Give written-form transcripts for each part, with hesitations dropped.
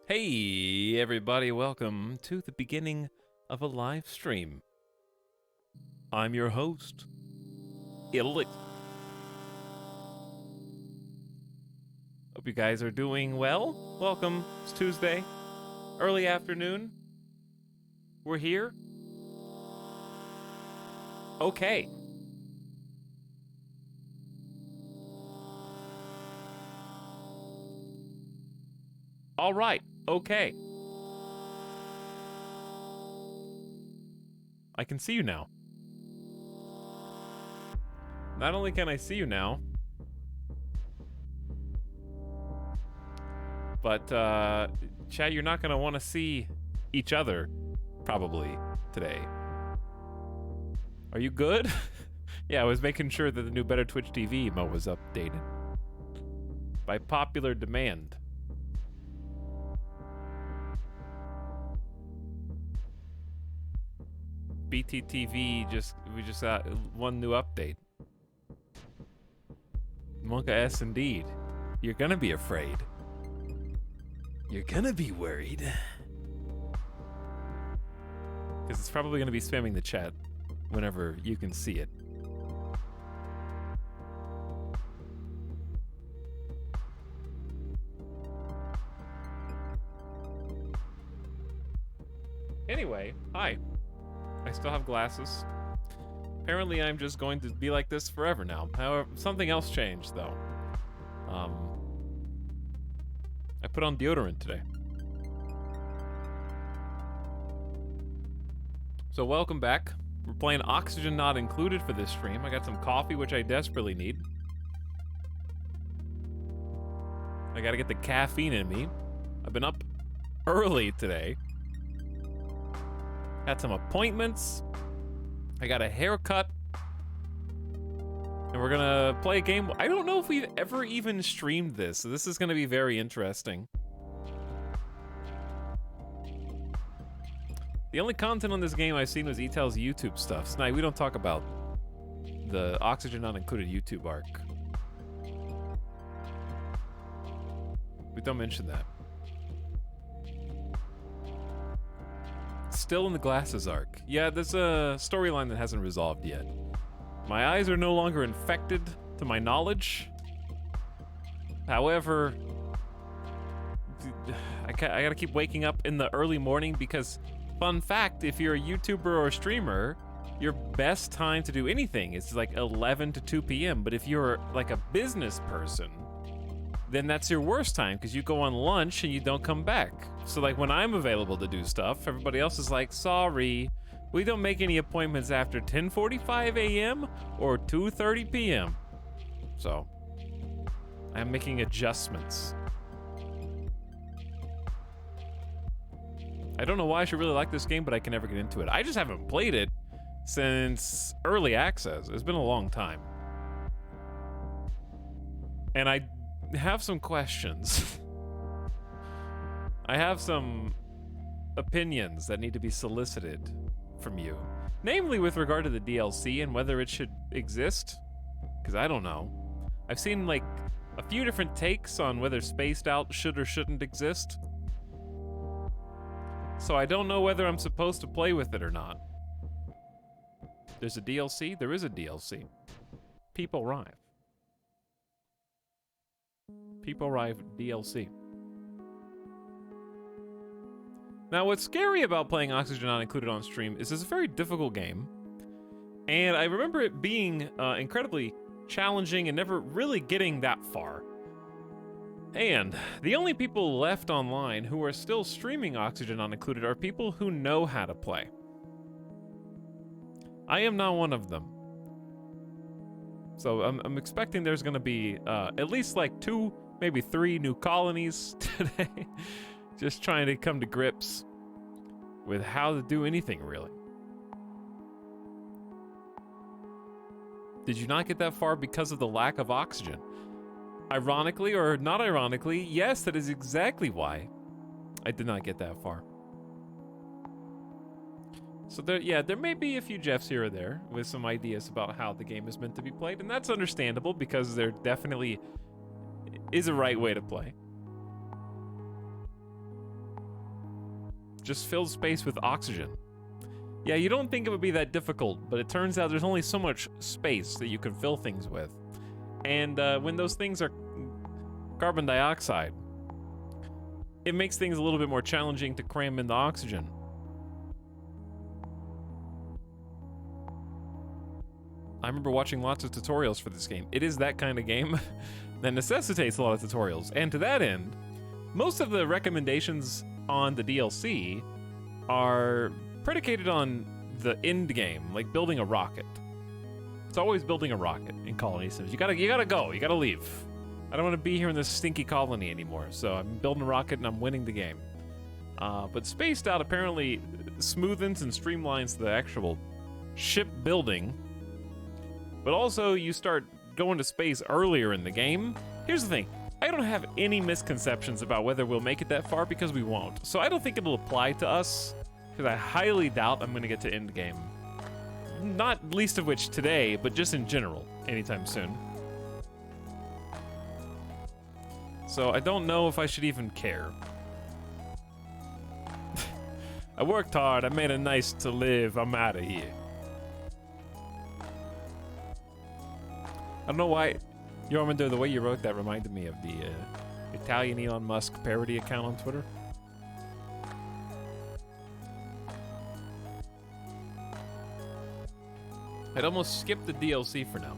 Hey everybody, welcome to the beginning of a live stream. I'm your host, Etalyx. Hope you guys are doing well. Welcome. It's Tuesday, early afternoon. We're here. Okay. All right. Okay. I can see you now. Not only can I see you now, but chat, you're not gonna want to see each other probably today. Are you good? Yeah, I was making sure that the new Better Twitch TV emote was updated by popular demand. BTTV we just got one new update. Monka S indeed. You're gonna be afraid. You're gonna be worried. Because it's probably gonna be spamming the chat whenever you can see it. Anyway, hi. I still have glasses. Apparently I'm just going to be like this forever now. However, something else changed though. I put on deodorant today. So welcome back. We're playing Oxygen Not Included for this stream. I got some coffee, which I desperately need. I gotta get the caffeine in me. I've been up early today. Had some appointments. I got a haircut. And we're gonna play a game. I don't know if we've ever even streamed this, so this is gonna be very interesting. The only content on this game I've seen was Etel's YouTube stuff. Snipe, we don't talk about the Oxygen Not Included YouTube arc. We don't mention that. Still in the glasses arc. Yeah, there's a storyline that hasn't resolved yet. My eyes are no longer infected, to my knowledge. However, I gotta keep waking up in the early morning because, fun fact, if you're a YouTuber or a streamer, your best time to do anything is like 11 to 2 p.m. But if you're like a business person, then that's your worst time because you go on lunch and you don't come back. So like when I'm available to do stuff, everybody else is like, sorry, we don't make any appointments after 10:45 a.m. or 2:30 p.m. So I'm making adjustments. I don't know why I should really like this game, but I can never get into it. I just haven't played it since early access. It's been a long time. And I have some questions. I have some opinions that need to be solicited from you. Namely with regard to the DLC and whether it should exist. Because I don't know. I've seen like a few different takes on whether Spaced Out should or shouldn't exist. So I don't know whether I'm supposed to play with it or not. There's a DLC? There is a DLC. People Arrive. People Arrive DLC. Now, what's scary about playing Oxygen Not Included on stream is it's a very difficult game. And I remember it being incredibly challenging and never really getting that far. And the only people left online who are still streaming Oxygen Not Included are people who know how to play. I am not one of them. So I'm expecting there's gonna be at least like 2, maybe 3 new colonies today. Just trying to come to grips with how to do anything, really. Did you not get that far because of the lack of oxygen? Ironically, or not ironically, yes, that is exactly why I did not get that far. So there may be a few Jeffs here or there with some ideas about how the game is meant to be played, and that's understandable because there definitely is a right way to play. just fill space with oxygen. Yeah, you don't think it would be that difficult, but it turns out there's only so much space that you can fill things with. And when those things are carbon dioxide, it makes things a little bit more challenging to cram in the oxygen. I remember watching lots of tutorials for this game. It is that kind of game that necessitates a lot of tutorials. And to that end, most of the recommendations on the DLC are predicated on the end game, like building a rocket. It's always building a rocket in Colony Sims. You gotta go, you gotta leave. I don't want to be here in this stinky colony anymore, so I'm building a rocket and I'm winning the game. But Spaced Out apparently smoothens and streamlines the actual ship building, but also you start going to space earlier in the game. Here's the thing, I don't have any misconceptions about whether we'll make it that far because we won't. So I don't think it'll apply to us, because I highly doubt I'm gonna get to end game. Not least of which today, but just in general, anytime soon. So I don't know if I should even care. I worked hard, I made a nice to live, I'm out of here. I don't know why, Yormander, the way you wrote that reminded me of the Italian Elon Musk parody account on Twitter. I'd almost skip the DLC for now.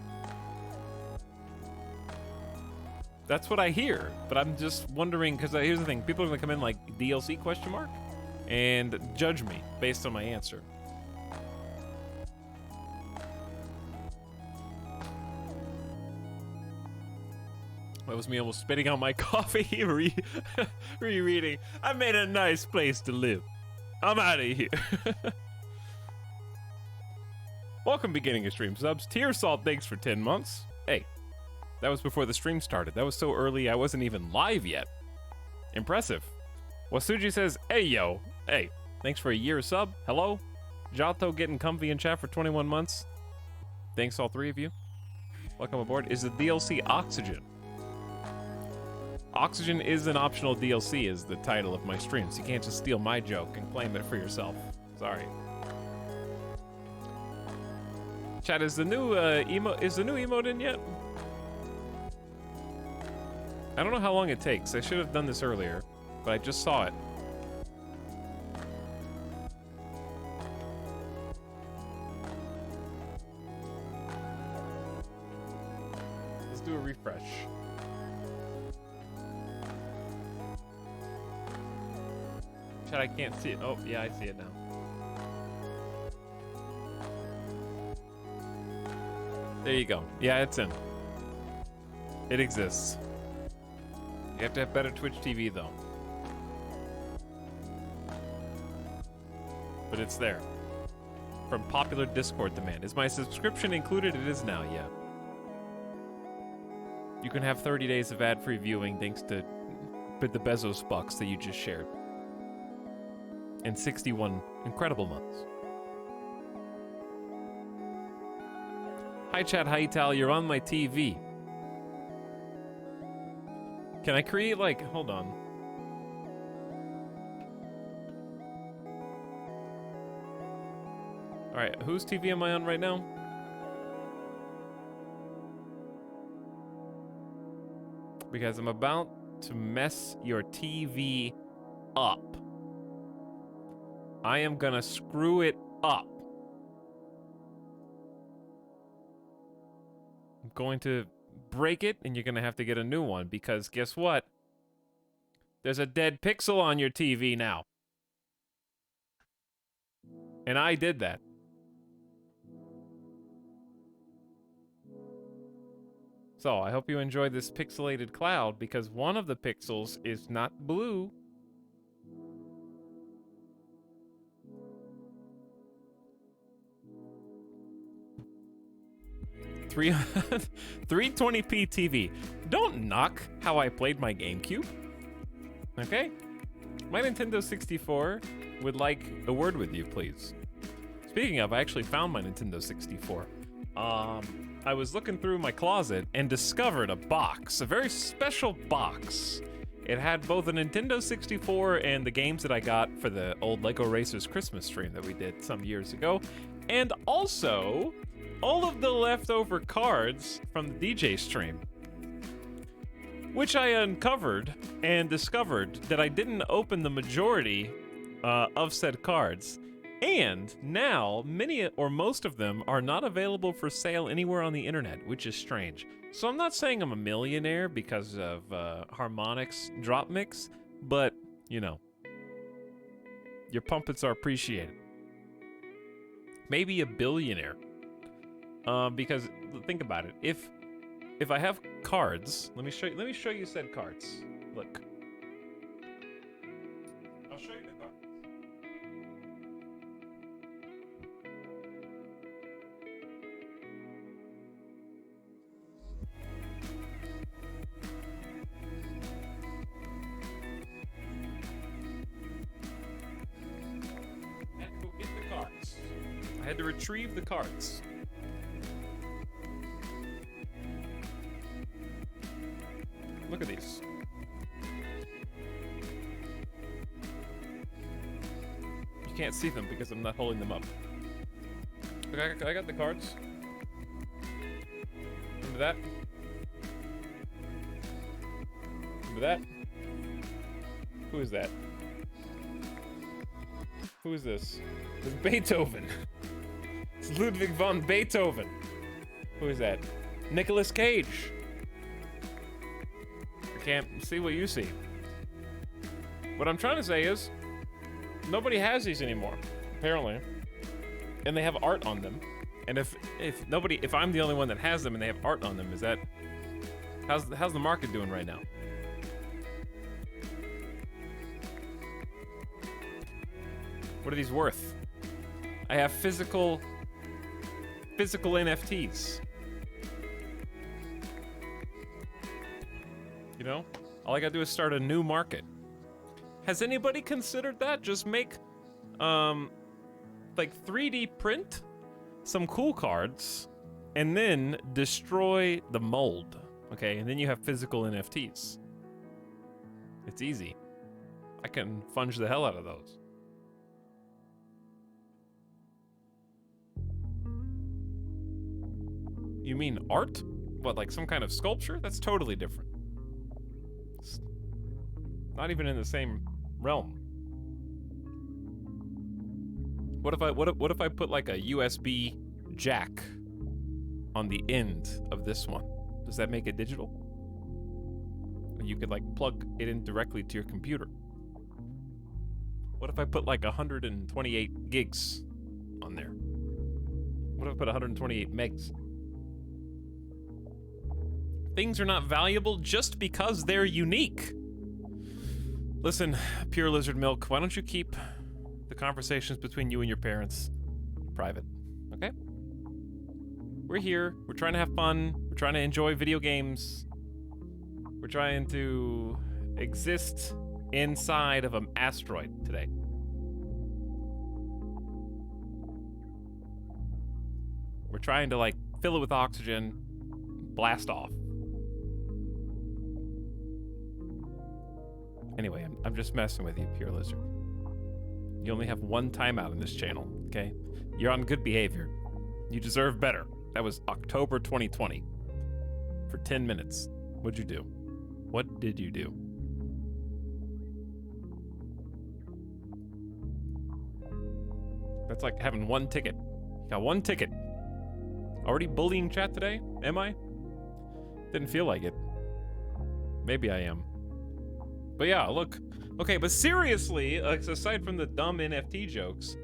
That's what I hear, but I'm just wondering, because here's the thing, people are gonna come in like DLC ? And judge me based on my answer. That was me almost spitting out my coffee, rereading. I made a nice place to live. I'm out of here. Welcome, beginning of stream subs. Tear Salt, thanks for 10 months. Hey, that was before the stream started. That was so early, I wasn't even live yet. Impressive. Wasuji says, hey, yo. Hey, thanks for a year sub. Hello. Jato getting comfy in chat for 21 months. Thanks, all three of you. Welcome aboard. Is the DLC Oxygen? Oxygen is an optional DLC, is the title of my stream, so you can't just steal my joke and claim it for yourself. Sorry. Chat, is the new emote in yet? I don't know how long it takes. I should have done this earlier, but I just saw it. Let's do a refresh. Chat, I can't see it. Oh, yeah, I see it now. There you go. Yeah, it's in. It exists. You have to have better Twitch TV, though. But it's there. From popular Discord demand. Is my subscription included? It is now, yeah. You can have 30 days of ad-free viewing thanks to the Bezos bucks that you just shared. And 61 incredible months. Hi chat, hi Tal, you're on my TV. Can I create like, hold on. All right, whose TV am I on right now? Because I'm about to mess your TV up. I am gonna screw it up. I'm going to break it, and you're gonna have to get a new one, because guess what? There's a dead pixel on your TV now. And I did that. So, I hope you enjoyed this pixelated cloud, because one of the pixels is not blue. Three 320p TV. Don't knock how I played my GameCube. Okay? My Nintendo 64 would like a word with you, please. Speaking of, I actually found my Nintendo 64. I was looking through my closet and discovered a box, a very special box. It had both a Nintendo 64 and the games that I got for the old Lego Racers Christmas stream that we did some years ago, and also all of the leftover cards from the DJ stream, which I uncovered and discovered that I didn't open the majority of said cards. And now, many or most of them are not available for sale anywhere on the internet, which is strange. So I'm not saying I'm a millionaire because of Harmonix drop mix, but, you know, your pumpets are appreciated. Maybe a billionaire. Because think about it. If I have cards, let me show you said cards. Look. I'll show you the cards. I had to retrieve the cards. Look at these. You can't see them because I'm not holding them up. Okay, I got the cards. Remember that? Remember that? Who is that? Who is this? It's Beethoven. It's Ludwig von Beethoven. Who is that? Nicolas Cage. I can't see what you see. What I'm trying to say is, nobody has these anymore, apparently. And they have art on them. And if I'm the only one that has them and they have art on them, is that, how's the market doing right now? What are these worth? I have physical NFTs. You know? All I gotta do is start a new market. Has anybody considered that? Just make, like 3D print some cool cards and then destroy the mold, okay? And then you have physical NFTs. It's easy. I can funge the hell out of those. You mean art? What, like some kind of sculpture? That's totally different. It's not even in the same realm. What if I put like a USB jack on the end of this one? Does that make it digital? You could like plug it in directly to your computer. What if I put like 128 gigs on there? What if I put 128 megs? Things are not valuable just because they're unique. Listen, Pure Lizard Milk, why don't you keep the conversations between you and your parents private, okay? We're here, we're trying to have fun, we're trying to enjoy video games, we're trying to exist inside of an asteroid today. We're trying to like fill it with oxygen, blast off. Anyway, I'm just messing with you, Pure Lizard. You only have one timeout in this channel, okay? You're on good behavior. You deserve better. That was October 2020. For 10 minutes. What'd you do? What did you do? That's like having one ticket. You got one ticket. Already bullying chat today? Am I? Didn't feel like it. Maybe I am. But yeah, look. Okay, but seriously, aside from the dumb NFT jokes,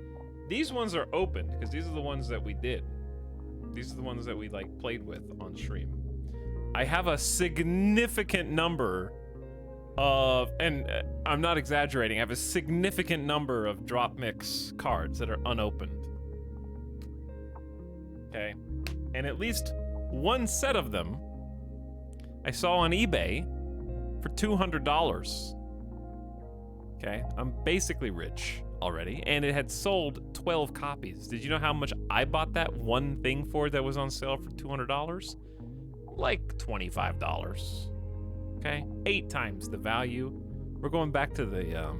these ones are open, because these are the ones that we did. These are the ones that we, like, played with on stream. I have a significant number of, and I'm not exaggerating, I have a significant number of drop mix cards that are unopened. Okay? And at least one set of them I saw on eBay for $200. Okay, I'm basically rich already, and it had sold 12 copies. Did you know how much I bought that one thing for that was on sale for $200? Like $25. Okay, 8 times the value. We're going back to the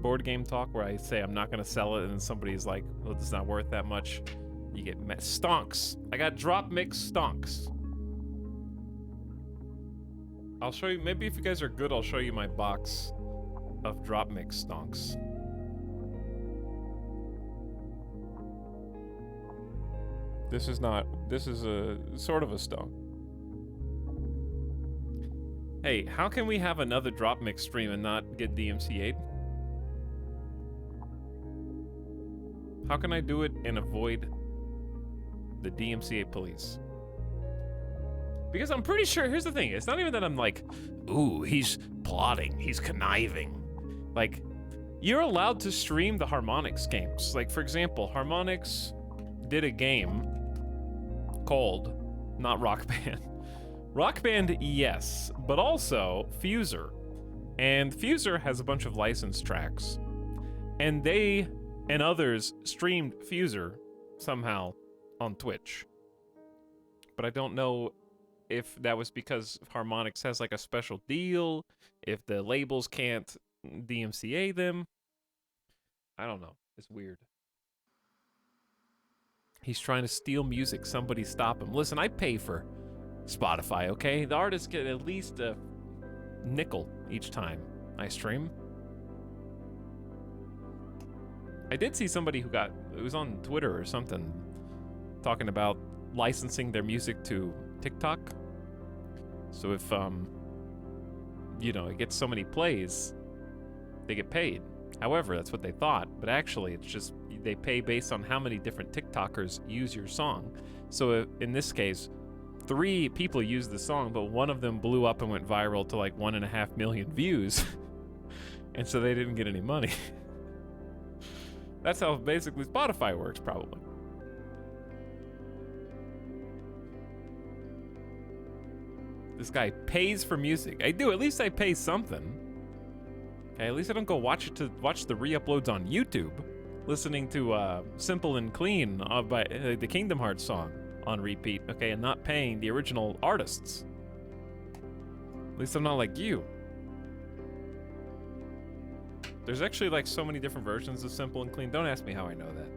board game talk where I say I'm not gonna sell it, and somebody's like, "Well, it's not worth that much." You get stonks. I got drop mix stonks. I'll show you. Maybe if you guys are good, I'll show you my box of drop mix stonks. This is not. This is a sort of a stonk. Hey, how can we have another drop mix stream and not get DMCA'd? How can I do it and avoid the DMCA police? Because I'm pretty sure, here's the thing, it's not even that I'm like, ooh, he's plotting, he's conniving. Like, you're allowed to stream the Harmonix games. Like, for example, Harmonix did a game called, not Rock Band. Rock Band, yes, but also Fuser. And Fuser has a bunch of licensed tracks. And they and others streamed Fuser somehow on Twitch. But I don't know if that was because Harmonix has like a special deal, if the labels can't DMCA them. I don't know. It's weird. He's trying to steal music. Somebody stop him. Listen, I pay for Spotify, okay? The artists get at least a nickel each time I stream. I did see somebody who it was on Twitter or something, talking about licensing their music to TikTok. So if, you know, it gets so many plays, they get paid. However, that's what they thought, but actually it's just, they pay based on how many different TikTokers use your song. So in this case, 3 people used the song, but one of them blew up and went viral to like 1.5 million views. And so they didn't get any money. That's how basically Spotify works, probably. This guy pays for music. I do, at least I pay something. Okay, at least I don't go watch the re-uploads on YouTube, listening to Simple and Clean by the Kingdom Hearts song on repeat, okay, and not paying the original artists. At least I'm not like you. There's actually like so many different versions of Simple and Clean. Don't ask me how I know that.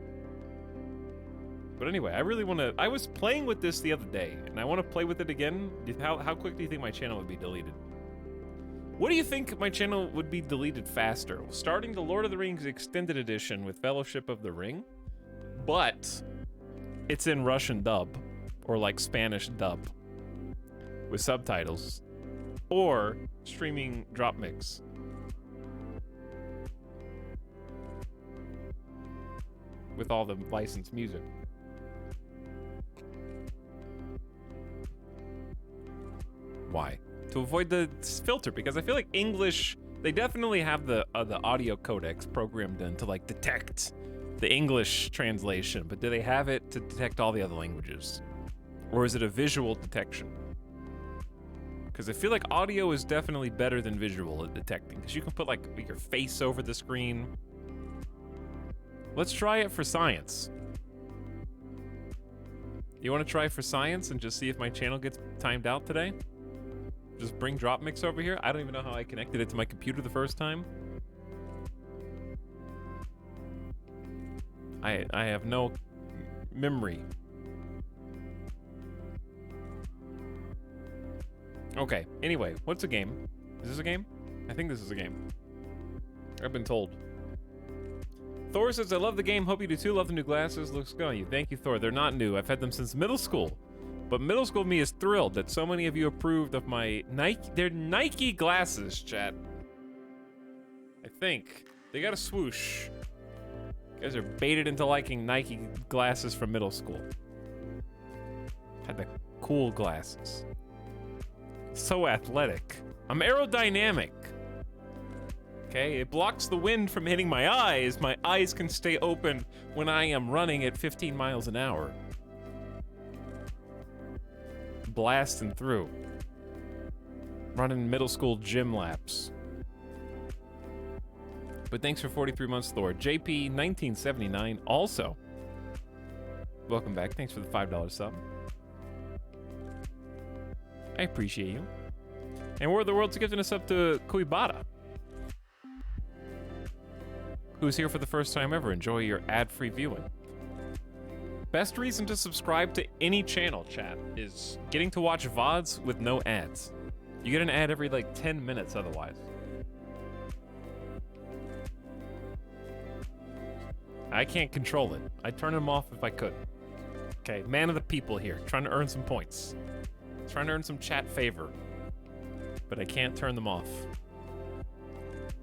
But anyway, I really want to... I was playing with this the other day, and I want to play with it again. How quick do you think my channel would be deleted? What do you think my channel would be deleted faster? Starting the Lord of the Rings Extended Edition with Fellowship of the Ring, but it's in Russian dub, or like Spanish dub, with subtitles, or streaming drop mix. With all the licensed music. Why? To avoid the filter, because I feel like English, they definitely have the audio codecs programmed in to like detect the English translation, but do they have it to detect all the other languages? Or is it a visual detection? Because I feel like audio is definitely better than visual at detecting, because you can put like your face over the screen. Let's try it for science. You want to try for science and just see if my channel gets timed out today? Just bring drop mix over here. I don't even know how I connected it to my computer the first time. I have no memory. Okay, anyway, what's a game? Is this a game? I think this is a game. I've been told. Thor says, I love the game. Hope you do too. Love the new glasses. Looks good on you. Thank you, Thor. They're not new. I've had them since middle school. But middle school me is thrilled that so many of you approved of my Nike. They're Nike glasses, chat. I think. They got a swoosh. You guys are baited into liking Nike glasses from middle school. Had the cool glasses. So athletic. I'm aerodynamic. Okay, it blocks the wind from hitting my eyes. My eyes can stay open when I am running at 15 miles an hour. Blasting through. Running middle school gym laps. But thanks for 43 months, Thor. JP1979 also. Welcome back. Thanks for the $5 sub. I appreciate you. And we're the world's gifting us up to Kuibara, who's here for the first time ever. Enjoy your ad-free viewing. Best reason to subscribe to any channel, chat, is getting to watch VODs with no ads. You get an ad every like 10 minutes otherwise. I can't control it. I'd turn them off if I could. Okay, man of the people here, trying to earn some points. Trying to earn some chat favor. But I can't turn them off.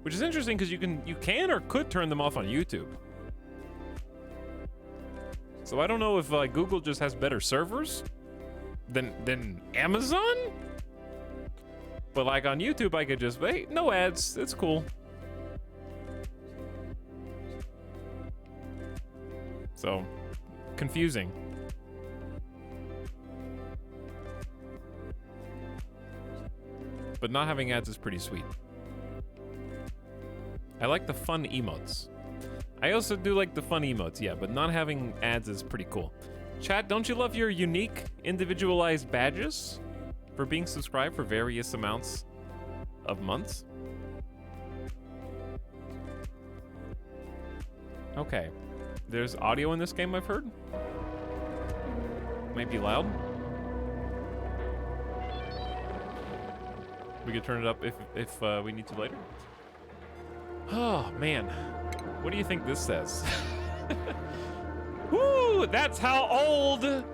Which is interesting because you can or could turn them off on YouTube. So I don't know if Google just has better servers than Amazon? But like on YouTube I could just, hey, no ads, it's cool. So, confusing. But not having ads is pretty sweet. I like the fun emotes. I also do like the fun emotes, yeah, but not having ads is pretty cool. Chat, don't you love your unique, individualized badges for being subscribed for various amounts of months? Okay. There's audio in this game, I've heard. Might be loud. We could turn it up if we need to later. Oh, man. What do you think this says? Woo! That's how old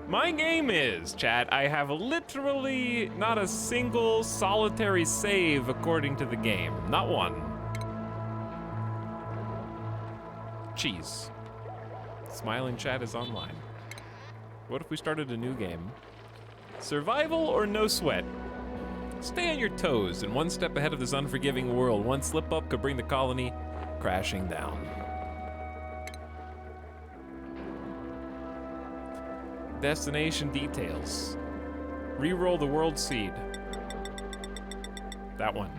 my game is, chat. I have literally not a single solitary save according to the game. Not one. Cheese. Smiling chat is online. What if we started a new game? Survival or no sweat? Stay on your toes and one step ahead of this unforgiving world. One slip up could bring the colony crashing down. Destination details. Reroll the world seed. That one.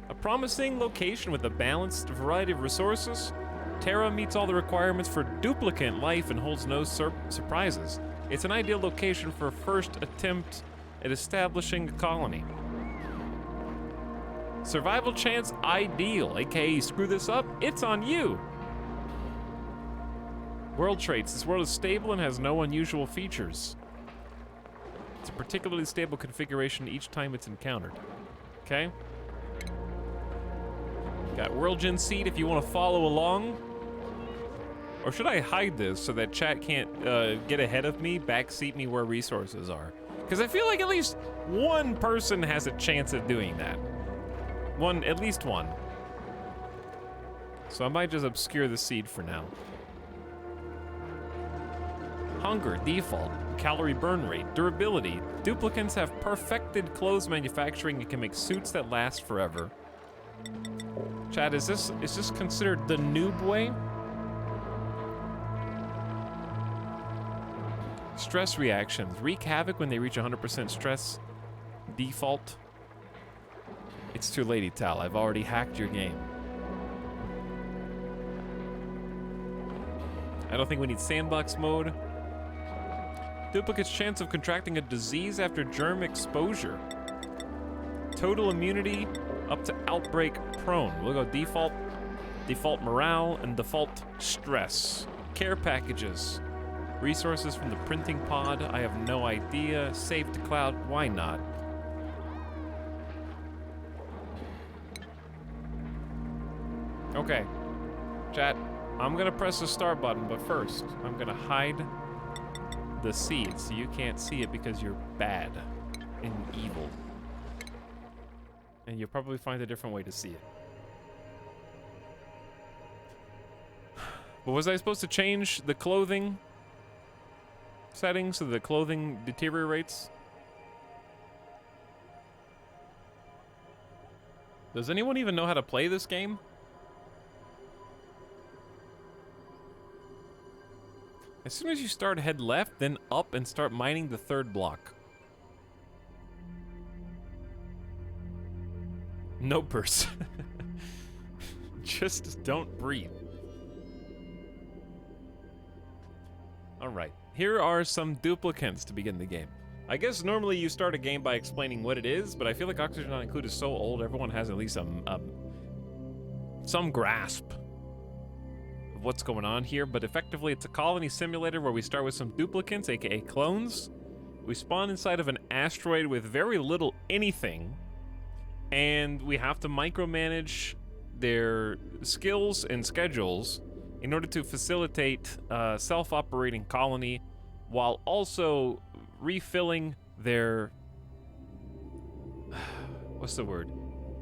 A promising location with a balanced variety of resources. Terra meets all the requirements for duplicate life and holds no surprises. It's an ideal location for a first attempt at establishing a colony. Survival chance ideal, aka screw this up, it's on you. World traits. This world is stable and has no unusual features. It's a particularly stable configuration each time it's encountered. Okay? Got World Gen Seed if you want to follow along. Or should I hide this so that chat can't get ahead of me, backseat me where resources are? Because I feel like at least one person has a chance at doing that. At least one. So I might just obscure the seed for now. Hunger, default, calorie burn rate, durability. Duplicants have perfected clothes manufacturing and can make suits that last forever. Chat, is this considered the noob way? Stress reactions. Wreak havoc when they reach 100% stress. Default. It's too late, Etal. I've already hacked your game. I don't think we need sandbox mode. Duplicate's chance of contracting a disease after germ exposure. Total immunity up to outbreak prone. We'll go default, default morale, and default stress. Care packages. Resources from the printing pod. I have no idea. Save to cloud. Why not? Okay. Chat, I'm gonna press the start button, but first, I'm gonna hide the seed so you can't see it because you're bad and evil. And you'll probably find a different way to see it. But was I supposed to change the clothing settings so the clothing deteriorates? Does anyone even know how to play this game? As soon as you start, head left, then up and start mining the third block. No person. Just don't breathe. All right, here are some duplicants to begin the game. I guess normally you start a game by explaining what it is, but I feel like Oxygen Not Included is so old, everyone has at least some grasp of what's going on here. But effectively, it's a colony simulator where we start with some duplicants, aka clones. We spawn inside of an asteroid with very little anything, and we have to micromanage their skills and schedules in order to facilitate a self-operating colony while also refilling their... what's the word?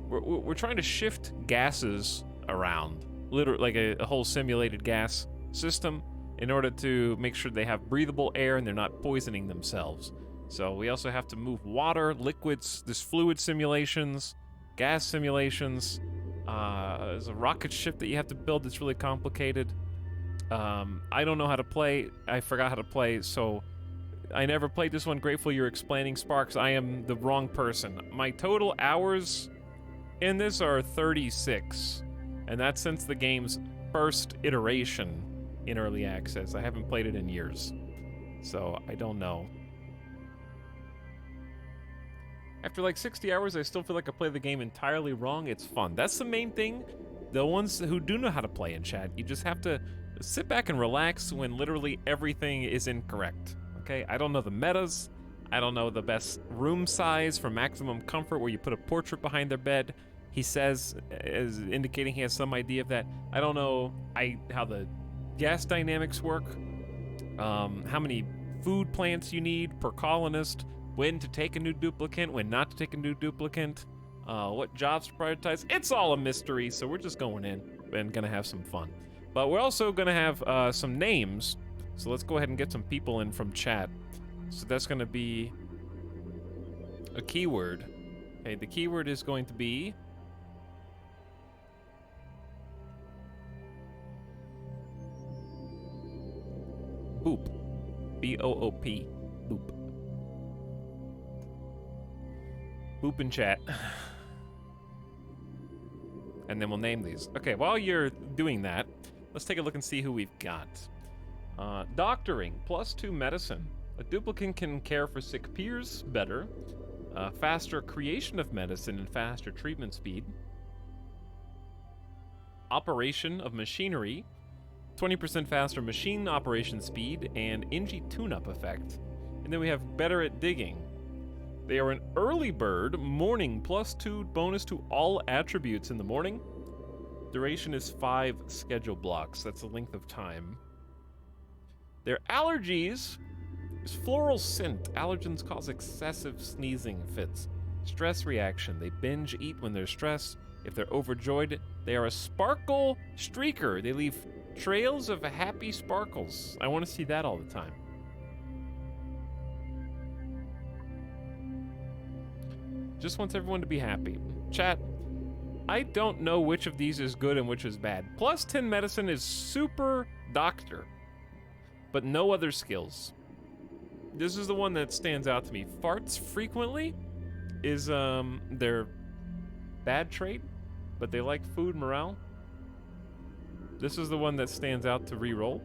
We're trying to shift gases around, literally like a whole simulated gas system in order to make sure they have breathable air and they're not poisoning themselves. So we also have to move water, liquids, there's fluid simulations, gas simulations. There's a rocket ship that you have to build that's really complicated. I don't know how to play. I forgot how to play, so I never played this one. Grateful you're explaining, Sparks. I am the wrong person. My total hours in this are 36, and that's since the game's first iteration in early access. I haven't played it in years, so I don't know. After like 60 hours, I still feel like I play the game entirely wrong. It's fun. That's the main thing. The ones who do know how to play in chat, you just have to sit back and relax when literally everything is incorrect. Okay, I don't know the metas. I don't know the best room size for maximum comfort where you put a portrait behind their bed. He says, as indicating he has some idea of that. I don't know how the gas dynamics work, how many food plants you need per colonist, when to take a new duplicant, when not to take a new duplicant, what jobs to prioritize. It's all a mystery, so we're just going in and gonna have some fun. But we're also gonna have some names. So let's go ahead and get some people in from chat. So that's going to be a keyword. Okay, the keyword is going to be boop. B-O-O-P. Boop. Boop in chat. And then we'll name these. Okay, while you're doing that, let's take a look and see who we've got. Doctoring, +2 medicine. A duplicant can care for sick peers better. Faster creation of medicine and faster treatment speed. Operation of machinery. 20% faster machine operation speed and Ingi tune-up effect. And then we have better at digging. They are an early bird, morning, +2 bonus to all attributes in the morning. Duration is 5 schedule blocks. That's the length of time. Their allergies is floral scent. Allergens cause excessive sneezing fits. Stress reaction. They binge eat when they're stressed. If they're overjoyed, they are a sparkle streaker. They leave trails of happy sparkles. I want to see that all the time. Just wants everyone to be happy. Chat, I don't know which of these is good and which is bad. +10 medicine is super doctor, but no other skills. This is the one that stands out to me. Farts frequently is their bad trait, but they like food morale. This is the one that stands out to reroll.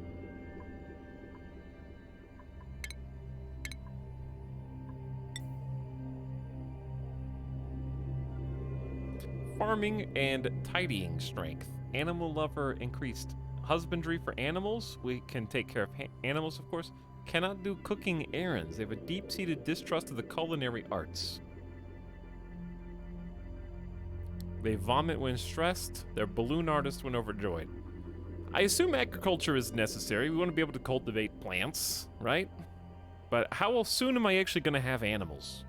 Farming and tidying strength. Animal lover increased. Husbandry for animals. We can take care of animals, of course. Cannot do cooking errands. They have a deep-seated distrust of the culinary arts. They vomit when stressed. They're balloon artists when overjoyed. I assume agriculture is necessary. We want to be able to cultivate plants, right? But how soon am I actually going to have animals?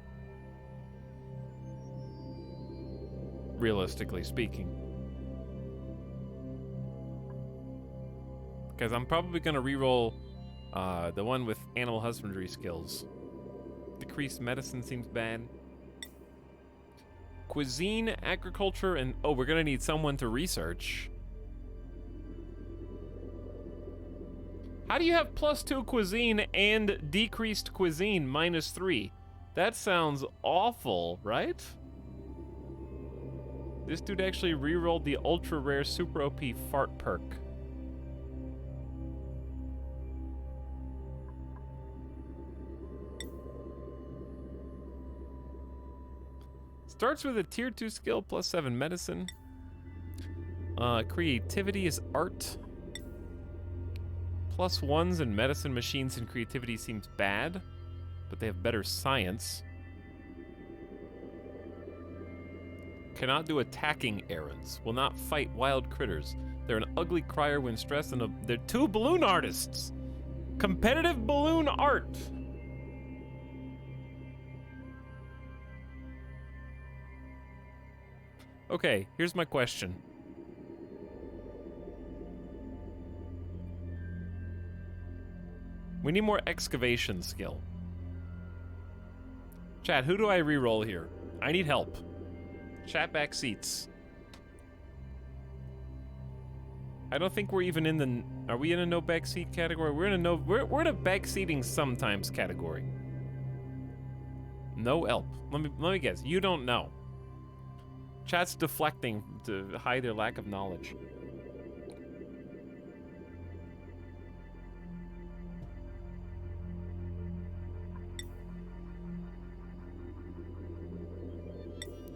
Realistically speaking. Because I'm probably going to reroll the one with animal husbandry skills. Decreased medicine seems bad. Cuisine, agriculture, and... oh, we're going to need someone to research. How do you have +2 cuisine and decreased cuisine -3? That sounds awful, right? This dude actually rerolled the ultra rare super OP fart perk. Starts with a tier 2 skill plus 7 medicine. Creativity is art. Plus 1s in medicine, machines, and creativity seems bad, but they have better science. Cannot do attacking errands. Will not fight wild critters. They're an ugly crier when stressed, and they're 2 balloon artists. Competitive balloon art. Okay, here's my question. We need more excavation skill. Chat, who do I re-roll here? I need help. Chat back seats. I don't think we're even in the... Are we in a no backseat category? We're in a no... We're in a backseating sometimes category. No help. Let me guess. You don't know. Chat's deflecting to hide their lack of knowledge.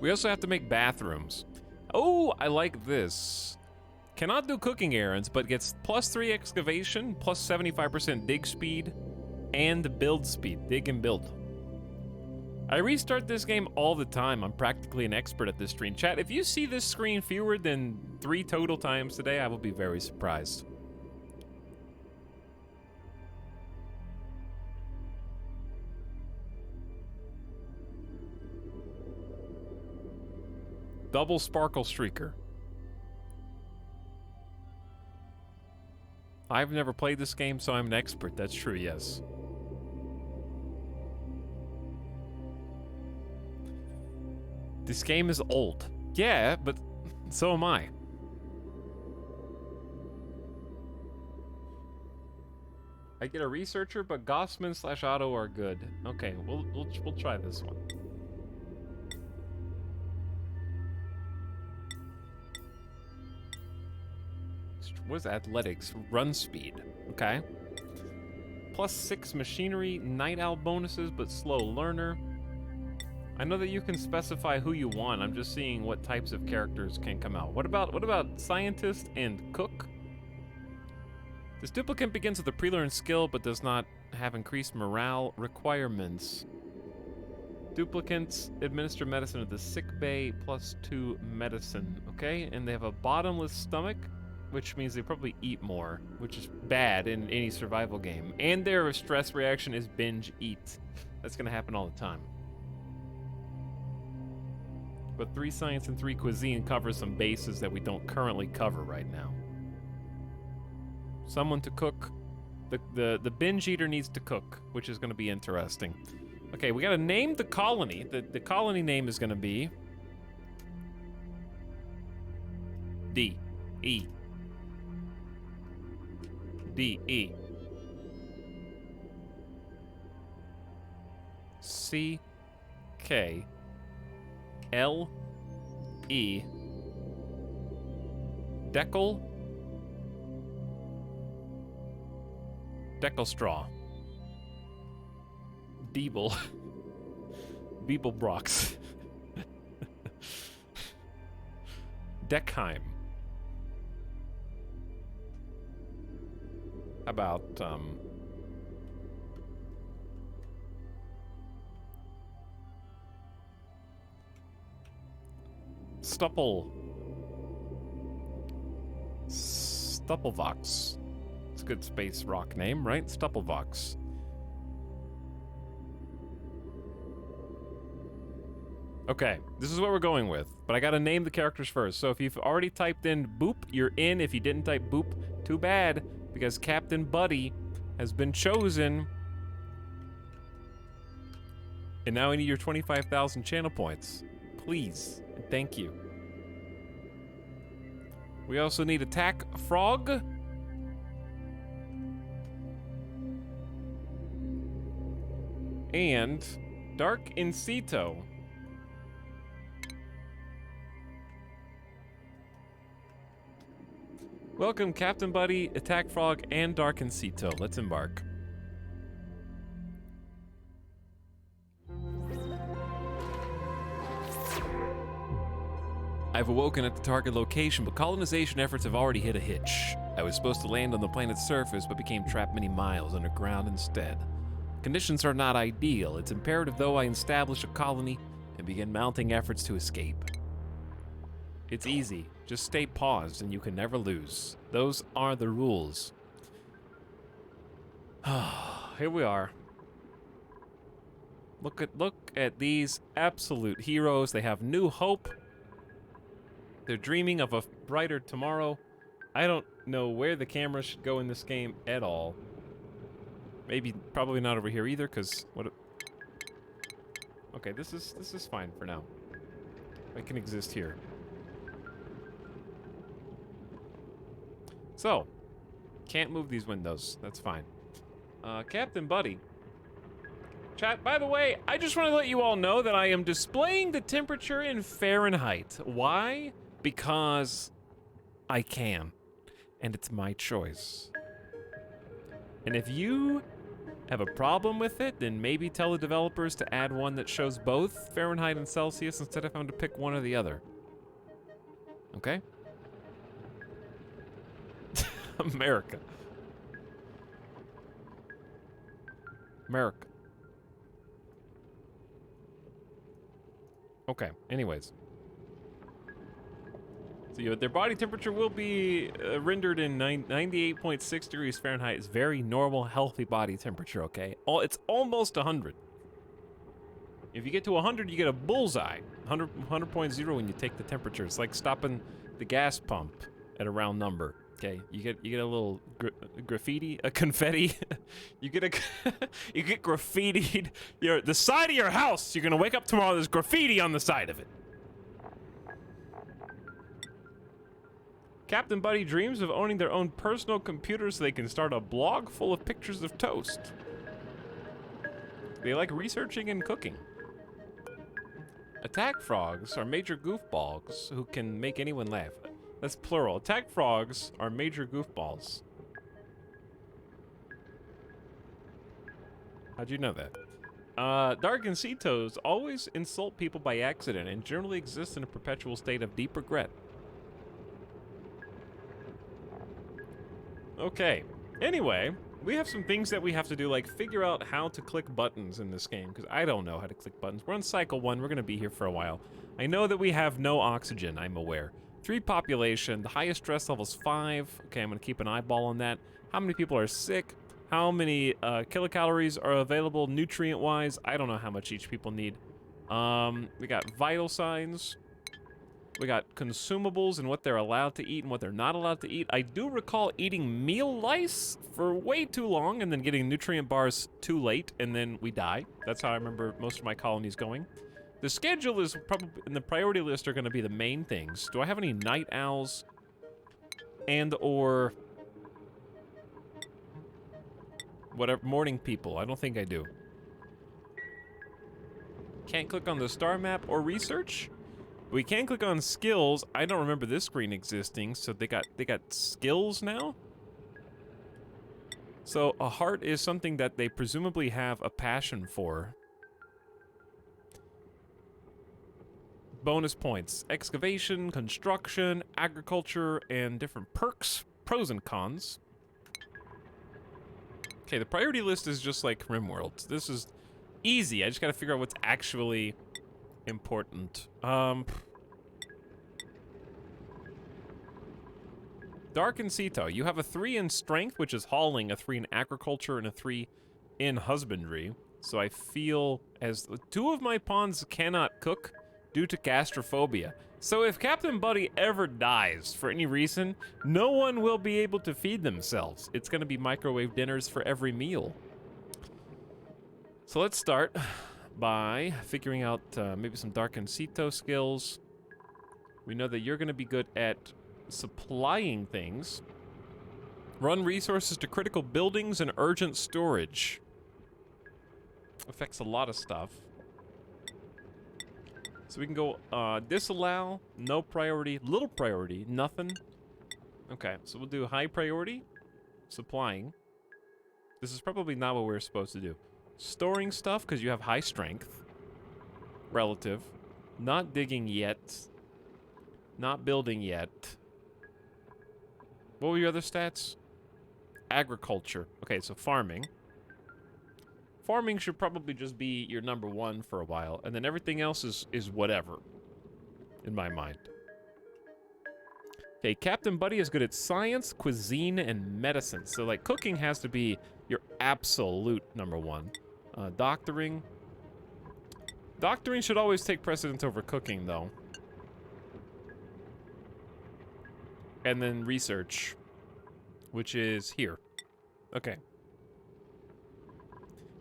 We also have to make bathrooms. Oh, I like this. Cannot do cooking errands, but gets plus 3 excavation, plus 75% dig speed, and build speed. Dig and build. I restart this game all the time. I'm practically an expert at this screen. Chat, if you see this screen fewer than 3 total times today, I will be very surprised. Double Sparkle Streaker. I've never played this game, so I'm an expert. That's true, yes. This game is old. Yeah, but so am I. I get a researcher, but Gossman / Otto are good. Okay, we'll try this one. What is athletics? Run speed. Okay. Plus 6 machinery, night owl bonuses, but slow learner. I know that you can specify who you want. I'm just seeing what types of characters can come out. What about scientist and cook? This duplicate begins with a pre-learned skill, but does not have increased morale requirements. Duplicates administer medicine at the sick bay, plus 2 medicine. Okay, and they have a bottomless stomach, which means they probably eat more, which is bad in any survival game. And their stress reaction is binge eat. That's gonna happen all the time. But 3 science and 3 cuisine covers some bases that we don't currently cover right now. Someone to cook. The binge eater needs to cook, which is gonna be interesting. Okay, we gotta name the colony. The colony name is gonna be D-E. D-E. C-K. L-E. Deckle. Deckelstraw. Beeble. Beeblebrox. Deckheim. How about, Stuppelvox. It's a good space rock name, right? Stuppelvox. Okay, this is what we're going with, but I gotta name the characters first. So if you've already typed in Boop, you're in. If you didn't type Boop, too bad, because Captain Buddy has been chosen. And now I need your 25,000 channel points. Please, and thank you. We also need Attack Frog. And Dark Incito. Welcome, Captain Buddy, Attack Frog, and Dark Incito. Let's embark. I've awoken at the target location, but colonization efforts have already hit a hitch. I was supposed to land on the planet's surface, but became trapped many miles underground instead. Conditions are not ideal. It's imperative, though, I establish a colony and begin mounting efforts to escape. It's easy. Just stay paused and you can never lose. Those are the rules. Here we are. Look at these absolute heroes. They have new hope. They're dreaming of a brighter tomorrow. I don't know where the camera should go in this game at all. Maybe, probably not over here either, because what? Okay, this is fine for now. I can exist here. So, can't move these windows. That's fine. Captain Buddy. Chat, by the way, I just want to let you all know that I am displaying the temperature in Fahrenheit. Why? Because I can. And it's my choice. And if you have a problem with it, then maybe tell the developers to add one that shows both Fahrenheit and Celsius instead of having to pick one or the other. Okay? America. America. Okay, anyways. So their body temperature will be rendered in 98.6 degrees Fahrenheit. It's very normal, healthy body temperature, okay? It's almost 100. If you get to 100, you get a bullseye. 100.0 when you take the temperature. It's like stopping the gas pump at a round number. Okay, you get a little graffiti, a confetti. you get graffitied. The side of your house. You're gonna wake up tomorrow. There's graffiti on the side of it. Captain Buddy dreams of owning their own personal computer so they can start a blog full of pictures of toast. They like researching and cooking. Attack frogs are major goofballs who can make anyone laugh. That's plural. Attack frogs are major goofballs. How'd you know that? Dark and sea toads always insult people by accident and generally exist in a perpetual state of deep regret. Okay. Anyway, we have some things that we have to do, like figure out how to click buttons in this game, because I don't know how to click buttons. We're on cycle 1. We're going to be here for a while. I know that we have no oxygen, I'm aware. 3 population, the highest stress level is 5. Okay, I'm gonna keep an eyeball on that. How many people are sick? How many kilocalories are available nutrient-wise? I don't know how much each people need. We got vital signs. We got consumables and what they're allowed to eat and what they're not allowed to eat. I do recall eating meal lice for way too long and then getting nutrient bars too late, and then we die. That's how I remember most of my colonies going. The schedule is probably, in the priority list are going to be the main things. Do I have any night owls and or whatever morning people? I don't think I do. Can't click on the star map or research. We can click on skills. I don't remember this screen existing, so they got skills now. So a heart is something that they presumably have a passion for. Bonus points: excavation, construction, agriculture, and different perks, pros and cons. Okay, the priority list is just like RimWorld. This is easy. I just gotta figure out what's actually important. Dark and Ceto, you have a 3 in strength, which is hauling, a 3 in agriculture, and a 3 in husbandry. So I feel as 2 of my pawns cannot cook due to gastrophobia. So if Captain Buddy ever dies for any reason, no one will be able to feed themselves. It's gonna be microwave dinners for every meal. So let's start by figuring out maybe some Dark and Ceto skills. We know that you're gonna be good at supplying things. Run resources to critical buildings and urgent storage. Affects a lot of stuff. So we can go disallow, no priority, little priority, nothing. Okay, so we'll do high priority, supplying. This is probably not what we're supposed to do. Storing stuff, because you have high strength. Relative. Not digging yet. Not building yet. What were your other stats? Agriculture. Okay, so farming. Farming should probably just be your number one for a while, and then everything else is whatever, in my mind. Okay, Captain Buddy is good at science, cuisine, and medicine. So, like, cooking has to be your absolute number one. Doctoring. Doctoring should always take precedence over cooking, though. And then research, which is here. Okay.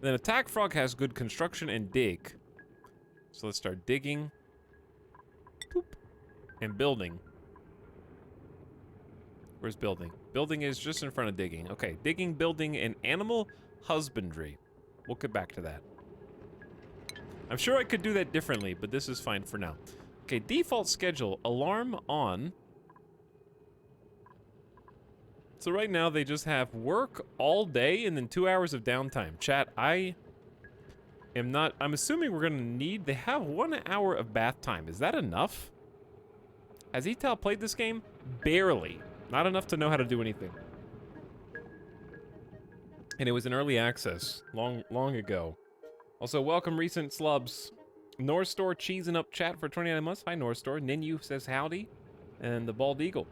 Then Attack Frog has good construction and dig. So let's start digging. Boop. And building. Where's building? Building is just in front of digging. Okay, digging, building, and animal husbandry. We'll get back to that. I'm sure I could do that differently, but this is fine for now. Okay, default schedule. Alarm on. So right now they just have work all day and then 2 hours of downtime. Chat, I'm assuming we're gonna need, they have 1 hour of bath time. Is that enough? Has Etal played this game? Barely. Not enough to know how to do anything. And it was in early access, long ago. Also, welcome recent slubs. North Store cheesing up chat for 29 months. Hi, North Store. Ninyu says howdy. And the Bald Eagle.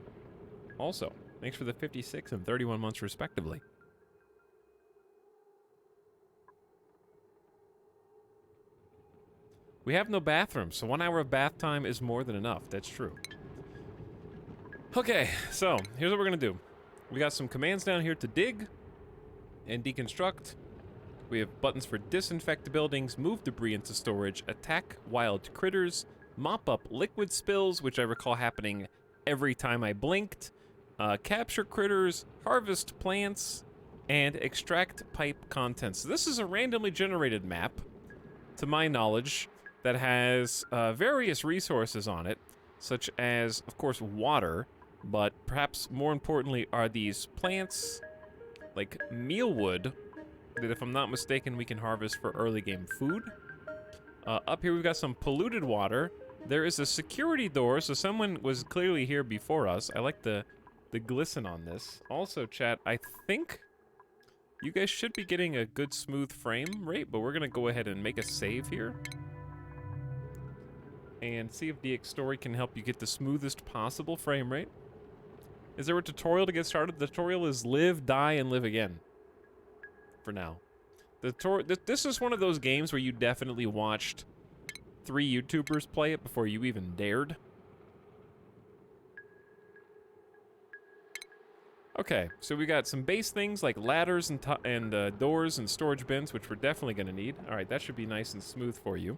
Also, thanks for the 56 and 31 months respectively. We have no bathrooms, so 1 hour of bath time is more than enough. That's true. Okay, so here's what we're gonna do. We got some commands down here to dig and deconstruct. We have buttons for disinfect buildings, move debris into storage, attack wild critters, mop up liquid spills, which I recall happening every time I blinked, capture critters, harvest plants, and extract pipe contents. So this is a randomly generated map, to my knowledge, that has various resources on it, such as, of course, water, but perhaps more importantly are these plants, like mealwood, that if I'm not mistaken we can harvest for early game food. Up here we've got some polluted water. There is a security door, so someone was clearly here before us. I like the glisten on this. Also, chat, I think you guys should be getting a good smooth frame rate, but we're gonna go ahead and make a save here. And see if DX Story can help you get the smoothest possible frame rate. Is there a tutorial to get started? The tutorial is live, die, and live again. For now. This is one of those games where you definitely watched 3 YouTubers play it before you even dared. Okay, so we got some base things like ladders and doors and storage bins, which we're definitely going to need. All right, that should be nice and smooth for you.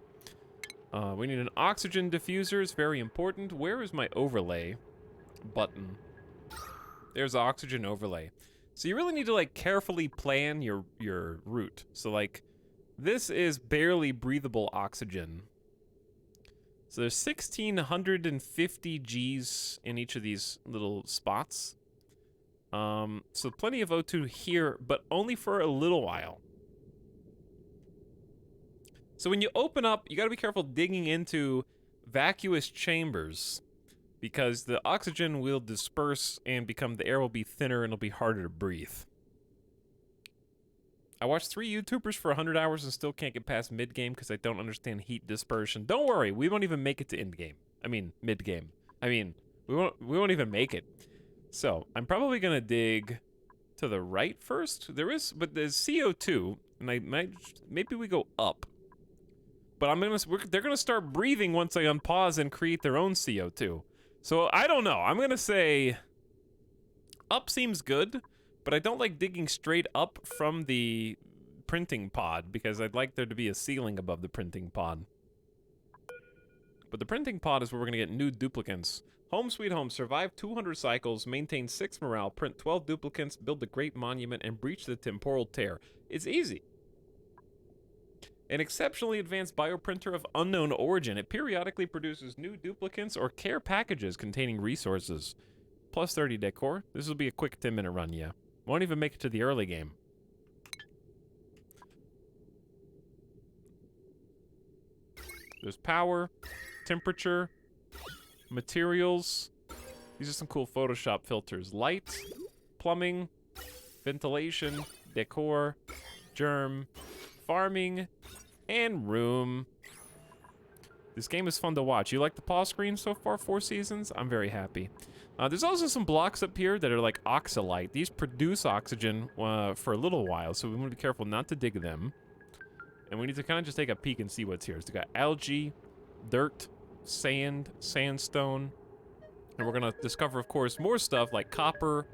We need an oxygen diffuser, it's very important. Where is my overlay button? There's oxygen overlay. So you really need to like carefully plan your route. So like this is barely breathable oxygen. So there's 1,650 Gs in each of these little spots. So plenty of O2 here, but only for a little while. So when you open up, you gotta be careful digging into vacuous chambers, because the oxygen will disperse and the air will be thinner and it'll be harder to breathe. I watched 3 YouTubers for 100 hours and still can't get past mid-game because I don't understand heat dispersion. Don't worry, we won't even make it to end-game. I mean, mid-game. I mean, we won't even make it. So, I'm probably gonna dig to the right first. But there's CO2, and maybe we go up. But they're gonna start breathing once I unpause and create their own CO2. So, I don't know. I'm gonna say up seems good, but I don't like digging straight up from the printing pod because I'd like there to be a ceiling above the printing pod. But the printing pod is where we're gonna get new duplicates. Home sweet home, survive 200 cycles, maintain 6 morale, print 12 duplicates, build the great monument, and breach the temporal tear. It's easy. An exceptionally advanced bioprinter of unknown origin. It periodically produces new duplicates or care packages containing resources. Plus 30 decor. This will be a quick 10-minute run, yeah. Won't even make it to the early game. There's power, temperature, Materials. These are some cool Photoshop filters. Light, plumbing, ventilation, decor, germ, farming, and room. This game is fun to watch. You like the pause screen so far? 4 seasons? I'm very happy. There's also some blocks up here that are like oxalite. These produce oxygen for a little while, so we want to be careful not to dig them. And we need to kind of just take a peek and see what's here. So we got algae, dirt, sand, sandstone. And we're going to discover, of course, more stuff like copper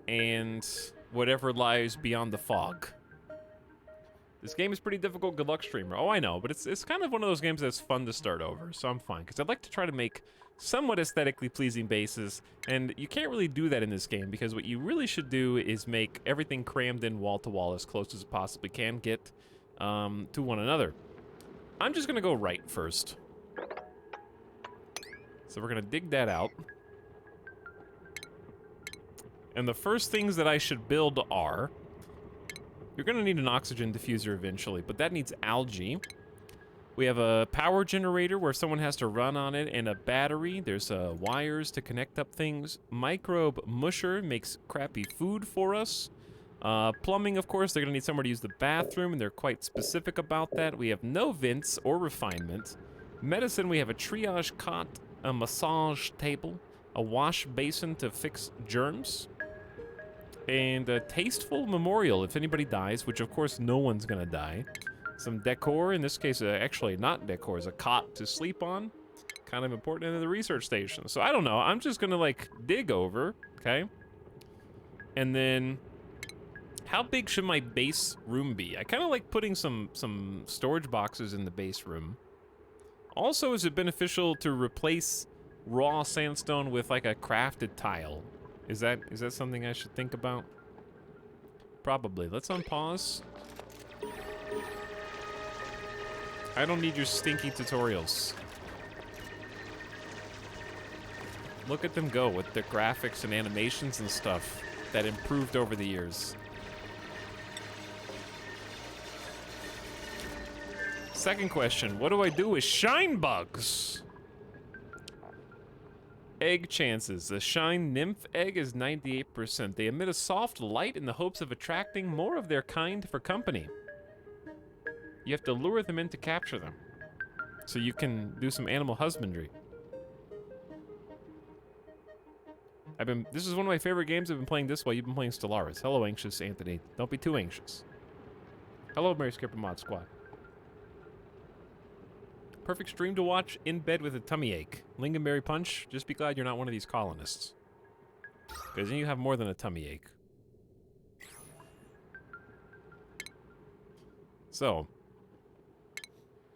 and whatever lies beyond the fog. This game is pretty difficult. Good luck, streamer. Oh, I know, but it's kind of one of those games that's fun to start over, so I'm fine. Because I'd like to try to make somewhat aesthetically pleasing bases, and you can't really do that in this game, because what you really should do is make everything crammed in wall-to-wall as close as it possibly can get to one another. I'm just going to go right first. So we're going to dig that out. And the first things that I should build are... You're going to need an oxygen diffuser eventually, but that needs algae. We have a power generator where someone has to run on it, and a battery. There's wires to connect up things. Microbe musher makes crappy food for us. Plumbing, of course, they're going to need somewhere to use the bathroom, and they're quite specific about that. We have no vents or refinement. Medicine, we have a triage cot, a massage table, a wash basin to fix germs, and a tasteful memorial if anybody dies, which of course no one's gonna die. Some decor, in this case actually not decor, is a cot to sleep on. Kind of important in the research station. So I don't know, I'm just gonna like dig over, okay? And then, how big should my base room be? I kind of like putting some storage boxes in the base room. Also, is it beneficial to replace raw sandstone with like a crafted tile? Is that something I should think about? Probably. Let's unpause. I don't need your stinky tutorials. Look at them go with their graphics and animations and stuff that improved over the years. Second question, what do I do with shine bugs? Egg chances. The shine nymph egg is 98%. They emit a soft light in the hopes of attracting more of their kind for company. You have to lure them in to capture them, so you can do some animal husbandry. This is one of my favorite games. I've been playing this while you've been playing Stellaris. Hello, anxious Anthony. Don't be too anxious. Hello, Mary Skipper Mod Squad. Perfect stream to watch in bed with a tummy ache. Lingonberry punch, just be glad you're not one of these colonists. Because then you have more than a tummy ache. So,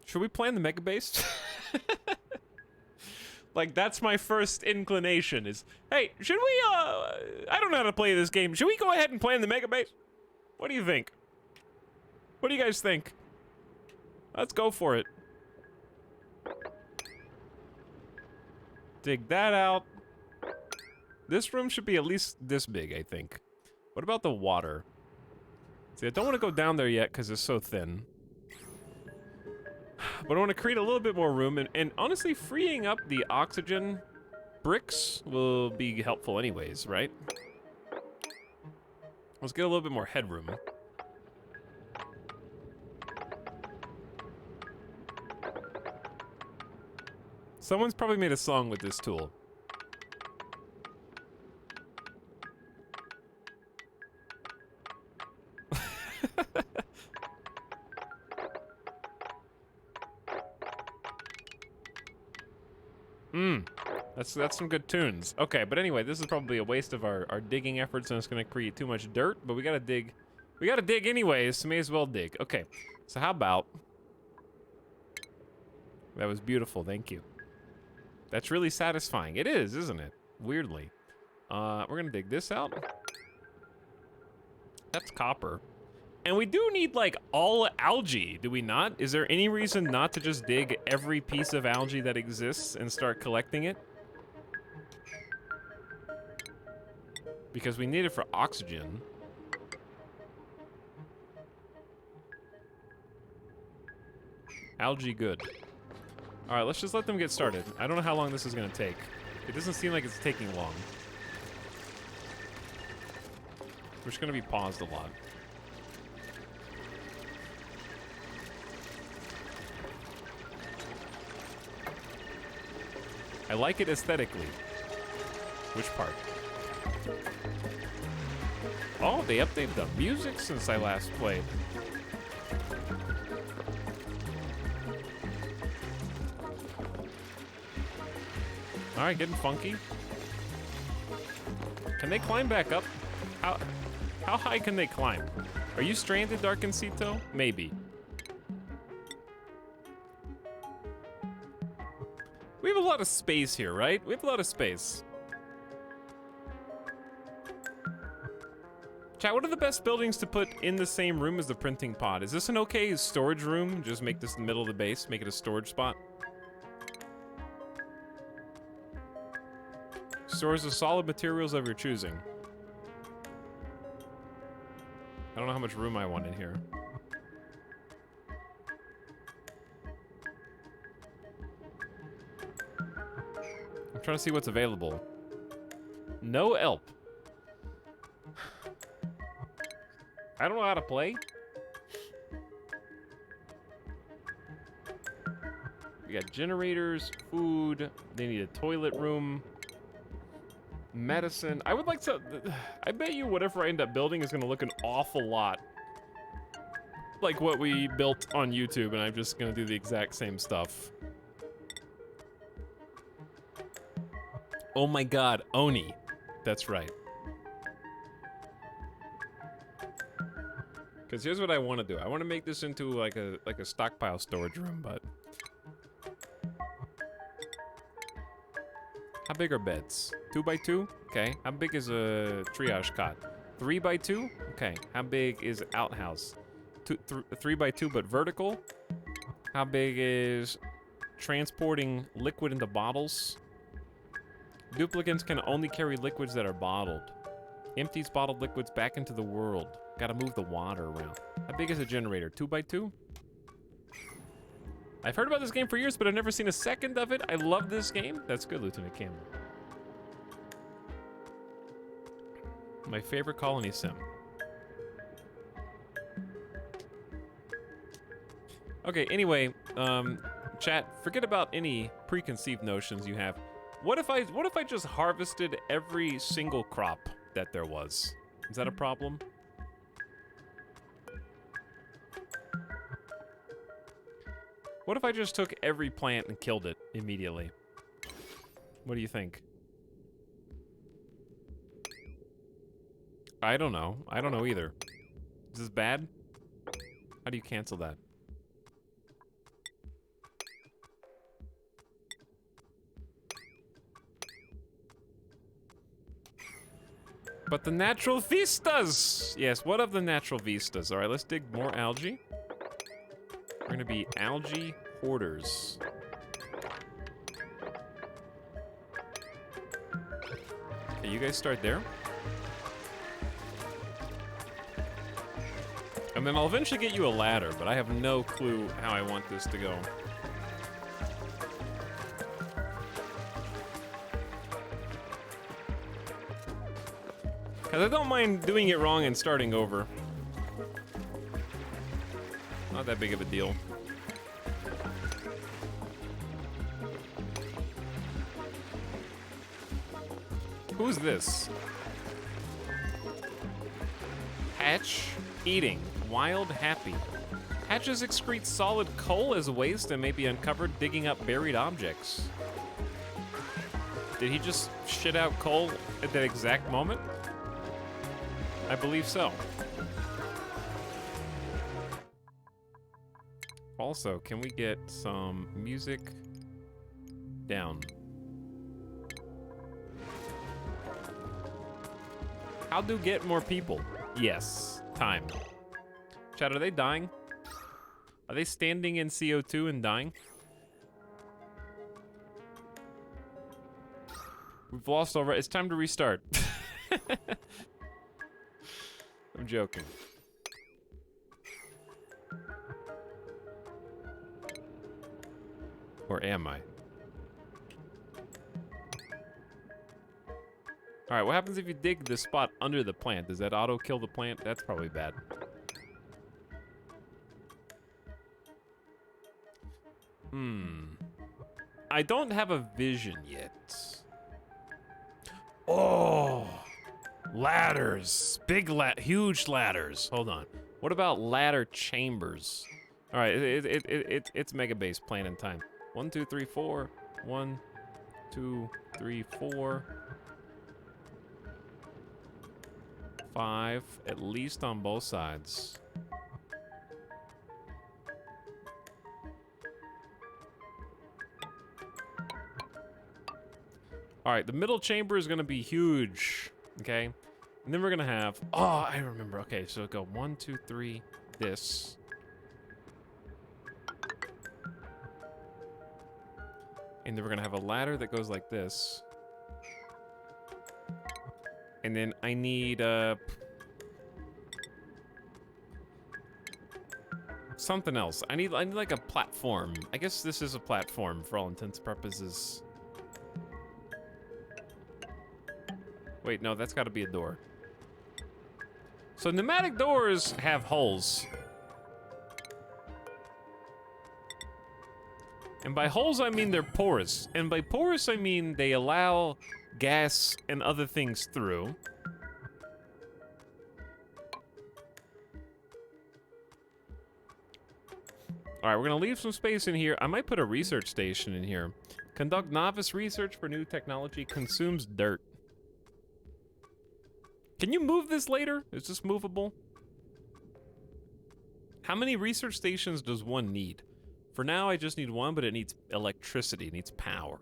should we plan the mega base? Like, that's my first inclination is, hey, should we, I don't know how to play this game. Should we go ahead and plan the mega base? What do you think? What do you guys think? Let's go for it. Dig that out. This room should be at least this big, I think. What about the water? See, I don't want to go down there yet because it's so thin. But I want to create a little bit more room, and honestly, freeing up the oxygen bricks will be helpful anyways, right? Let's get a little bit more headroom. Someone's probably made a song with this tool. That's some good tunes. Okay, but anyway, this is probably a waste of our digging efforts, and it's gonna create too much dirt, but we gotta dig. We gotta dig anyways, so may as well dig. Okay, so how about... That was beautiful, thank you. That's really satisfying. It is, isn't it? Weirdly. We're gonna dig this out. That's copper. And we do need, like, all algae, do we not? Is there any reason not to just dig every piece of algae that exists and start collecting it? Because we need it for oxygen. Algae good. Alright, let's just let them get started. I don't know how long this is gonna take. It doesn't seem like it's taking long. We're just gonna be paused a lot. I like it aesthetically. Which part? Oh, they updated the music since I last played. Alright, getting funky. Can they climb back up? How high can they climb? Are you stranded, Darkencito? Maybe. We have a lot of space here, right? We have a lot of space. Chat, what are the best buildings to put in the same room as the printing pod? Is this an okay storage room? Just make this the middle of the base, make it a storage spot. Stores the solid materials of your choosing. I don't know how much room I want in here. I'm trying to see what's available. No help. I don't know how to play. We got generators, food. They need a toilet room. Medicine. I would like to... I bet you whatever I end up building is going to look an awful lot like what we built on YouTube, and I'm just going to do the exact same stuff. Oh my god, Oni. That's right. Because here's what I want to do. I want to make this into like a stockpile storage room, but... How big are beds? 2x2? Okay. How big is a triage cot? 3x2? Okay. How big is outhouse? 3x2 but vertical? How big is transporting liquid into bottles? Duplicants can only carry liquids that are bottled. Empties bottled liquids back into the world. Gotta move the water around. How big is a generator? 2x2? I've heard about this game for years, but I've never seen a second of it. I love this game. That's good, Lieutenant Campbell. My favorite colony sim. Okay, anyway, chat, forget about any preconceived notions you have. What if I just harvested every single crop that there was? Is that a problem? What if I just took every plant and killed it immediately? What do you think? I don't know. I don't know either. Is this bad? How do you cancel that? But the natural vistas! Yes, what of the natural vistas? All right, let's dig more algae. We're gonna be algae hoarders. Okay, you guys start there. And then I'll eventually get you a ladder, but I have no clue how I want this to go. Because I don't mind doing it wrong and starting over. Not that big of a deal. Who's this? Hatch eating. Wild happy. Hatches excrete solid coal as waste and may be uncovered digging up buried objects. Did he just shit out coal at that exact moment? I believe so. Also, can we get some music down? How do get more people? Yes, time. Chat, are they dying? Are they standing in CO2 and dying? We've lost over. It's time to restart. I'm joking. Or am I? All right, what happens if you dig the spot under the plant? Does that auto kill the plant? That's probably bad. I don't have a vision yet. Oh, ladders. Huge ladders. Hold on. What about ladder chambers? All right, it's mega base planning time. 1, 2, 3, 4. 1, 2, 3, 4. 5, at least on both sides. All right, the middle chamber is gonna be huge, okay? And then we're gonna have, oh, I remember, okay, so go 1, 2, 3, this. And then we're gonna have a ladder that goes like this. And then I need, something else. I need like a platform. I guess this is a platform for all intents and purposes. Wait, no, that's gotta be a door. So pneumatic doors have holes. And by holes, I mean they're porous. And by porous, I mean they allow gas and other things through. All right, we're gonna leave some space in here. I might put a research station in here. Conduct novice research for new technology, consumes dirt. Can you move this later? Is this movable? How many research stations does one need? For now, I just need one, but it needs electricity, it needs power.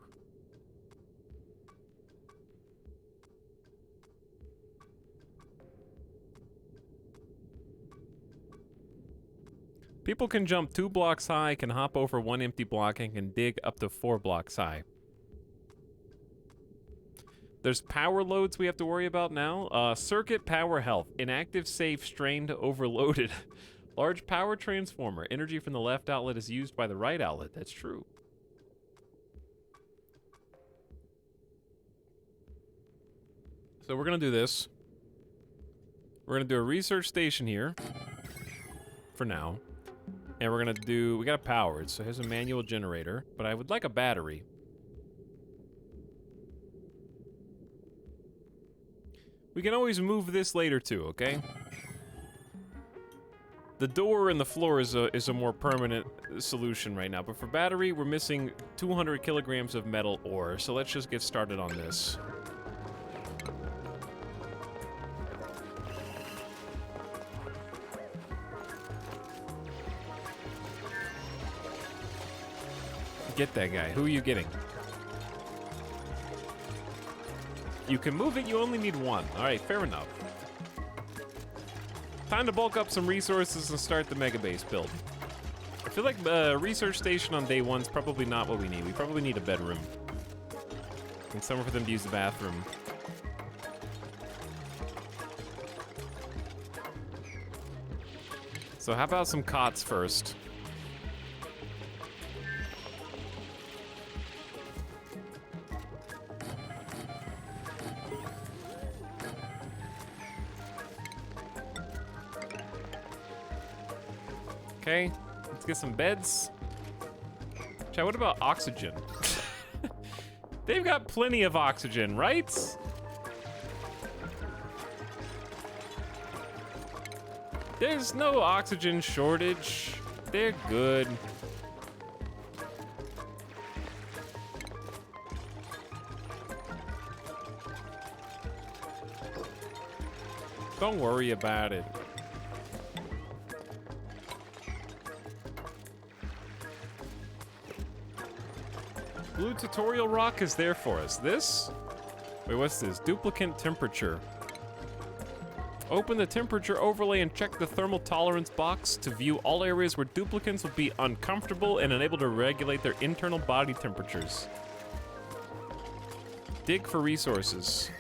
People can jump 2 blocks high, can hop over 1 empty block, and can dig up to 4 blocks high. There's power loads we have to worry about now. Circuit power health. Inactive, safe, strained, overloaded. Large power transformer. Energy from the left outlet is used by the right outlet. That's true. So we're gonna do this. We're gonna do a research station here. For now. And we're gonna do, we got it powered, so here's a manual generator, but I would like a battery. We can always move this later too, okay? The door and the floor is a more permanent solution right now, but for battery, we're missing 200 kilograms of metal ore, so let's just get started on this. Get that guy. Who are you getting? You can move it, you only need 1. Alright, fair enough. Time to bulk up some resources and start the mega base build. I feel like a research station on day 1's probably not what we need. We probably need a bedroom. And somewhere for them to use the bathroom. So how about some cots first? Okay, let's get some beds. Chat, what about oxygen? They've got plenty of oxygen, right? There's no oxygen shortage. They're good. Don't worry about it. Blue tutorial rock is there for us. This? Wait, what's this? Duplicate temperature. Open the temperature overlay and check the thermal tolerance box to view all areas where duplicants will be uncomfortable and unable to regulate their internal body temperatures. Dig for resources.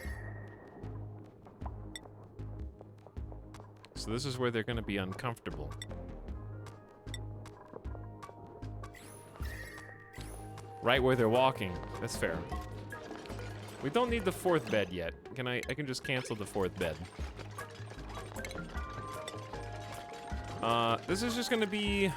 So this is where they're gonna be uncomfortable. Right where they're walking. That's fair. We don't need the 4th bed yet. I can just cancel the 4th bed. This is just gonna be...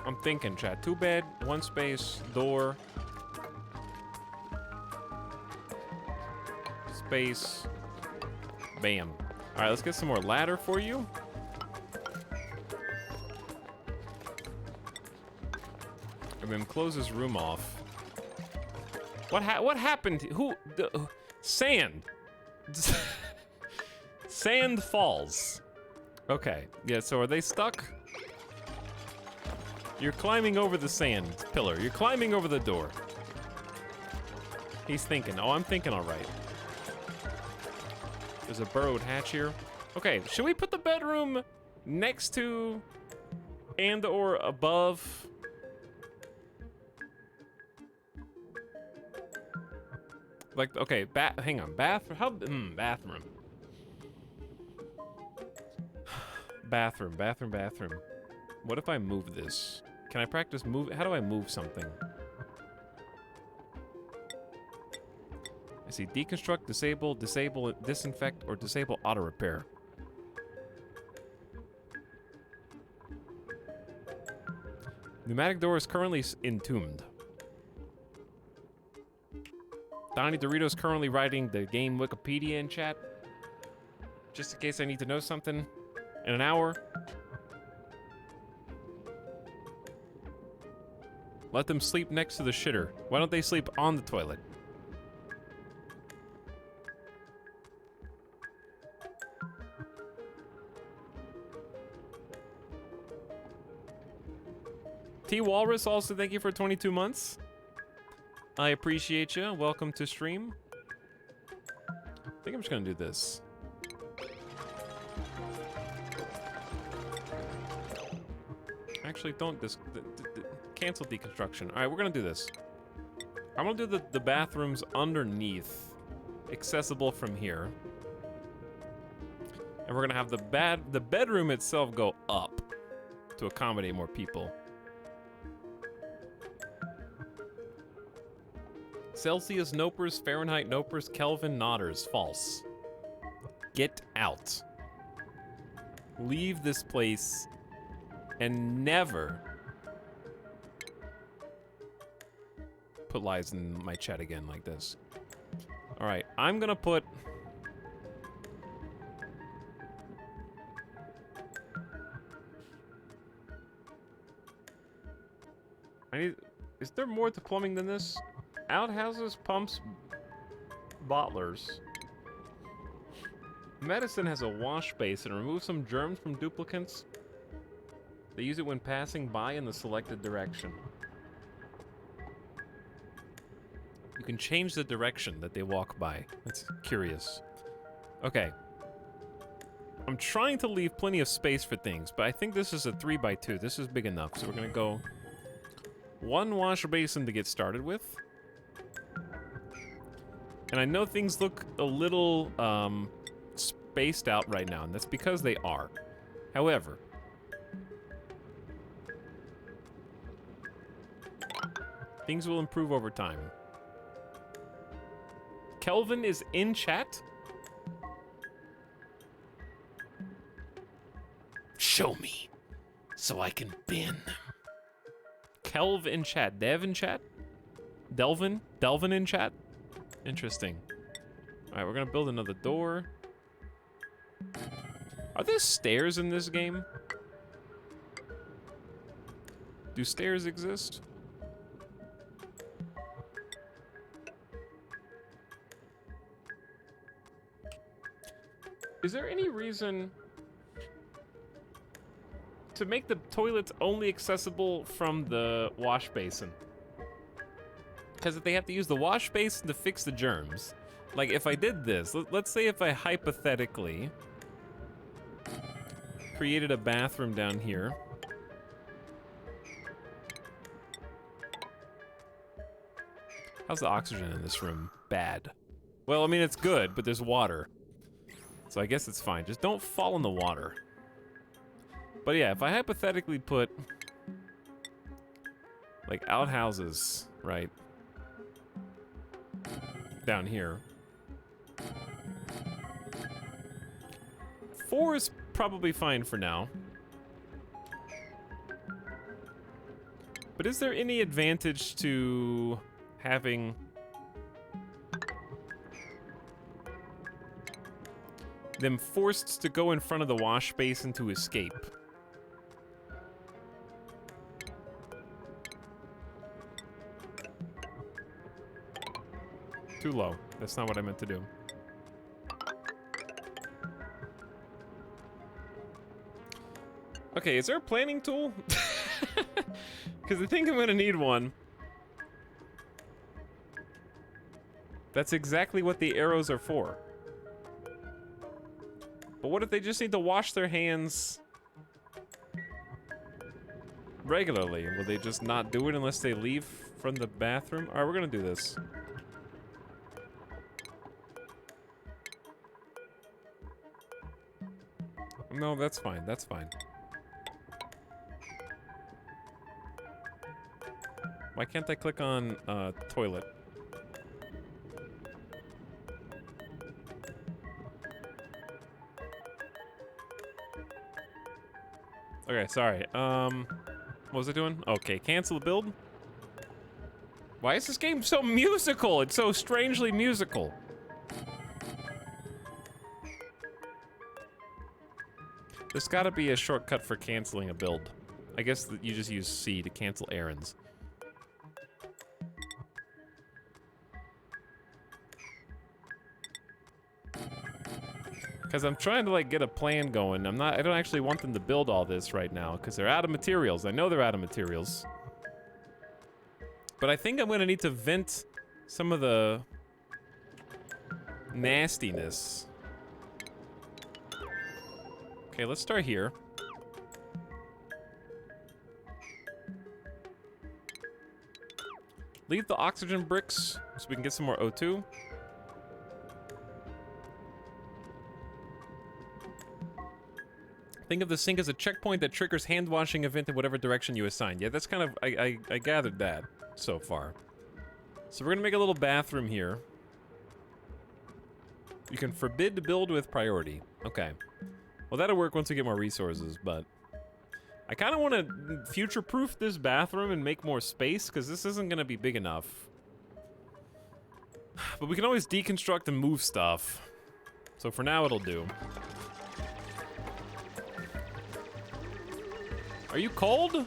I'm thinking, chat. 2 bed, 1 space, door. Space. Bam. Alright, let's get some more ladder for you. And then close this room off. What happened? Sand. Sand falls. Okay. Yeah, so are they stuck? You're climbing over the sand pillar. You're climbing over the door. He's thinking. Oh, I'm thinking all right. There's a burrowed hatch here. Okay, should we put the bedroom next to and or above? Like, okay, hang on, bathroom. Bathroom. What if I move this? Can I practice move? How do I move something? I see deconstruct, disable, disinfect, or disable auto repair. Pneumatic door is currently entombed. Donnie Dorito is currently writing the game Wikipedia in chat. Just in case I need to know something. In an hour. Let them sleep next to the shitter. Why don't they sleep on the toilet? T Walrus also, thank you for 22 months. I appreciate you. Welcome to stream. I think I'm just gonna do this. Actually, don't cancel deconstruction. All right, we're gonna do this. I'm gonna do the bathrooms underneath, accessible from here, and we're gonna have the bedroom itself go up to accommodate more people. Celsius nopers, Fahrenheit nopers, Kelvin nodders. False. Get out. Leave this place and never put lies in my chat again like this. All right, I'm gonna put... Is there more to plumbing than this? Outhouses, pumps, bottlers. Medicine has a wash basin. Remove some germs from duplicants. They use it when passing by in the selected direction. You can change the direction that they walk by. That's curious. Okay. I'm trying to leave plenty of space for things, but I think this is a 3x2. This is big enough, so we're gonna go 1 wash basin to get started with. And I know things look a little spaced out right now, and that's because they are. However, things will improve over time. Kelvin is in chat? Show me, so I can bin. Kelv in chat. Dev in chat? Delvin in chat? Interesting. Alright, we're gonna build another door. Are there stairs in this game? Do stairs exist? Is there any reason to make the toilets only accessible from the wash basin? Because if they have to use the wash basin to fix the germs, like if I did this, let's say if I hypothetically created a bathroom down here. How's the oxygen in this room? Bad. Well, I mean, it's good, but there's water. So I guess it's fine. Just don't fall in the water. But yeah, if I hypothetically put like outhouses, right, down here, 4 is probably fine for now. But is there any advantage to having them forced to go in front of the wash basin to escape? Too low. That's not what I meant to do. Okay, is there a planning tool? Because I think I'm gonna need one. That's exactly what the arrows are for. But what if they just need to wash their hands regularly? Will they just not do it unless they leave from the bathroom? Alright, we're gonna do this. No, that's fine, that's fine. Why can't I click on toilet? Okay, sorry. What was I doing? Okay, cancel the build. Why is this game so musical? It's so strangely musical. There's gotta be a shortcut for canceling a build. I guess that you just use C to cancel errands. Because I'm trying to like get a plan going. I don't actually want them to build all this right now because they're out of materials. I know they're out of materials. But I think I'm gonna need to vent some of the nastiness. Okay, let's start here. Leave the oxygen bricks so we can get some more O2. Think of the sink as a checkpoint that triggers hand washing event in whatever direction you assign. Yeah, that's kind of, I gathered that so far. So we're gonna make a little bathroom here. You can forbid to build with priority. Okay. Well, that'll work once we get more resources, but I kind of want to future-proof this bathroom and make more space, because this isn't gonna be big enough. But we can always deconstruct and move stuff. So for now, it'll do. Are you cold?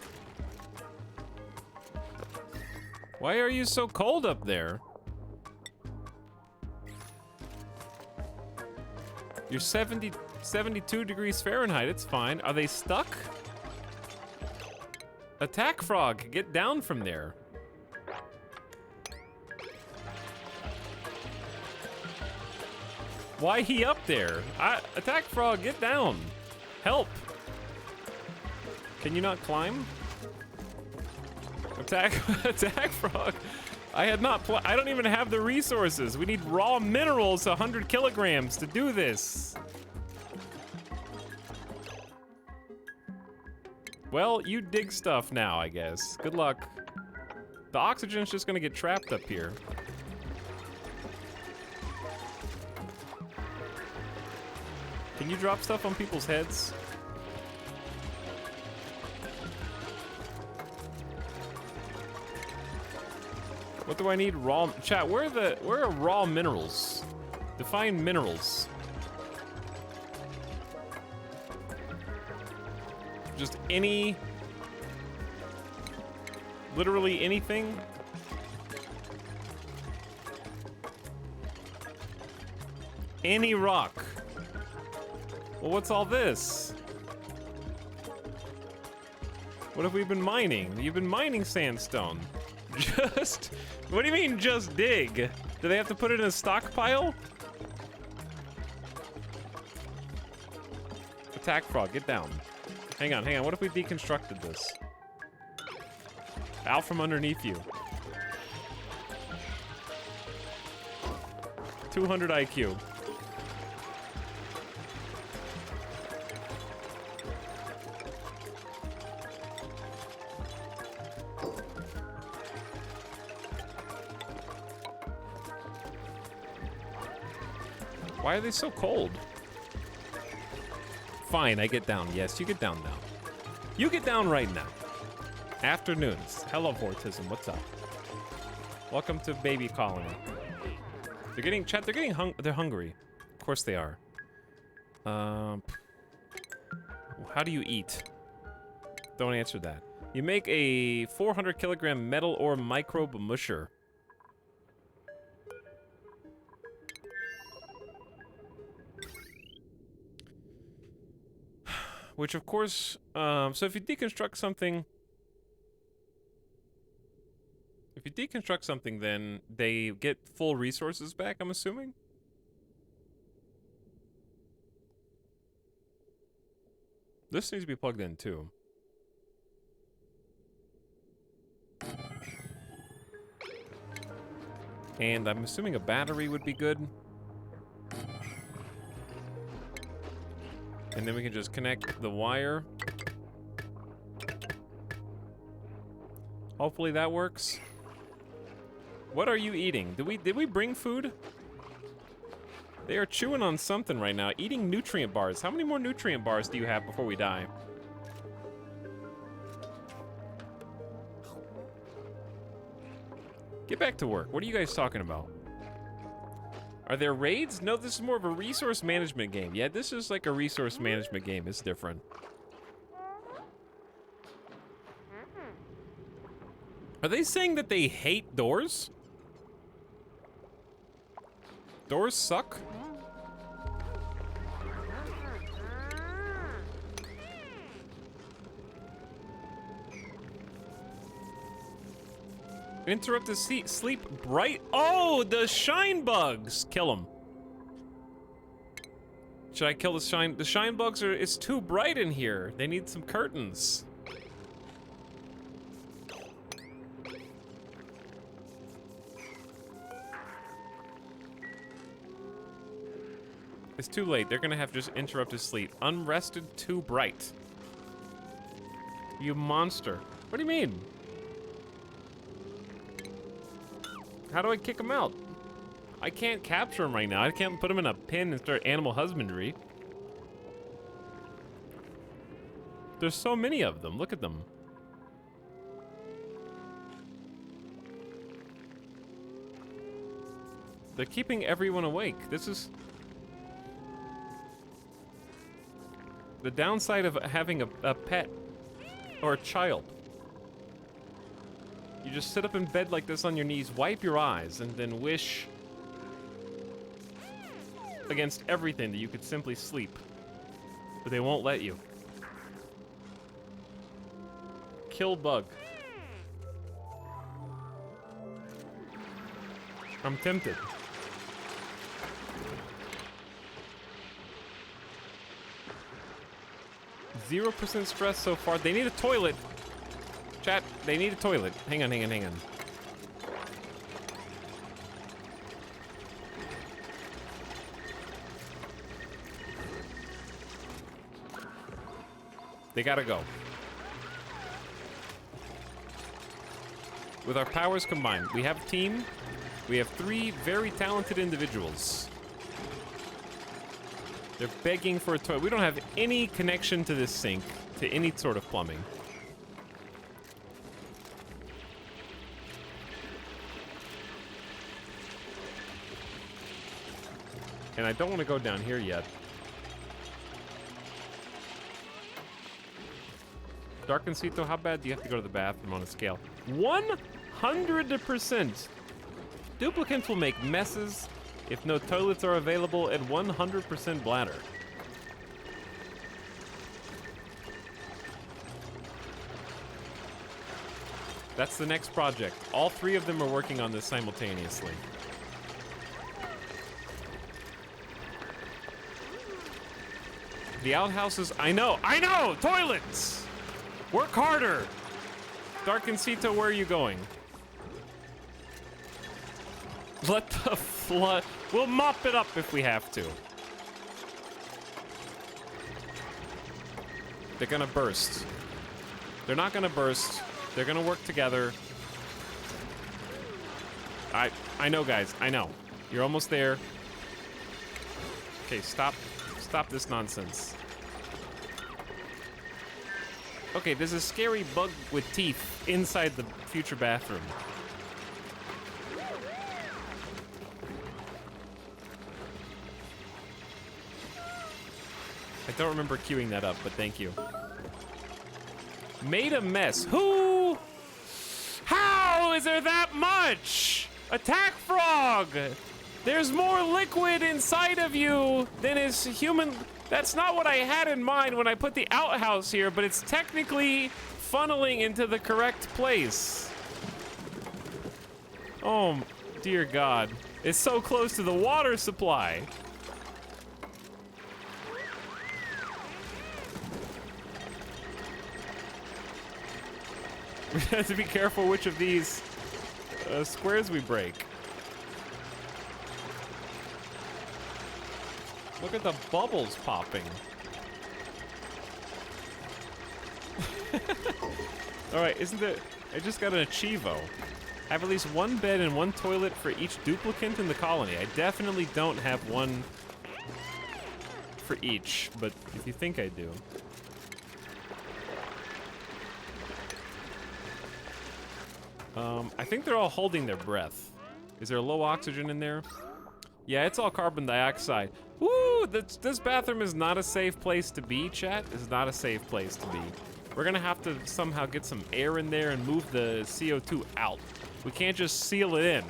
Why are you so cold up there? You're 72 degrees Fahrenheit, it's fine. Are they stuck? Attack frog, get down from there. Why he up there? Attack frog, get down. Help. Can you not climb? Attack frog. I don't even have the resources. We need raw minerals, 100 kilograms to do this. Well, you dig stuff now, I guess. Good luck. The oxygen's just gonna get trapped up here. Can you drop stuff on people's heads? What do I need? Raw chat. Where are raw minerals? Define minerals. Just any, literally anything. Any rock. Well, what's all this? What have we been mining? You've been mining sandstone. Just, what do you mean just dig? Do they have to put it in a stockpile? Attack frog, get down. Hang on, what if we deconstructed this? Out from underneath you. 200 IQ. Why are they so cold? Fine, I get down. Yes, you get down now. You get down right now. Afternoons. Hello, Vortism. What's up? Welcome to Baby Colony. They're getting chat. They're getting they're hungry. Of course they are. How do you eat? Don't answer that. You make a 400 kilogram metal ore microbe musher. Which, of course, so if you deconstruct something... If you deconstruct something, then they get full resources back, I'm assuming? This needs to be plugged in, too. And I'm assuming a battery would be good. And then we can just connect the wire. Hopefully that works. What are you eating? Did we bring food? They are chewing on something right now. Eating nutrient bars. How many more nutrient bars do you have before we die? Get back to work. What are you guys talking about? Are there raids? No, this is more of a resource management game. Yeah, this is like a resource management game. It's different. Are they saying that they hate doors? Doors suck? Interrupt the sleep bright. Oh, the shine bugs. Kill them. Should I kill the shine? The shine bugs are, it's too bright in here. They need some curtains. It's too late. They're gonna have to just interrupt his sleep. Unrested, too bright. You monster. What do you mean? How do I kick him out? I can't capture him right now. I can't put him in a pen and start animal husbandry. There's so many of them. Look at them. They're keeping everyone awake. This is... the downside of having a pet or a child. You just sit up in bed like this on your knees, wipe your eyes, and then wish against everything that you could simply sleep. But they won't let you. Kill bug. I'm tempted. %0 stress so far. They need a toilet. Chat, they need a toilet. Hang on, hang on, hang on. They gotta go. With our powers combined, we have a team. We have 3 very talented individuals. They're begging for a toilet. We don't have any connection to this sink, to any sort of plumbing. And I don't want to go down here yet. Darkencito, how bad do you have to go to the bathroom on a scale? 100%! Duplicants will make messes if no toilets are available at 100% bladder. That's the next project. All 3 of them are working on this simultaneously. The outhouses, I know! Toilets! Work harder! Darkencito, where are you going? Let the flood, we'll mop it up if we have to. They're gonna burst. They're not gonna burst. They're gonna work together. I know, guys, I know. You're almost there. Okay, stop this nonsense. Okay, there's a scary bug with teeth inside the future bathroom. I don't remember queuing that up, but thank you. Made a mess. Who? How is there that much? Attack frog! There's more liquid inside of you than is human. That's not what I had in mind when I put the outhouse here, but it's technically funneling into the correct place. Oh, dear God. It's so close to the water supply. We have to be careful which of these squares we break. Look at the bubbles popping. All right, isn't there? I just got an achievo. I have at least one bed and one toilet for each duplicant in the colony. I definitely don't have one for each, but if you think I do. I think they're all holding their breath. Is there low oxygen in there? Yeah, it's all carbon dioxide. Woo! This bathroom is not a safe place to be, chat. This is not a safe place to be. We're gonna have to somehow get some air in there and move the CO2 out. We can't just seal it in.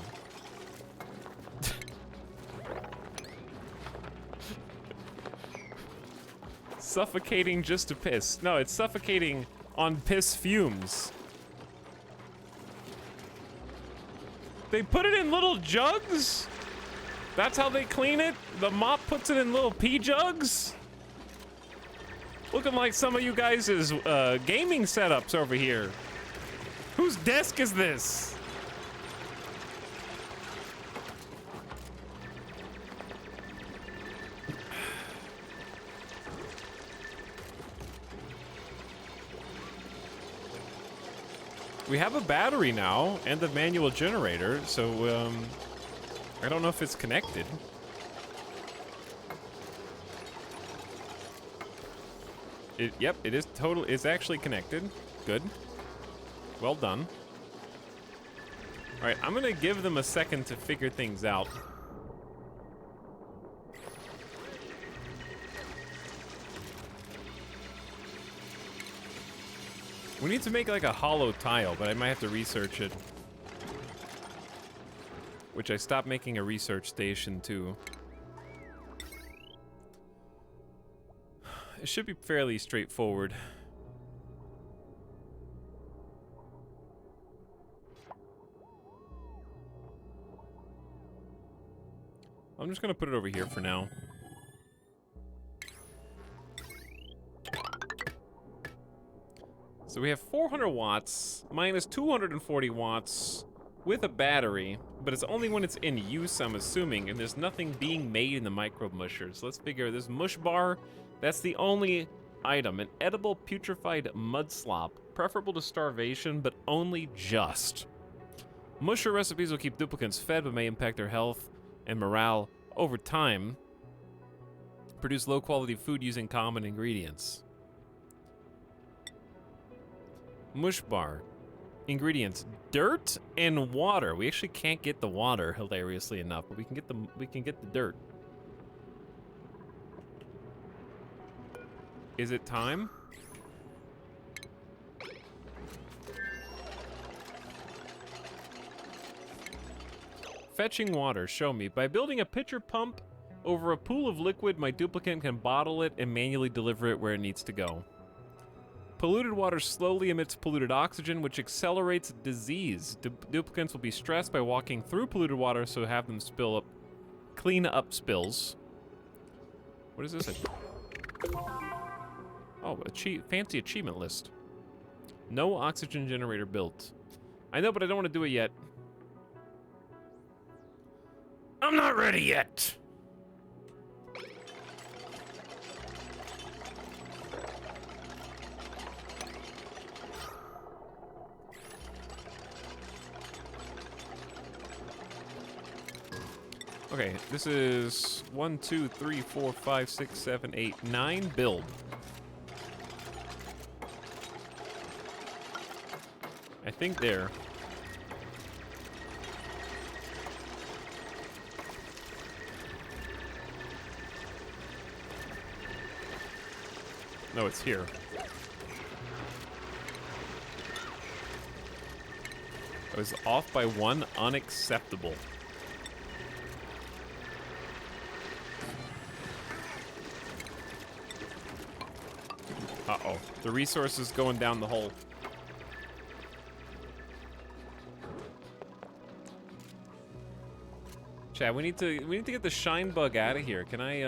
Suffocating just to piss. No, it's suffocating on piss fumes. They put it in little jugs? That's how they clean it? The mop puts it in little pee jugs? Looking like some of you guys' gaming setups over here. Whose desk is this? We have a battery now and the manual generator, so I don't know if it's connected. Yep, it is total. It's actually connected. Good. Well done. All right, I'm gonna give them a second to figure things out. We need to make like a hollow tile, but I might have to research it. Which I stopped making a research station too. It should be fairly straightforward. I'm just gonna put it over here for now. So we have 400 watts minus 240 watts with a battery, but it's only when it's in use, I'm assuming, and there's nothing being made in the micro mushers. So let's figure this mush bar, that's the only item. An edible putrefied mud slop, preferable to starvation, but only just. Musher recipes will keep duplicants fed, but may impact their health and morale over time. Produce low quality food using common ingredients. Mush bar. Ingredients: dirt and water. We actually can't get the water, hilariously enough, but we can get the dirt. Is it time? Fetching water. Show me. By building a pitcher pump over a pool of liquid, my duplicant can bottle it and manually deliver it where it needs to go. Polluted water slowly emits polluted oxygen, which accelerates disease. Duplicants will be stressed by walking through polluted water, so have them clean up spills. What is this? Oh, fancy achievement list. No oxygen generator built. I know, but I don't want to do it yet. I'm not ready yet. Okay, this is 1, 2, 3, 4, 5, 6, 7, 8, 9 build. I think there. No, it's here. I was off by 1. Unacceptable. Uh-oh. The resource is going down the hole. Chad, we need to get the shine bug out of here. Can I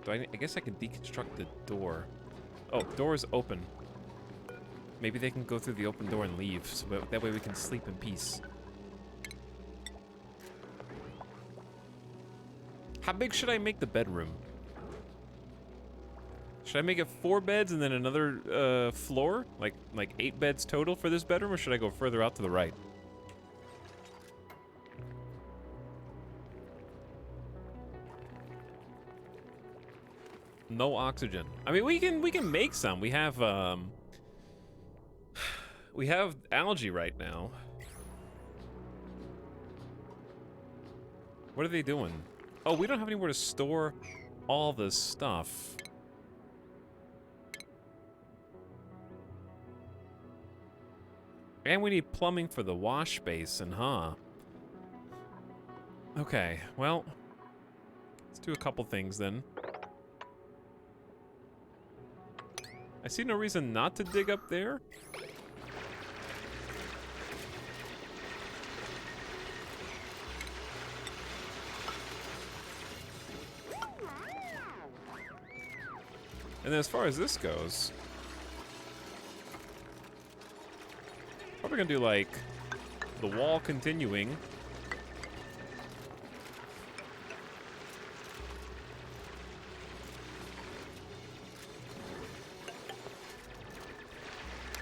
I guess I can deconstruct the door. Oh, door is open. Maybe they can go through the open door and leave, so that way we can sleep in peace. How big should I make the bedroom? Should I make it 4 beds and then another floor? Like 8 beds total for this bedroom, or should I go further out to the right? No oxygen. I mean, we can make some. We have algae right now. What are they doing? Oh, we don't have anywhere to store all this stuff. And we need plumbing for the wash basin, huh? Okay, well, let's do a couple things then. I see no reason not to dig up there. And then as far as this goes, probably gonna do like the wall continuing.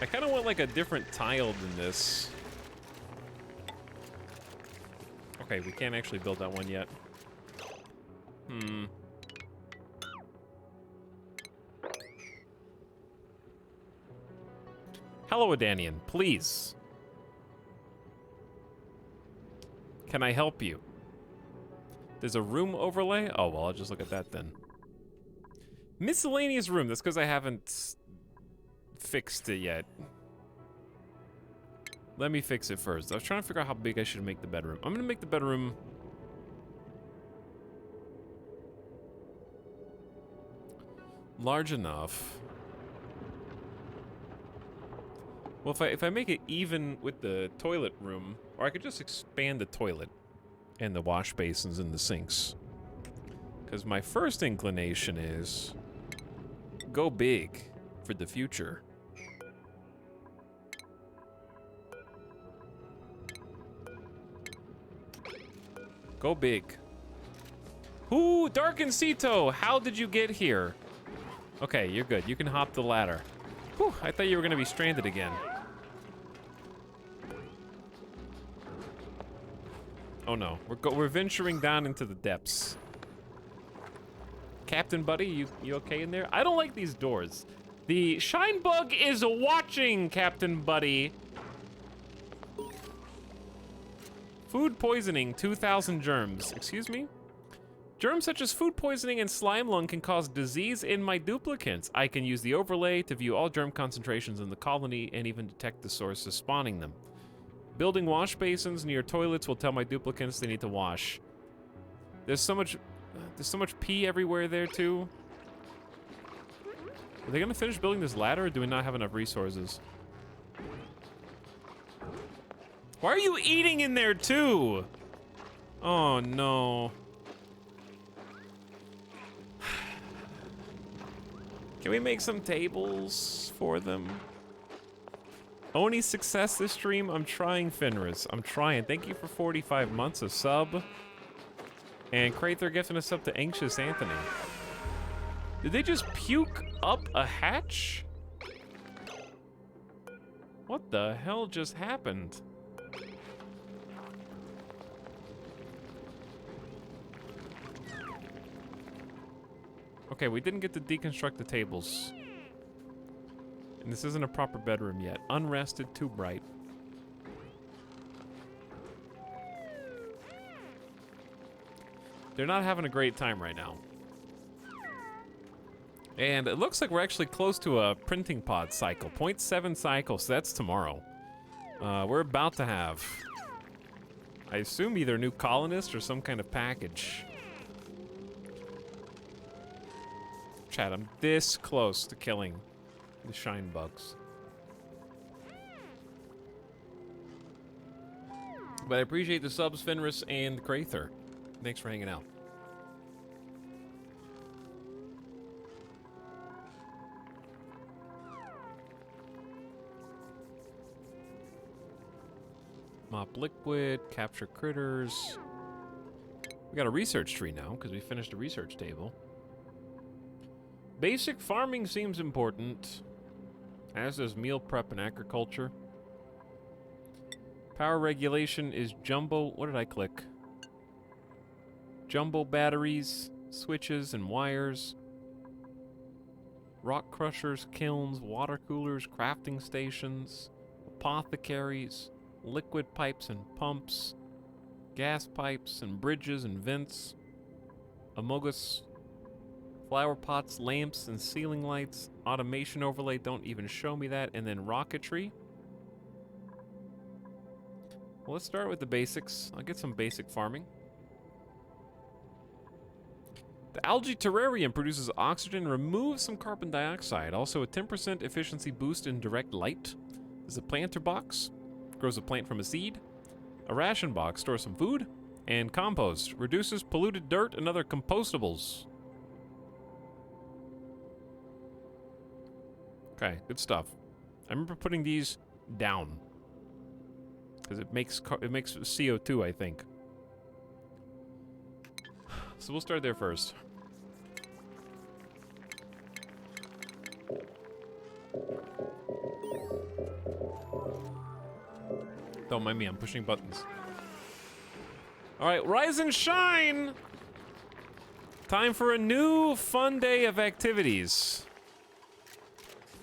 I kind of want like a different tile than this. Okay, we can't actually build that one yet. Hello, Adanian, please. Can I help you? There's a room overlay? Oh, well, I'll just look at that then. Miscellaneous room. That's because I haven't fixed it yet. Let me fix it first. I was trying to figure out how big I should make the bedroom. I'm gonna make the bedroom large enough. Well, if I make it even with the toilet room, or I could just expand the toilet and the wash basins and the sinks. Because my first inclination is go big for the future. Go big. Ooh, Darkencito, how did you get here? Okay, you're good. You can hop the ladder. Whew, I thought you were gonna be stranded again. Oh no, we're venturing down into the depths. Captain Buddy, you okay in there? I don't like these doors. The shine bug is watching, Captain Buddy. Food poisoning, 2,000 germs. Excuse me? Germs such as food poisoning and slime lung can cause disease in my duplicants. I can use the overlay to view all germ concentrations in the colony and even detect the sources spawning them. Building wash basins near toilets will tell my duplicants they need to wash. There's so much pee everywhere there too. Are they gonna finish building this ladder, or do we not have enough resources? Why are you eating in there too? Oh no. Can we make some tables for them? Only success this stream? I'm trying, Fenris. I'm trying. Thank you for 45 months of sub. And Crather gifting us up to Anxious Anthony. Did they just puke up a hatch? What the hell just happened? Okay, we didn't get to deconstruct the tables. And this isn't a proper bedroom yet. Unrested, too bright. They're not having a great time right now. And it looks like we're actually close to a printing pod cycle. 0.7 cycle, so that's tomorrow. We're about to have, I assume, either new colonists or some kind of package. Chat, I'm this close to killing the shine bugs. But I appreciate the subs, Fenris and Crather. Thanks for hanging out. Mop liquid, capture critters. We got a research tree now because we finished a research table. Basic farming seems important, as does meal prep and agriculture. Power regulation is jumbo. What did I click? Jumbo batteries, switches, and wires. Rock crushers, kilns, water coolers, crafting stations, apothecaries, liquid pipes and pumps, gas pipes and bridges and vents, amogus, flower pots, lamps, and ceiling lights, automation overlay, don't even show me that, and then rocketry. Well, let's start with the basics. I'll get some basic farming. The algae terrarium produces oxygen, removes some carbon dioxide, also a 10% efficiency boost in direct light. There's a planter box, grows a plant from a seed. A ration box stores some food. And compost reduces polluted dirt and other compostables. Okay, good stuff. I remember putting these down because it makes CO2, I think. So we'll start there first. Don't mind me, I'm pushing buttons. All right, rise and shine! Time for a new fun day of activities.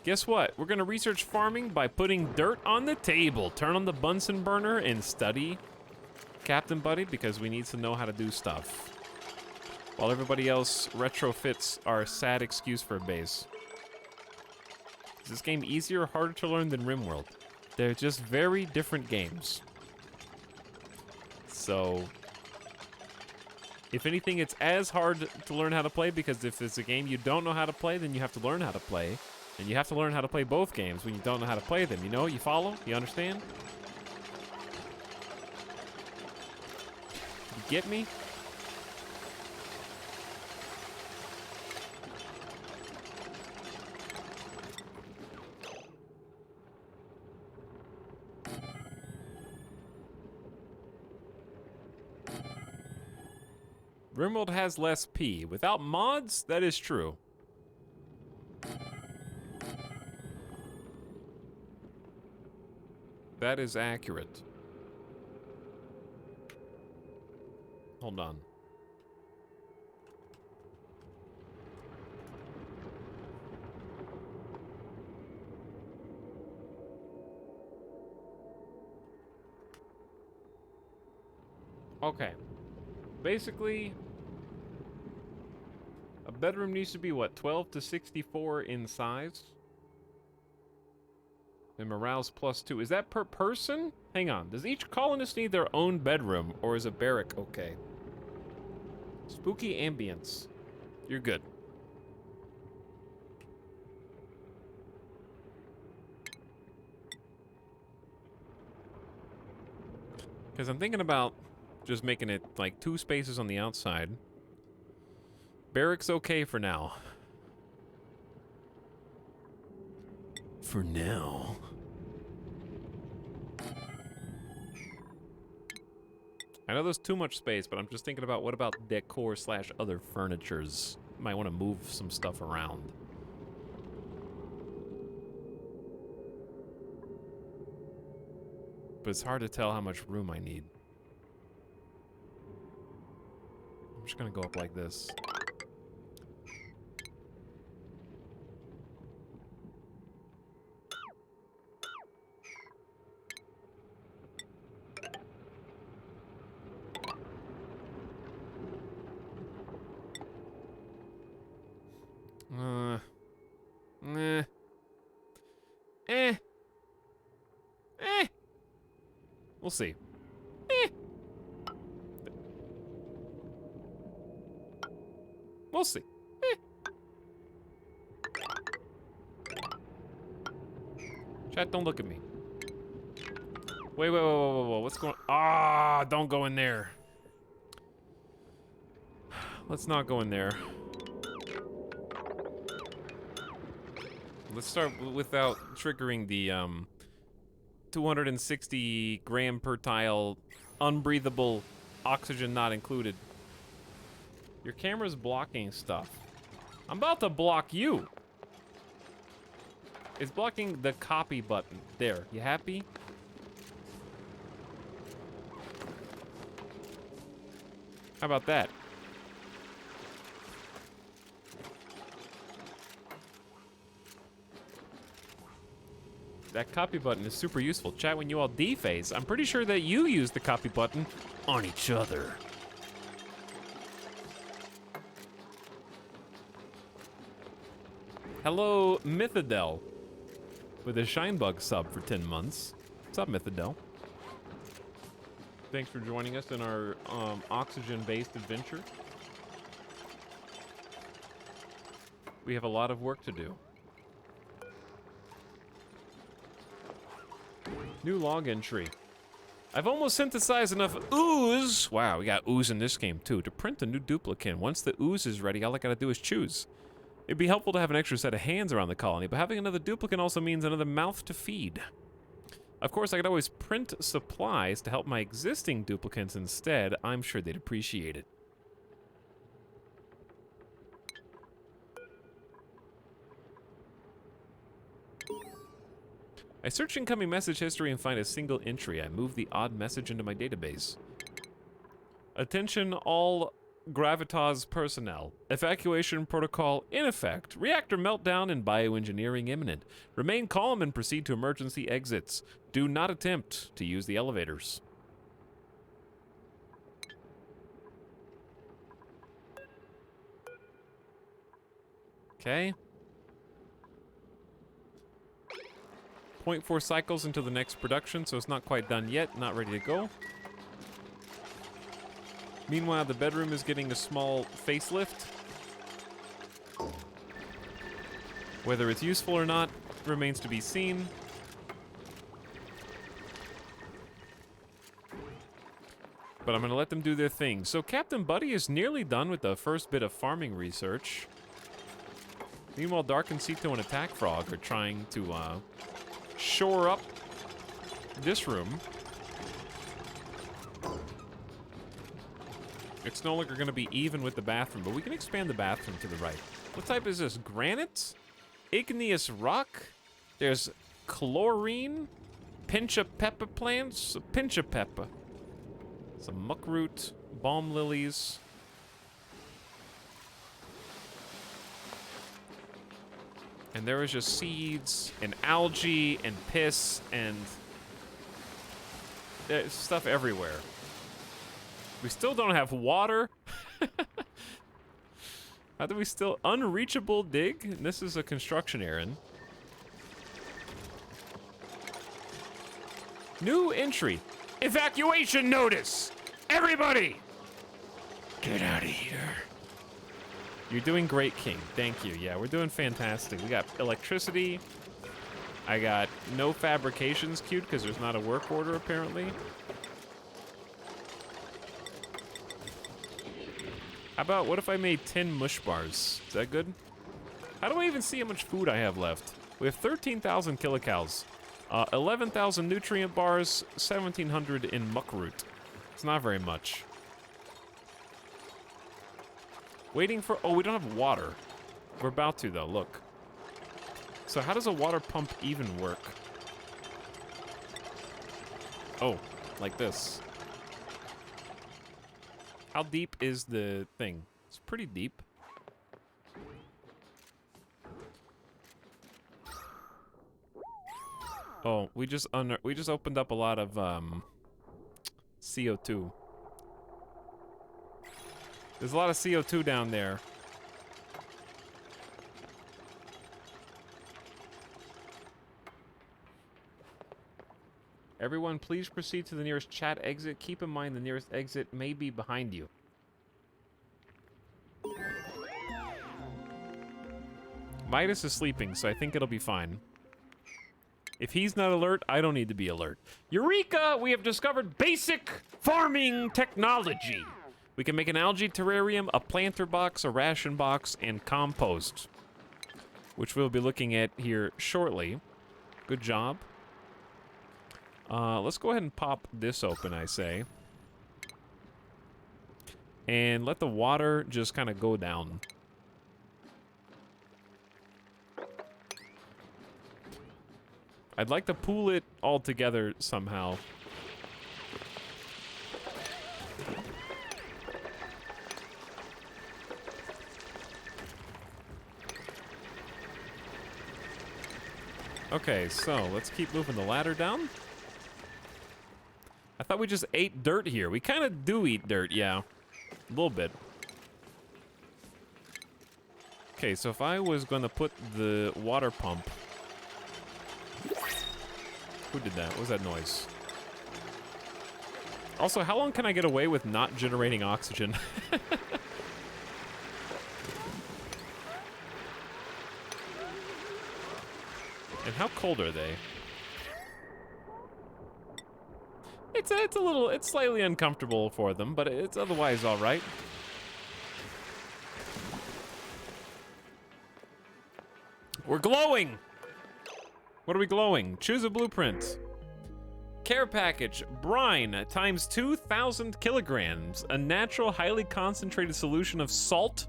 Guess what? We're gonna research farming by putting dirt on the table. Turn on the Bunsen burner and study Captain Buddy because we need to know how to do stuff. While everybody else retrofits our sad excuse for a base. Is this game easier or harder to learn than RimWorld? They're just very different games. So, if anything, it's as hard to learn how to play because if it's a game you don't know how to play, then you have to learn how to play. And you have to learn how to play both games when you don't know how to play them. You know? You follow? You understand? You get me? RimWorld has less P. Without mods, that is true. That is accurate. Hold on. Okay. Basically, a bedroom needs to be, what, 12 to 64 in size? And morale's +2. Is that per person? Hang on. Does each colonist need their own bedroom, or is a barrack okay? Spooky ambience. You're good. Because I'm thinking about just making it like 2 spaces on the outside. Barrack's okay for now. For now. I know there's too much space, but I'm just thinking about what about decor / other furnitures. Might want to move some stuff around. But it's hard to tell how much room I need. I'm just gonna go up like this. Eh. Eh. We'll see. Eh. We'll see. Eh. Chat, don't look at me. Wait, what's going on? Ah, don't go in there. Let's not go in there. Let's start without triggering the 260 gram per tile, unbreathable, oxygen not included. Your camera's blocking stuff. I'm about to block you. It's blocking the copy button. There, you happy? How about that? That copy button is super useful. Chat, when you all dephase, I'm pretty sure that you use the copy button on each other. Hello, Mythadel, with a Shinebug sub for 10 months. What's up, Mythadel? Thanks for joining us in our oxygen-based adventure. We have a lot of work to do. New log entry. I've almost synthesized enough ooze. Wow, we got ooze in this game too. To print a new duplicate. Once the ooze is ready, all I gotta do is choose. It'd be helpful to have an extra set of hands around the colony, but having another duplicate also means another mouth to feed. Of course, I could always print supplies to help my existing duplicates instead. I'm sure they'd appreciate it. I search incoming message history and find a single entry. I move the odd message into my database. Attention all Gravitas personnel. Evacuation protocol in effect. Reactor meltdown and bioengineering imminent. Remain calm and proceed to emergency exits. Do not attempt to use the elevators. Okay. 0.4 cycles until the next production, so it's not quite done yet. Not ready to go. Meanwhile, the bedroom is getting a small facelift. Whether it's useful or not remains to be seen. But I'm gonna let them do their thing. So Captain Buddy is nearly done with the first bit of farming research. Meanwhile, Dark and Cito and Attack Frog are trying to shore up this room. It's no longer gonna be even with the bathroom, but we can expand the bathroom to the right. What type is this? Granite? Igneous rock? There's chlorine? Pinch of pepper plants? Pinch of pepper. Some muckroot, balm lilies. And there was just seeds and algae and piss and there's stuff everywhere. We still don't have water. How do we still unreachable dig? And this is a construction errand. New entry. Evacuation notice. Everybody, get out of here. You're doing great, King. Thank you. Yeah, we're doing fantastic. We got electricity. I got no fabrications queued because there's not a work order apparently. How about, what if I made 10 mush bars? Is that good? How do I even see how much food I have left? We have 13,000 kilocals, 11,000 nutrient bars, 1,700 in muckroot. It's not very much. Waiting for, oh, we don't have water. We're about to though, look. So how does a water pump even work? Oh, like this. How deep is the thing? It's pretty deep. Oh, we just opened up a lot of CO2. There's a lot of CO2 down there. Everyone, please proceed to the nearest chat exit. Keep in mind the nearest exit may be behind you. Midas is sleeping, so I think it'll be fine. If he's not alert, I don't need to be alert. Eureka! We have discovered basic farming technology. We can make an algae terrarium, a planter box, a ration box, and compost, which we'll be looking at here shortly. Good job. Let's go ahead and pop this open, I say. And let the water just kind of go down. I'd like to pool it all together somehow. Okay, so let's keep moving the ladder down. I thought we just ate dirt here. We kind of do eat dirt, yeah. A little bit. Okay, so if I was going to put the water pump... Who did that? What was that noise? Also, how long can I get away with not generating oxygen? And how cold are they? It's slightly uncomfortable for them, but it's otherwise all right. We're glowing! What are we glowing? Choose a blueprint. Care package, brine, times 2,000 kilograms. A natural, highly concentrated solution of salt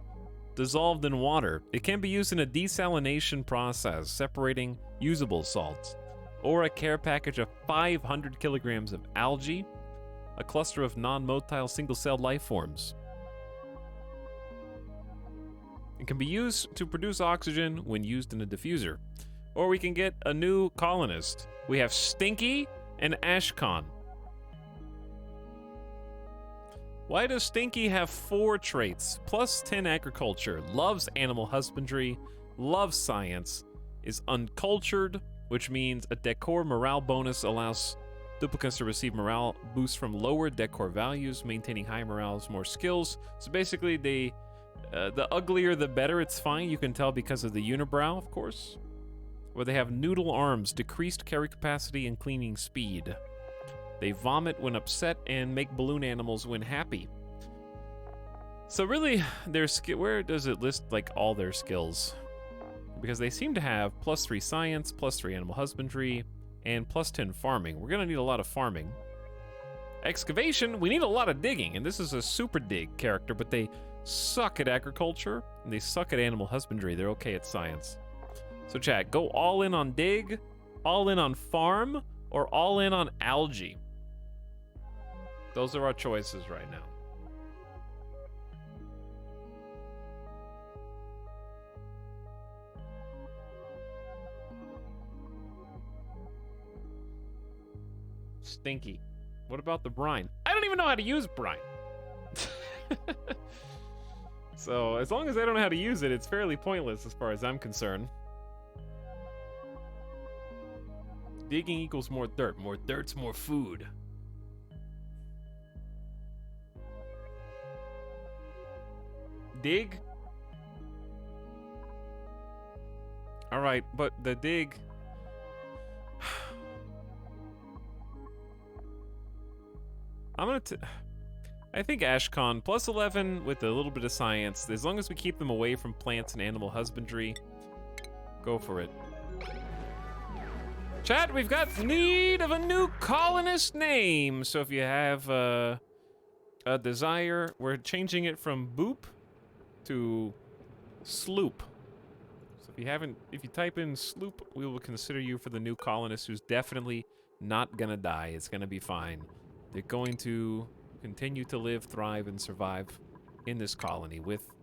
dissolved in water. It can be used in a desalination process, separating usable salts. Or a care package of 500 kilograms of algae, a cluster of non-motile single-celled life forms. It can be used to produce oxygen when used in a diffuser. Or we can get a new colonist. We have Stinky and Ashcon. Why does Stinky have 4 traits? Plus 10 agriculture, loves animal husbandry, loves science, is uncultured, which means a decor morale bonus allows duplicants to receive morale boosts from lower decor values, maintaining high morale is more skills. So basically, the uglier the better, it's fine. You can tell because of the unibrow, of course. Where they have noodle arms, decreased carry capacity and cleaning speed. They vomit when upset and make balloon animals when happy. So really, their where does it list like all their skills? Because they seem to have plus 3 science, plus 3 animal husbandry, and plus 10 farming. We're gonna need a lot of farming. Excavation, we need a lot of digging, and this is a super dig character, but they suck at agriculture, and they suck at animal husbandry. They're okay at science. So chat, go all in on dig, all in on farm, or all in on algae. Those are our choices right now. Stinky. What about the brine? I don't even know how to use brine. So as long as I don't know how to use it, it's fairly pointless as far as I'm concerned. Digging equals more dirt. More dirt's more food. Dig? Alright, but the dig... I think Ashcon plus 11 with a little bit of science. As long as we keep them away from plants and animal husbandry, go for it. Chat, we've got need of a new colonist name. So if you have a desire, we're changing it from Boop to Sloop. So if you type in Sloop, we will consider you for the new colonist who's definitely not gonna die. It's gonna be fine. They're going to continue to live, thrive, and survive in this colony with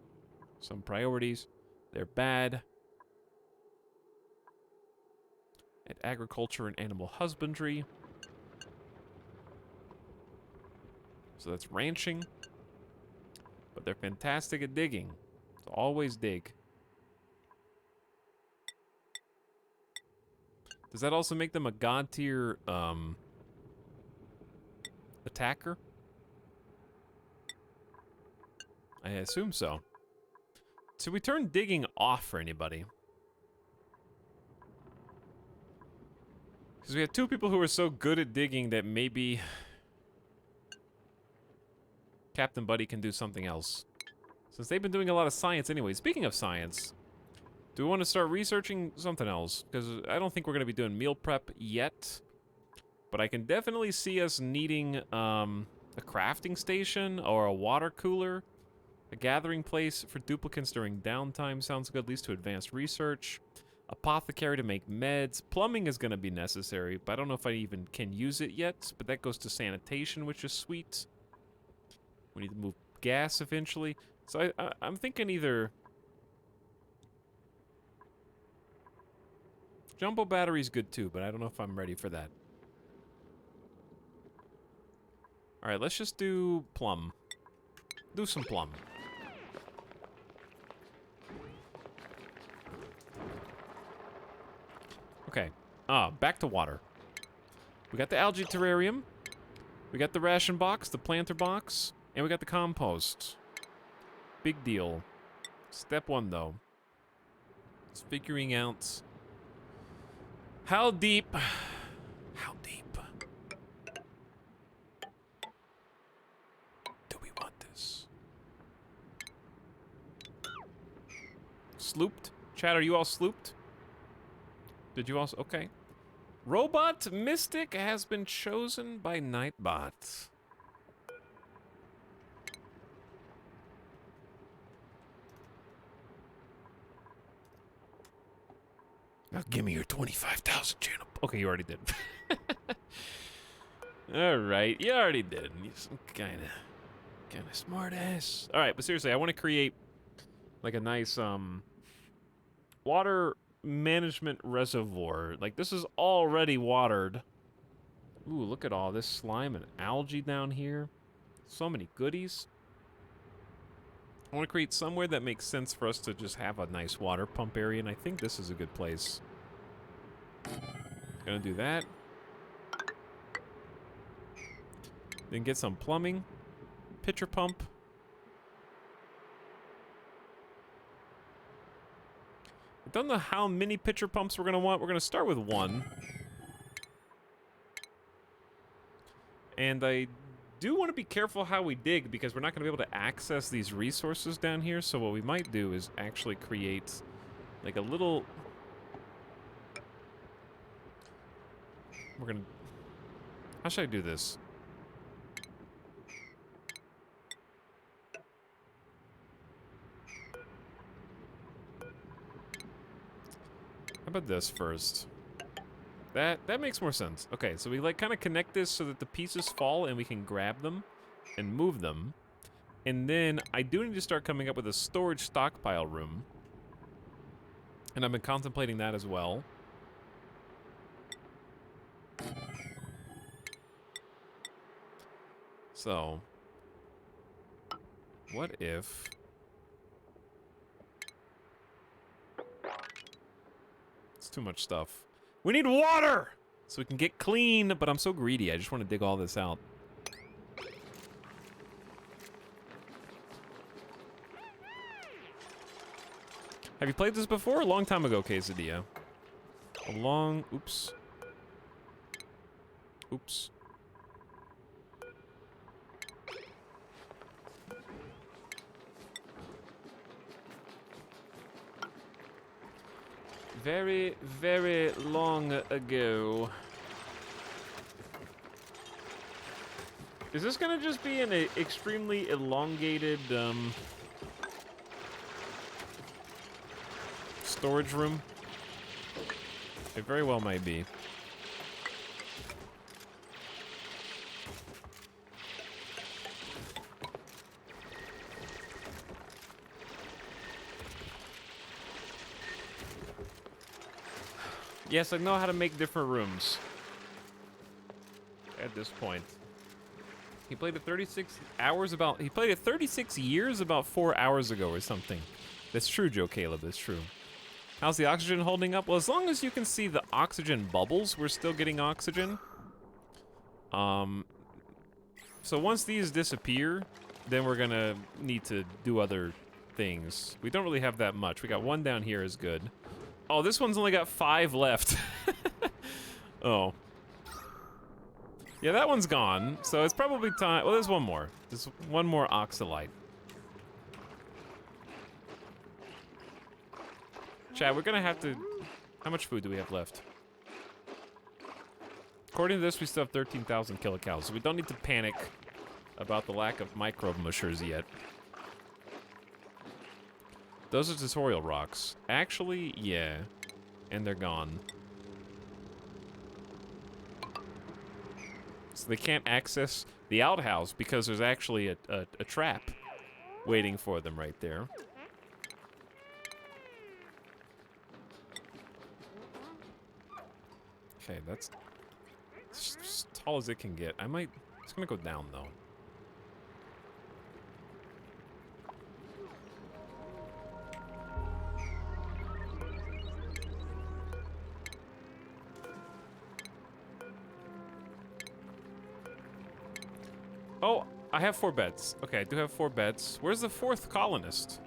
some priorities. They're bad at agriculture and animal husbandry. So that's ranching. But they're fantastic at digging. So always dig. Does that also make them a god tier attacker? I assume so. So we turn digging off for anybody. Because we have two people who are so good at digging that maybe Captain Buddy can do something else. Since they've been doing a lot of science anyway. Speaking of science, do we want to start researching something else? Because I don't think we're going to be doing meal prep yet. But I can definitely see us needing a crafting station or a water cooler. A gathering place for duplicates during downtime sounds good, leads to advanced research. Apothecary to make meds. Plumbing is going to be necessary, but I don't know if I even can use it yet. But that goes to sanitation, which is sweet. We need to move gas eventually. So I'm thinking either jumbo battery's good too, but I don't know if I'm ready for that. All right, let's just do plum. Do some plum. Okay. Back to water. We got the algae terrarium. We got the ration box, the planter box, and we got the compost. Big deal. Step one, though. It's figuring out how deep. How deep do we want this? Slooped? Chat, are you all slooped? Did you also? Okay. Robot Mystic has been chosen by Nightbot. Now give me your 25,000 channel. Okay, you already did. All right, you already did. You're some kind of smart ass. All right, but seriously, I want to create like a nice water management reservoir. Like this is already watered. Ooh, look at all this slime and algae down here. So many goodies. I want to create somewhere that makes sense for us to just have a nice water pump area, and I think this is a good place. Gonna do that. Then get some plumbing. Pitcher pump. I don't know how many pitcher pumps we're gonna want. We're gonna start with one. And I do want to be careful how we dig because we're not going to be able to access these resources down here. So what we might do is actually create like a little... We're going to... How should I do this? How about this first? That makes more sense. Okay, so we like kind of connect this so that the pieces fall and we can grab them and move them. And then I do need to start coming up with a storage stockpile room. And I've been contemplating that as well. So, what if... It's too much stuff. We need water! So we can get clean, but I'm so greedy. I just want to dig all this out. Have you played this before? A long time ago, Quesadilla. A long... Oops. Oops. Very, very long ago. Is this gonna just be an extremely elongated storage room? It very well might be. Yes, I know how to make different rooms. At this point. He played it 36 hours about... He played it 36 years about 4 hours ago or something. That's true, Joe Caleb, that's true. How's the oxygen holding up? Well, as long as you can see the oxygen bubbles, we're still getting oxygen. So once these disappear, then we're gonna need to do other things. We don't really have that much. We got one down here is good. Oh, this one's only got 5 left. Oh. Yeah, that one's gone. So it's probably time. Well, there's one more. There's one more oxalite. Chad, we're gonna have to... How much food do we have left? According to this, we still have 13,000 kilocalories, so we don't need to panic about the lack of microbe mushers yet. Those are tutorial rocks. Actually, yeah. And they're gone. So they can't access the outhouse because there's actually a trap waiting for them right there. Okay, that's as tall as it can get. It's gonna go down though. Oh, I have 4 beds. Okay, I do have 4 beds. Where's the 4th colonist?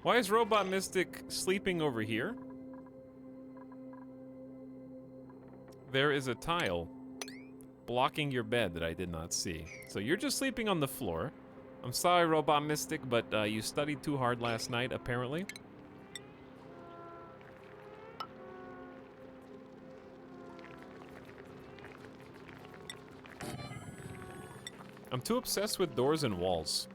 Why is Robot Mystic sleeping over here? There is a tile blocking your bed that I did not see. So you're just sleeping on the floor. I'm sorry, Robot Mystic, but you studied too hard last night, apparently. I'm too obsessed with doors and walls.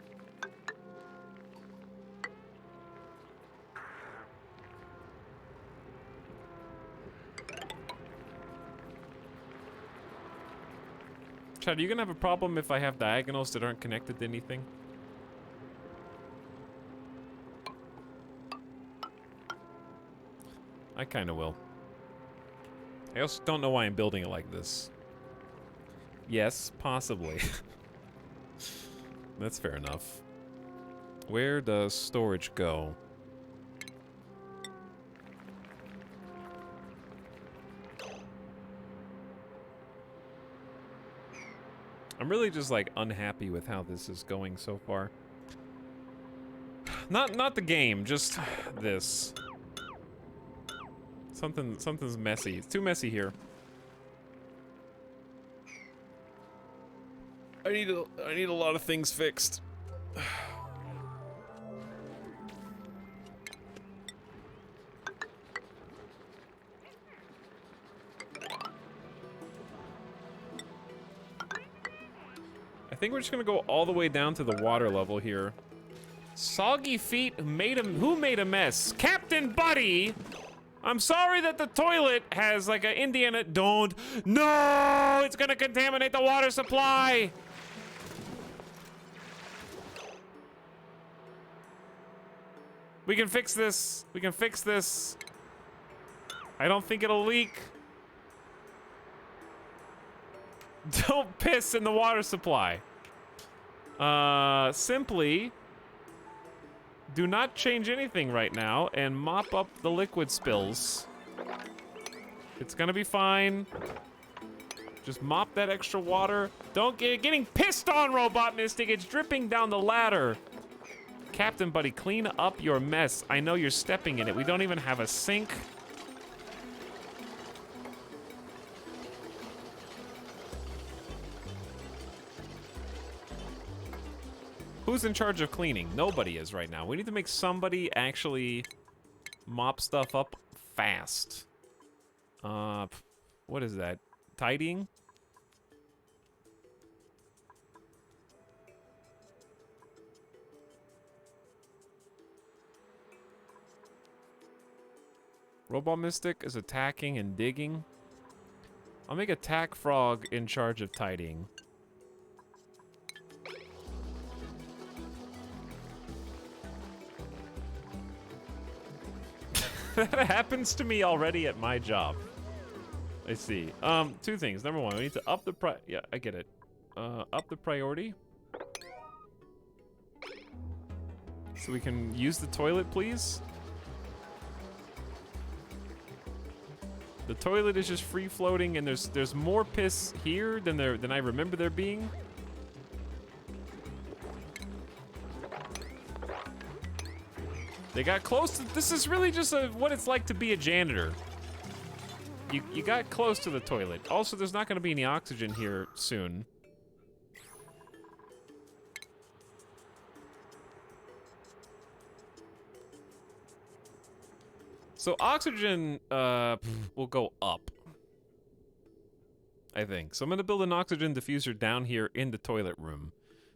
Chad, are you gonna have a problem if I have diagonals that aren't connected to anything? I kinda will. I also don't know why I'm building it like this. Yes, possibly. That's fair enough. Where does storage go? I'm really just like unhappy with how this is going so far. Not the game, just this. Something's messy. It's too messy here. I need a lot of things fixed. I think we're just gonna go all the way down to the water level here. Soggy feet who made a mess? Captain Buddy! I'm sorry that the toilet has like an Indiana, no! It's gonna contaminate the water supply! We can fix this. We can fix this. I don't think it'll leak. Don't piss in the water supply. Simply do not change anything right now and mop up the liquid spills. It's gonna be fine. Just mop that extra water. Don't getting pissed on, Robot Mystic. It's dripping down the ladder. Captain Buddy, clean up your mess. I know you're stepping in it. We don't even have a sink. Who's in charge of cleaning? Nobody is right now. We need to make somebody actually mop stuff up fast. What is that? Tidying? Robot Mystic is attacking and digging. I'll make a tack frog in charge of tidying. That happens to me already at my job. I see. 2 things. Number 1, we need to up the yeah, I get it. Up the priority. So we can use the toilet, please. The toilet is just free floating, and there's more piss here than I remember there being. They got close to, this is really just what it's like to be a janitor. You got close to the toilet. Also, there's not gonna be any oxygen here soon. So oxygen, will go up. I think. So I'm gonna build an oxygen diffuser down here in the toilet room.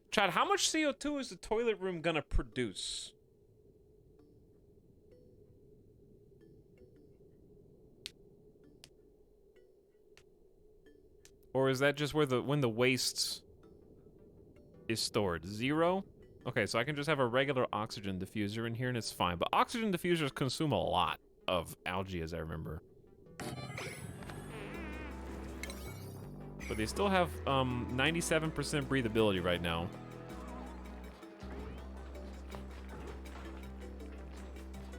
Chad, how much CO2 is the toilet room gonna produce? Or is that just where when the waste is stored? 0? Okay, so I can just have a regular oxygen diffuser in here and it's fine. But oxygen diffusers consume a lot of algae, as I remember. But they still have 97% breathability right now.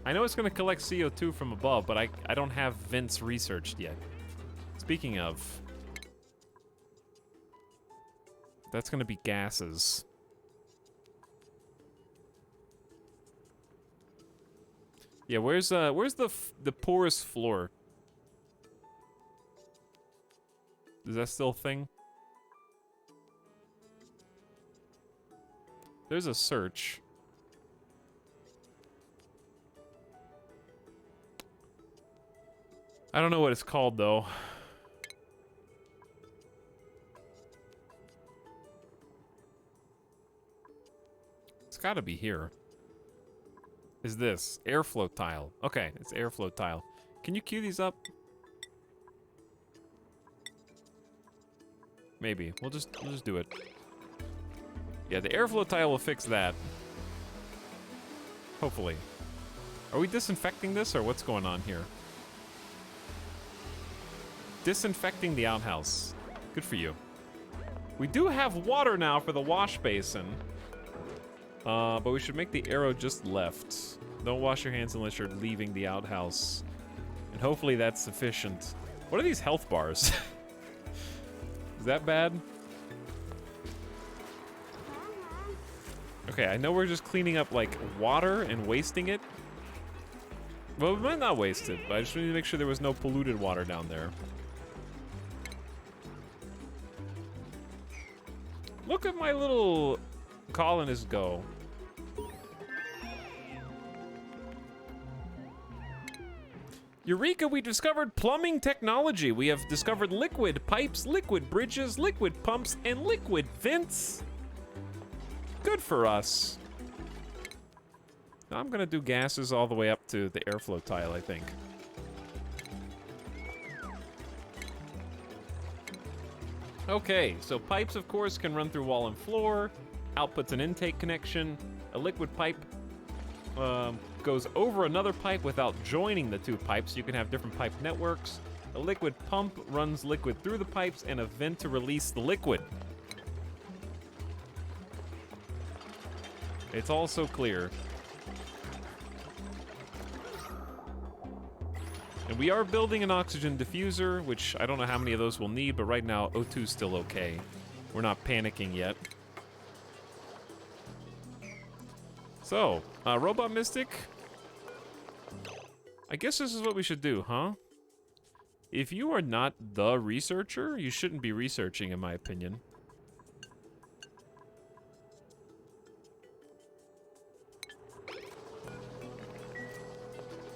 I know it's gonna collect CO2 from above, but I don't have vents researched yet. Speaking of, that's gonna be gases. Yeah, where's the porous floor? Is that still a thing? There's a search. I don't know what it's called though. It's gotta be here. Is this airflow tile? Okay, it's airflow tile. Can you queue these up? Maybe. We'll just do it. Yeah, the airflow tile will fix that. Hopefully. Are we disinfecting this or what's going on here? Disinfecting the outhouse. Good for you. We do have water now for the wash basin. But we should make the arrow just left. Don't wash your hands unless you're leaving the outhouse. And hopefully that's sufficient. What are these health bars? Is that bad? Okay, I know we're just cleaning up, like, water and wasting it. Well, we might not waste it, but I just need to make sure there was no polluted water down there. Look at my little colonist go. Eureka, we discovered plumbing technology. We have discovered liquid pipes, liquid bridges, liquid pumps, and liquid vents. Good for us. Now I'm gonna do gases all the way up to the airflow tile, I think. Okay, so pipes, of course, can run through wall and floor. Outputs an intake connection. A liquid pipe goes over another pipe without joining the two pipes. You can have different pipe networks. A liquid pump runs liquid through the pipes, and a vent to release the liquid. It's all so clear. And we are building an oxygen diffuser, which I don't know how many of those we'll need, but right now O2 is still okay. We're not panicking yet. So, Robot Mystic, I guess this is what we should do, huh? If you are not the researcher, you shouldn't be researching, in my opinion.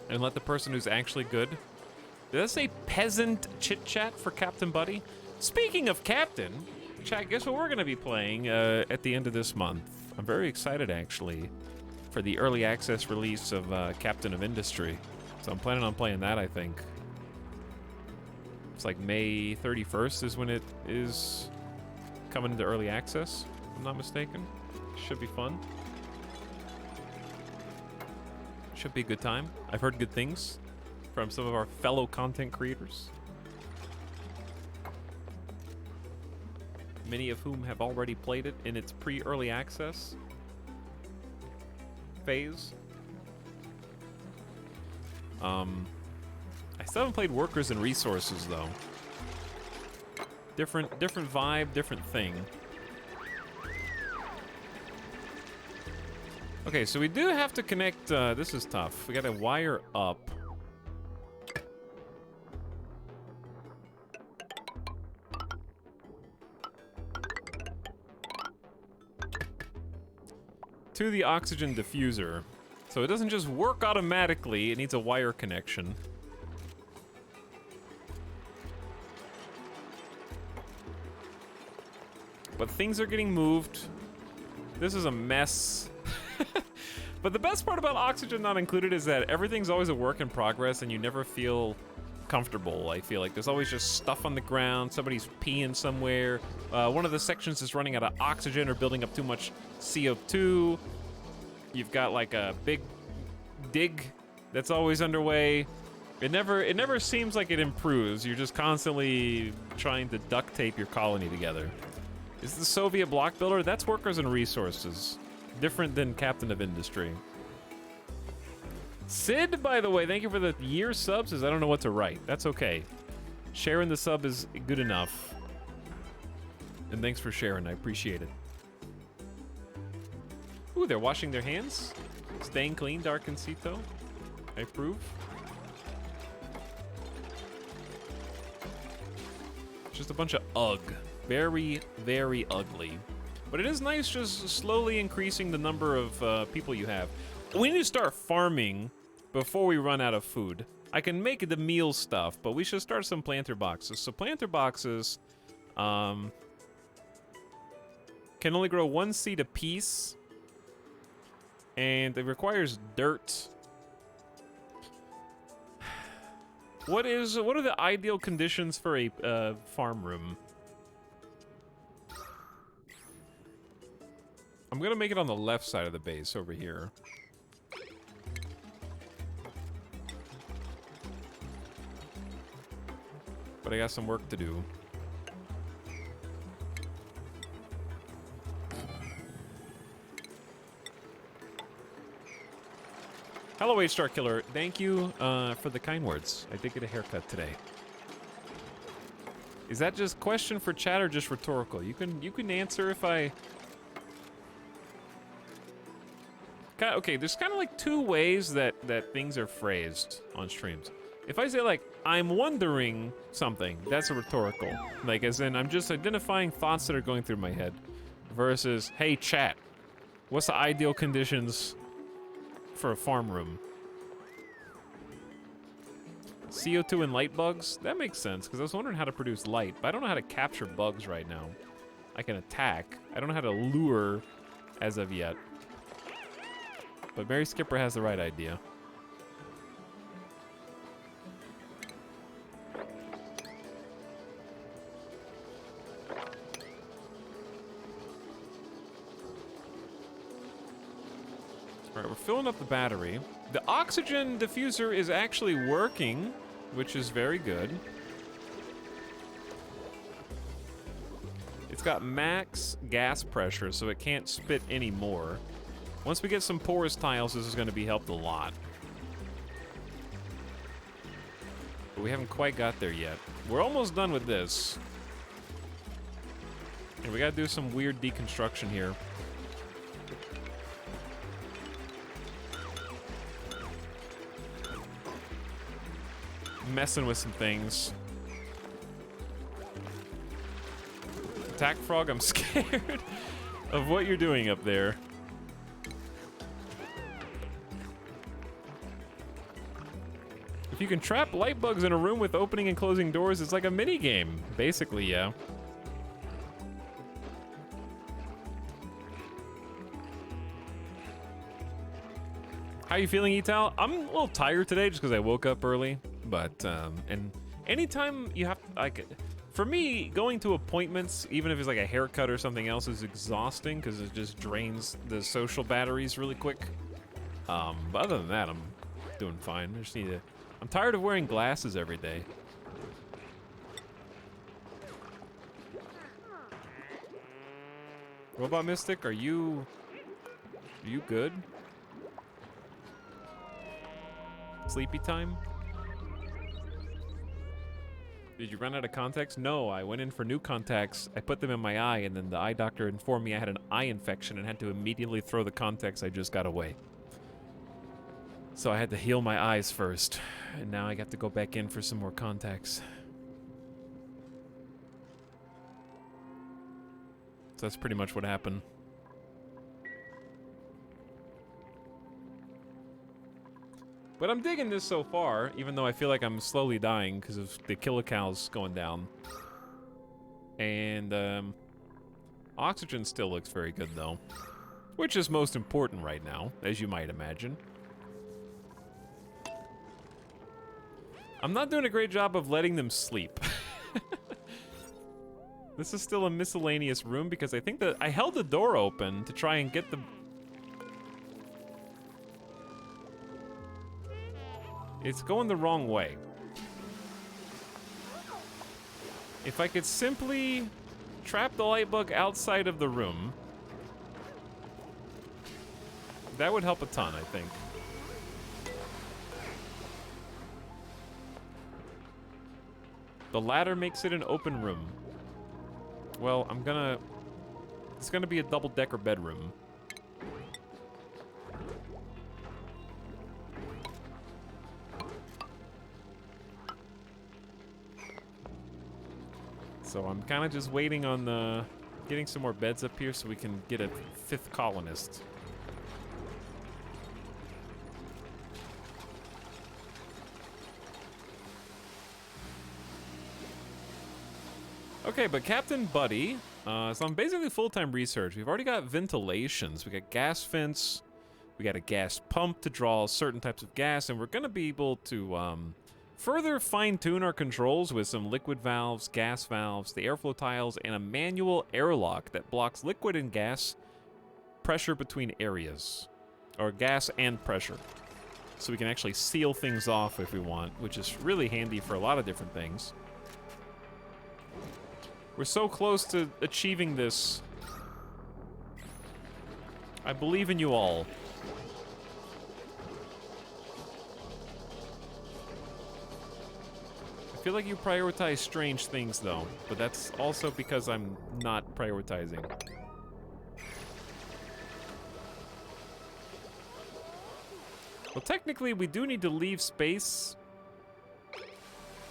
And let the person who's actually good. Did that say peasant chit-chat for Captain Buddy? Speaking of Captain, chat, guess what we're gonna be playing at the end of this month? I'm very excited, actually, for the early access release of Captain of Industry. So I'm planning on playing that, I think. It's like May 31st is when it is coming into early access, if I'm not mistaken. Should be fun. Should be a good time. I've heard good things from some of our fellow content creators, many of whom have already played it in its pre-early access phase. I still haven't played Workers and Resources though. Different vibe, different thing. Okay, so we do have to connect, this is tough. We gotta wire up. To the oxygen diffuser. So it doesn't just work automatically, it needs a wire connection. But things are getting moved. This is a mess. But the best part about Oxygen Not Included is that everything's always a work in progress and you never feel comfortable. I feel like there's always just stuff on the ground, somebody's peeing somewhere, one of the sections is running out of oxygen or building up too much CO2. You've got like a big dig that's always underway. It never seems like it improves. You're just constantly trying to duct tape your colony together. Is the Soviet block builder? That's workers and resources. Different than Captain of Industry. Sid, by the way, thank you for the year sub. Says I don't know what to write. That's okay. Sharing the sub is good enough. And thanks for sharing. I appreciate it. Ooh, they're washing their hands. Staying clean, Darkencito. I approve. Just a bunch of ugh. Very, very ugly. But it is nice just slowly increasing the number of people you have. We need to start farming before we run out of food. I can make the meal stuff, but we should start some planter boxes. So planter boxes can only grow 1 seed apiece. And it requires dirt. What are the ideal conditions for a farm room? I'm gonna make it on the left side of the base over here. But I got some work to do. Hello, H-Star Killer. Thank you for the kind words. I did get a haircut today. Is that just question for chat or just rhetorical? You can answer if I... Okay, there's kind of like 2 ways that things are phrased on streams. If I say like, I'm wondering something, that's a rhetorical. Like as in, I'm just identifying thoughts that are going through my head. Versus, hey chat, what's the ideal conditions for a farm room? CO2 and light bugs? That makes sense, because I was wondering how to produce light, but I don't know how to capture bugs right now. I can attack. I don't know how to lure as of yet. But Mary Skipper has the right idea. Alright, we're filling up the battery. The oxygen diffuser is actually working, which is very good. It's got max gas pressure, so it can't spit any more. Once we get some porous tiles, this is going to be helped a lot. But we haven't quite got there yet. We're almost done with this. And we got to do some weird deconstruction here. Messing with some things. Attack Frog, I'm scared of what you're doing up there. If you can trap light bugs in a room with opening and closing doors, it's like a mini game. Basically, yeah. How you feeling, Etal? I'm a little tired today just because I woke up early. But, and anytime you have, like, for me, going to appointments, even if it's like a haircut or something else, is exhausting because it just drains the social batteries really quick. But other than that, I'm doing fine. I just need to... I'm tired of wearing glasses every day. Robot Mystic, are you good? Sleepy time? Did you run out of contacts? No, I went in for new contacts. I put them in my eye, and then the eye doctor informed me I had an eye infection and had to immediately throw the contacts I just got away. So I had to heal my eyes first, and now I got to go back in for some more contacts. So that's pretty much what happened. But I'm digging this so far, even though I feel like I'm slowly dying because of the kilocals going down. And, oxygen still looks very good, though. Which is most important right now, as you might imagine. I'm not doing a great job of letting them sleep. This is still a miscellaneous room because I think that I held the door open to try and get the... It's going the wrong way. If I could simply trap the light bug outside of the room, that would help a ton, I think. The ladder makes it an open room. Well, it's gonna be a double-decker bedroom. So I'm kind of just waiting on getting some more beds up here so we can get a 5th colonist. Okay, but Captain Buddy, so I'm basically full-time research. We've already got ventilations. We got gas vents. We got a gas pump to draw certain types of gas, and we're gonna be able to further fine-tune our controls with some liquid valves, gas valves, the airflow tiles, and a manual airlock that blocks liquid and gas pressure between areas. Or gas and pressure. So we can actually seal things off if we want, which is really handy for a lot of different things. We're so close to achieving this. I believe in you all. I feel like you prioritize strange things, though, but that's also because I'm not prioritizing. Well, technically, we do need to leave space.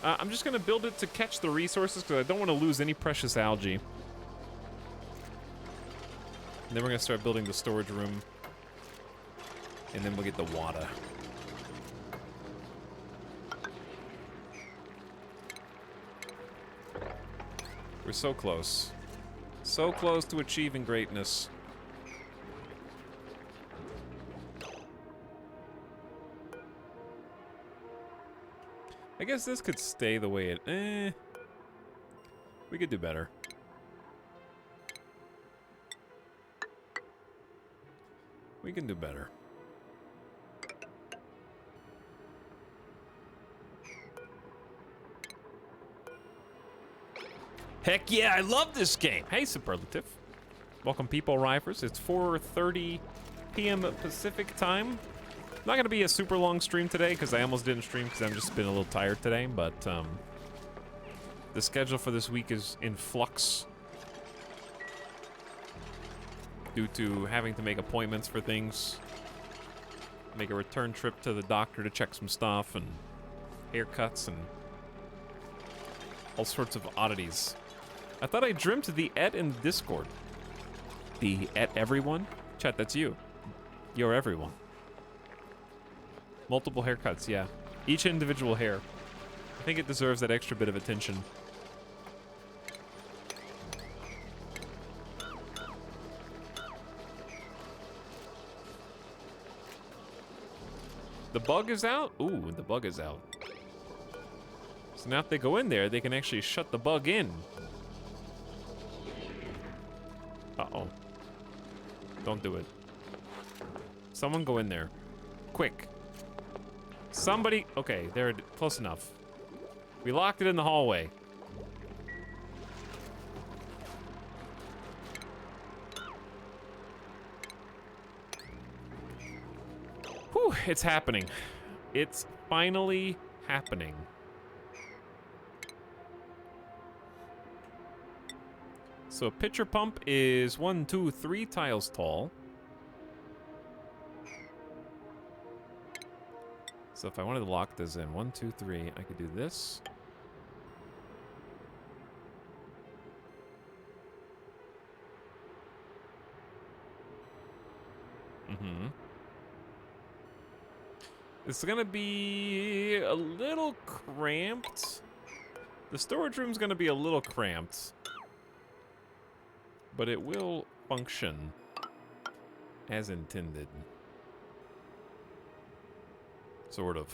I'm just going to build it to catch the resources because I don't want to lose any precious algae. And then we're going to start building the storage room. And then we'll get the water. We're so close. So close to achieving greatness. I guess this could stay the way it... We could do better. We can do better. Heck yeah, I love this game! Hey, Superlative. Welcome, people rivers. It's 4:30 p.m. Pacific time. Not gonna be a super long stream today because I almost didn't stream because I've just been a little tired today, but the schedule for this week is in flux due to having to make appointments for things, make a return trip to the doctor to check some stuff, and haircuts and all sorts of oddities. I thought I dreamt the et in Discord. The et everyone? Chat, that's you. You're everyone. Multiple haircuts, yeah. Each individual hair. I think it deserves that extra bit of attention. The bug is out? Ooh, the bug is out. So now if they go in there, they can actually shut the bug in. Uh-oh. Don't do it. Someone go in there. Quick. Somebody... Okay, they're close enough. We locked it in the hallway. Whew, it's happening. It's finally happening. So a pitcher pump is 1, 2, 3 tiles tall. So if I wanted to lock this in, 1, 2, 3, I could do this. Mm-hmm. It's gonna be a little cramped. The storage room's gonna be a little cramped. But it will function as intended. Sort of.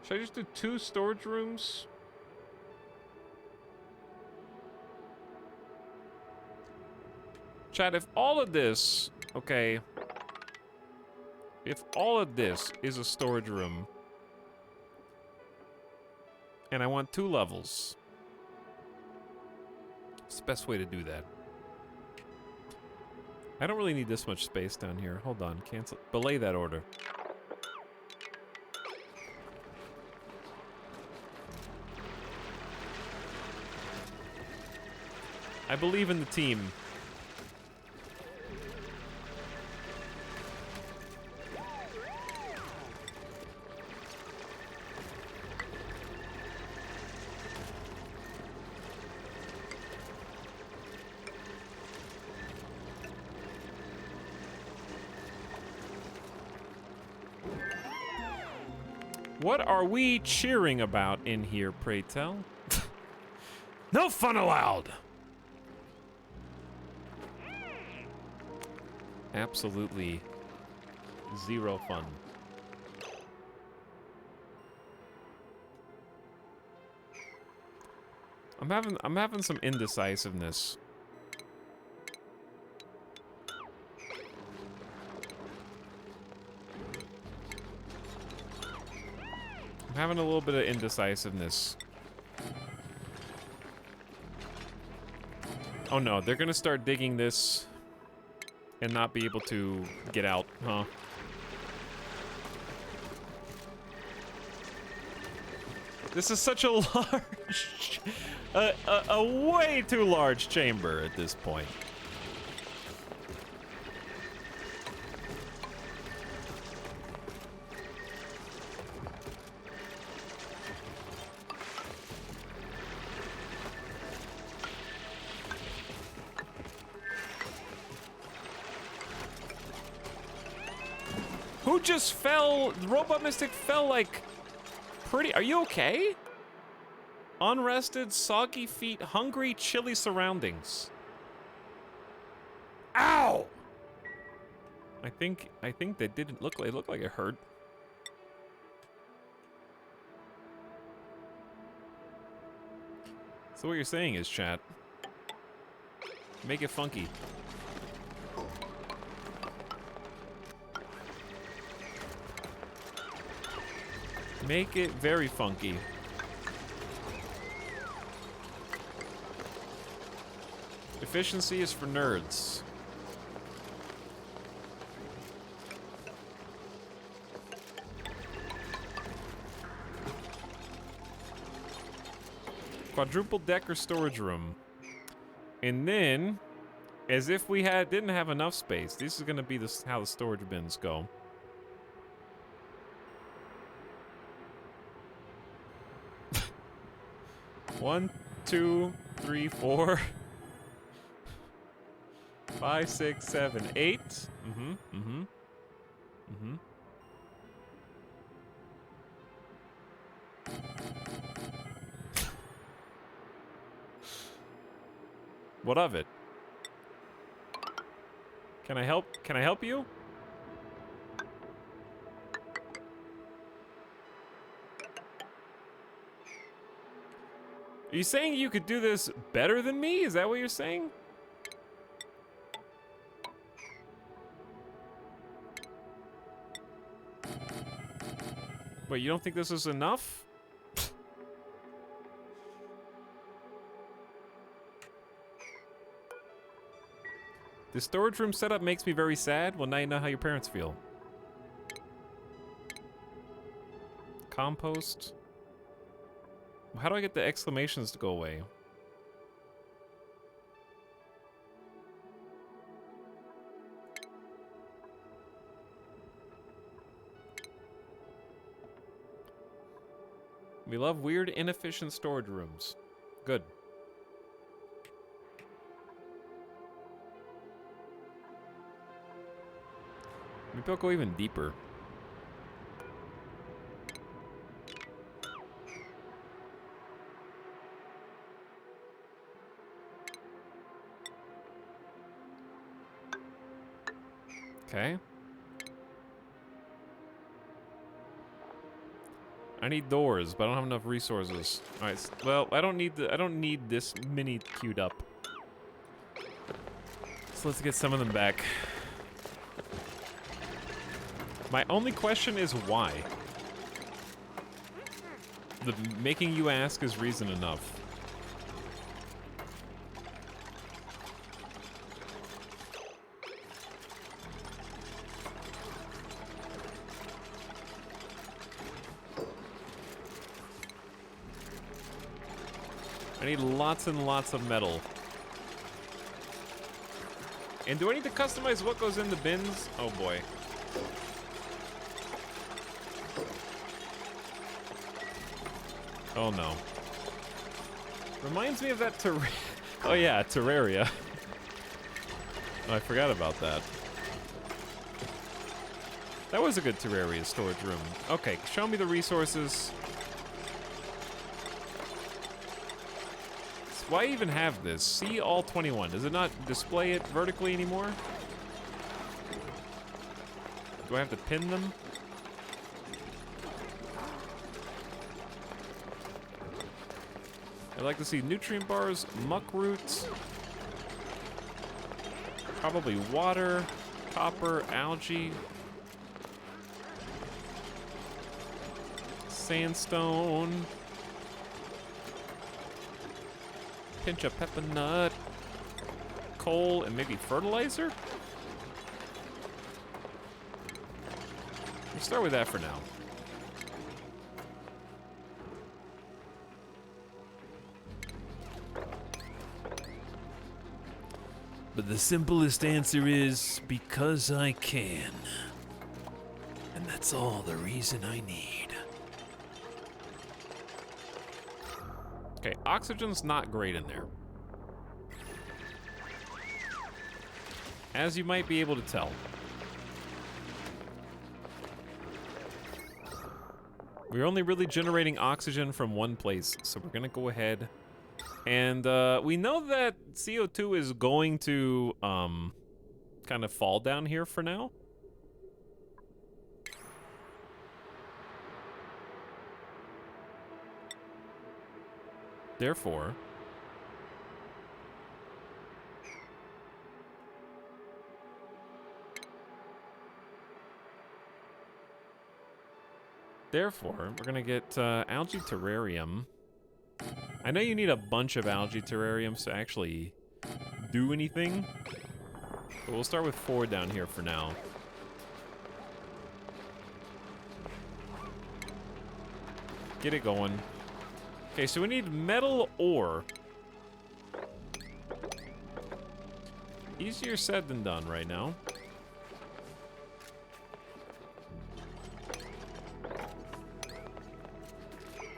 Should I just do 2 storage rooms? Chat, if all of this, okay, if all of this is a storage room, and I want 2 levels, what's the best way to do that? I don't really need this much space down here. Hold on, cancel, belay that order. I believe in the team. What are we cheering about in here, pray tell? No fun allowed! Absolutely zero fun. I'm having some indecisiveness. I'm having a little bit of indecisiveness. Oh no, they're gonna start digging this and not be able to get out, huh? This is such a large, a way too large chamber at this point. Who just fell? Robot Mystic fell like pretty. Are you okay? Unrested, soggy feet, hungry, chilly surroundings. Ow! I think that didn't look like it looked like it hurt. So what you're saying is, chat, make it funky. Make it very funky. Efficiency is for nerds. Quadruple decker storage room. And then, as if we didn't have enough space, this is gonna be how the storage bins go. One, 2, 3, 4, 5, 6, 7, 8. What of it? Can I help? Can I help you? Are you saying you could do this better than me? Is that what you're saying? Wait, you don't think this is enough? The storage room setup makes me very sad. Well, now you know how your parents feel. Compost. How do I get the exclamations to go away? We love weird, inefficient storage rooms. Good. Maybe I'll go even deeper. Okay. I need doors, but I don't have enough resources. All right. Well, I don't need this mini queued up. So let's get some of them back. My only question is why? The making you ask is reason enough. I need lots and lots of metal. And do I need to customize what goes in the bins? Oh boy. Oh no. Reminds me of that oh yeah, Terraria. Oh, I forgot about that. That was a good Terraria storage room. Okay, show me the resources. Why even have this? See all 21. Does it not display it vertically anymore? Do I have to pin them? I'd like to see nutrient bars, muck roots, probably water, copper, algae, sandstone, pinch of pepper nut, coal, and maybe fertilizer? We'll start with that for now. But the simplest answer is because I can. And that's all the reason I need. Okay, oxygen's not great in there. As you might be able to tell. We're only really generating oxygen from one place, so we're gonna go ahead. And we know that CO2 is going to kind of fall down here for now. Therefore, we're gonna get algae terrarium. I know you need a bunch of algae terrariums to actually do anything, but we'll start with 4 down here for now. Get it going. Okay, so we need metal ore. Easier said than done right now.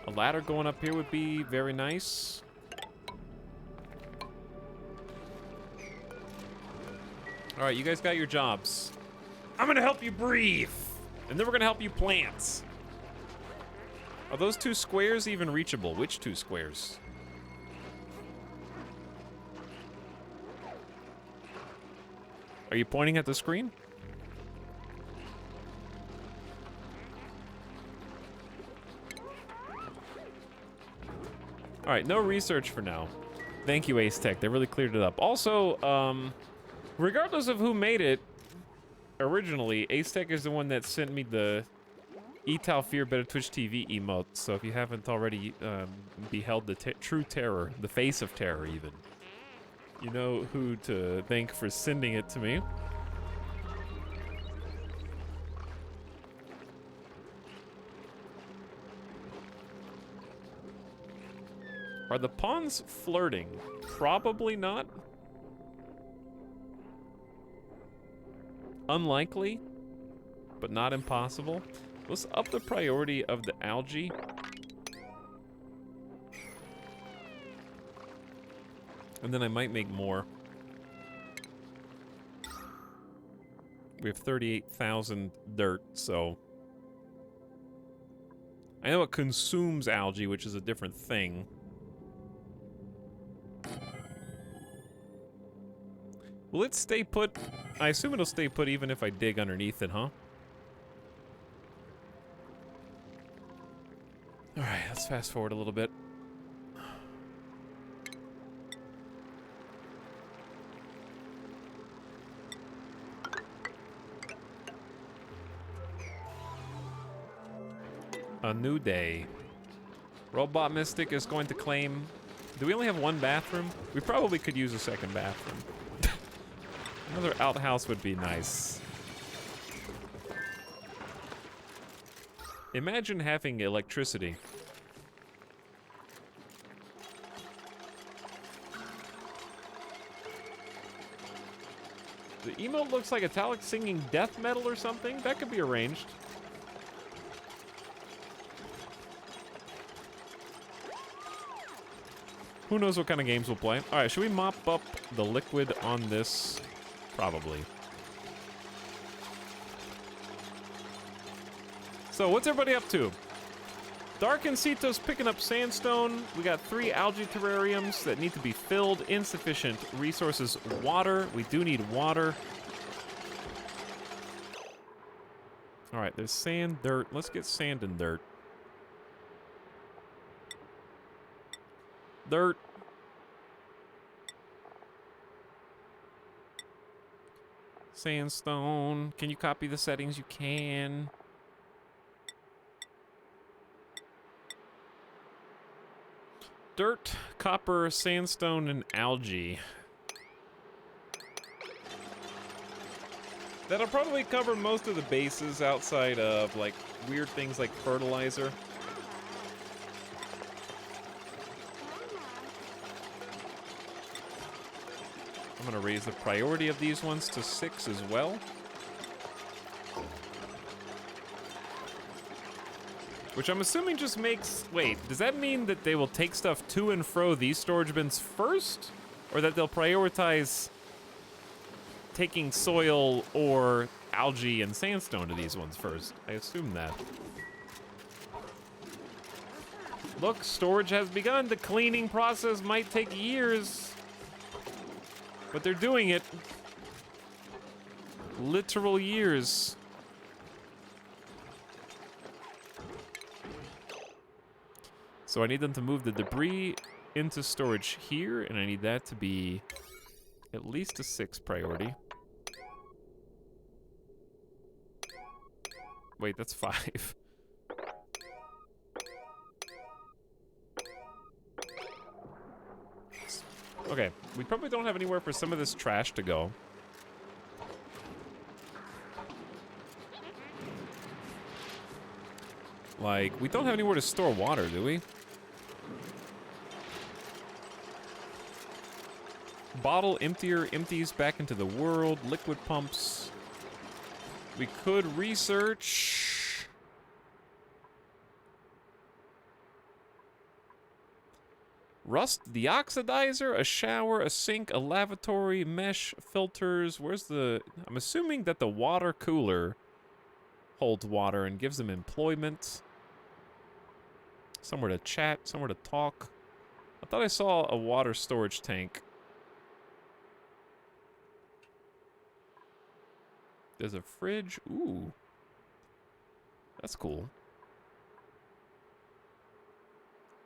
A ladder going up here would be very nice. All right, you guys got your jobs. I'm gonna help you breathe, and then we're gonna help you plant. Are those 2 squares even reachable? Which 2 squares? Are you pointing at the screen? All right, no research for now. Thank you, Ace Tech. They really cleared it up. Also, regardless of who made it originally, Ace Tech is the one that sent me the Etal Fear Better Twitch TV emote. So if you haven't already beheld the true terror, the face of terror even, you know who to thank for sending it to me. Are the pawns flirting? Probably not. Unlikely, but not impossible. Let's up the priority of the algae. And then I might make more. We have 38,000 dirt, so... I know it consumes algae, which is a different thing. Will it stay put? I assume it'll stay put even if I dig underneath it, huh? Alright, let's fast forward a little bit. A new day. Robot Mystic is going to claim... Do we only have one bathroom? We probably could use a second bathroom. Another outhouse would be nice. Imagine having electricity. The emote looks like Etalyx singing death metal or something. That could be arranged. Who knows what kind of games we'll play? All right, should we mop up the liquid on this? Probably. So, what's everybody up to? Dark and Cito's picking up sandstone. We got 3 algae terrariums that need to be filled. Insufficient resources. Water. We do need water. All right, there's sand, dirt. Let's get sand and dirt. Dirt. Sandstone. Can you copy the settings? You can. Dirt, copper, sandstone, and algae. That'll probably cover most of the bases outside of, like, weird things like fertilizer. I'm gonna raise the priority of these ones to 6 as well. Which I'm assuming just makes... Wait, does that mean that they will take stuff to and fro these storage bins first? Or that they'll prioritize taking soil or algae and sandstone to these ones first? I assume that. Look, storage has begun. The cleaning process might take years. But they're doing it. Literal years. So I need them to move the debris into storage here, and I need that to be at least a 6 priority. Wait, that's 5. Okay, we probably don't have anywhere for some of this trash to go. Like, we don't have anywhere to store water, do we? Bottle emptier empties back into the world. Liquid pumps. We could research. Rust deoxidizer, a shower, a sink, a lavatory, mesh, filters. Where's the... I'm assuming that the water cooler holds water and gives them employment. Somewhere to chat, somewhere to talk. I thought I saw a water storage tank. There's a fridge. Ooh. That's cool.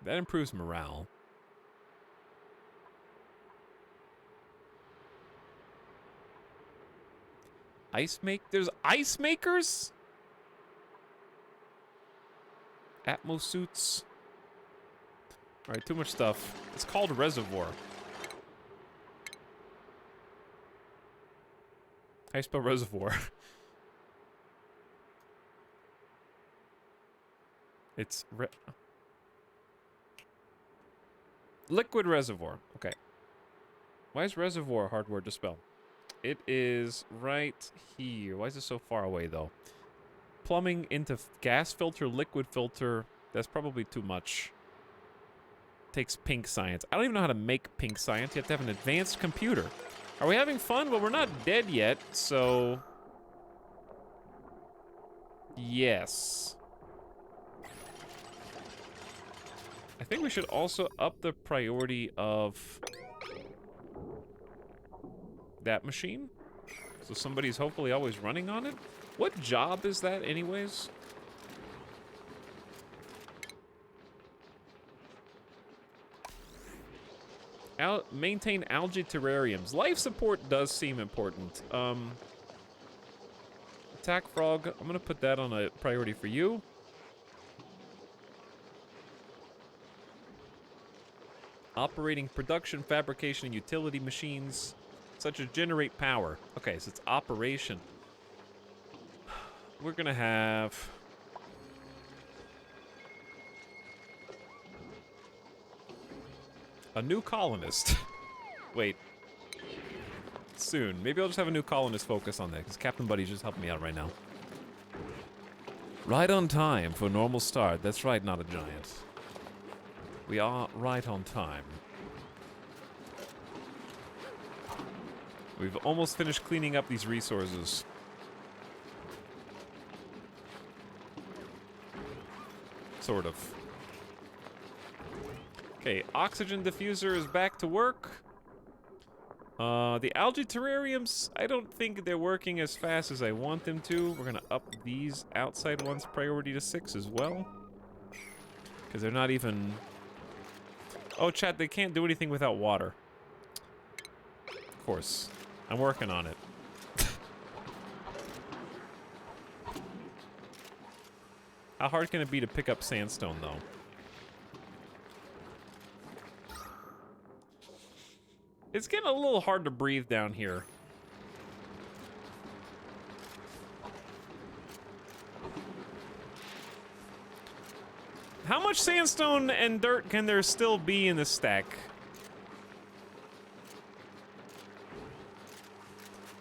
That improves morale. There's ice makers? Atmo suits. Alright, too much stuff. It's called Reservoir. How you spell reservoir? It's Liquid reservoir. Okay. Why is reservoir a hard word to spell? It is right here. Why is it so far away, though? Plumbing into gas filter, liquid filter. That's probably too much. Takes pink science. I don't even know how to make pink science. You have to have an advanced computer. Are we having fun? Well, we're not dead yet, so... Yes. I think we should also up the priority of that machine. So somebody's hopefully always running on it. What job is that anyways? Maintain algae terrariums. Life support does seem important. Attack frog. I'm gonna put that on a priority for you. Operating production, fabrication, and utility machines, such as generate power. Okay, so it's operation. We're gonna have... a new colonist. Wait. Soon. Maybe I'll just have a new colonist focus on that, because Captain Buddy's just helping me out right now. Right on time for normal start. That's right, not a giant. We are right on time. We've almost finished cleaning up these resources. Sort of. Okay, oxygen diffuser is back to work. The algae terrariums, I don't think they're working as fast as I want them to. We're gonna up these outside ones priority to 6 as well. Because they're not even... Oh, chat, they can't do anything without water. Of course. I'm working on it. How hard can it be to pick up sandstone, though? It's getting a little hard to breathe down here. How much sandstone and dirt can there still be in this stack?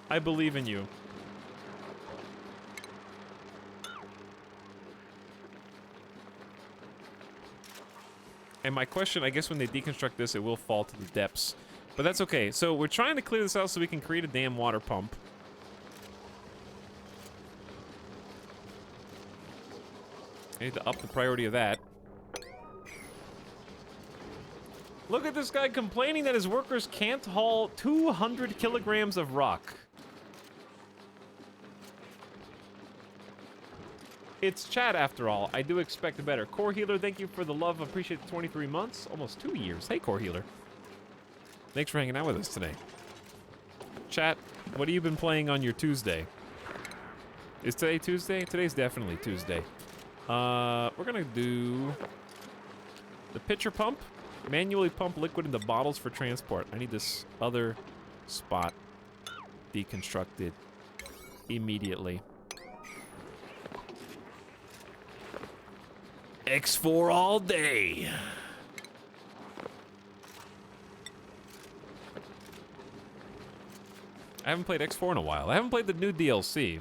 I believe in you. And my question, I guess when they deconstruct this, it will fall to the depths. But that's okay. So we're trying to clear this out so we can create a damn water pump. I need to up the priority of that. Look at this guy complaining that his workers can't haul 200 kilograms of rock. It's chat after all. I do expect better. Core Healer, thank you for the love. Appreciate the 23 months. Almost 2 years. Hey, Core Healer. Thanks for hanging out with us today. Chat, what have you been playing on your Tuesday? Is today Tuesday? Today's definitely Tuesday. We're gonna do the pitcher pump. Manually pump liquid into bottles for transport. I need this other spot deconstructed immediately. X4 all day. I haven't played X4 in a while. I haven't played the new DLC.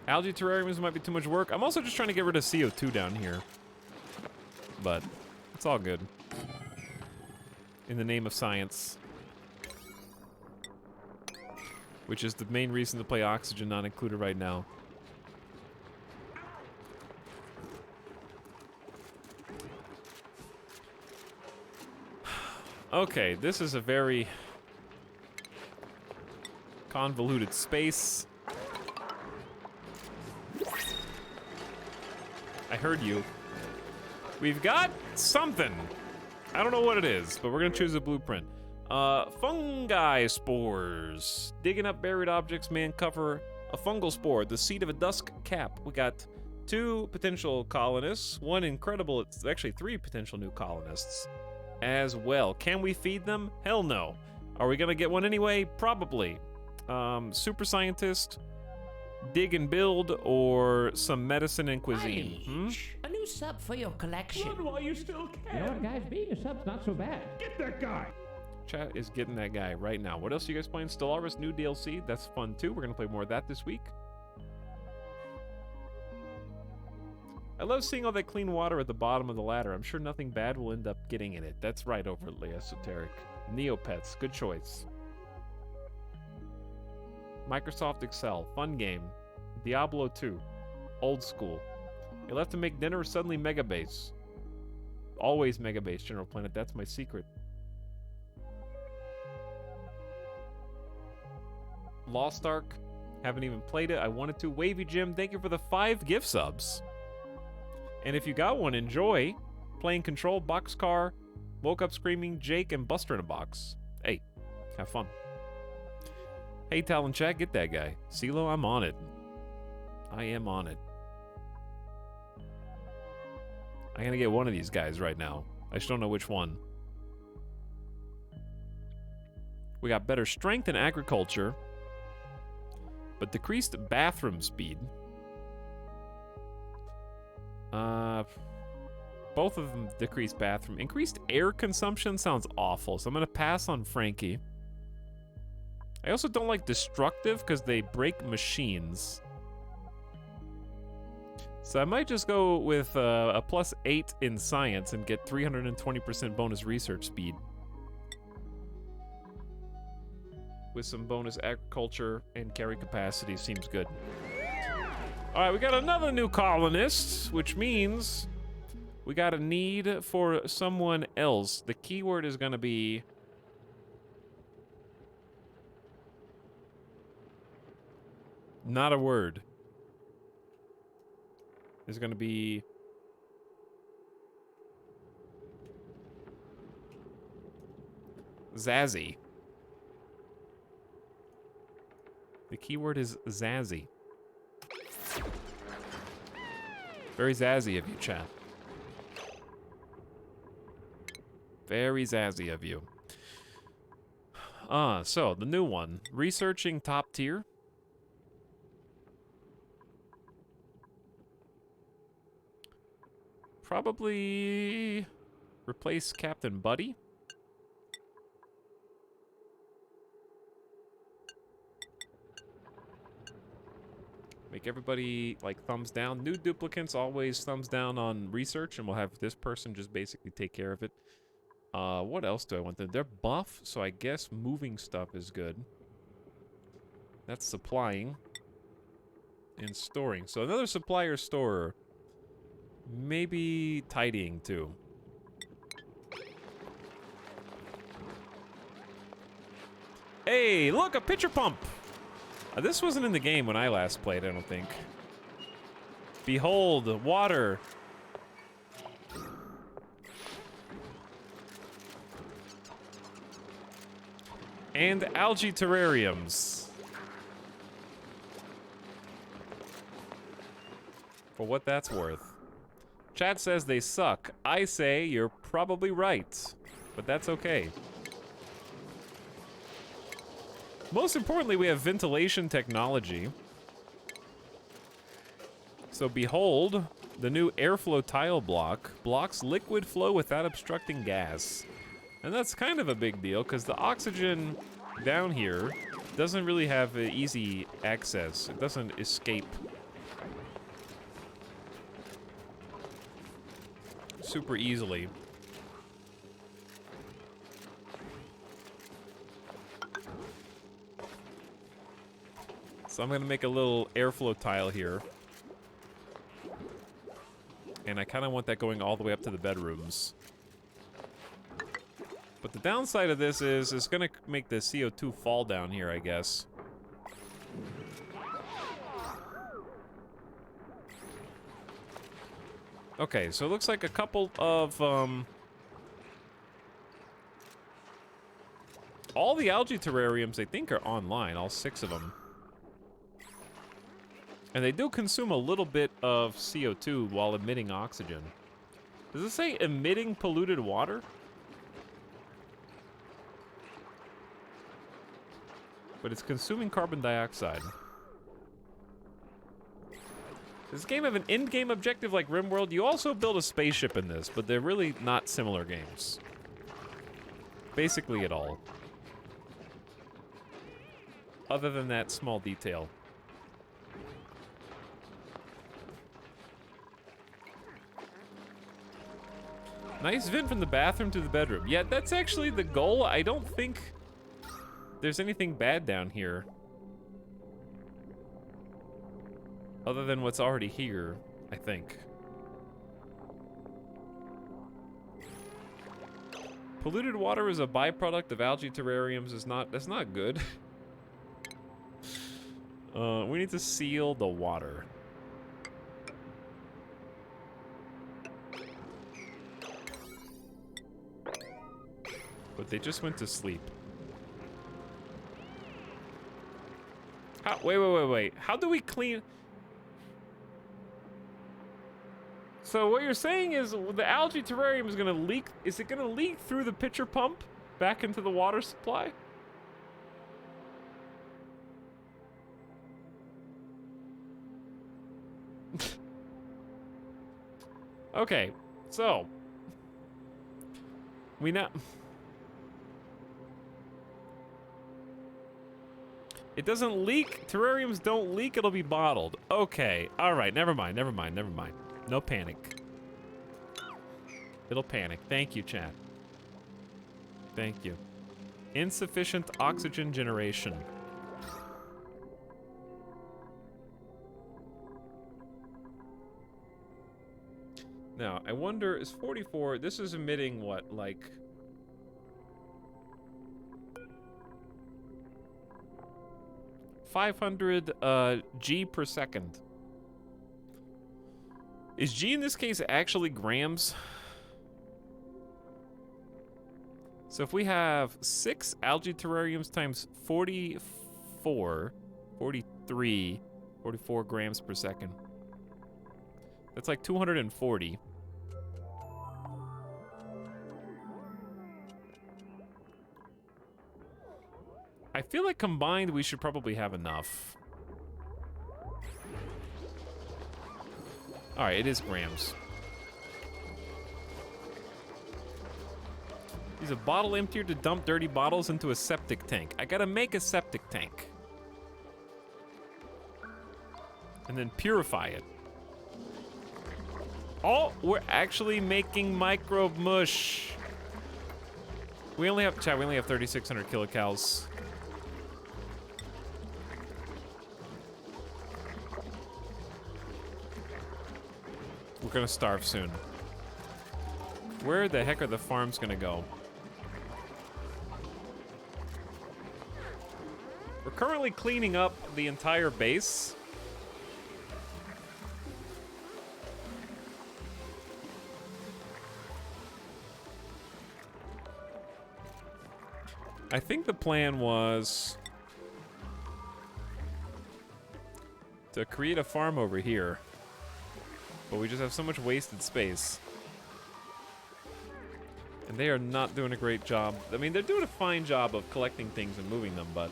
Algae terrariums might be too much work. I'm also just trying to get rid of CO2 down here. But it's all good. In the name of science. Which is the main reason to play Oxygen not included right now. Okay, this is a very convoluted space. I heard you. We've got something. I don't know what it is, but we're gonna choose a blueprint. Fungi spores. Digging up buried objects may uncover a fungal spore, the seed of a dusk cap. We got 2 potential colonists, one incredible, it's actually 3 potential new colonists as well. Can we feed them? Hell no. Are we gonna get one anyway? Probably. Super scientist, dig and build, or some medicine and cuisine. A new new sub for your collection. Run while you still can. You know what, guys? Being a sub's not so bad. Get that guy. Chat is getting that guy right now. What else are you guys playing? Stellaris new DLC. That's fun too. We're gonna play more of that this week. I love seeing all that clean water at the bottom of the ladder. I'm sure nothing bad will end up getting in it. That's right, overly esoteric. Neopets, good choice. Microsoft Excel, fun game. Diablo 2, old school. You'll have to make dinner, suddenly Megabase. Always Megabase, General Planet, that's my secret. Lost Ark, haven't even played it. I wanted to. Wavy Jim, thank you for the 5 gift subs. And if you got one, enjoy playing Control, Boxcar, Woke Up Screaming, Jake, and Buster in a Box. Hey, have fun. Hey, Talon Chat, get that guy. CeeLo, I'm on it. I am on it. I'm gonna get one of these guys right now. I just don't know which one. We got better strength in agriculture, but decreased bathroom speed. Both of them decreased bathroom. Increased air consumption sounds awful, so I'm gonna pass on Frankie. I also don't like destructive because they break machines. So I might just go with a +8 in science and get 320% bonus research speed. With some bonus agriculture and carry capacity seems good. All right, we got another new colonist, which means we got a need for someone else. The keyword is going to be not a word. It's going to be Zazzy. The keyword is Zazzy. Very zazzy of you, chat. Very zazzy of you. So the new one. Researching top tier. Probably replace Captain Buddy. Make everybody like thumbs down. New duplicants always thumbs down on research, and we'll have this person just basically take care of it. What else do I want them? They're buff, so I guess moving stuff is good. That's supplying and storing. So another supplier storer. Maybe tidying too. Hey, look, a pitcher pump. This wasn't in the game when I last played, I don't think. Behold, water. And algae terrariums. For what that's worth. Chat says they suck. I say you're probably right, but that's okay. Most importantly, we have ventilation technology. So behold, the new airflow tile block blocks liquid flow without obstructing gas. And that's kind of a big deal because the oxygen down here doesn't really have easy access. It doesn't escape super easily. So I'm gonna make a little airflow tile here. And I kind of want that going all the way up to the bedrooms. But the downside of this is it's gonna make the CO2 fall down here, I guess. Okay, so it looks like a couple of, all the algae terrariums, I think, are online, all 6 of them. And they do consume a little bit of CO2 while emitting oxygen. Does it say emitting polluted water? But it's consuming carbon dioxide. Does this game have an in-game objective like RimWorld? You also build a spaceship in this, but they're really not similar games. Basically at all. Other than that small detail. Nice vent from the bathroom to the bedroom. Yeah, that's actually the goal. I don't think there's anything bad down here. Other than what's already here, I think. Polluted water is a byproduct of algae terrariums. That's not good. We need to seal the water. But they just went to sleep. Wait. How do we clean? So what you're saying is the algae terrarium is gonna leak. Is it gonna leak through the pitcher pump back into the water supply? Okay, so we now. It doesn't leak. Terrariums don't leak. It'll be bottled. Okay. All right. Never mind. No panic. It'll panic. Thank you, chat. Thank you. Insufficient oxygen generation. Now, I wonder, is 44... This is emitting what, like... ...500 G per second. Is G in this case actually grams? So if we have 6 algae terrariums times 44 grams per second. That's like 240. I feel like combined we should probably have enough. All right, it is grams. Use a bottle emptier to dump dirty bottles into a septic tank. I gotta make a septic tank. And then purify it. Oh, we're actually making microbe mush. We only have 3,600 kilocals. We're gonna starve soon. Where the heck are the farms gonna go? We're currently cleaning up the entire base. I think the plan was to create a farm over here. But we just have so much wasted space. And they are not doing a great job. I mean, they're doing a fine job of collecting things and moving them, but...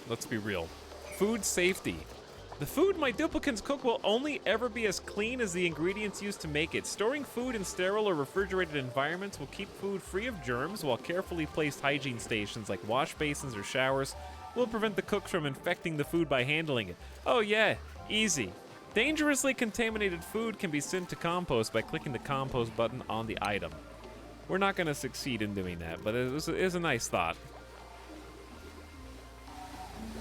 let's be real. Food safety. The food my duplicants cook will only ever be as clean as the ingredients used to make it. Storing food in sterile or refrigerated environments will keep food free of germs, while carefully placed hygiene stations like wash basins or showers will prevent the cooks from infecting the food by handling it. Oh yeah, easy. Dangerously contaminated food can be sent to compost by clicking the compost button on the item. We're not going to succeed in doing that, but it is a nice thought.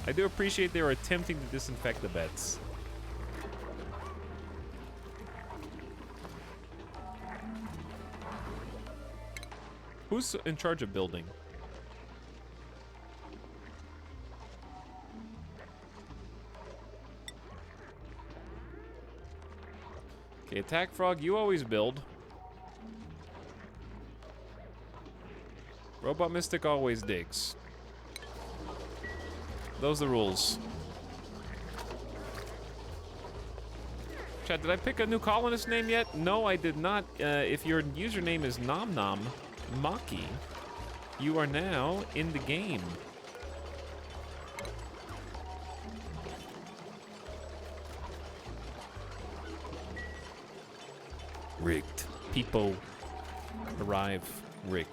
I do appreciate they were attempting to disinfect the beds. Who's in charge of building? Okay, Attack Frog, you always build. Robot Mystic always digs. Those are the rules. Chat, did I pick a new colonist name yet? No, I did not. If your username is Nom Nom Maki, you are now in the game. Rigged. People arrive rigged.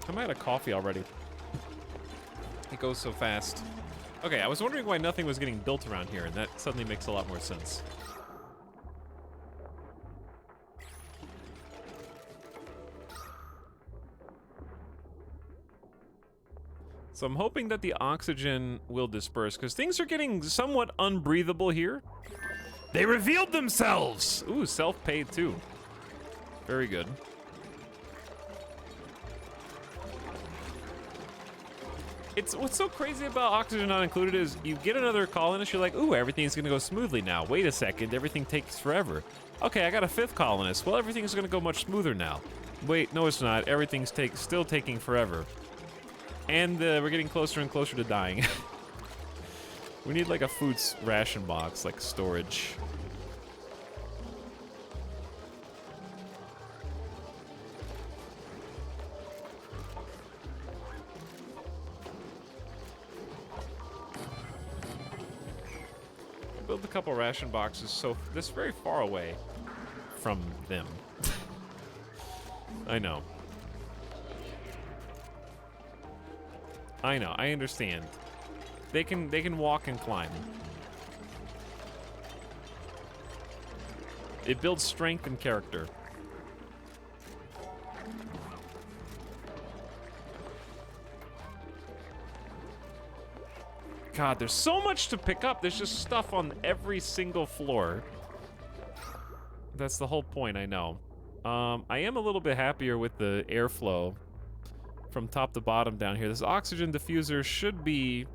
I'm out of coffee already. It goes so fast. Okay, I was wondering why nothing was getting built around here, and that suddenly makes a lot more sense. So I'm hoping that the oxygen will disperse, because things are getting somewhat unbreathable here. They revealed themselves! Ooh, self-paid too. Very good. It's what's so crazy about oxygen not included is you get another colonist, you're like, ooh, everything's gonna go smoothly now. Wait a second, everything takes forever. Okay, I got a 5th colonist. Well, everything's gonna go much smoother now. Wait, no it's not. Everything's still taking forever. And we're getting closer and closer to dying. We need like a food ration box, like storage. Build a couple ration boxes so this very far away from them. I know. I know, I understand. They can walk and climb. It builds strength and character. God, there's so much to pick up. There's just stuff on every single floor. That's the whole point, I know. I am a little bit happier with the airflow from top to bottom down here. This oxygen diffuser should be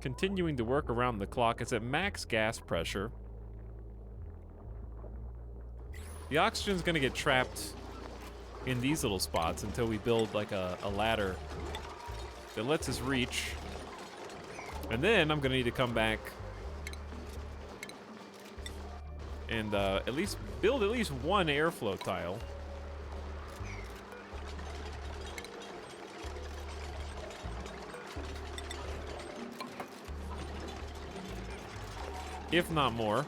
continuing to work around the clock. It's at max gas pressure. The oxygen's gonna get trapped in these little spots until we build like a ladder that lets us reach. And then I'm gonna need to come back and at least build at least one airflow tile. If not more.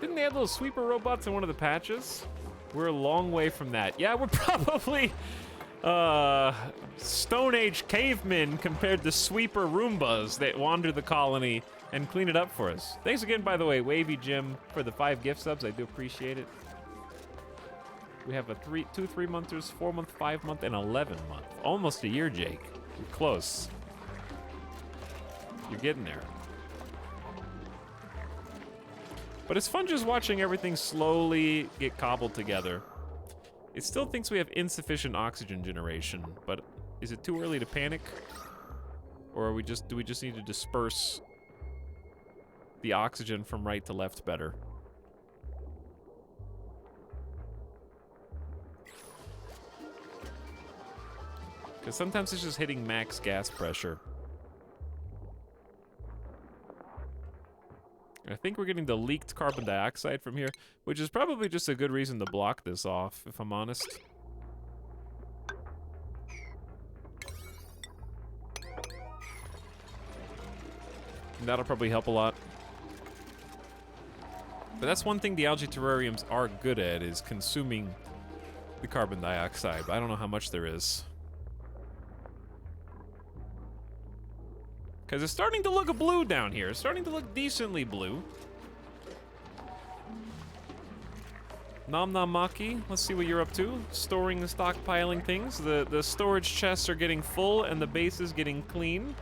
Didn't they have those sweeper robots in one of the patches? We're a long way from that. Yeah, we're probably Stone Age cavemen compared to sweeper Roombas that wander the colony and clean it up for us. Thanks again, by the way, Wavy Jim, for the 5 gift subs. I do appreciate it. We have a 2 3-monthers, 4-month, 5-month, and 11-month. Almost a year, Jake. You're close. You're getting there. But it's fun just watching everything slowly get cobbled together. It still thinks we have insufficient oxygen generation, but is it too early to panic? Or do we just need to disperse the oxygen from right to left better? Because sometimes it's just hitting max gas pressure. I think we're getting the leaked carbon dioxide from here, which is probably just a good reason to block this off, if I'm honest. And that'll probably help a lot. But that's one thing the algae terrariums are good at, is consuming the carbon dioxide. But I don't know how much there is. Because it's starting to look blue down here. It's starting to look decently blue. Nom Nom Maki, let's see what you're up to. Storing and stockpiling things. The storage chests are getting full and the base is getting clean.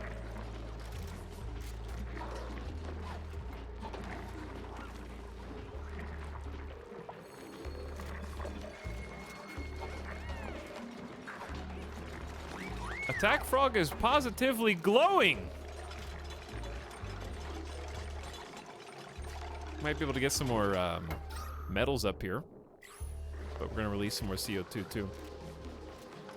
Attack Frog is positively glowing. Might be able to get some more metals up here, but we're gonna release some more CO2 too.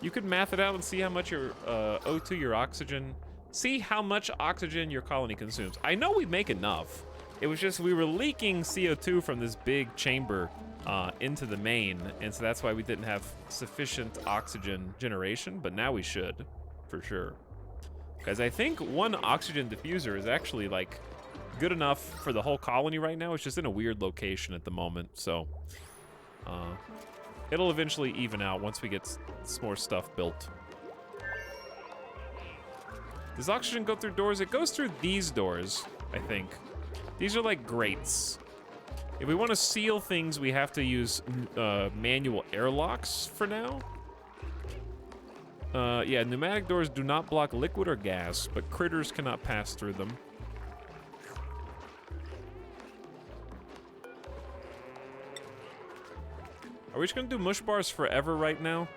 You could math it out and see how much your O2, your oxygen, see how much oxygen your colony consumes. I know we make enough. It was just we were leaking CO2 from this big chamber into the main, and so that's why we didn't have sufficient oxygen generation, but now we should. for sure. Because I think one oxygen diffuser is actually, like, good enough for the whole colony right now. It's just in a weird location at the moment, so... it'll eventually even out once we get some more stuff built. Does oxygen go through doors? It goes through these doors, I think. These are like grates. If we want to seal things, we have to use manual airlocks for now. Yeah, pneumatic doors do not block liquid or gas, but critters cannot pass through them. Are we just gonna do mush bars forever right now?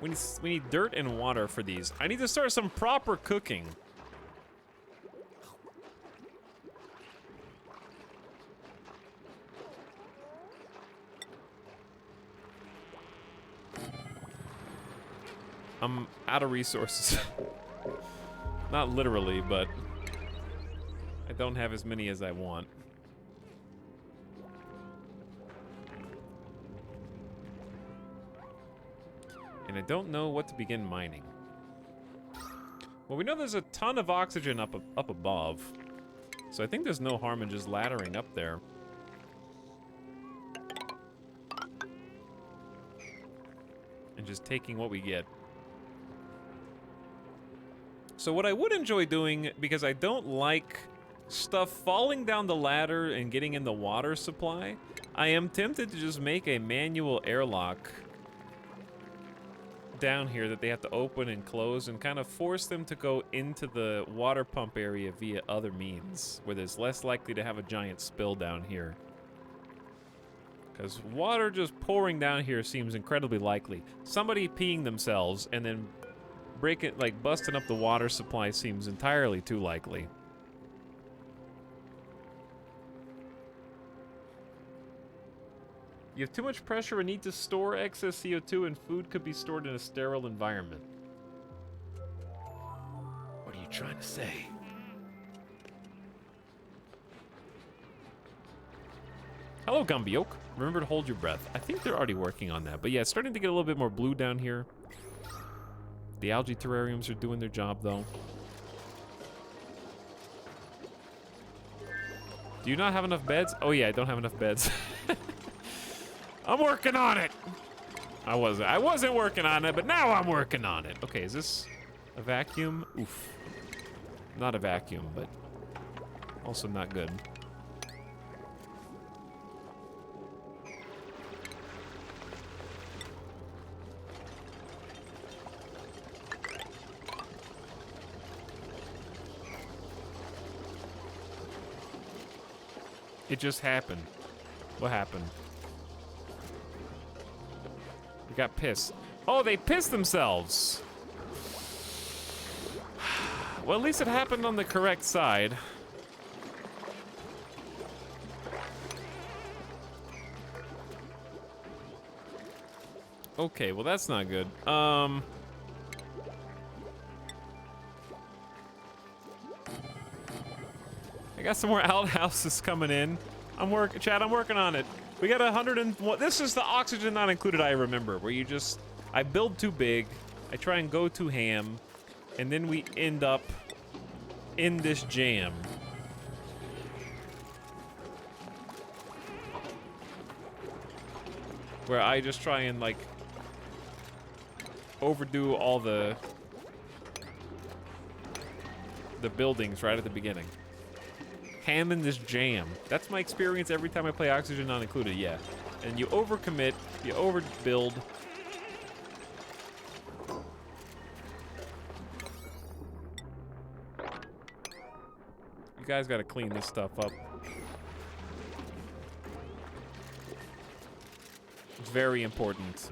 We need dirt and water for these. I need to start some proper cooking. I'm out of resources. Not literally, but I don't have as many as I want. And I don't know what to begin mining. Well, we know there's a ton of oxygen up above. So I think there's no harm in just laddering up there. And just taking what we get. So what I would enjoy doing, because I don't like stuff falling down the ladder and getting in the water supply, I am tempted to just make a manual airlock down here that they have to open and close and kind of force them to go into the water pump area via other means, where there's less likely to have a giant spill down here. Because water just pouring down here seems incredibly likely. Somebody peeing themselves and then busting up the water supply seems entirely too likely. You have too much pressure and need to store excess CO2, and food could be stored in a sterile environment. What are you trying to say? Hello, Gumbyok. Remember to hold your breath. I think they're already working on that. But yeah, it's starting to get a little bit more blue down here. The algae terrariums are doing their job, though. Do you not have enough beds? Oh yeah, I don't have enough beds. I'm working on it. I wasn't working on it, but now I'm working on it. Okay, is this a vacuum? Oof. Not a vacuum, but also not good. It just happened. What happened? We got pissed. Oh, they pissed themselves. Well, at least it happened on the correct side. Okay, well that's not good. I got some more outhouses coming in. Chad, I'm working on it. We got 101. This is the oxygen not included I remember, where I build too big, I try and go too ham, and then we end up in this jam. Where I just try and, like, overdo all the buildings right at the beginning. Ham in this jam. That's my experience every time I play Oxygen Not Included, yeah. And you overcommit, you overbuild. You guys gotta clean this stuff up. It's very important.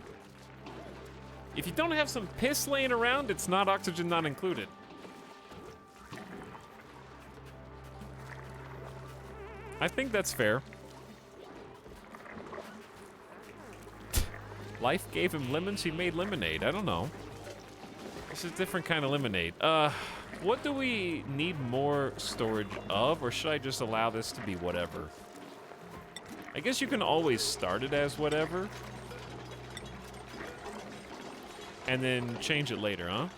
If you don't have some piss laying around, it's not Oxygen Not Included. I think that's fair. Life gave him lemons, he made lemonade. I don't know. This is a different kind of lemonade. What do we need more storage of, or should I just allow this to be whatever? I guess you can always start it as whatever. And then change it later, huh?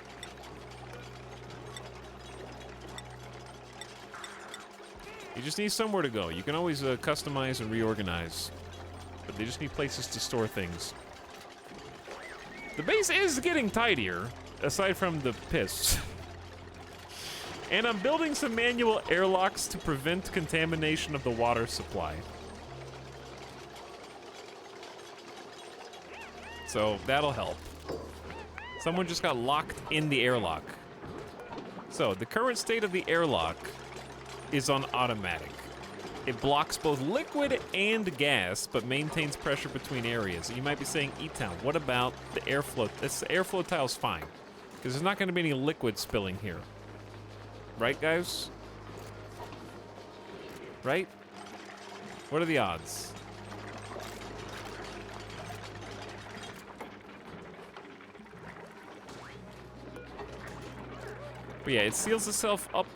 You just need somewhere to go. You can always customize and reorganize. But they just need places to store things. The base is getting tidier, aside from the piss. And I'm building some manual airlocks to prevent contamination of the water supply. So that'll help. Someone just got locked in the airlock. So the current state of the airlock is on automatic. It blocks both liquid and gas, but maintains pressure between areas. You might be saying, E-Town, what about the airflow? This airflow tile's fine, because there's not going to be any liquid spilling here. Right, guys? Right? What are the odds? But yeah, it seals itself up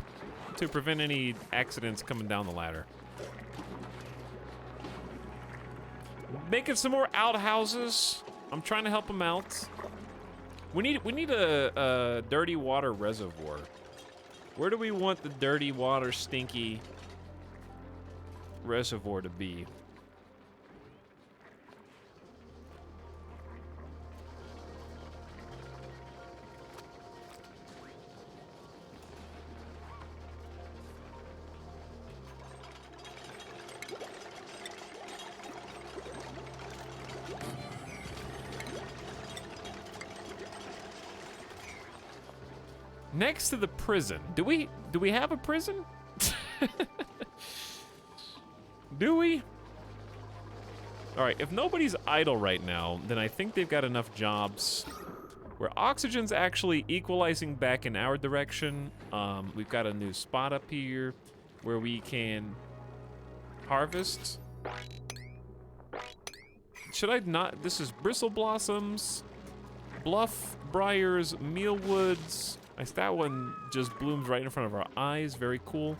to prevent any accidents coming down the ladder. Making some more outhouses. I'm trying to help them out. We need a dirty water reservoir. Where do we want the dirty water stinky reservoir to be? Next to the prison. Do we have a prison? Do we? All right, if nobody's idle right now, then I think they've got enough jobs where oxygen's actually equalizing back in our direction. We've got a new spot up here where we can harvest. Should I not? This is bristle blossoms, bluff briars, mealwoods. That one just blooms right in front of our eyes. Very cool.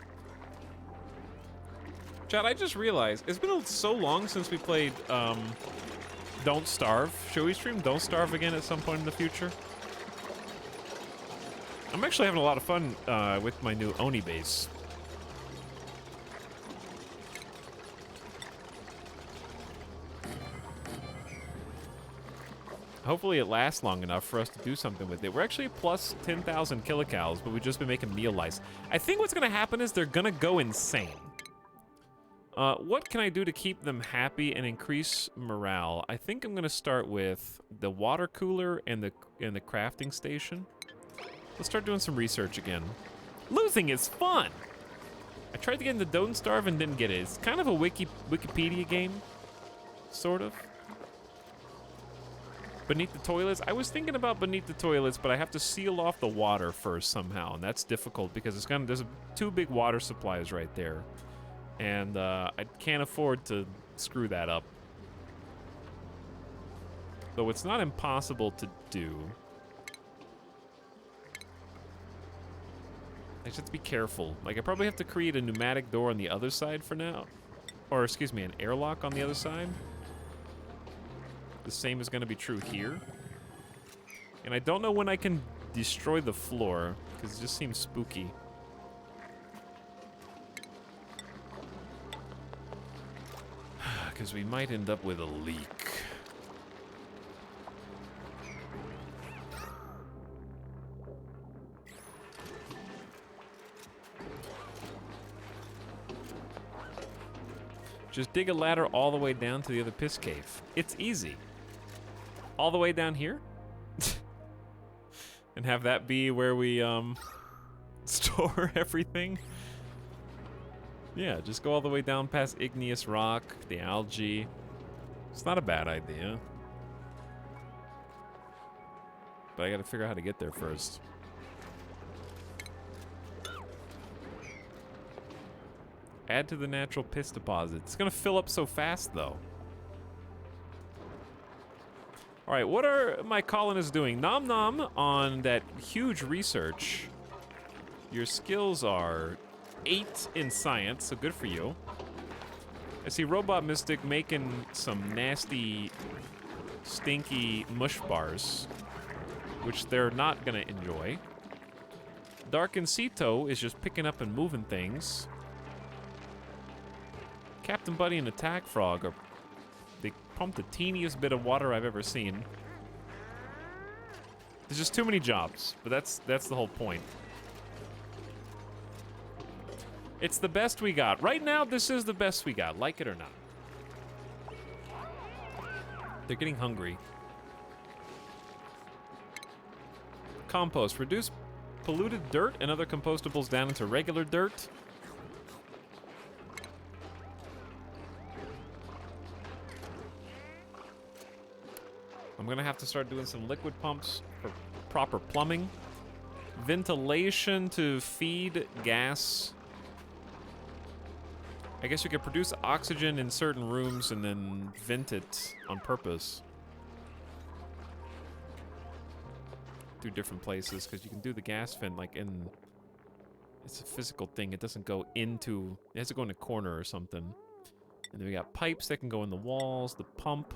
Chad, I just realized it's been so long since we played Don't Starve. Should we stream Don't Starve again at some point in the future? I'm actually having a lot of fun with my new Oni base. Hopefully it lasts long enough for us to do something with it. We're actually plus 10,000 kilocalories, but we've just been making meal lice. I think what's gonna happen is they're gonna go insane. What can I do to keep them happy and increase morale? I think I'm gonna start with the water cooler and the crafting station. Let's start doing some research again. Losing is fun! I tried to get into Don't Starve and didn't get it. It's kind of a Wikipedia game, sort of. Beneath the toilets? I was thinking about beneath the toilets, but I have to seal off the water first somehow, and that's difficult because there's two big water supplies right there. And I can't afford to screw that up. Though it's not impossible to do. I just have to be careful. Like, I probably have to create a pneumatic door on the other side for now. Or, excuse me, an airlock on the other side. The same is going to be true here. And I don't know when I can destroy the floor, because it just seems spooky. Because we might end up with a leak. Just dig a ladder all the way down to the other piss cave. It's easy. All the way down here? And have that be where we store everything? Yeah, just go all the way down past igneous rock, the algae. It's not a bad idea. But I gotta figure out how to get there first. Add to the natural piss deposit. It's gonna fill up so fast, though. All right, what are my colonists doing? Nom nom on that huge research. Your skills are 8 in science, so good for you. I see Robot Mystic making some nasty, stinky mush bars, which they're not gonna enjoy. Dark and Cito is just picking up and moving things. Captain Buddy and Attack Frog are... They pump the teeniest bit of water I've ever seen. There's just too many jobs, but that's the whole point. It's the best we got. Right now, this is the best we got, like it or not. They're getting hungry. Compost. Reduce polluted dirt and other compostables down into regular dirt. I'm gonna have to start doing some liquid pumps for proper plumbing. Ventilation to feed gas. I guess you could produce oxygen in certain rooms and then vent it on purpose. Through different places, because you can do the gas vent like in... It's a physical thing, it doesn't go into... It has to go in a corner or something. And then we got pipes that can go in the walls, the pump.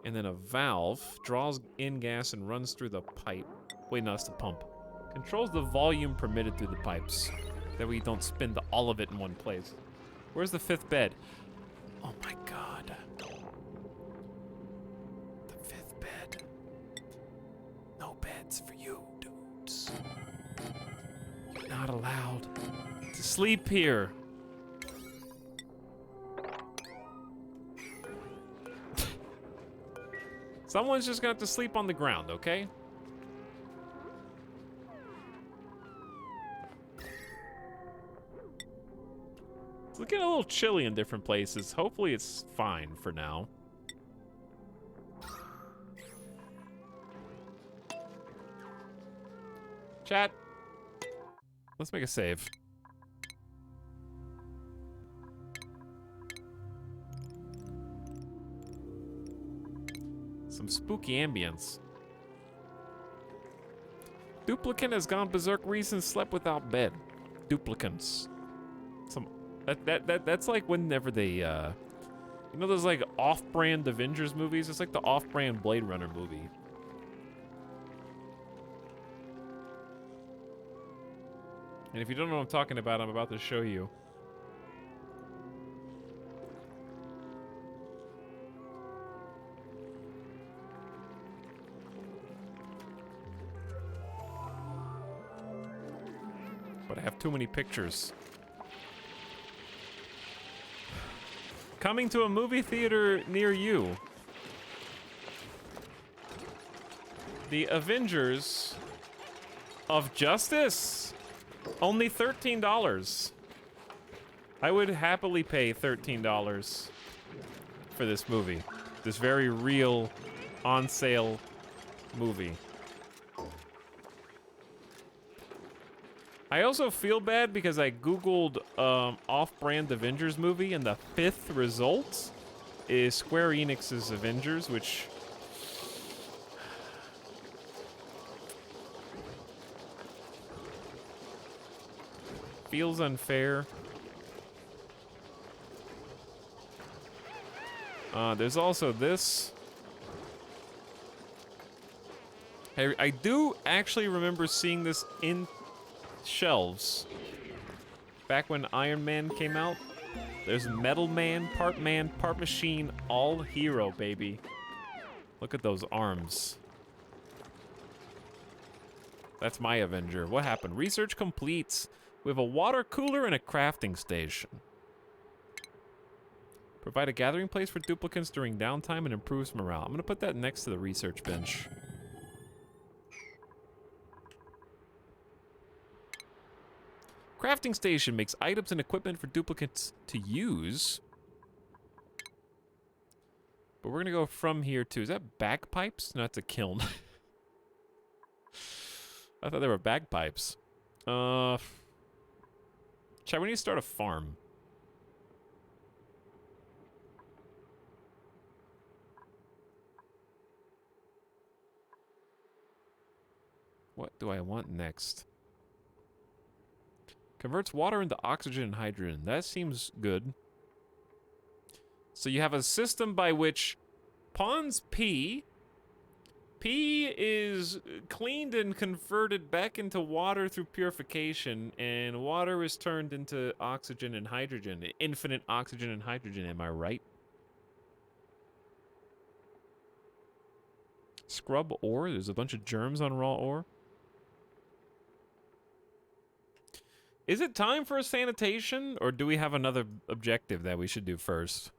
And then a valve draws in gas and runs through the pipe. Wait, no, that's the pump. Controls the volume permitted through the pipes. That way you don't spin all of it in one place. Where's the 5th bed? Oh my god. The 5th bed. No beds for you, dudes. You're not allowed to sleep here. Someone's just gonna have to sleep on the ground, okay? It's looking a little chilly in different places. Hopefully it's fine for now. Chat. Let's make a save. Some spooky ambience. Duplicant has gone berserk recent, slept without bed. Duplicants. That's like whenever they, you know those like off-brand Avengers movies? It's like the off-brand Blade Runner movie. And if you don't know what I'm talking about, I'm about to show you. But I have too many pictures. Coming to a movie theater near you. The Avengers of Justice. Only $13. I would happily pay $13 for this movie. This very real, on sale movie. I also feel bad because I googled off-brand Avengers movie, and the 5th result is Square Enix's Avengers, which feels unfair. There's also this. I do actually remember seeing this in shelves back when Iron Man came out. There's Metal Man, part machine, all hero, baby. Look at those arms. That's my Avenger. What happened? Research complete. We have a water cooler and a crafting station. Provide a gathering place for duplicants during downtime and improves morale. I'm gonna put that next to the research bench. Crafting station makes items and equipment for duplicates to use. But we're gonna go from here to, is that bagpipes? No, that's a kiln. I thought they were bagpipes. Chat, we need to start a farm. What do I want next? Converts water into oxygen and hydrogen. That seems good. So you have a system by which pawns pee. Pee is cleaned and converted back into water through purification, and water is turned into oxygen and hydrogen. Infinite oxygen and hydrogen, am I right? Scrub ore? There's a bunch of germs on raw ore. Is it time for a sanitation, or do we have another objective that we should do first?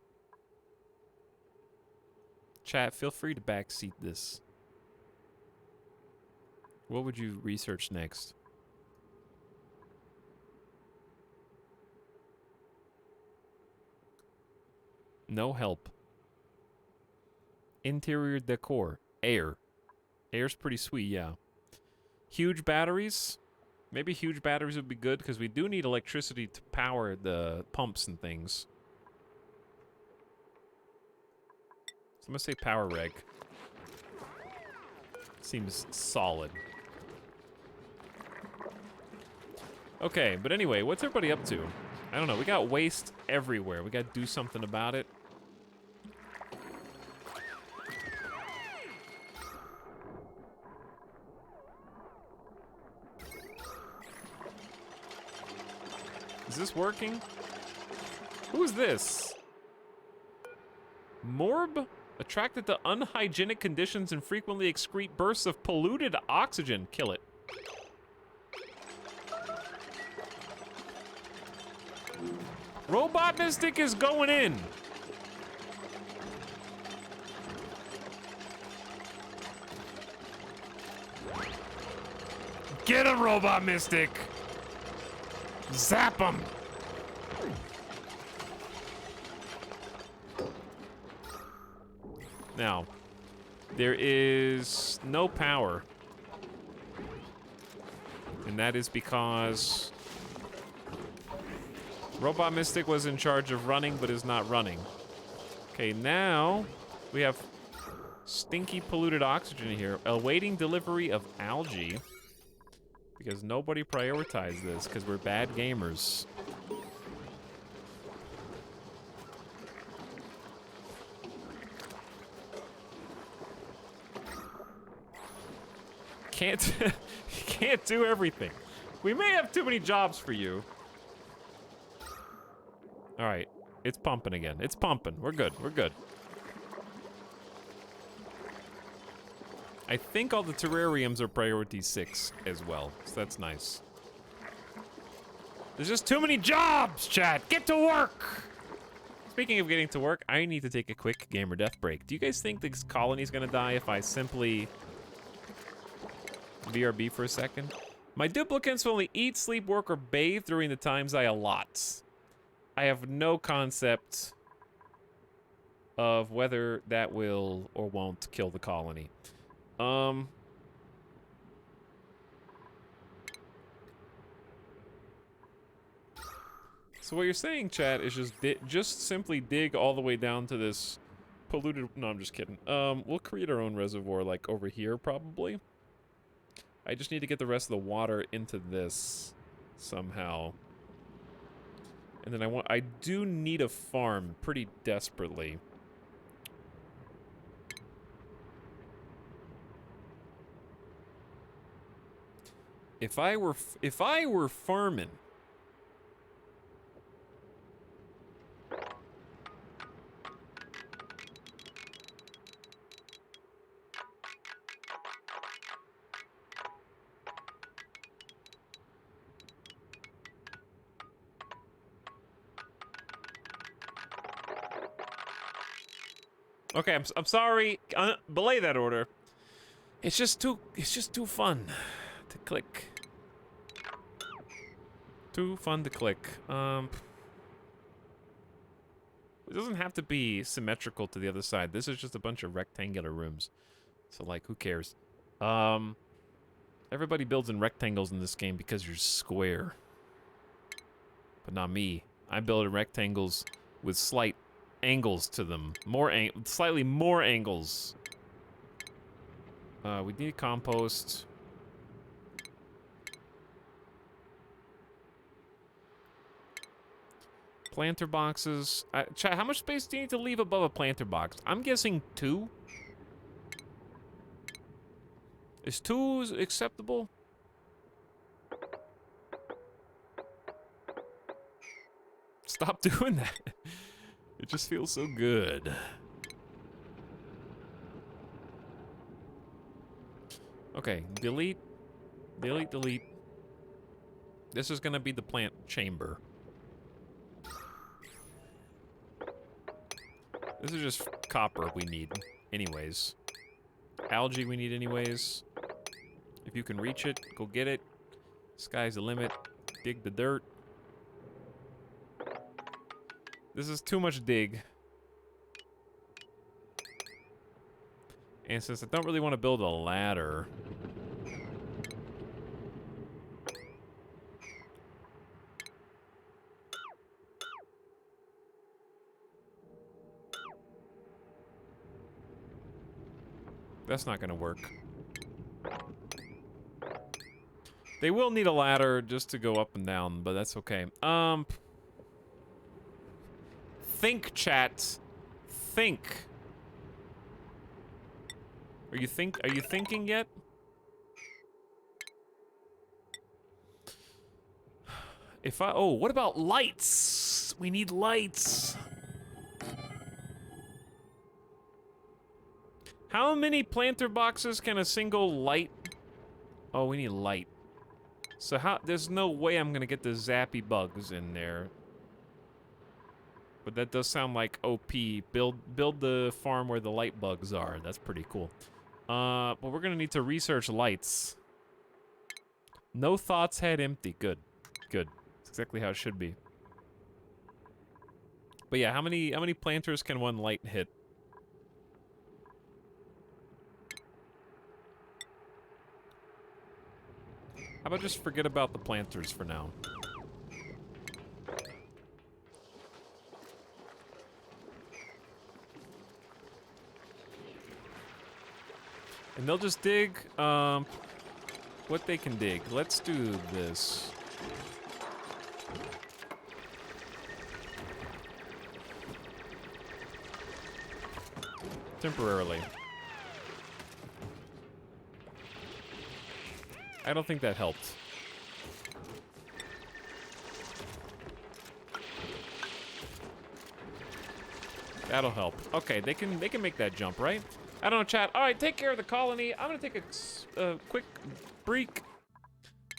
Chat, feel free to backseat this. What would you research next? No help. Interior decor. Air. Air's pretty sweet, yeah. Huge batteries. Maybe huge batteries would be good, because we do need electricity to power the pumps and things. So I'm gonna say power reg. Seems solid. Okay, but anyway, what's everybody up to? I don't know, we got waste everywhere. We gotta do something about it. Is this working? Who is this? Morb? Attracted to unhygienic conditions and frequently excrete bursts of polluted oxygen. Kill it. Robot Mystic is going in. Get him, Robot Mystic. Zap him. Now, there is no power. And that is because Robot Mystic was in charge of running, but is not running. Okay, now we have stinky polluted oxygen here, awaiting delivery of algae. Because nobody prioritized this, because we're bad gamers. Can't do everything. We may have too many jobs for you. All right, it's pumping again. It's pumping. We're good. We're good. I think all the terrariums are priority 6 as well, so that's nice. There's just too many jobs, chat. Get to work. Speaking of getting to work, I need to take a quick gamer death break. Do you guys think this colony's gonna die if I simply VRB for a second? My duplicants will only eat, sleep, work, or bathe during the times I allot. I have no concept of whether that will or won't kill the colony. So what you're saying, chat, is just simply dig all the way down to this polluted... No, I'm just kidding. We'll create our own reservoir, like, over here, probably. I just need to get the rest of the water into this somehow. And then I do need a farm pretty desperately. If I were farming, okay, I'm sorry. Belay that order. It's just too fun to click. Too fun to click. It doesn't have to be symmetrical to the other side. This is just a bunch of rectangular rooms. So, like, who cares? Everybody builds in rectangles in this game because you're square. But not me. I build in rectangles with slight angles to them. Slightly more angles. We need compost. Planter boxes. Chat, how much space do you need to leave above a planter box? I'm guessing 2. Is 2 acceptable? Stop doing that. It just feels so good. Okay, delete. Delete, delete. This is gonna be the plant chamber. This is just copper we need anyways. Algae we need anyways. If you can reach it, go get it. Sky's the limit. Dig the dirt. This is too much dig. And since I don't really want to build a ladder... That's not gonna work. They will need a ladder just to go up and down, but that's okay. Think, chat. Think. Are you thinking yet? Oh, what about lights? We need lights. How many planter boxes can a single light? Oh, we need light. So there's no way I'm gonna get the zappy bugs in there. But that does sound like OP. Build the farm where the light bugs are. That's pretty cool. But we're gonna need to research lights. No thoughts, head empty. Good. Good. That's exactly how it should be. But yeah, how many planters can one light hit? How about just forget about the planters for now? And they'll just dig, what they can dig. Let's do this. Temporarily. I don't think that helped. That'll help. Okay, they can make that jump, right? I don't know, chat. All right, take care of the colony. I'm gonna take a quick break.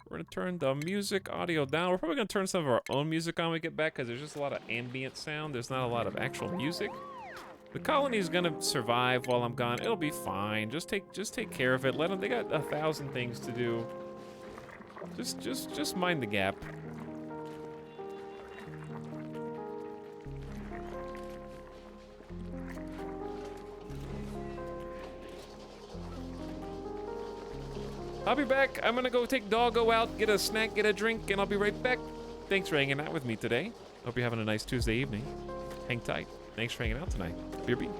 We're gonna turn the music audio down. We're probably gonna turn some of our own music on when we get back because there's just a lot of ambient sound. There's not a lot of actual music. The colony is gonna survive while I'm gone. It'll be fine. Just take care of it. Let them. They got 1,000 things to do. Just mind the gap. I'll be back. I'm gonna go take Doggo out, get a snack, get a drink, and I'll be right back. Thanks for hanging out with me today. Hope you're having a nice Tuesday evening. Hang tight. Thanks for hanging out tonight. BRB.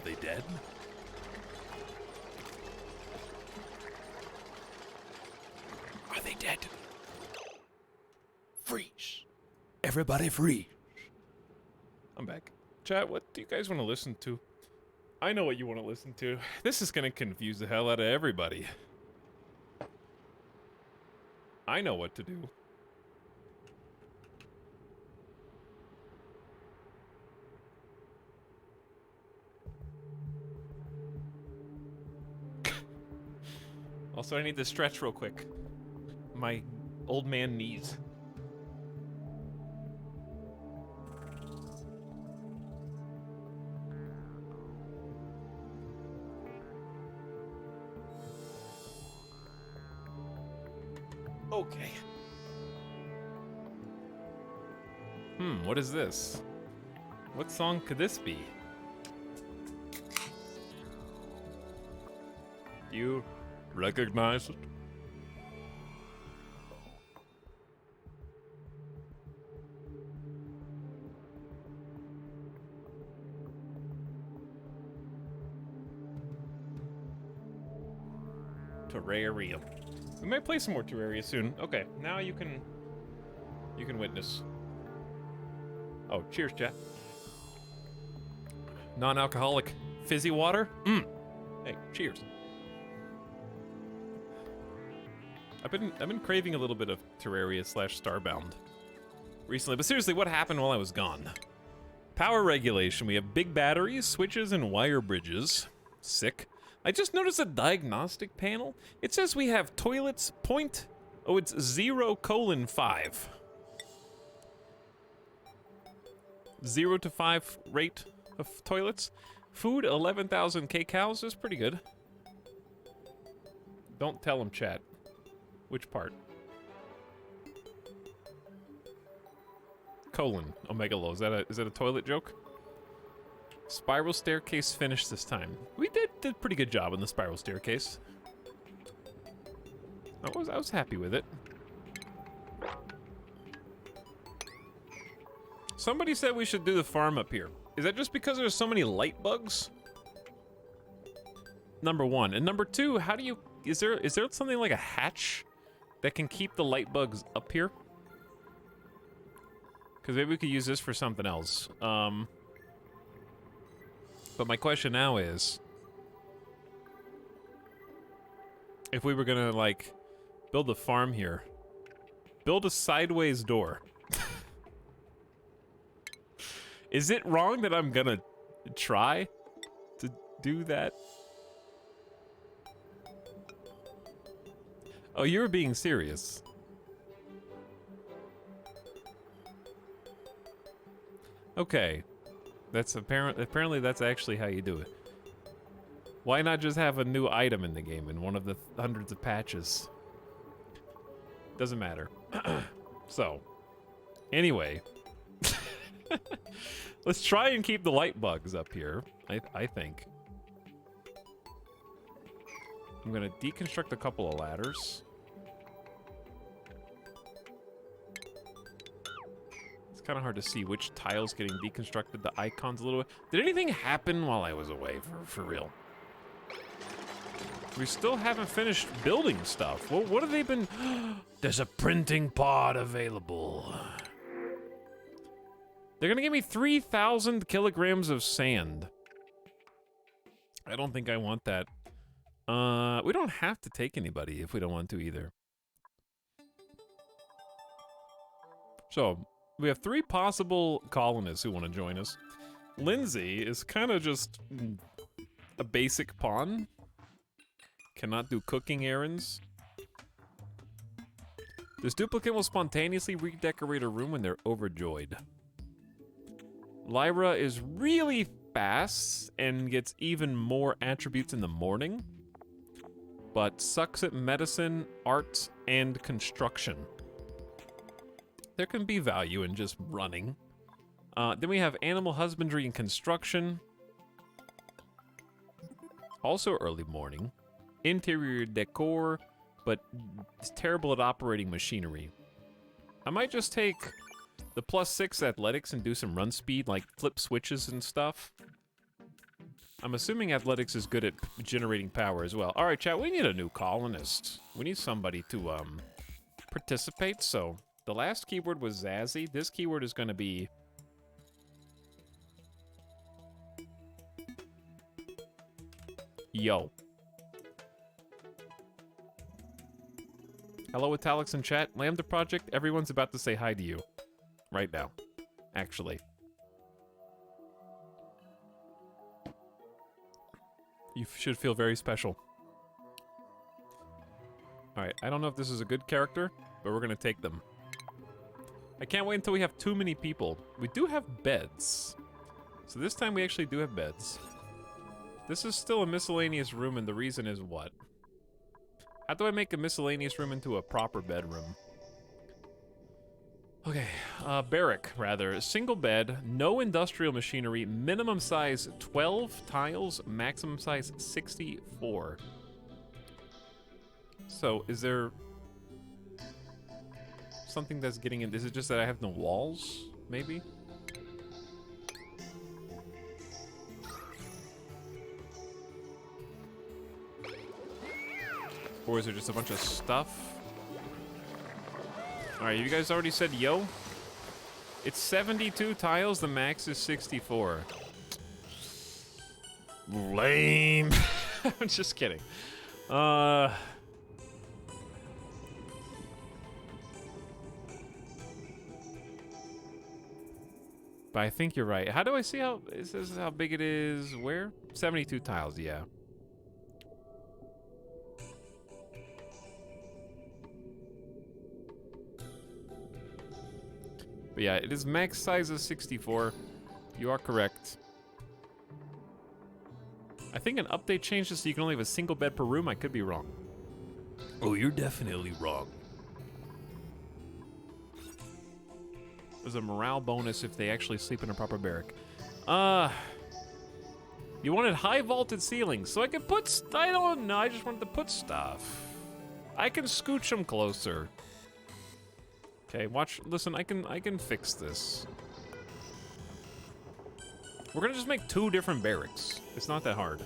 they dead? Are they dead? Freeze. Everybody freeze. I'm back. Chat, what do you guys want to listen to? I know what you want to listen to. This is going to confuse the hell out of everybody. I know what to do. Also, I need to stretch real quick. My old man knees. Okay. What is this? What song could this be? You recognize it? Terraria. We might play some more Terraria soon. Okay, now you can witness. Oh, cheers, chat. Non-alcoholic fizzy water? Hey, cheers. I've been craving a little bit of Terraria / Starbound recently, but seriously, what happened while I was gone? Power regulation. We have big batteries, switches, and wire bridges. Sick. I just noticed a diagnostic panel. It says we have toilets point. Oh, it's 0:5. 0 to 5 rate of toilets. Food, 11,000 kcals is pretty good. Don't tell them, chat. Which part? Colon, omega low. Is that a toilet joke? Spiral staircase finished this time. We did a pretty good job on the spiral staircase. I was happy with it. Somebody said we should do the farm up here. Is that just because there's so many light bugs? Number one. And number two, how do you... Is there something like a hatch that can keep the light bugs up here? Because maybe we could use this for something else. But my question now is... If we were gonna, like, build a farm here, build a sideways door. Is it wrong that I'm gonna try to do that? Oh, you're being serious. Okay. That's apparently that's actually how you do it. Why not just have a new item in the game in one of the hundreds of patches? Doesn't matter. So, anyway. Let's try and keep the light bugs up here, I think. I'm gonna deconstruct a couple of ladders. It's kind of hard to see which tile's getting deconstructed, the icons a little bit. Did anything happen while I was away, for real? We still haven't finished building stuff. What have they been... There's a printing pod available. They're gonna give me 3,000 kilograms of sand. I don't think I want that. We don't have to take anybody if we don't want to either. So, we have 3 possible colonists who want to join us. Lindsay is kind of just a basic pawn. Cannot do cooking errands. This duplicate will spontaneously redecorate a room when they're overjoyed. Lyra is really fast and gets even more attributes in the morning, but sucks at medicine, art, and construction. There can be value in just running. Then we have animal husbandry and construction. Also early morning. Interior decor, but is terrible at operating machinery. I might just take the +6 athletics and do some run speed, like flip switches and stuff. I'm assuming Etalyx is good at generating power as well. All right, chat, we need a new colonist. We need somebody to participate. So the last keyword was Zazzy. This keyword is going to be yo. Hello, Etalyx in chat. Lambda Project, everyone's about to say hi to you. Right now. Actually. You should feel very special. Alright, I don't know if this is a good character, but we're gonna take them. I can't wait until we have too many people. We do have beds. So this time we actually do have beds. This is still a miscellaneous room, and the reason is what? How do I make a miscellaneous room into a proper bedroom? Okay, barrack, rather. Single bed, no industrial machinery, minimum size 12 tiles, maximum size 64. So, is there something that's getting in? Is it just that I have no walls, maybe? Or is there just a bunch of stuff? Alright, you guys already said yo? It's 72 tiles, the max is 64. Lame. I'm just kidding. But I think you're right. How do I see how... This is how big it is. Where? 72 tiles, yeah. But yeah, it is max size of 64. You are correct. I think an update changed this so you can only have a single bed per room. I could be wrong. Oh, you're definitely wrong. There's a morale bonus if they actually sleep in a proper barrack. You wanted high vaulted ceilings, so I could put... I don't know, I just wanted to put stuff. I can scooch them closer. Okay, watch, listen, I can fix this. We're gonna just make 2 different barracks. It's not that hard.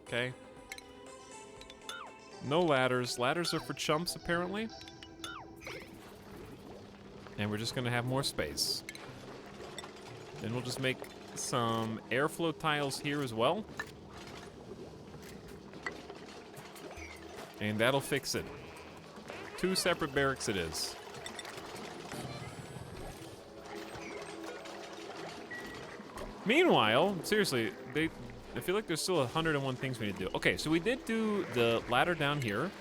Okay. No ladders. Ladders are for chumps, apparently. And we're just gonna have more space. Then we'll just make some airflow tiles here as well. And that'll fix it. 2 separate barracks it is. Meanwhile, seriously, I feel like there's still 101 things we need to do. Okay, so we did do the ladder down here,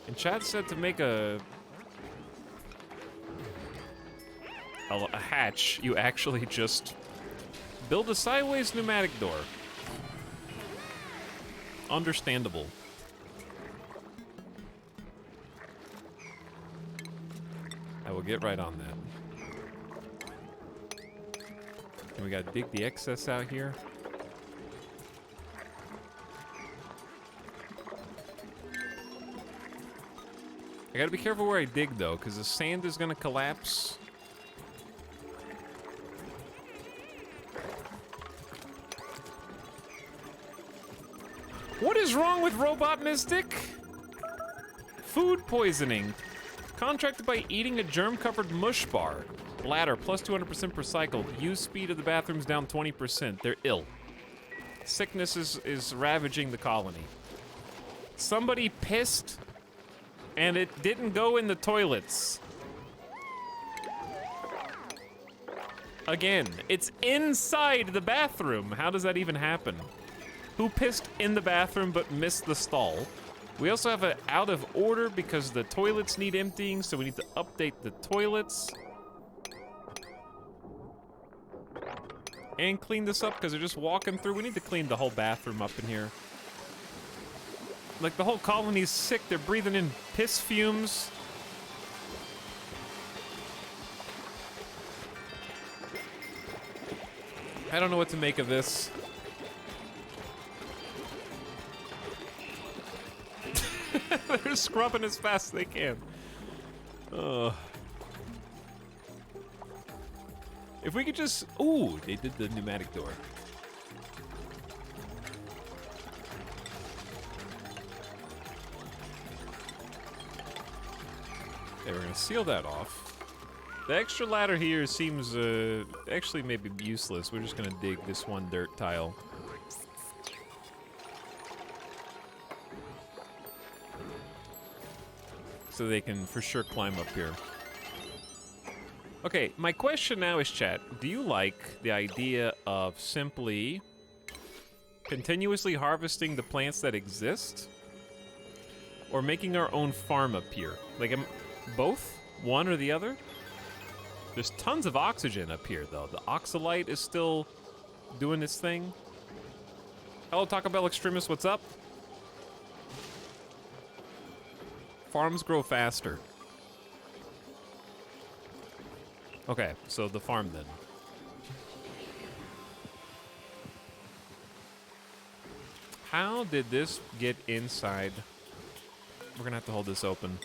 and Chad said to make a hatch, you actually just build a sideways pneumatic door. Understandable. I will get right on that. And we gotta dig the excess out here. I gotta be careful where I dig though, because the sand is gonna collapse. What is wrong with Robot Mystic? Food poisoning. Contracted by eating a germ-covered mush bar. Bladder, plus 200% per cycle. Use speed of the bathrooms down 20%. They're ill. Sickness is ravaging the colony. Somebody pissed, and it didn't go in the toilets. Again, it's inside the bathroom. How does that even happen? Who pissed in the bathroom but missed the stall? We also have an out of order because the toilets need emptying, so we need to update the toilets. And clean this up because they're just walking through. We need to clean the whole bathroom up in here. Like, the whole colony's sick. They're breathing in piss fumes. I don't know what to make of this. They're scrubbing as fast as they can. If we could just... Ooh, they did the pneumatic door. Okay, we're gonna seal that off. The extra ladder here seems actually maybe useless. We're just gonna dig this one dirt tile. So they can for sure climb up here. Okay, my question now is, chat, do you like the idea of simply continuously harvesting the plants that exist? Or making our own farm up here? Like, both? One or the other? There's tons of oxygen up here, though. The oxalite is still doing its thing. Hello, Taco Bell Extremist, what's up? Farms grow faster. Okay, so the farm then. How did this get inside? We're gonna have to hold this open.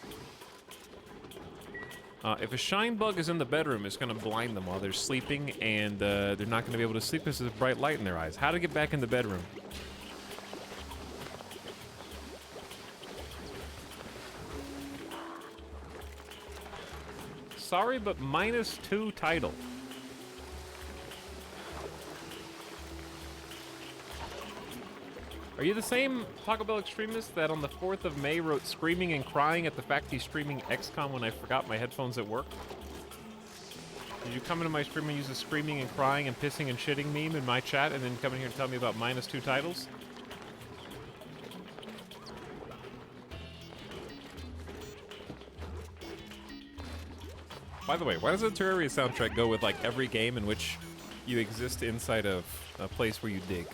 If a shine bug is in the bedroom, it's gonna blind them while they're sleeping, and they're not gonna be able to sleep because there's bright light in their eyes. How to get back in the bedroom? Sorry, but -2 title. Are you the same Taco Bell extremist that on the 4th of May wrote screaming and crying at the fact he's streaming XCOM when I forgot my headphones at work? Did you come into my stream and use a screaming and crying and pissing and shitting meme in my chat and then come in here and tell me about -2 titles? By the way, why does the Terraria soundtrack go with like every game in which you exist inside of a place where you dig?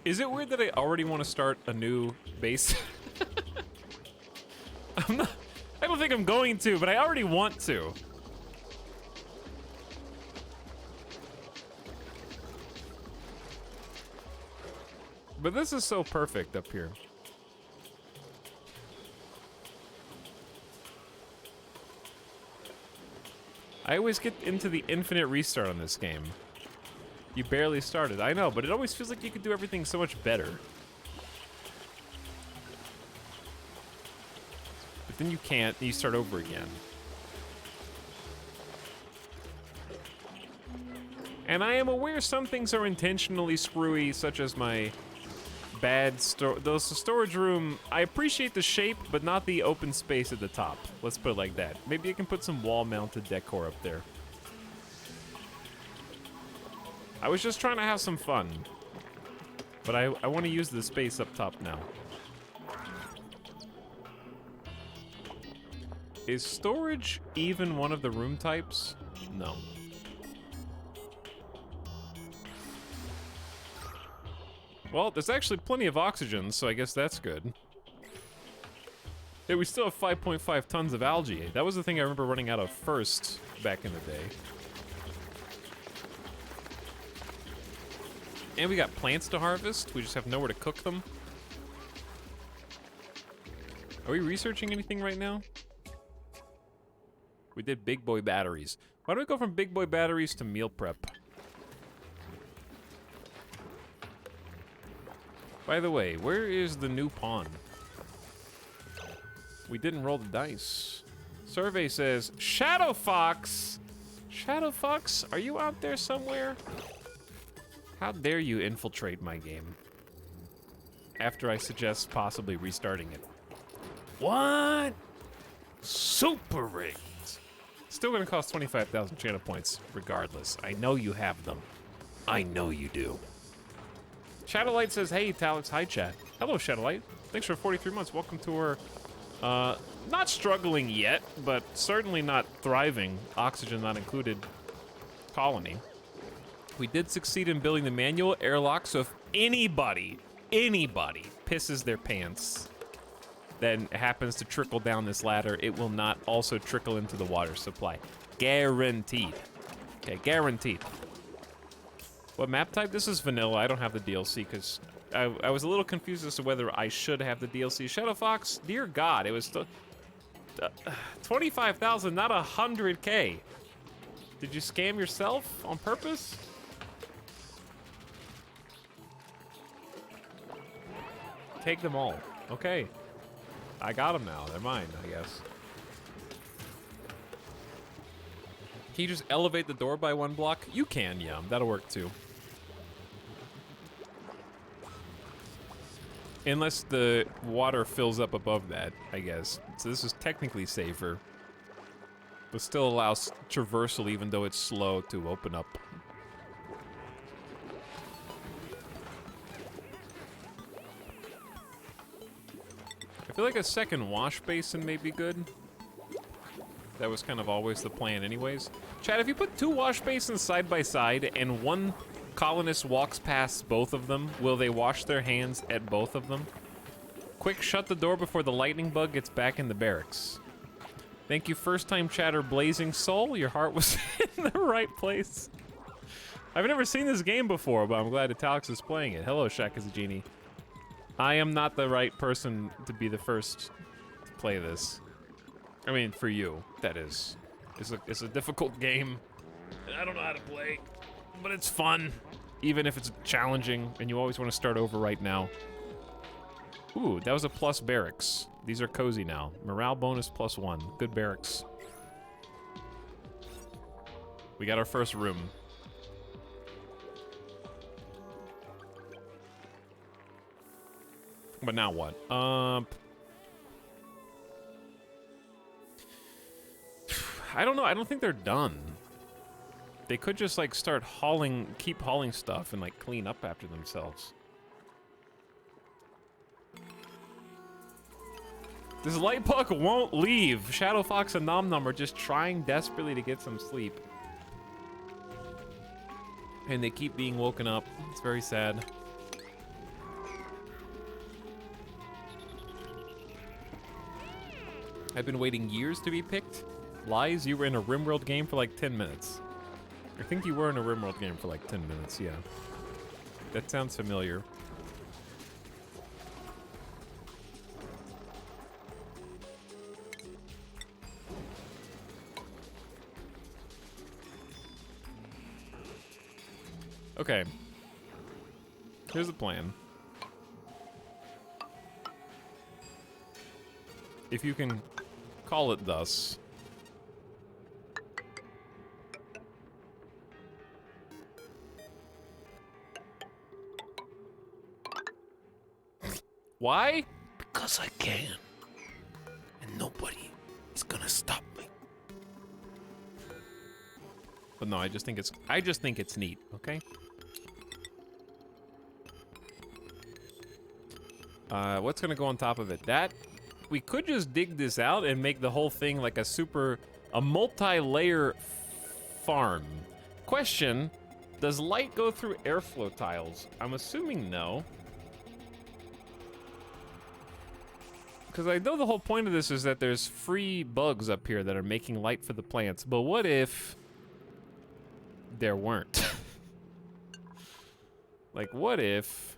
Is it weird that I already want to start a new base? I don't think I'm going to, but I already want to. But this is so perfect up here. I always get into the infinite restart on this game. You barely started. I know, but it always feels like you could do everything so much better. But then you can't, and you start over again. And I am aware some things are intentionally screwy, such as my bad storage room. I appreciate the shape, but not the open space at the top. Let's put it like that. Maybe I can put some wall-mounted decor up there. I was just trying to have some fun. But I want to use the space up top now. Is storage even one of the room types? No. Well, there's actually plenty of oxygen, so I guess that's good. Hey, we still have 5.5 tons of algae. That was the thing I remember running out of first back in the day. And we got plants to harvest. We just have nowhere to cook them. Are we researching anything right now? We did big boy batteries. Why do we go from big boy batteries to meal prep? By the way, where is the new pawn? We didn't roll the dice. Survey says, Shadow Fox! Shadow Fox, are you out there somewhere? How dare you infiltrate my game? After I suggest possibly restarting it. What? Super rigged. Still gonna cost 25,000 channel points, regardless. I know you have them. I know you do. Shadowlight says, hey, Etalyx, hi, chat. Hello, Shadowlight. Thanks for 43 months. Welcome to our, not struggling yet, but certainly not thriving, oxygen not included, colony. We did succeed in building the manual airlock, so if anybody pisses their pants, then happens to trickle down this ladder, it will not also trickle into the water supply. Guaranteed. Okay, guaranteed. What map type? This is vanilla. I don't have the DLC because I was a little confused as to whether I should have the DLC. Shadow Fox, dear God, it was 25,000, not 100K. Did you scam yourself on purpose? take them all. Okay. I got them now. They're mine, I guess. Can you just elevate the door by 1 block? You can, yeah. That'll work too. Unless the water fills up above that, I guess. So this is technically safer. But still allows traversal even though it's slow to open up. I feel like a second wash basin may be good. That was kind of always the plan anyways. Chad, if you put 2 wash basins side by side and 1 colonist walks past both of them, will they wash their hands at both of them? Quick, shut the door before the lightning bug gets back in the barracks. Thank you, first time chatter Blazing Soul. Your heart was in the right place. I've never seen this game before, but I'm glad Etalyx is playing it. Hello, Shaq as a genie. I am not the right person to be the first to play this. I mean, for you, that is. It's a difficult game. I don't know how to play, but it's fun. Even if it's challenging, and you always want to start over right now. Ooh, that was a plus barracks. These are cozy now. Morale bonus +1. Good barracks. We got our first room. But now what? I don't know. I don't think they're done. They could just like start hauling, keep hauling stuff and like clean up after themselves. This light puck won't leave. Shadow Fox and Nom Nom are just trying desperately to get some sleep. And they keep being woken up. It's very sad. I've been waiting years to be picked. Lies, you were in a RimWorld game for like 10 minutes. I think you were in a RimWorld game for like 10 minutes, yeah. That sounds familiar. Okay. Here's the plan. If you can call it thus. Why? Because I can. And nobody is gonna stop me. But no, I just think it's neat, okay? What's gonna go on top of it? That we could just dig this out and make the whole thing like a multi-layer farm. Question, does light go through airflow tiles? I'm assuming no. Because I know the whole point of this is that there's free bugs up here that are making light for the plants. But what if there weren't? Like, what if...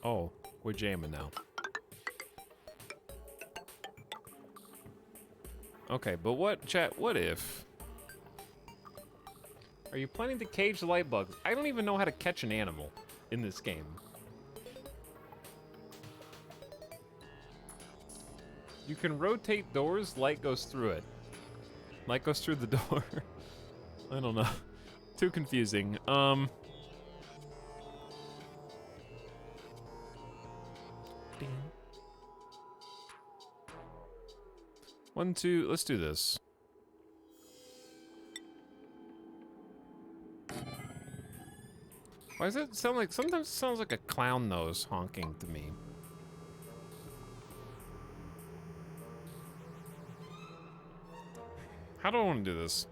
Oh, we're jamming now. Okay, but what, chat, what if... Are you planning to cage the light bugs? I don't even know how to catch an animal in this game. You can rotate doors, light goes through it. Light goes through the door. I don't know. Too confusing. One, two, let's do this. Why does it sound like, sometimes it sounds like a clown nose honking to me. How do I want to do this?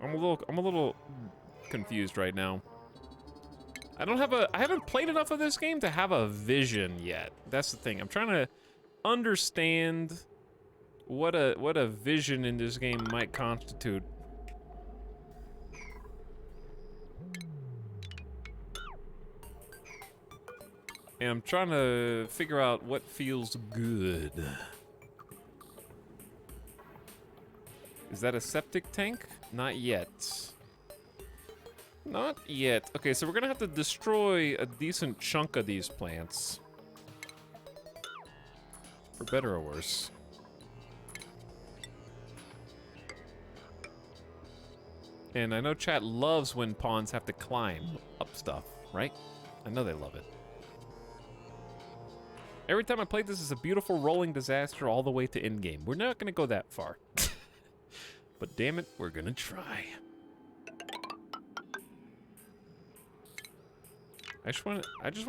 I'm a little confused right now. I haven't played enough of this game to have a vision yet. That's the thing. I'm trying to understand what a vision in this game might constitute. And I'm trying to figure out what feels good. Is that a septic tank? Not yet. Not yet. Okay, so we're gonna have to destroy a decent chunk of these plants. For better or worse. And I know chat loves when pawns have to climb up stuff, right? I know they love it. Every time I play this, it's a beautiful rolling disaster all the way to endgame. We're not gonna go that far. But damn it, we're gonna try. I just want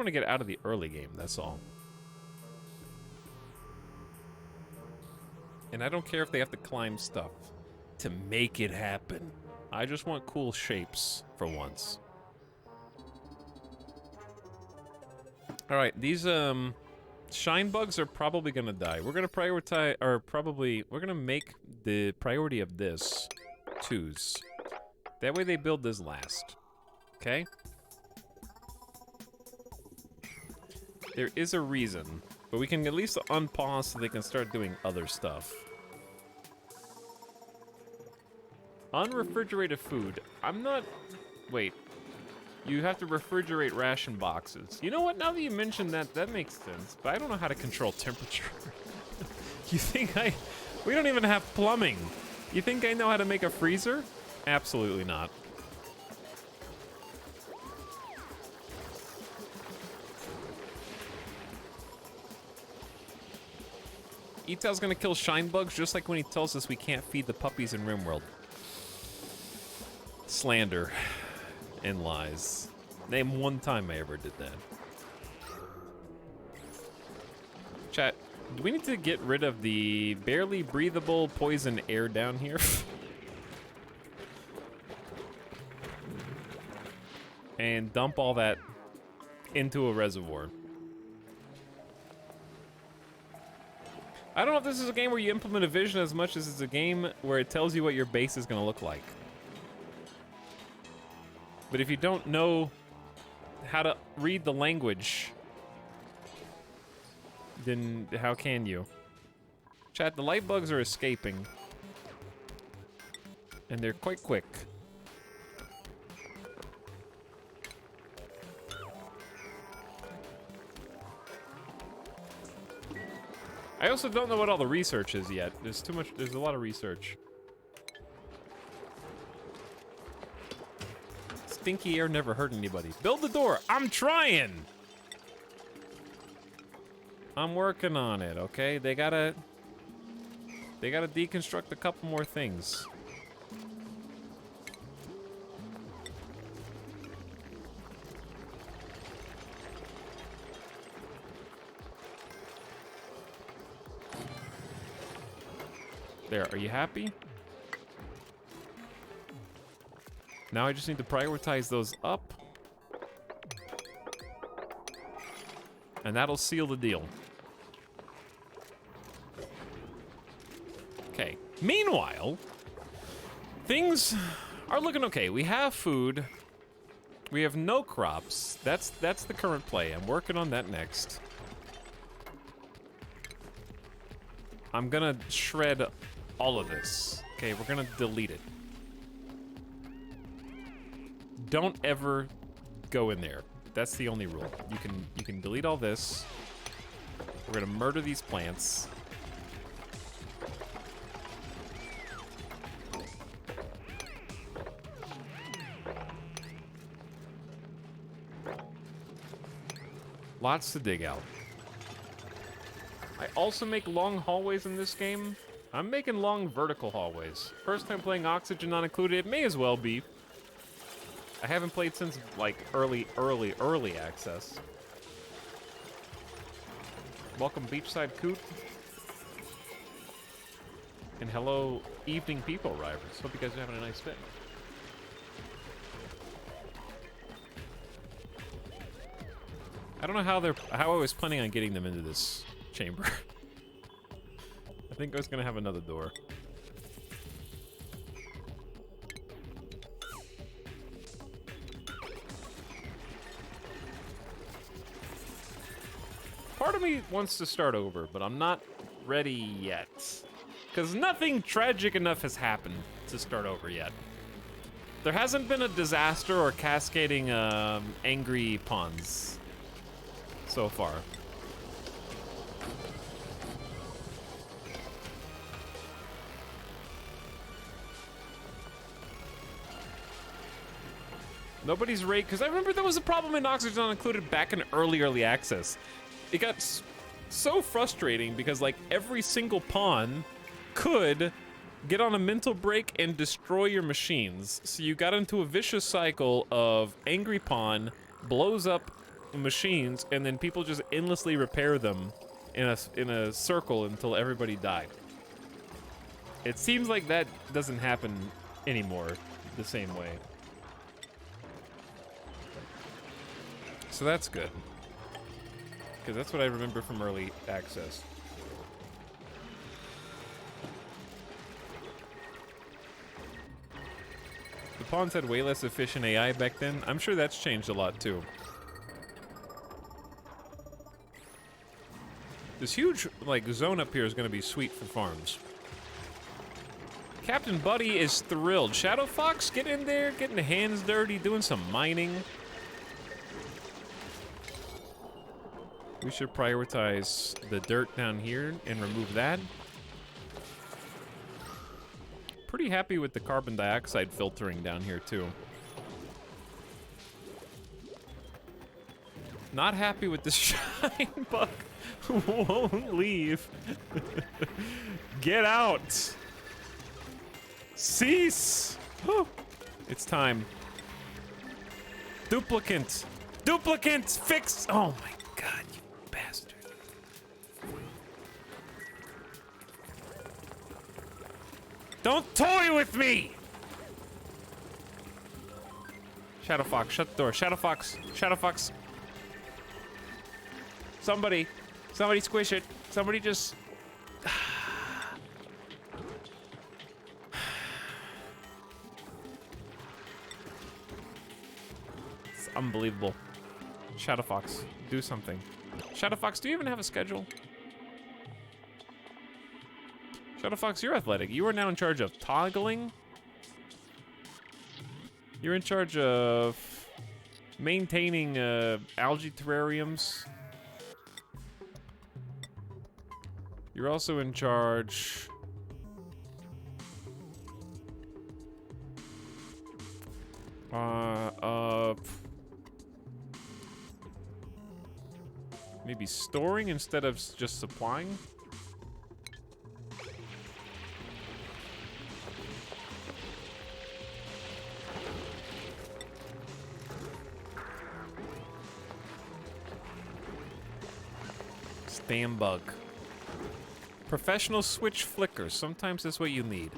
to get out of the early game, that's all. And I don't care if they have to climb stuff to make it happen. I just want cool shapes for once. All right, these shine bugs are probably gonna die. We're gonna prioritize, or we're gonna make the priority of this 2s. That way they build this last. Okay? There is a reason, but we can at least unpause so they can start doing other stuff. Unrefrigerated food. I'm not... Wait. You have to refrigerate ration boxes. You know what? Now that you mentioned that, that makes sense. But I don't know how to control temperature. You think I... We don't even have plumbing. You think I know how to make a freezer? Absolutely not. Etel's gonna kill shine bugs just like when he tells us we can't feed the puppies in RimWorld. Slander and lies. Name one time I ever did that. Chat, do we need to get rid of the barely breathable poison air down here? And dump all that into a reservoir. I don't know if this is a game where you implement a vision as much as it's a game where it tells you what your base is going to look like. But if you don't know how to read the language, then how can you? Chat, the light bugs are escaping. And they're quite quick. I also don't know what all the research is yet. There's too much, there's a lot of research. Stinky air never hurt anybody. Build the door, I'm trying! I'm working on it, okay? They gotta deconstruct a couple more things. There, are you happy? Now I just need to prioritize those up. And that'll seal the deal. Okay. Meanwhile, things are looking okay. We have food. We have no crops. That's the current play. I'm working on that next. I'm gonna shred all of this. Okay, we're gonna delete it. Don't ever go in there. That's the only rule. You can delete all this. We're gonna murder these plants. Lots to dig out. I also make long hallways in this game. I'm making long vertical hallways. First time playing Oxygen not included. It may as well be. I haven't played since like early access. Welcome Beachside Coot. And hello evening people arrivals. Hope you guys are having a nice day. I don't know how I was planning on getting them into this chamber. I think I was gonna have another door. Part of me wants to start over, but I'm not ready yet. because nothing tragic enough has happened to start over yet. There hasn't been a disaster or cascading angry pawns so far. Nobody's rate, because I remember there was a problem in Oxygen Not Included back in early access. It got so frustrating because like every single pawn could get on a mental break and destroy your machines. So you got into a vicious cycle of angry pawn blows up machines, and then people just endlessly repair them in a circle until everybody died. It seems like that doesn't happen anymore the same way. So that's good, because that's what I remember from early access. The pawns had way less efficient AI back then. I'm sure that's changed a lot too. This huge like zone up here is going to be sweet for farms. Captain Buddy is thrilled. Shadow Fox, get in there, getting the hands dirty, doing some mining. We should prioritize the dirt down here and remove that. Pretty happy with the carbon dioxide filtering down here too. Not happy with this shine bug who won't leave. Get out. Cease. Whew. It's time. Duplicant. Duplicant fix. Oh my God, you bastard. Don't toy with me! Shadow Fox, shut the door. Shadow Fox, Shadow Fox. Somebody squish it. Somebody just... It's unbelievable. Shadow Fox, do something. Shadow Fox, do you even have a schedule? Shadow Fox, you're athletic. You are now in charge of toggling. You're in charge of maintaining algae terrariums. You're also in charge of maybe storing instead of just supplying. Spam bug. Professional switch flickers. Sometimes that's what you need.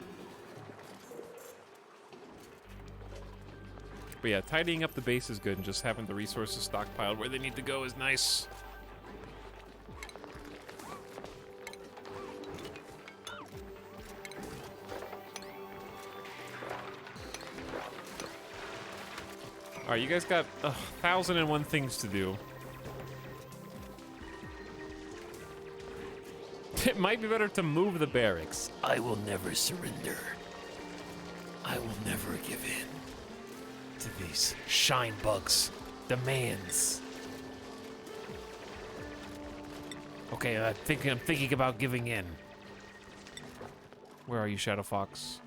But yeah, tidying up the base is good, and just having the resources stockpiled where they need to go is nice. Alright, you guys got 1,001 things to do. It might be better to move the barracks. I will never surrender. I will never give in to these shine bugs' demands. Okay, I'm thinking about giving in. Where are you, Shadow Fox?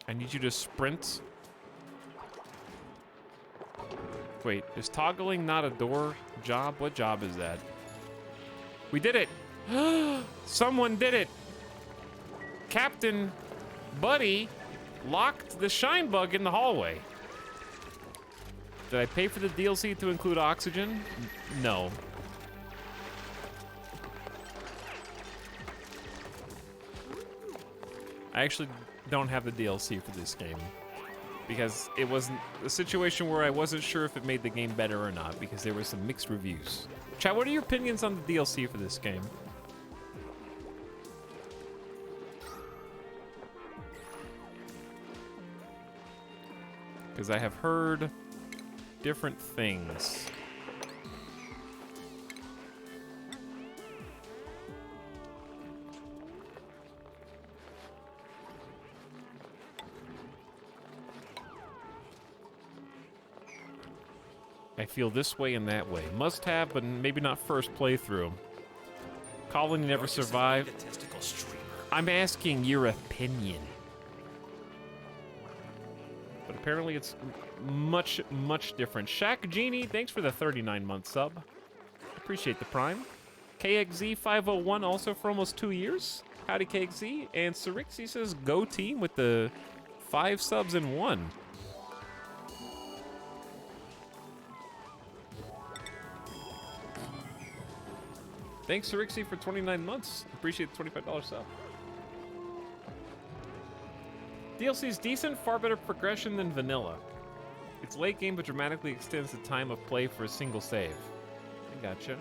I need you to sprint. Wait, is toggling not a door job? What job is that? We did it! Someone did it! Captain Buddy locked the shine bug in the hallway. Did I pay for the DLC to include oxygen? No. I actually don't have the DLC for this game, because it was a situation where I wasn't sure if it made the game better or not, because there were some mixed reviews. Chat, what are your opinions on the DLC for this game? Because I have heard different things. I feel this way and that way. Must have, but maybe not first playthrough. Colony never survived. I'm asking your opinion. But apparently it's much, much different. Shaq Genie, thanks for the 39-month sub. Appreciate the prime. KXZ501 also for almost 2 years. Howdy KXZ. And Sarixi says go team with the 5 subs in 1. Thanks Sarixi for 29 months. Appreciate the $25 sub. DLC's decent, far better progression than vanilla. It's late game, but dramatically extends the time of play for a single save. I gotcha.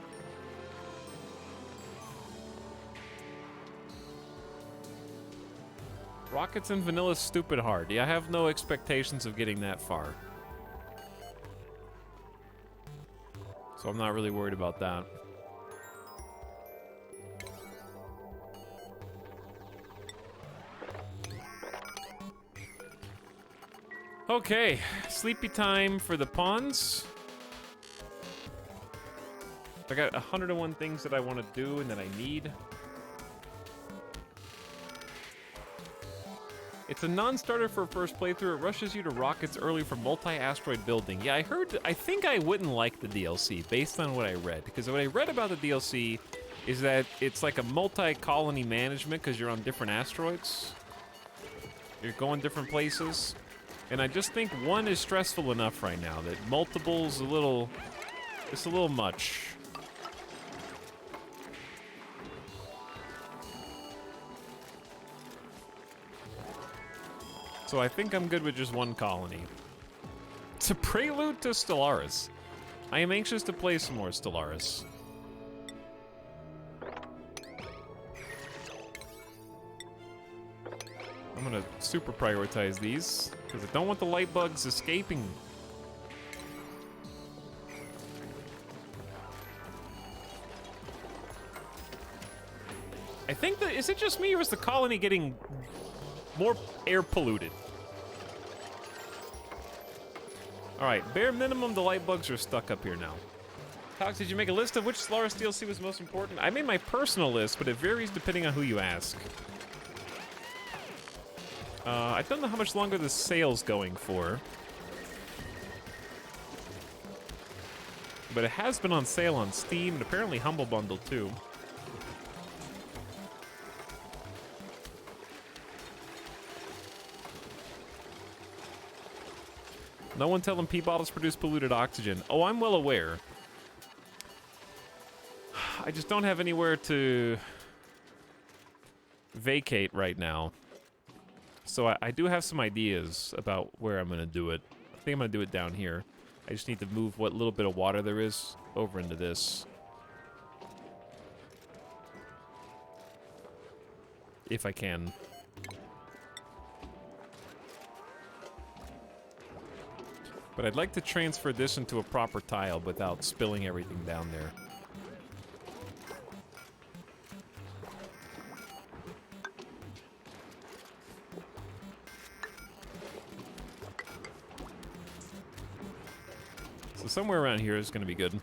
Rockets and vanilla stupid hard. Yeah, I have no expectations of getting that far. So I'm not really worried about that. Okay, sleepy time for the pawns. I got 101 things that I want to do and that I need. It's a non-starter for a first playthrough. It rushes you to rockets early for multi-asteroid building. Yeah, I think I wouldn't like the DLC based on what I read. Because what I read about the DLC is that it's like a multi-colony management because you're on different asteroids. You're going different places. And I just think one is stressful enough right now that multiple's it's a little much. So I think I'm good with just one colony. It's a prelude to Stellaris. I am anxious to play some more Stellaris. I'm gonna super prioritize these because I don't want the light bugs escaping. I think that, is it just me or is the colony getting more air polluted? All right, bare minimum, the light bugs are stuck up here now. Cox, did you make a list of which Stellaris DLC was most important? I made my personal list, but it varies depending on who you ask. I don't know how much longer the sale's going for. But it has been on sale on Steam and apparently Humble Bundle too. No one tell them pee bottles produce polluted oxygen. Oh, I'm well aware. I just don't have anywhere to vacate right now. So I do have some ideas about where I'm going to do it. I think I'm going to do it down here. I just need to move what little bit of water there is over into this. If I can. But I'd like to transfer this into a proper tile without spilling everything down there. So somewhere around here is going to be good.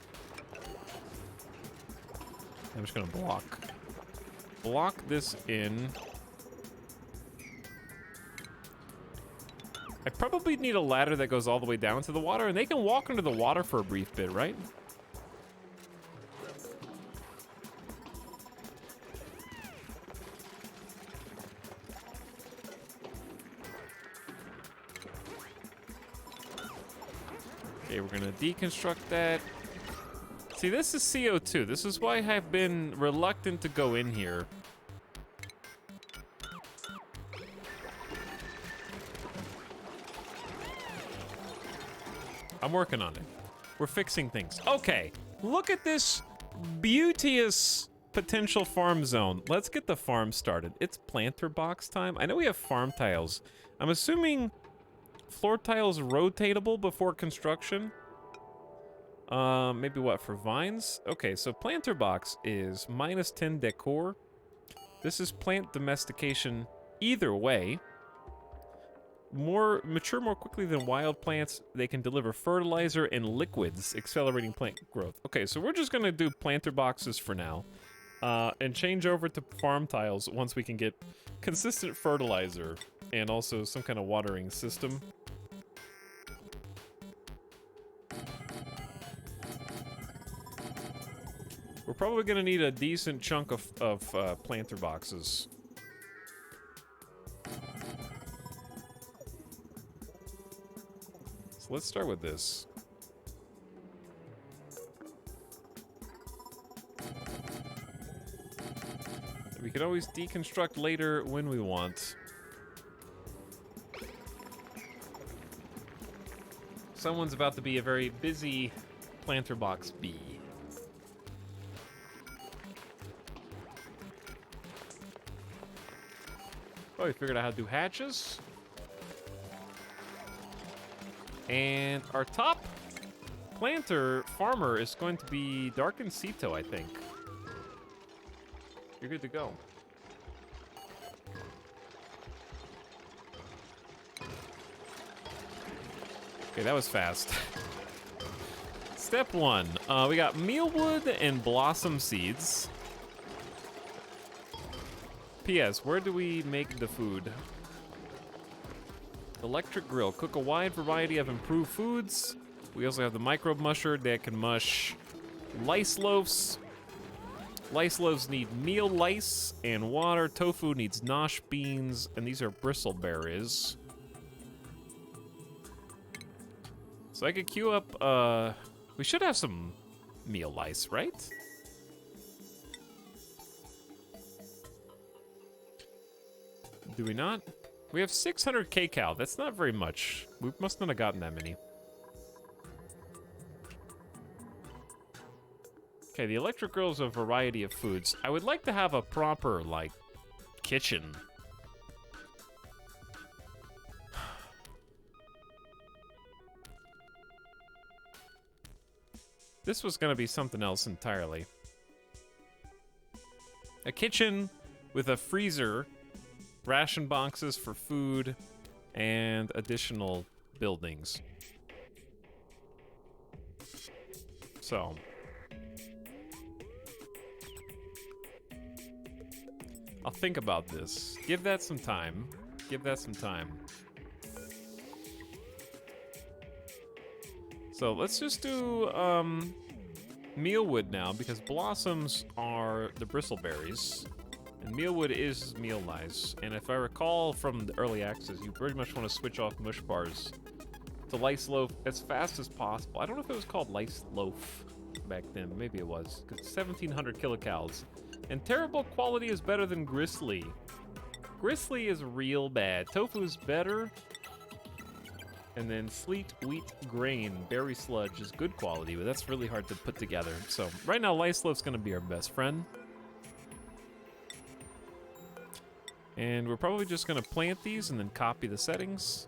I'm just going to block this in. I probably need a ladder that goes all the way down into the water, and they can walk under the water for a brief bit, right? Okay, we're gonna deconstruct that. See, this is CO2. This is why I've been reluctant to go in here. I'm working on it. We're fixing things. Okay, look at this beauteous potential farm zone. Let's get the farm started. It's planter box time. I know we have farm tiles. I'm assuming floor tiles rotatable before construction. Maybe what, for vines? Okay, so planter box is -10 decor. This is plant domestication either way. mature more quickly than wild plants. They can deliver fertilizer and liquids, accelerating plant growth. Okay, so we're just gonna do planter boxes for now, and change over to farm tiles once we can get consistent fertilizer and also some kind of watering system. We're probably gonna need a decent chunk of planter boxes. So let's start with this. We can always deconstruct later when we want. Someone's about to be a very busy planter box bee. Oh, we figured out how to do hatches. And our top planter farmer is going to be Darkencito, I think. You're good to go. Okay, that was fast. Step 1. We got mealwood and blossom seeds. P.S. Where do we make the food? Electric grill. Cook a wide variety of improved foods. We also have the microbe musher that can mush lice loaves. Lice loaves need meal lice and water. Tofu needs nosh beans, and these are bristleberries. So I could queue up, we should have some meal lice, right? Do we not? We have 600 kcal. That's not very much. We must not have gotten that many. Okay, the electric grill is a variety of foods. I would like to have a proper, like, kitchen. This was gonna be something else entirely. A kitchen with a freezer, ration boxes for food, and additional buildings. So. I'll think about this. Give that some time. Give that some time. So let's just do mealwood now, because blossoms are the bristleberries, and mealwood is meal lice. And if I recall from the early access, you pretty much want to switch off mush bars to lice loaf as fast as possible. I don't know if it was called lice loaf back then. Maybe it was, because 1,700 kilocalories. And terrible quality is better than Grizzly. Grizzly is real bad. Tofu's better. And then sleet, wheat, grain, berry sludge is good quality, but that's really hard to put together. So right now, Lice Loaf's gonna be our best friend. And we're probably just gonna plant these and then copy the settings.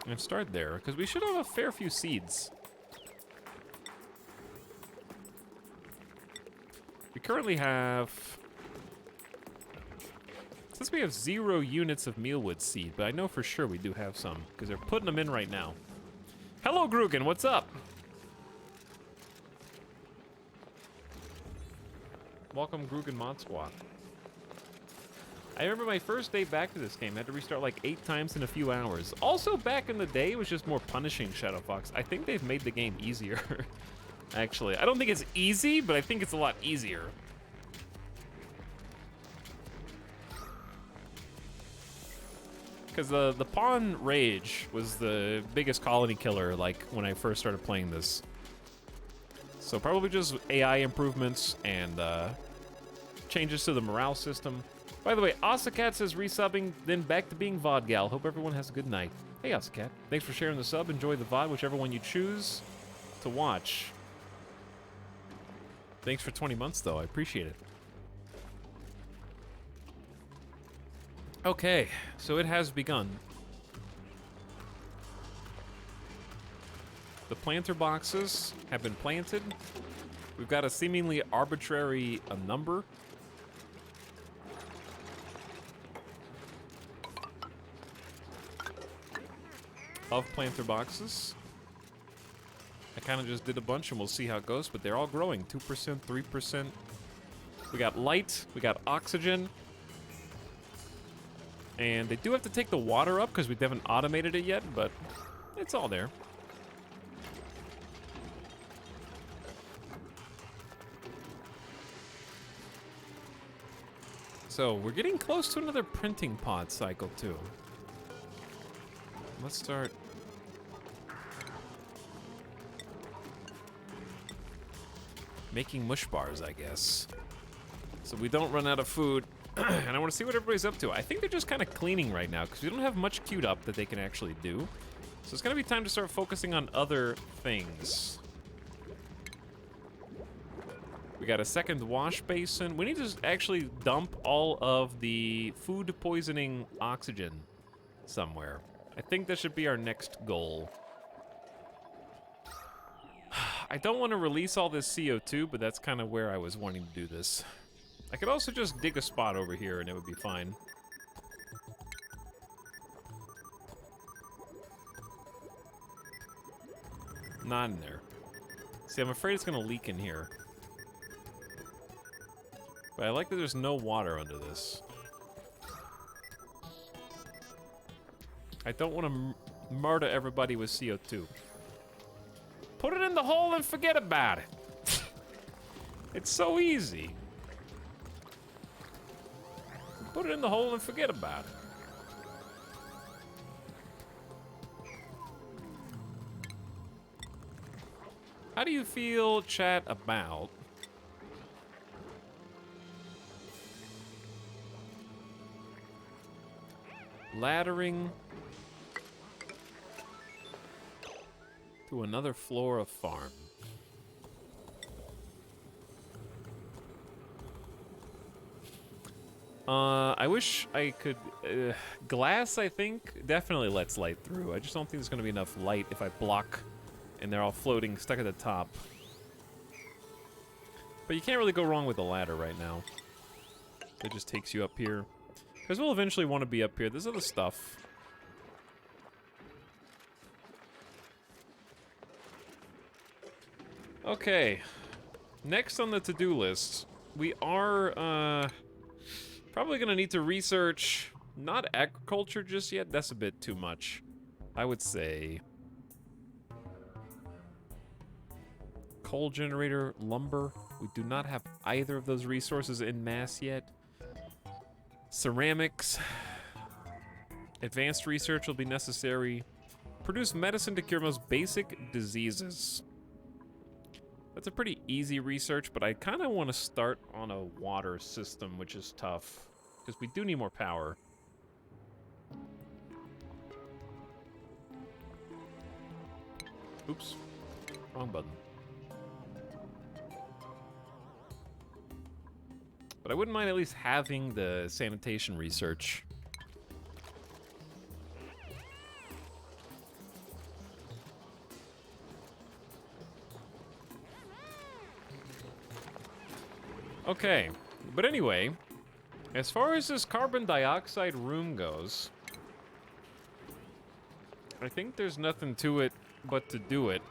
And start there, because we should have a fair few seeds. We currently have, since we have 0 units of mealwood seed, but I know for sure we do have some, because they're putting them in right now. Hello, Grugan, what's up? Welcome, Grugan Mod Squad. I remember my first day back to this game, I had to restart like 8 times in a few hours. Also, back in the day, it was just more punishing Shadow Fox. I think they've made the game easier. Actually, I don't think it's easy, but I think it's a lot easier. Because the Pawn Rage was the biggest colony killer, like, when I first started playing this. So probably just AI improvements and changes to the morale system. By the way, Asakat says resubbing, then back to being Vodgal. Hope everyone has a good night. Hey, Asakat. Thanks for sharing the sub. Enjoy the VOD, whichever one you choose to watch. Thanks for 20 months, though. I appreciate it. Okay, so it has begun. The planter boxes have been planted. We've got a seemingly arbitrary number. of planter boxes. I kind of just did a bunch and we'll see how it goes, but they're all growing. 2%, 3%. We got light, we got oxygen. And they do have to take the water up because we haven't automated it yet, but it's all there. So we're getting close to another printing pod cycle too. Let's start. Making mush bars, I guess. So we don't run out of food. And I want to see what everybody's up to. I think they're just kind of cleaning right now because we don't have much queued up that they can actually do. So it's going to be time to start focusing on other things. We got a second wash basin. We need to actually dump all of the food poisoning oxygen somewhere. I think that should be our next goal. I don't want to release all this CO2, but that's kind of where I was wanting to do this. I could also just dig a spot over here and it would be fine. Not in there. See, I'm afraid it's going to leak in here. But I like that there's no water under this. I don't want to murder everybody with CO2. Put it in the hole and forget about it. It's so easy. Put it in the hole and forget about it. How do you feel, chat, about laddering to another floor of farm? I wish I could... glass, I think, definitely lets light through. I just don't think there's going to be enough light if I block and they're all floating, stuck at the top. But you can't really go wrong with the ladder right now. It just takes you up here. Because we'll eventually want to be up here. There's other stuff. Okay. Next on the to-do list, we are probably going to need to research, not agriculture just yet. That's a bit too much. I would say coal generator, lumber. We do not have either of those resources en masse yet. Ceramics. Advanced research will be necessary. Produce medicine to cure most basic diseases. That's a pretty easy research, but I kind of want to start on a water system, which is tough, because we do need more power. Oops. Wrong button. But I wouldn't mind at least having the sanitation research. Okay, but anyway, as far as this carbon dioxide room goes, I think there's nothing to it but to do it.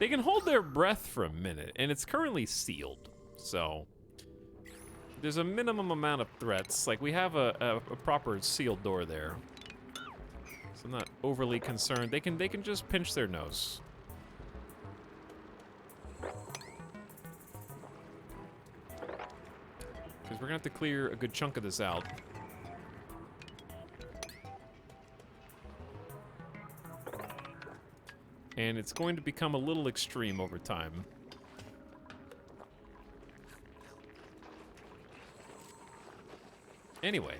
They can hold their breath for a minute, and it's currently sealed, so there's a minimum amount of threats. Like, we have a proper sealed door there, so I'm not overly concerned. They can just pinch their nose. Because we're gonna have to clear a good chunk of this out. And it's going to become a little extreme over time. Anyway.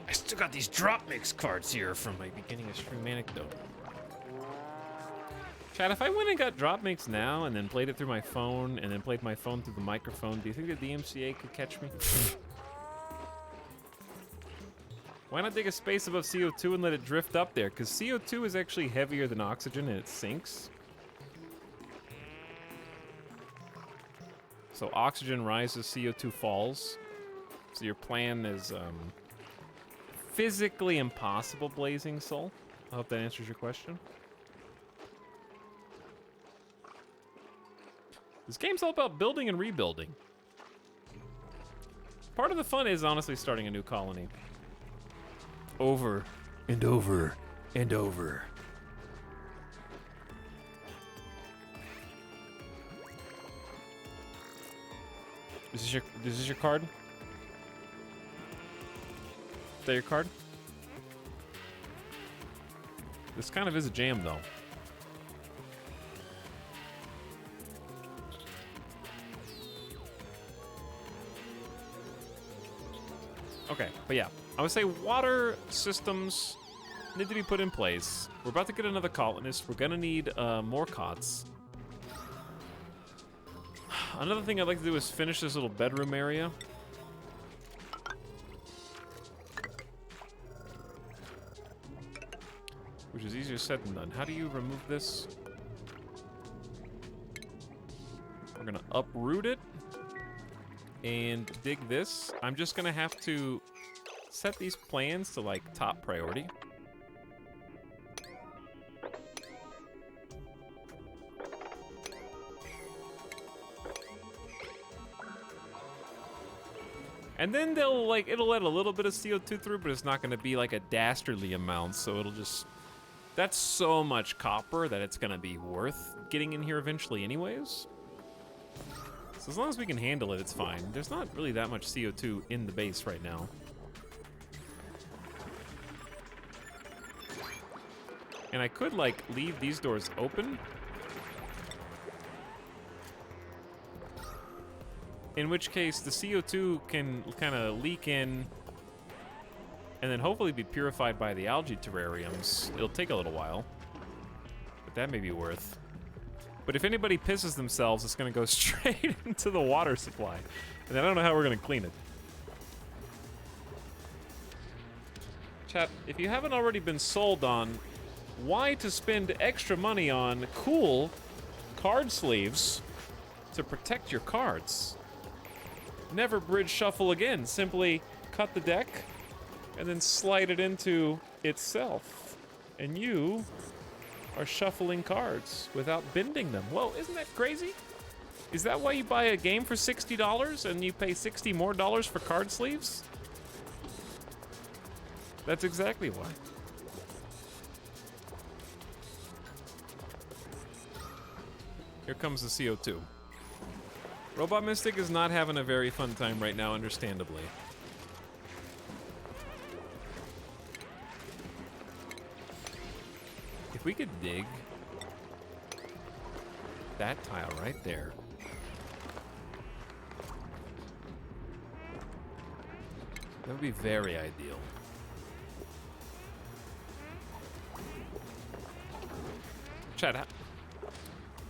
I still got these drop mix cards here from my beginning of stream anecdote. Chad, if I went and got drop mix now and then played it through my phone and then played my phone through the microphone, do you think the DMCA could catch me? Why not dig a space above CO2 and let it drift up there? Because CO2 is actually heavier than oxygen and it sinks. So oxygen rises, CO2 falls. So your plan is physically impossible, Blazing Soul. I hope that answers your question. This game's all about building and rebuilding. Part of the fun is honestly starting a new colony. Over and over and over. Is this your card? Is that your card? This kind of is a jam, though. Okay, but yeah, I would say water systems need to be put in place. We're about to get another colonist. We're gonna need more cots. Another thing I'd like to do is finish this little bedroom area. Which is easier said than done. How do you remove this? We're gonna uproot it and dig this. I'm just gonna have to set these plans to like top priority. And then they'll like, it'll let a little bit of CO2 through, but it's not gonna be like a dastardly amount, so it'll just, that's so much copper that it's gonna be worth getting in here eventually anyways. So as long as we can handle it, it's fine. There's not really that much CO2 in the base right now. And I could like leave these doors open. In which case the CO2 can kind of leak in and then hopefully be purified by the algae terrariums. It'll take a little while, but that may be worth. But if anybody pisses themselves, it's gonna go straight into the water supply. And I don't know how we're gonna clean it. Chat, if you haven't already been sold on why to spend extra money on cool card sleeves to protect your cards, never bridge shuffle again. Simply cut the deck and then slide it into itself. And you are shuffling cards without bending them. Whoa, isn't that crazy? Is that why you buy a game for $60 and you pay $60 more for card sleeves? That's exactly why. Here comes the CO2. Robot Mystic is not having a very fun time right now, understandably. If we could dig that tile right there. That would be very ideal. Chad,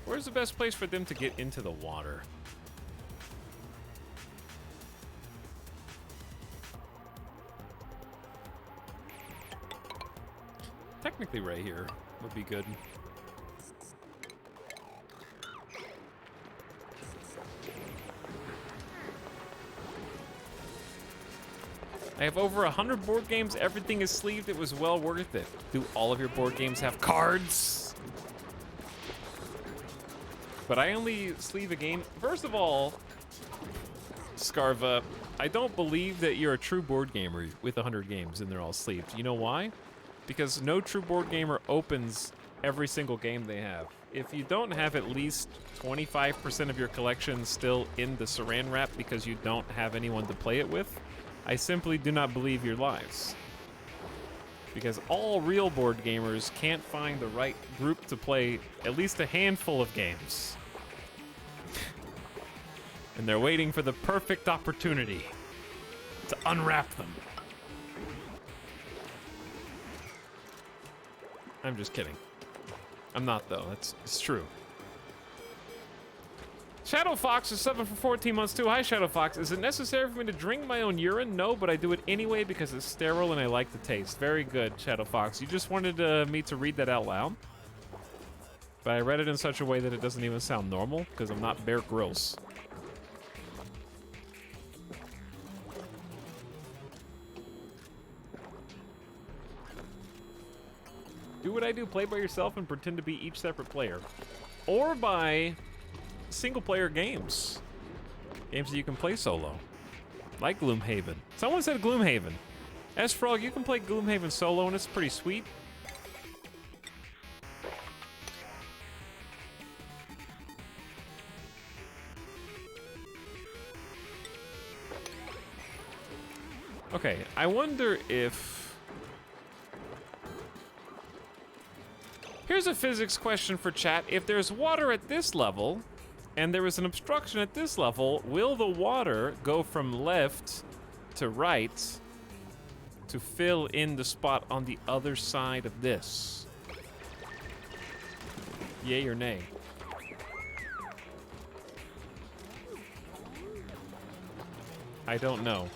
where's the best place for them to get into the water? Technically right here would be good. I have over 100 board games. Everything is sleeved. It was well worth it. Do all of your board games have cards? But I only sleeve a game. First of all, Scarva, I don't believe that you're a true board gamer with 100 games and they're all sleeved. You know why? Because no true board gamer opens every single game they have. If you don't have at least 25% of your collection still in the saran wrap because you don't have anyone to play it with, I simply do not believe your lies. Because all real board gamers can't find the right group to play at least a handful of games. And they're waiting for the perfect opportunity to unwrap them. I'm just kidding. I'm not, though. It's true. Shadow Fox is 7 for 14 months, too. Hi, Shadow Fox. Is it necessary for me to drink my own urine? No, but I do it anyway because it's sterile and I like the taste. Very good, Shadow Fox. You just wanted me to read that out loud. But I read it in such a way that it doesn't even sound normal because I'm not Bear Grylls. Do what I do, play by yourself and pretend to be each separate player. Or by single-player games. Games that you can play solo. Like Gloomhaven. Someone said Gloomhaven. S-Frog, you can play Gloomhaven solo and it's pretty sweet. Okay, I wonder if... Here's a physics question for chat. If there's water at this level, and there is an obstruction at this level, will the water go from left to right to fill in the spot on the other side of this? Yay or nay? I don't know.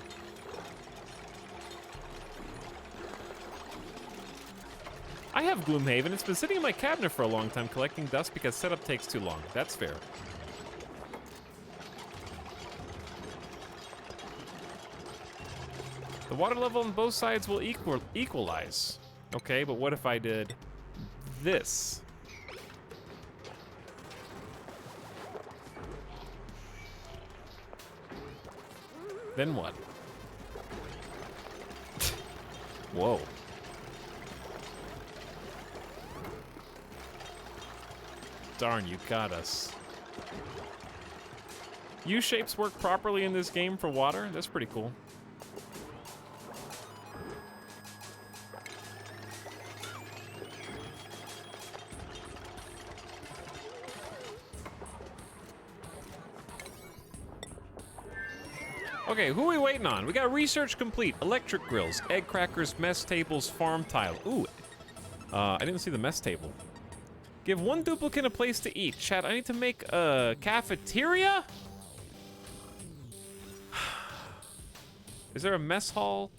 I have Gloomhaven. It's been sitting in my cabinet for a long time collecting dust because setup takes too long. That's fair. The water level on both sides will equalize. Okay, but what if I did this? Then what? Whoa. Darn, you got us. U-shapes work properly in this game for water? That's pretty cool. Okay, who are we waiting on? We got research complete. Electric grills, egg crackers, mess tables, farm tile. Ooh, I didn't see the mess table. Give one duplicate a place to eat. Chat, I need to make a cafeteria? Is there a mess hall?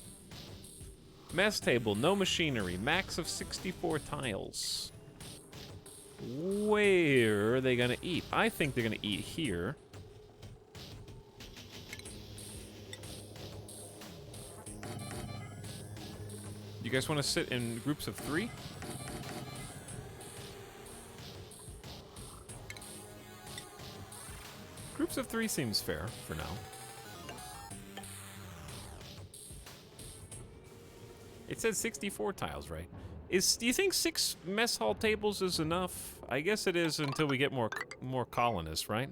Mess table, no machinery, max of 64 tiles. Where are they gonna eat? I think they're gonna eat here. You guys wanna sit in groups of 3? Groups of 3 seems fair for now. It said 64 tiles, right? Do you think 6 mess hall tables is enough? I guess it is until we get more colonists, right?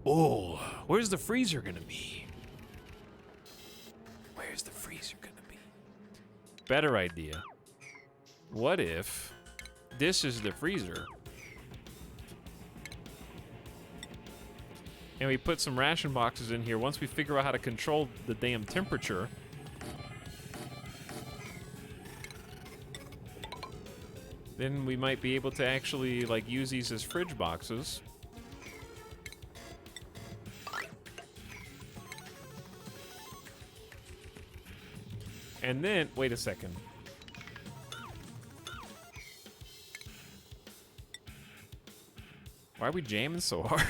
Oh, where's the freezer gonna be? Where's the freezer gonna be? Better idea. What if this is the freezer? And we put some ration boxes in here once we figure out how to control the damn temperature. Then we might be able to actually, like, use these as fridge boxes. And then, wait a second. Why are we jamming so hard?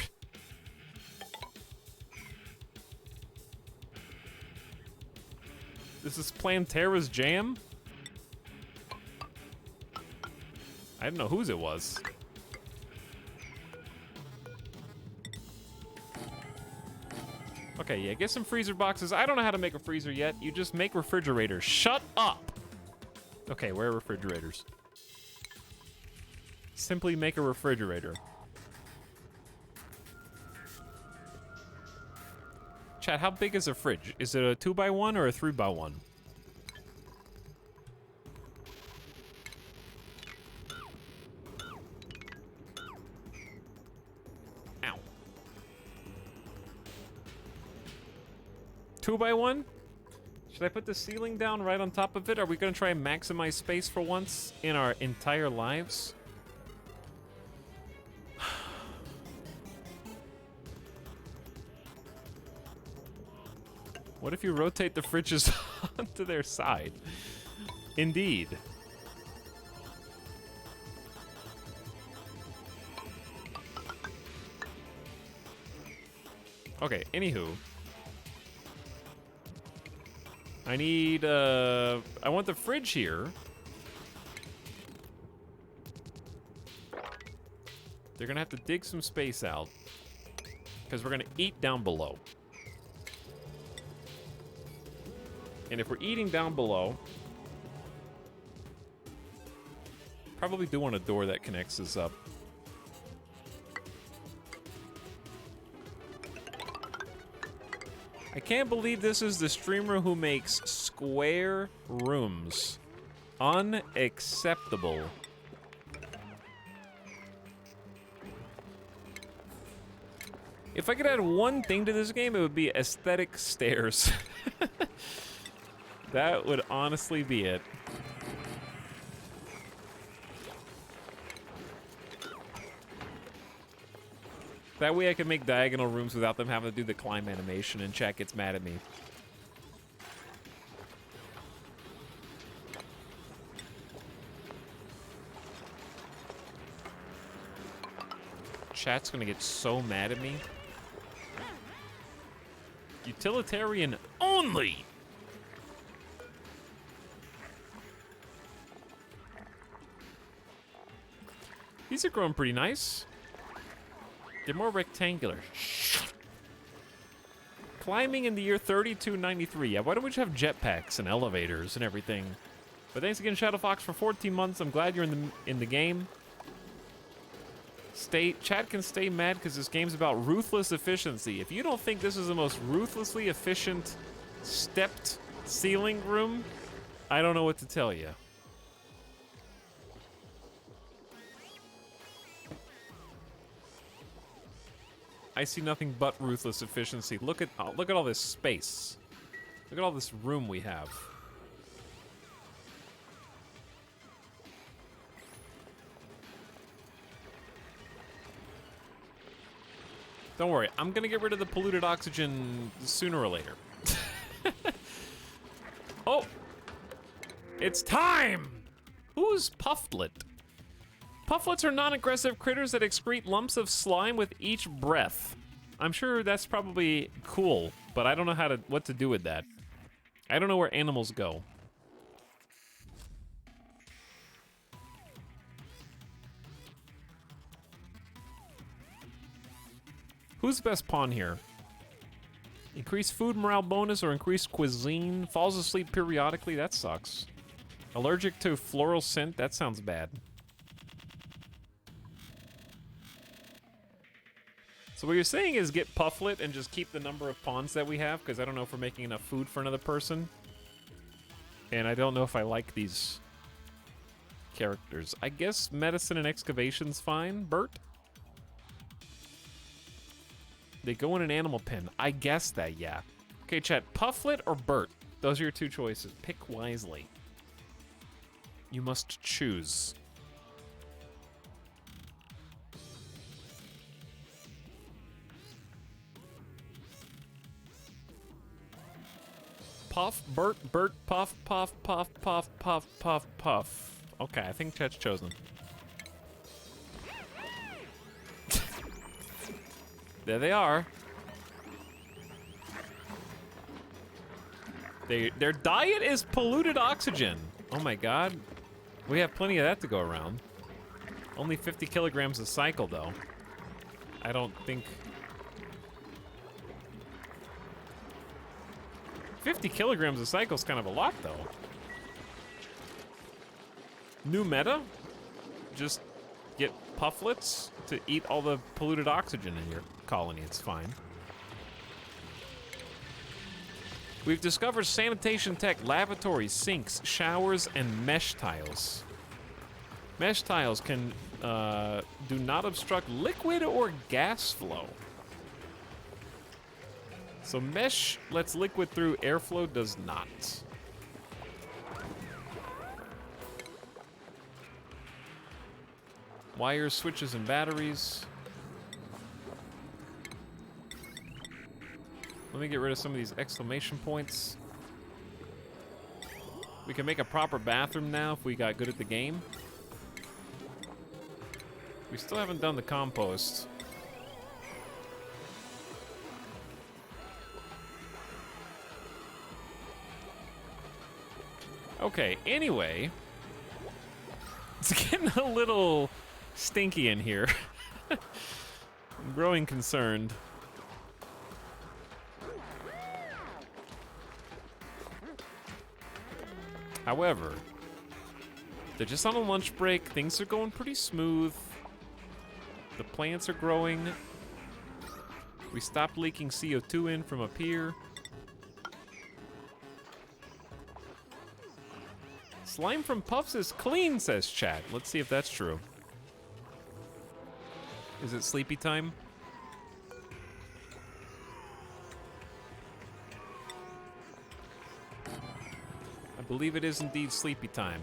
This is Plantera's jam? I didn't know whose it was. Okay, yeah, get some freezer boxes. I don't know how to make a freezer yet. You just make refrigerators. Shut up! Okay, where are refrigerators? Simply make a refrigerator. Chat, how big is a fridge? Is it a 2x1 or a 3x1? Ow. 2x1? Should I put the ceiling down right on top of it? Are we gonna try and maximize space for once in our entire lives? What if you rotate the fridges onto their side? Indeed. Okay, anywho. I need, I want the fridge here. They're gonna have to dig some space out because we're gonna eat down below. And if we're eating down below, probably do want a door that connects us up. I can't believe this is the streamer who makes square rooms. Unacceptable. If I could add one thing to this game, it would be aesthetic stairs. That would honestly be it. That way I can make diagonal rooms without them having to do the climb animation and chat gets mad at me. Chat's gonna get so mad at me. Utilitarian only! These are growing pretty nice. They're more rectangular. Climbing in the year 3293. Yeah, why don't we just have jetpacks and elevators and everything? But thanks again, Shadowfox, for 14 months. I'm glad you're in the game. Chat can stay mad because this game's about ruthless efficiency. If you don't think this is the most ruthlessly efficient stepped ceiling room, I don't know what to tell you. I see nothing but ruthless efficiency. Look at all this space. Look at all this room we have. Don't worry, I'm gonna get rid of the polluted oxygen sooner or later. Oh! It's time! Who's Pufflet? Pufflets are non-aggressive critters that excrete lumps of slime with each breath. I'm sure that's probably cool, but I don't know what to do with that. I don't know where animals go. Who's the best pawn here? Increase food morale bonus or increase cuisine. Falls asleep periodically, that sucks. Allergic to floral scent, that sounds bad. So what you're saying is get Pufflet and just keep the number of pawns that we have, because I don't know if we're making enough food for another person. And I don't know if I like these characters. I guess medicine and excavation's fine, Bert. They go in an animal pen. I guess that, yeah. Okay, chat, Pufflet or Bert? Those are your two choices. Pick wisely. You must choose. Puff, Bert, Puff, Puff, Puff, Puff, Puff, Puff, Puff. Okay, I think chat's chosen. There they are. Their diet is polluted oxygen. Oh my god. We have plenty of that to go around. Only 50 kilograms a cycle, though. I don't think... 50 kilograms a cycle is kind of a lot, though. New meta? Just get Pufflets to eat all the polluted oxygen in your colony. It's fine. We've discovered sanitation tech, lavatories, sinks, showers, and mesh tiles. Mesh tiles can do not obstruct liquid or gas flow. So mesh lets liquid through, airflow does not. Wires, switches, and batteries. Let me get rid of some of these exclamation points. We can make a proper bathroom now if we got good at the game. We still haven't done the compost. Okay, anyway. It's getting a little stinky in here. I'm growing concerned. However, they're just on a lunch break. Things are going pretty smooth. The plants are growing. We stopped leaking CO2 in from up here. Slime from Puffs is clean, says chat. Let's see if that's true. Is it sleepy time? I believe it is indeed sleepy time.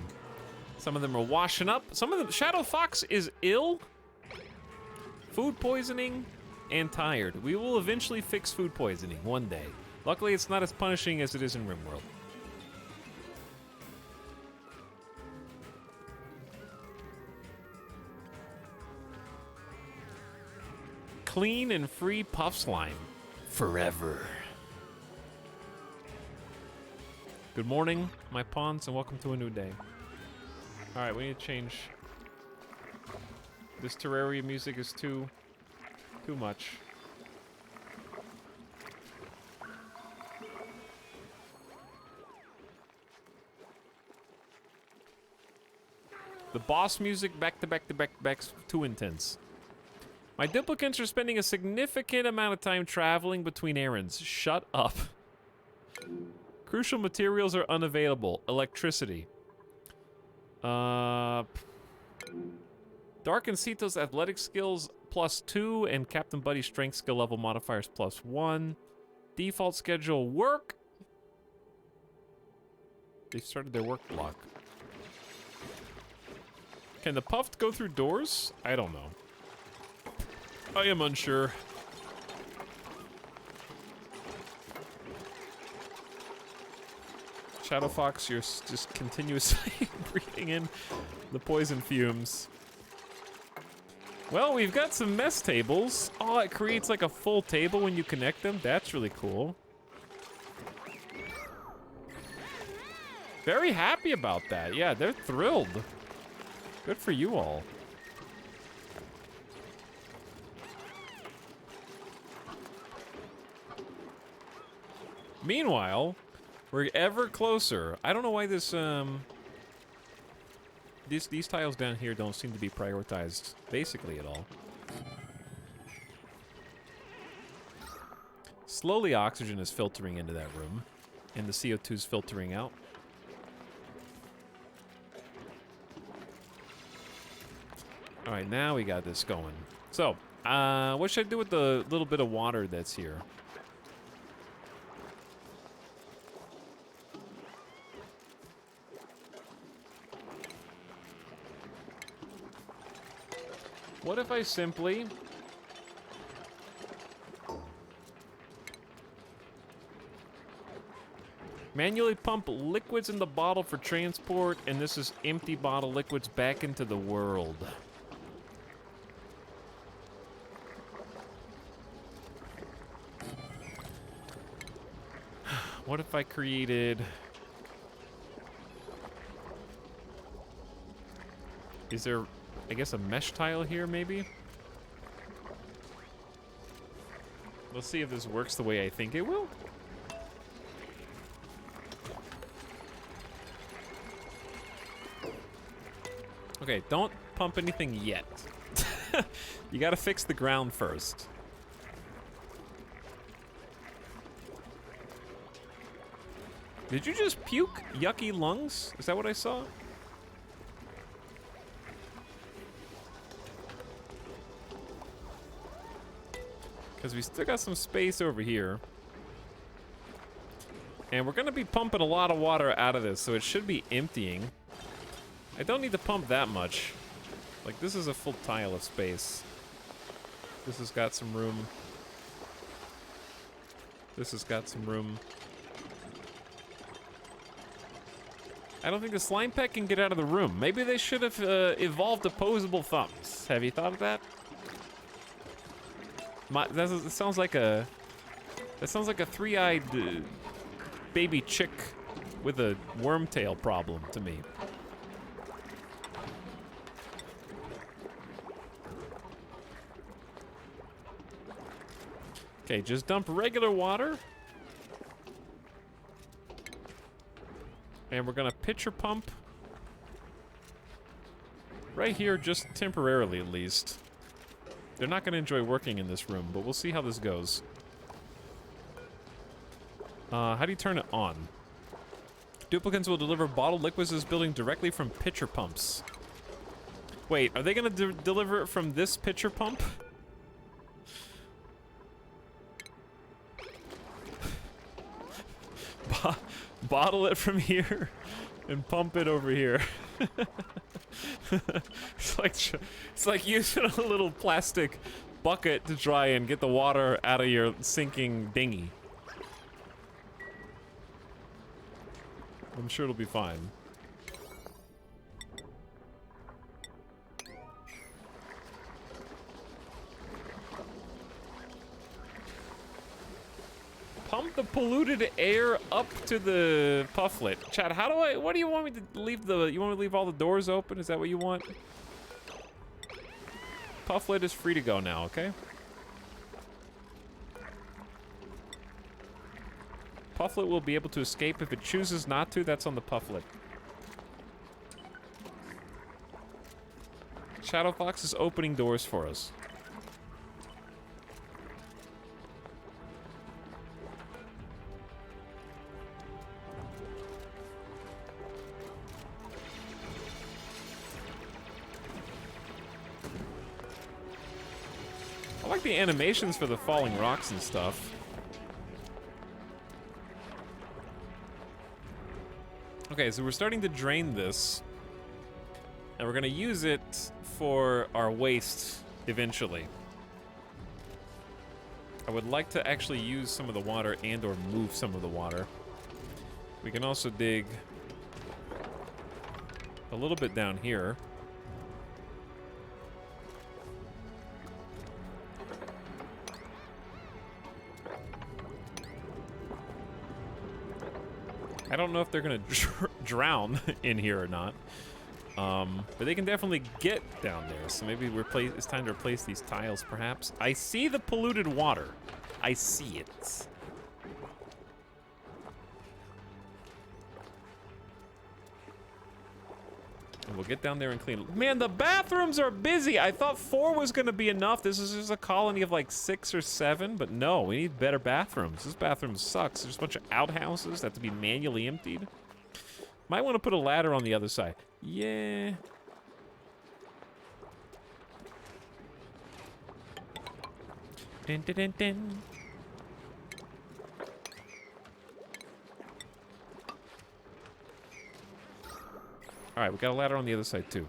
Some of them are washing up. Some of them, Shadow Fox is ill, food poisoning, and tired. We will eventually fix food poisoning one day. Luckily, it's not as punishing as it is in RimWorld. Clean and free puff slime. Forever. Good morning, my pawns, and welcome to a new day. Alright, we need to change. This Terraria music is too much. The boss music back to back's too intense. My duplicants are spending a significant amount of time traveling between errands. Shut up. Crucial materials are unavailable. Electricity. Dark and Cito's athletic skills +2 and Captain Buddy's strength skill level modifiers +1. Default schedule work. They started their work block. Can the Puffed go through doors? I don't know. I am unsure. Shadow Fox, you're just continuously breathing in the poison fumes. Well, we've got some mess tables. Oh, it creates like a full table when you connect them. That's really cool. Very happy about that. Yeah, they're thrilled. Good for you all. Meanwhile, we're ever closer. I don't know why this these tiles down here don't seem to be prioritized basically at all. Slowly oxygen is filtering into that room, and the CO2 is filtering out. All right, now we got this going. So, what should I do with the little bit of water that's here? What if I simply manually pump liquids in the bottle for transport, and this is empty bottle liquids back into the world? What if I created... Is there... I guess a mesh tile here, maybe? Let's see if this works the way I think it will. Okay, don't pump anything yet. You gotta fix the ground first. Did you just puke yucky lungs? Is that what I saw? Because we still got some space over here. And we're gonna be pumping a lot of water out of this, so it should be emptying. I don't need to pump that much. Like, this is a full tile of space. This has got some room. This has got some room. I don't think the slime pet can get out of the room. Maybe they should have evolved opposable thumbs. Have you thought of that? That sounds like a three-eyed baby chick with a wormtail problem to me. Okay, just dump regular water. And we're gonna pitcher pump right here, just temporarily at least. They're not gonna enjoy working in this room, but we'll see how this goes. How do you turn it on? Duplicants will deliver bottled liquids to this building directly from pitcher pumps. Wait, are they gonna deliver it from this pitcher pump? Bottle it from here and pump it over here. It's like using a little plastic bucket to try and get the water out of your sinking dinghy. I'm sure it'll be fine. Pump the polluted air up to the pufflet. Chad, what do you want me to leave you want me to leave all the doors open? Is that what you want? Pufflet is free to go now, okay? Pufflet will be able to escape if it chooses not to. That's on the Pufflet. Shadow Fox is opening doors for us. I like the animations for the falling rocks and stuff. Okay, so we're starting to drain this, and we're gonna use it for our waste eventually. I would like to actually use some of the water and or move some of the water. We can also dig a little bit down here. I don't know if they're gonna drown in here or not, but they can definitely get down there. So maybe it's time to replace these tiles, perhaps. I see the polluted water. I see it. And we'll get down there and clean it. Man, the bathrooms are busy. I thought 4 was gonna be enough. This is just a colony of like 6 or 7, but no, we need better bathrooms. This bathroom sucks. There's a bunch of outhouses that have to be manually emptied. Might want to put a ladder on the other side. Yeah. Dun, dun, dun, dun. All right, we got a ladder on the other side too.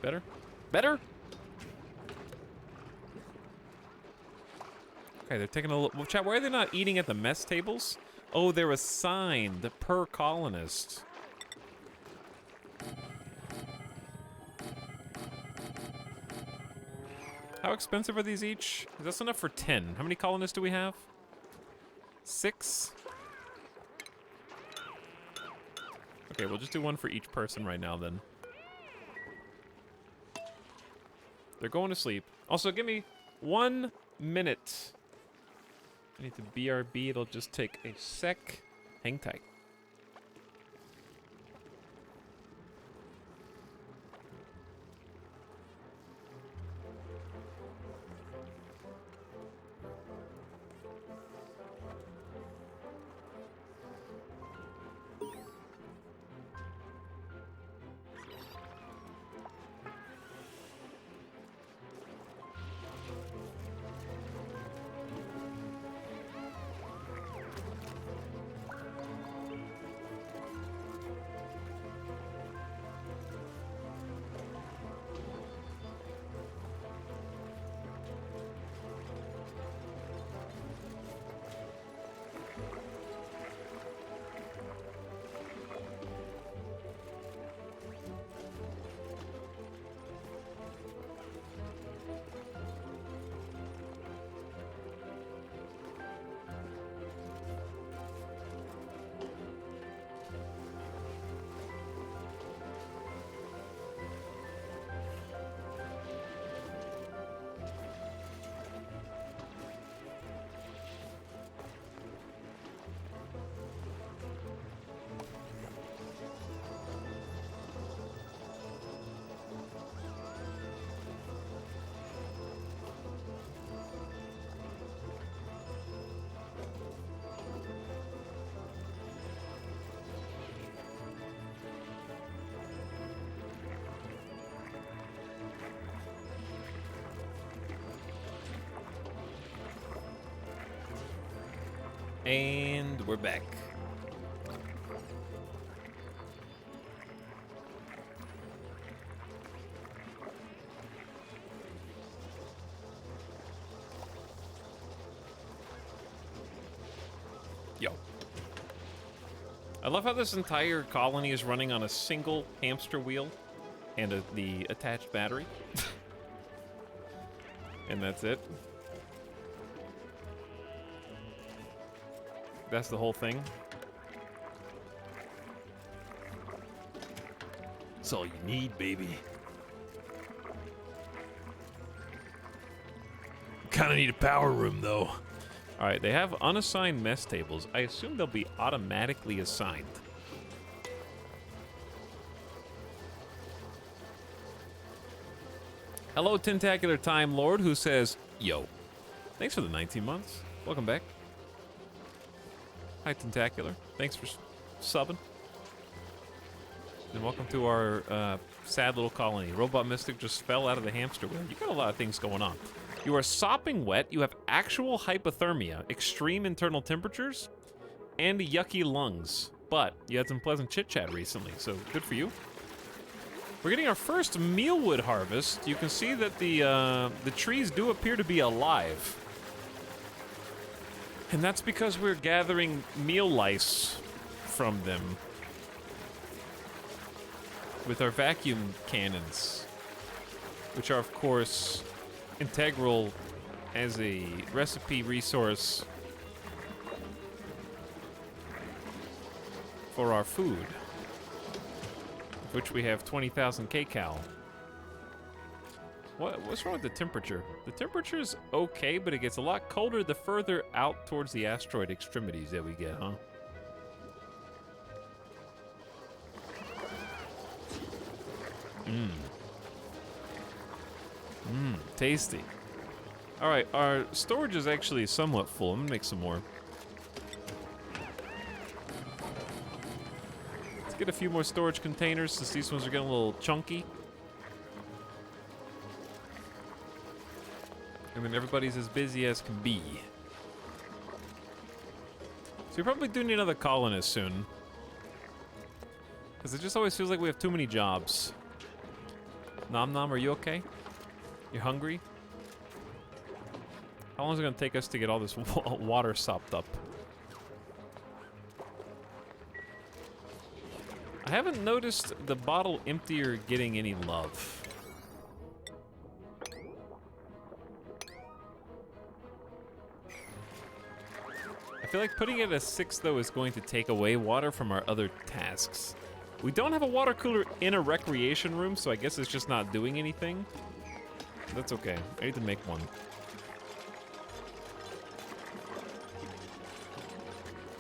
Better? Better? Okay, they're taking a look. Well, chat, why are they not eating at the mess tables? Oh, they're assigned per colonist. How expensive are these each? That's enough for 10. How many colonists do we have? 6? Okay, we'll just do one for each person right now then. They're going to sleep. Also, give me 1 minute. I need to BRB. It'll just take a sec. Hang tight. And we're back. Yo. I love how this entire colony is running on a single hamster wheel and the attached battery. And that's it. That's the whole thing. That's all you need, baby. Kind of need a power room, though. All right, they have unassigned mess tables. I assume they'll be automatically assigned. Hello, Tentacular Time Lord, who says, yo. Thanks for the 19 months. Welcome back. Hi, Tentacular. Thanks for subbing. And welcome to our sad little colony. Robot Mystic just fell out of the hamster wheel. You got a lot of things going on. You are sopping wet, you have actual hypothermia, extreme internal temperatures, and yucky lungs. But you had some pleasant chit-chat recently, so good for you. We're getting our first mealwood harvest. You can see that the trees do appear to be alive. And that's because we're gathering meal lice from them with our vacuum cannons, which are, of course, integral as a recipe resource for our food, of which we have 20,000 kcal. What's wrong with the temperature? The temperature's okay, but it gets a lot colder the further out towards the asteroid extremities that we get, huh? Tasty. All right, our storage is actually somewhat full. I'm gonna make some more. Let's get a few more storage containers since these ones are getting a little chunky. And then everybody's as busy as can be. So we probably do need another colonist soon. Because it just always feels like we have too many jobs. Nom Nom, are you okay? You hungry? How long is it going to take us to get all this water sopped up? I haven't noticed the bottle emptier getting any love. I feel like putting it at 6, though, is going to take away water from our other tasks. We don't have a water cooler in a recreation room, so I guess it's just not doing anything. That's okay. I need to make one.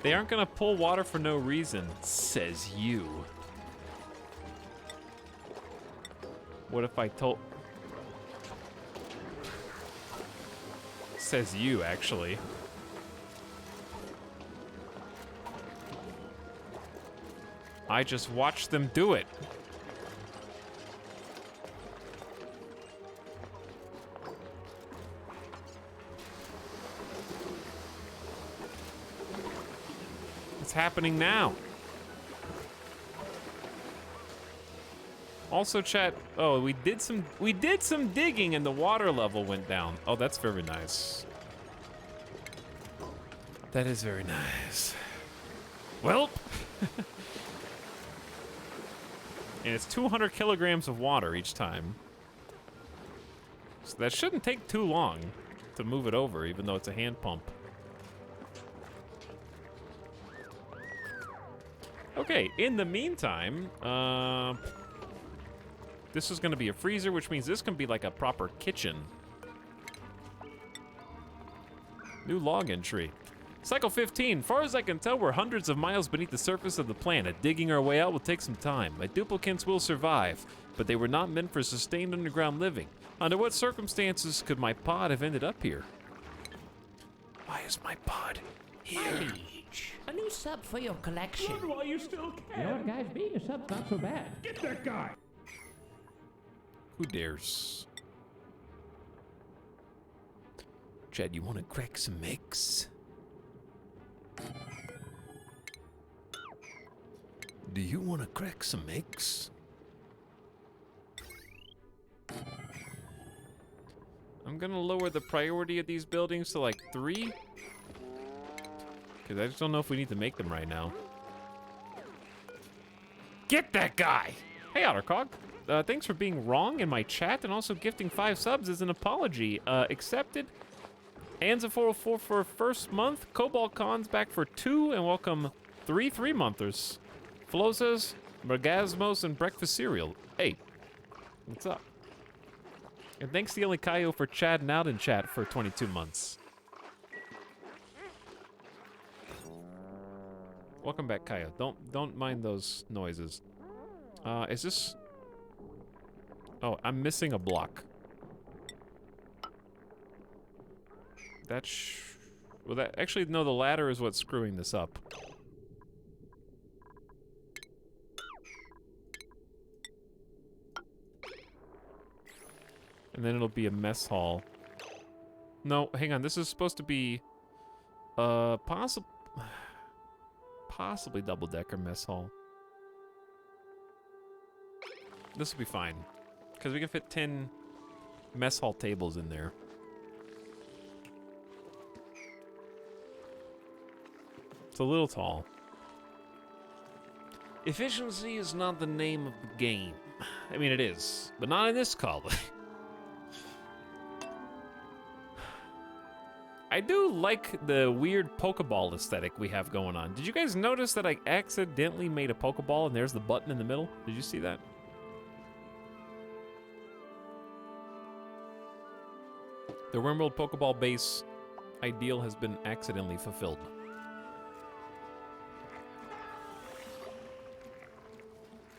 They aren't gonna pull water for no reason, says you. What if I told... Says you, actually. I just watched them do it. It's happening now. Also, chat. Oh, we did some digging and the water level went down. Oh, that's very nice. That is very nice. Well. And it's 200 kilograms of water each time. So that shouldn't take too long to move it over, even though it's a hand pump. Okay, in the meantime, this is gonna be a freezer, which means this can be like a proper kitchen. New log entry. Cycle 15. Far as I can tell, we're hundreds of miles beneath the surface of the planet. Digging our way out will take some time. My duplicants will survive, but they were not meant for sustained underground living. Under what circumstances could my pod have ended up here? Why is my pod here? A new sub for your collection. Good while you still can. You know what, guys? Being a sub's not so bad. Get that guy. Who dares? Chad, you want to crack some eggs? Do you want to crack some eggs? I'm gonna lower the priority of these buildings to like 3. Because I just don't know if we need to make them right now. Get that guy! Hey, Ottercog. Thanks for being wrong in my chat and also gifting 5 subs as an apology. Accepted. Anza404 for first month. Cobalt Cons back for 2. And welcome 3 3-monthers. Flozas, Mergasmos, and Breakfast Cereal. Hey, what's up? And thanks to the only Kaio for chatting out in chat for 22 months. Welcome back, Kaio. Don't mind those noises. Is this? Oh, I'm missing a block. Well, that actually no. The ladder is what's screwing this up. And then it'll be a mess hall. No, hang on. This is supposed to be, possibly double-decker mess hall. This will be fine, because we can fit 10 mess hall tables in there. It's a little tall. Efficiency is not the name of the game. I mean, it is, but not in this call. I do like the weird Pokeball aesthetic we have going on. Did you guys notice that I accidentally made a Pokeball and there's the button in the middle? Did you see that? The Wormworld Pokeball base ideal has been accidentally fulfilled.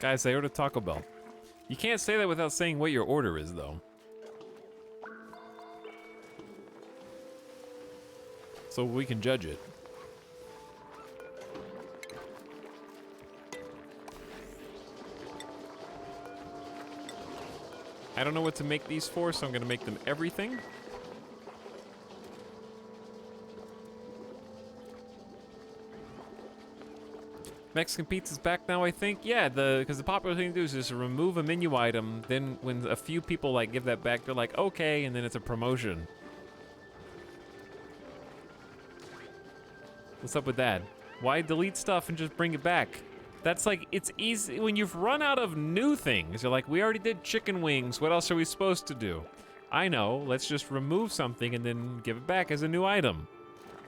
Guys, I ordered Taco Bell. You can't say that without saying what your order is, though. So we can judge it. I don't know what to make these for, so I'm gonna make them everything. Mexican pizza's back now, I think. Yeah, because the popular thing to do is just remove a menu item. Then when a few people like give that back, they're like, okay, and then it's a promotion. What's up with that? Why delete stuff and just bring it back? That's like, it's easy. When you've run out of new things, you're like, we already did chicken wings. What else are we supposed to do? I know, let's just remove something and then give it back as a new item.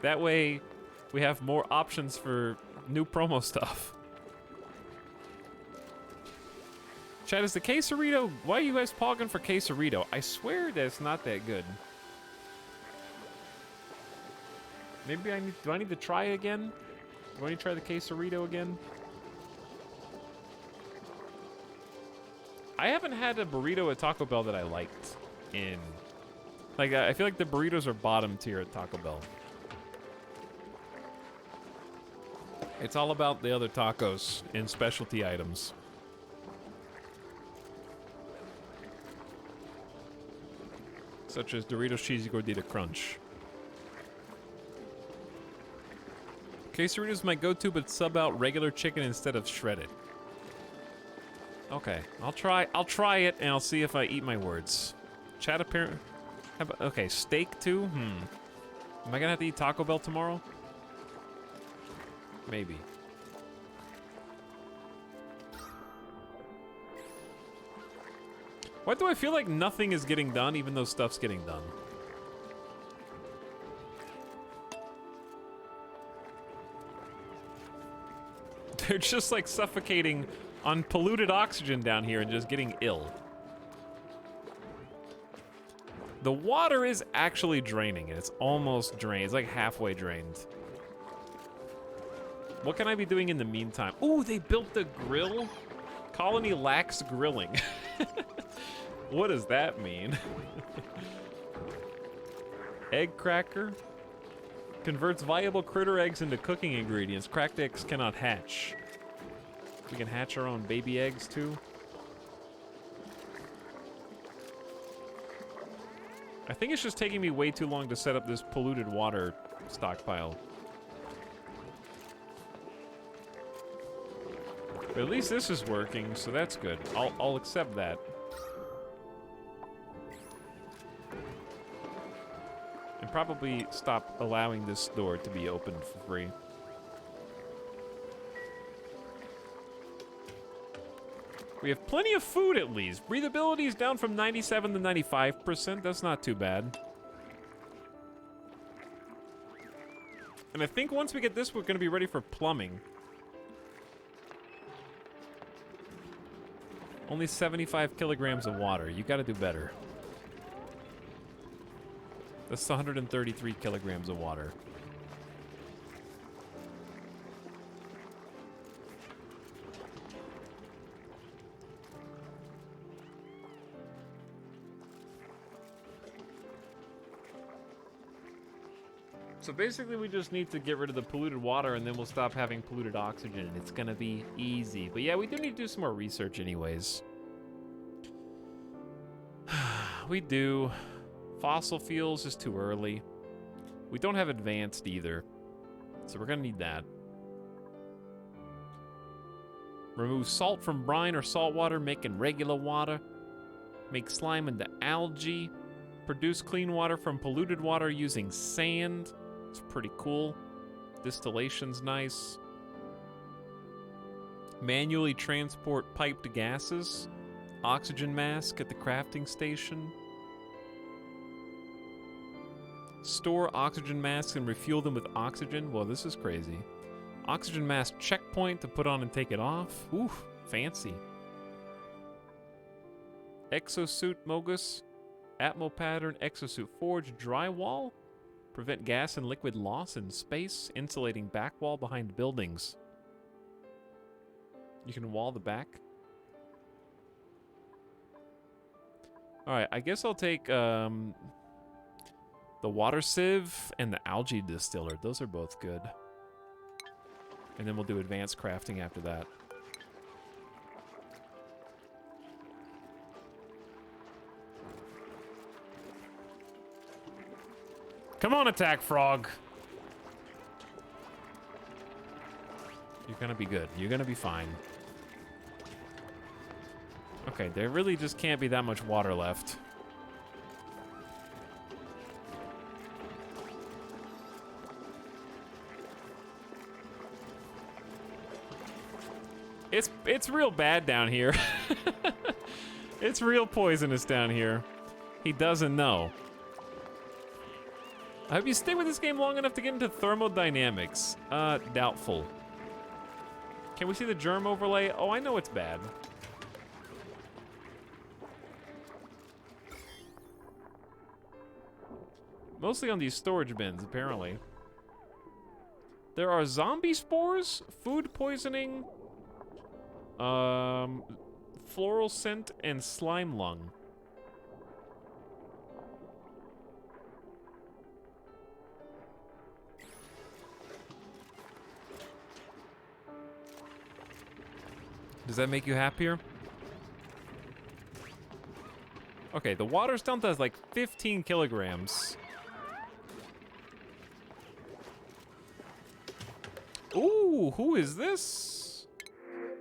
That way, we have more options for new promo stuff. Chad, is the quesarito? Why are you guys pogging for quesarito? I swear that it's not that good. Maybe do I need to try it again? Do I need to try the quesarito again? I haven't had a burrito at Taco Bell that I liked in... Like, I feel like the burritos are bottom tier at Taco Bell. It's all about the other tacos and specialty items. Such as Doritos Cheesy Gordita Crunch. Quesarito is my go-to, but sub out regular chicken instead of shredded. Okay, I'll try it, and I'll see if I eat my words. Chat apparent. Okay, steak too? Am I gonna have to eat Taco Bell tomorrow? Maybe. Why do I feel like nothing is getting done, even though stuff's getting done? They're just like suffocating on polluted oxygen down here and just getting ill. The water is actually draining, and it's almost drained. It's like halfway drained. What can I be doing in the meantime? Ooh, they built the grill? Colony lacks grilling. What does that mean? Egg cracker? Converts viable critter eggs into cooking ingredients. Cracked eggs cannot hatch. We can hatch our own baby eggs too. I think it's just taking me way too long to set up this polluted water stockpile. But at least this is working, so that's good. I'll accept that. And probably stop allowing this door to be opened for free. We have plenty of food at least. Breathability is down from 97 to 95%. That's not too bad. And I think once we get this, we're going to be ready for plumbing. Only 75 kilograms of water. You got to do better. That's 133 kilograms of water. So basically we just need to get rid of the polluted water and then we'll stop having polluted oxygen and it's gonna be easy. But yeah, we do need to do some more research anyways. We do. Fossil fuels is too early. We don't have advanced either. So we're gonna need that. Remove salt from brine or salt water, making regular water. Make slime into algae. Produce clean water from polluted water using sand. It's pretty cool. Distillation's nice. Manually transport piped gases. Oxygen mask at the crafting station. Store oxygen masks and refuel them with oxygen. Well, this is crazy. Oxygen mask checkpoint to put on and take it off. Oof, fancy. Exosuit Mogus. Atmo pattern exosuit forge drywall. Prevent gas and liquid loss in space. Insulating back wall behind buildings. You can wall the back. Alright, I guess I'll take the water sieve and the algae distiller. Those are both good. And then we'll do advanced crafting after that. Come on, attack frog. You're gonna be good. You're gonna be fine. Okay, there really just can't be that much water left. It's real bad down here. It's real poisonous down here. He doesn't know. I hope you stay with this game long enough to get into thermodynamics. Doubtful. Can we see the germ overlay? Oh, I know it's bad. Mostly on these storage bins, apparently. There are zombie spores, food poisoning, floral scent, and slime lung. Does that make you happier? Okay, the water's down to like 15 kilograms. Ooh, who is this?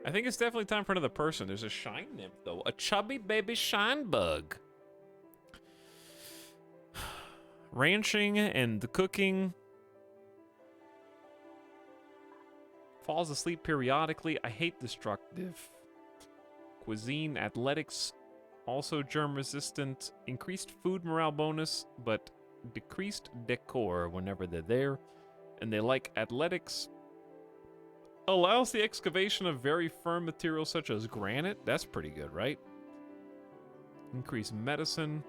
I think it's definitely time for another person. There's a shine nymph, though. A chubby baby shine bug. Ranching and cooking. Falls asleep periodically. I hate destructive. Cuisine, athletics, also germ resistant. Increased food morale bonus, but decreased decor whenever they're there. And they like athletics. Allows the excavation of very firm materials such as granite. That's pretty good, right? Increase medicine.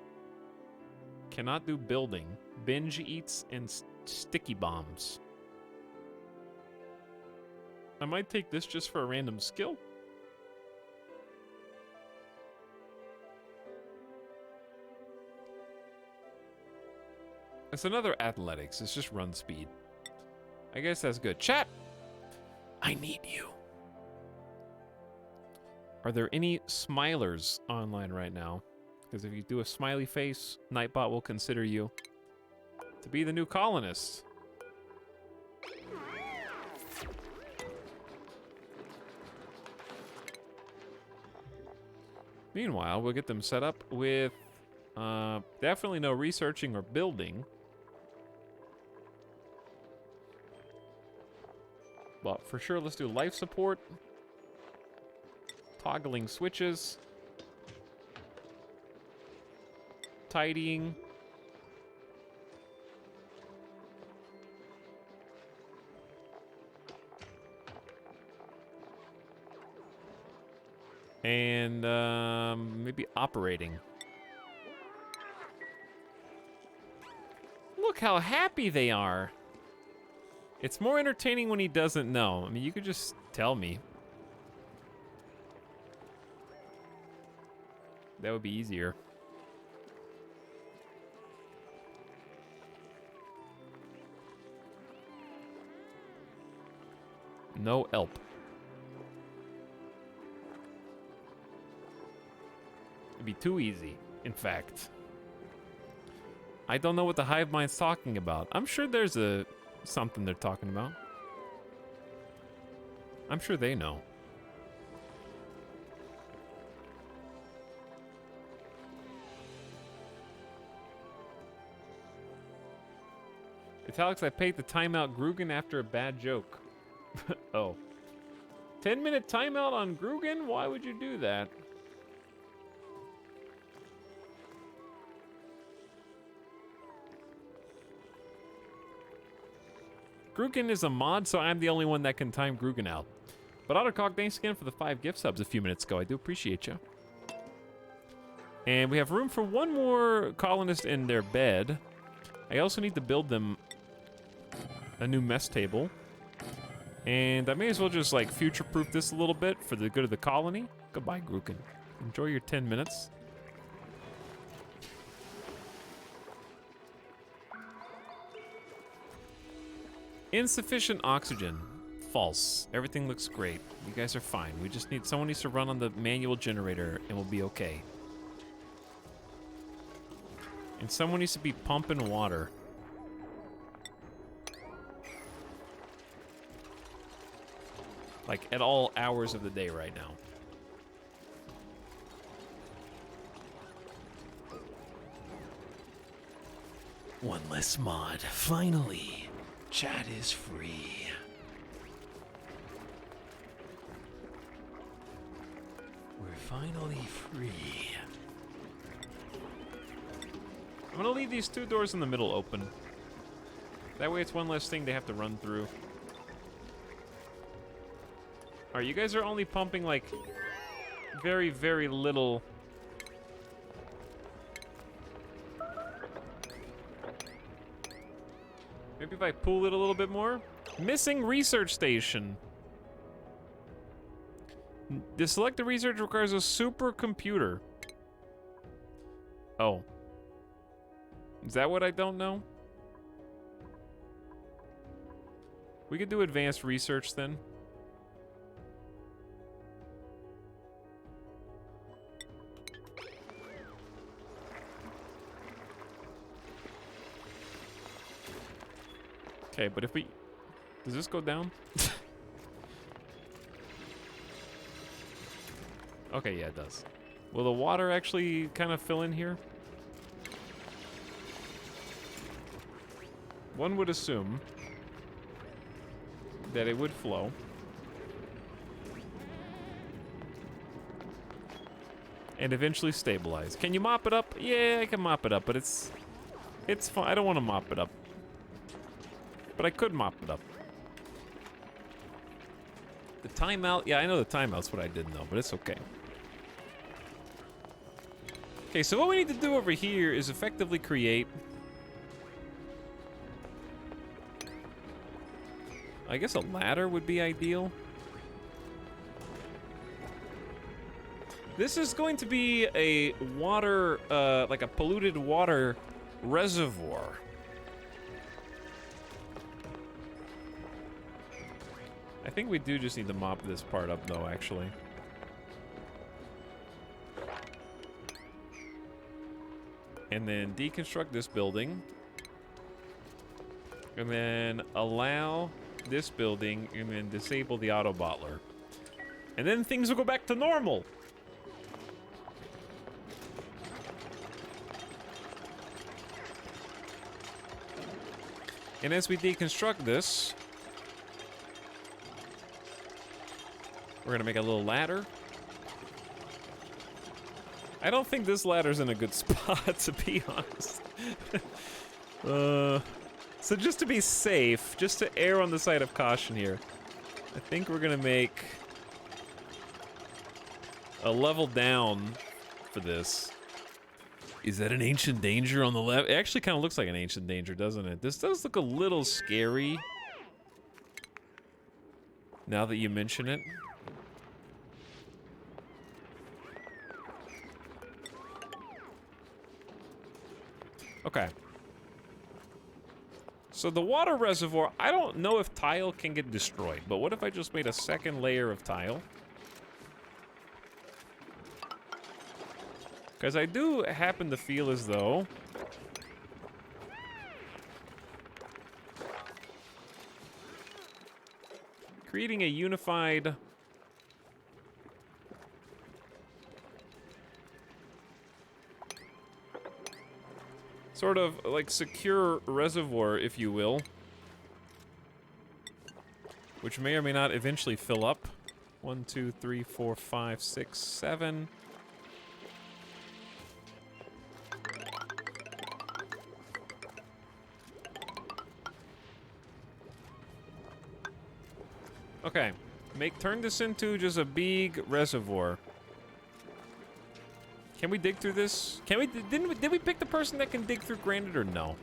Cannot do building. Binge eats and sticky bombs. I might take this just for a random skill. It's another athletics. It's just run speed. I guess that's good. Chat! I need you. Are there any smilers online right now? Because if you do a smiley face, Nightbot will consider you to be the new colonist. Meanwhile, we'll get them set up with definitely no researching or building. But for sure, let's do life support. Toggling switches. Tidying. And maybe operating. Look how happy they are. It's more entertaining when he doesn't know. I mean, you could just tell me. That would be easier. No help. It'd be too easy, in fact. I don't know what the hive mind's talking about. I'm sure there's something they're talking about. I'm sure they know. Etalyx, I paid the timeout Grugan after a bad joke. Oh. 10-minute timeout on Grugan? Why would you do that? Grugan is a mod, so I'm the only one that can time Grugan out. But Ottercock, thanks again for the 5 gift subs a few minutes ago. I do appreciate you. And we have room for one more colonist in their bed. I also need to build them a new mess table. And I may as well just like future-proof this a little bit for the good of the colony. Goodbye, Grugan. Enjoy your 10 minutes. Insufficient oxygen. False. Everything looks great. You guys are fine. We just need someone needs to run on the manual generator and we'll be okay. And someone needs to be pumping water. Like at all hours of the day right now. One less mod. Finally. Chat is free. We're finally free. I'm gonna leave these 2 doors in the middle open. That way it's one less thing they have to run through. Alright, you guys are only pumping like very, very little. Maybe if I pull it a little bit more. Missing research station. The selected research requires a supercomputer. Oh. Is that what I don't know? We could do advanced research then. Okay, but if we... Does this go down? Okay, yeah, it does. Will the water actually kind of fill in here? One would assume that it would flow. And eventually stabilize. Can you mop it up? Yeah, I can mop it up, but it's fine. I don't want to mop it up. But I could mop it up. The timeout, yeah, I know the timeout's what I didn't know, but it's okay. Okay, so what we need to do over here is effectively create... I guess a ladder would be ideal. This is going to be a water, like a polluted water reservoir. I think we do just need to mop this part up, though, actually. And then deconstruct this building. And then allow this building, and then disable the auto bottler. And then things will go back to normal. And as we deconstruct this, we're gonna make a little ladder. I don't think this ladder's in a good spot, to be honest. So just to be safe, just to err on the side of caution here, I think we're gonna make a level down for this. Is that an ancient danger on the left? It actually kind of looks like an ancient danger, doesn't it? This does look a little scary now that you mention it. Okay. So the water reservoir, I don't know if tile can get destroyed, but what if I just made a second layer of tile? Because I do happen to feel as though creating a unified sort of like secure reservoir, if you will, which may or may not eventually fill up. 1, 2, 3, 4, 5, 6, 7. Okay, turn this into just a big reservoir. Can we dig through this? Can we? Did we pick the person that can dig through granite or no?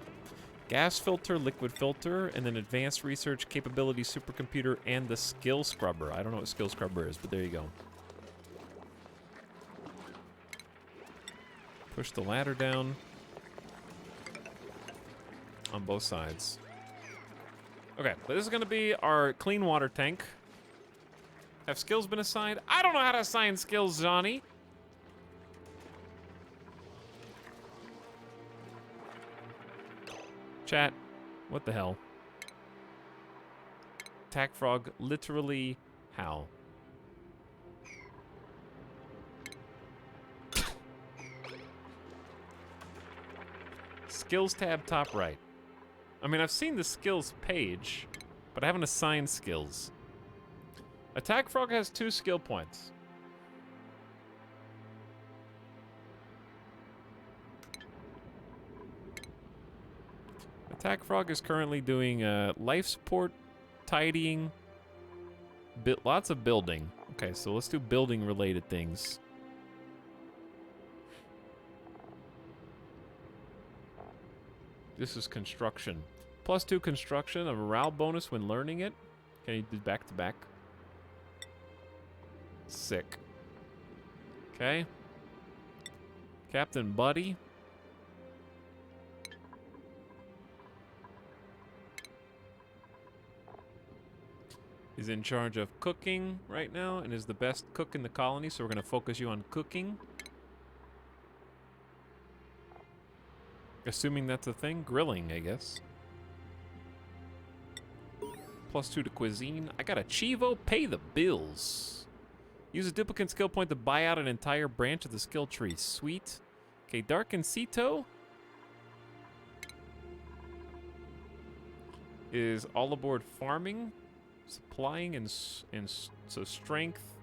Gas filter, liquid filter, and then advanced research capability supercomputer and the skill scrubber. I don't know what skill scrubber is, but there you go. Push the ladder down on both sides. Okay, but this is gonna be our clean water tank. Have skills been assigned? I don't know how to assign skills, Johnny. Chat, what the hell? Attack frog, literally how? Skills tab top right. I mean, I've seen the skills page, but I haven't assigned skills. Attack frog has 2 skill points. Attack frog is currently doing life support, tidying, lots of building. Okay, so let's do building related things. This is construction. +2 construction, a morale bonus when learning it. Can you do back to back? Sick. Okay. Captain Buddy. Is in charge of cooking right now and is the best cook in the colony, so we're going to focus you on cooking. Assuming that's a thing. Grilling, I guess. +2 to cuisine. I got a Chivo. Pay the bills. Use a duplicate skill point to buy out an entire branch of the skill tree. Sweet. Okay, Dark and Cito is all aboard farming, supplying, and so strength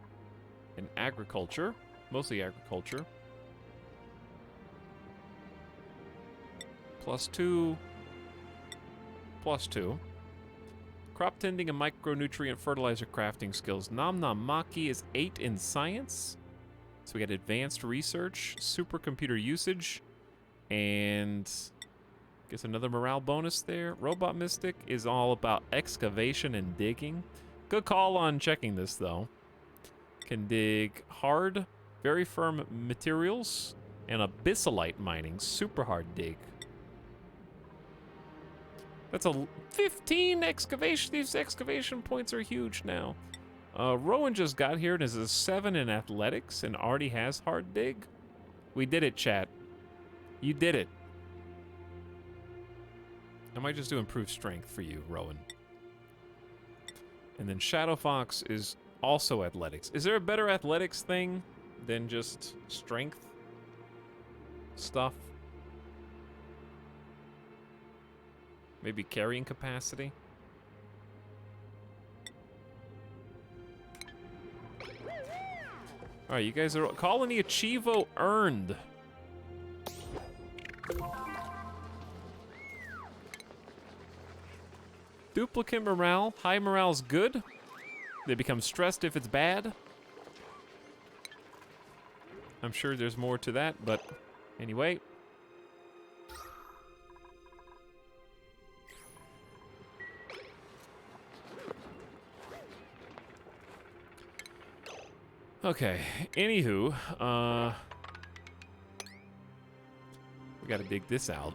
and agriculture. Mostly agriculture. +2. +2. Crop tending and micronutrient fertilizer crafting skills. Nom Nom Maki is 8 in science. So we got advanced research, supercomputer usage, and guess another morale bonus there. Robot Mystic is all about excavation and digging. Good call on checking this though. Can dig hard, very firm materials, and abyssalite mining. Super hard dig. That's a 15 excavation. These excavation points are huge now. Rowan just got here and is a 7 in athletics and already has hard dig. We did it, chat. You did it. I might just do improved strength for you, Rowan. And then Shadow Fox is also athletics. Is there a better athletics thing than just strength stuff? Maybe carrying capacity. All right, you guys are colony achievo earned. Duplicate morale. High morale's good. They become stressed if it's bad. I'm sure there's more to that, but anyway. Okay, anywho, we gotta dig this out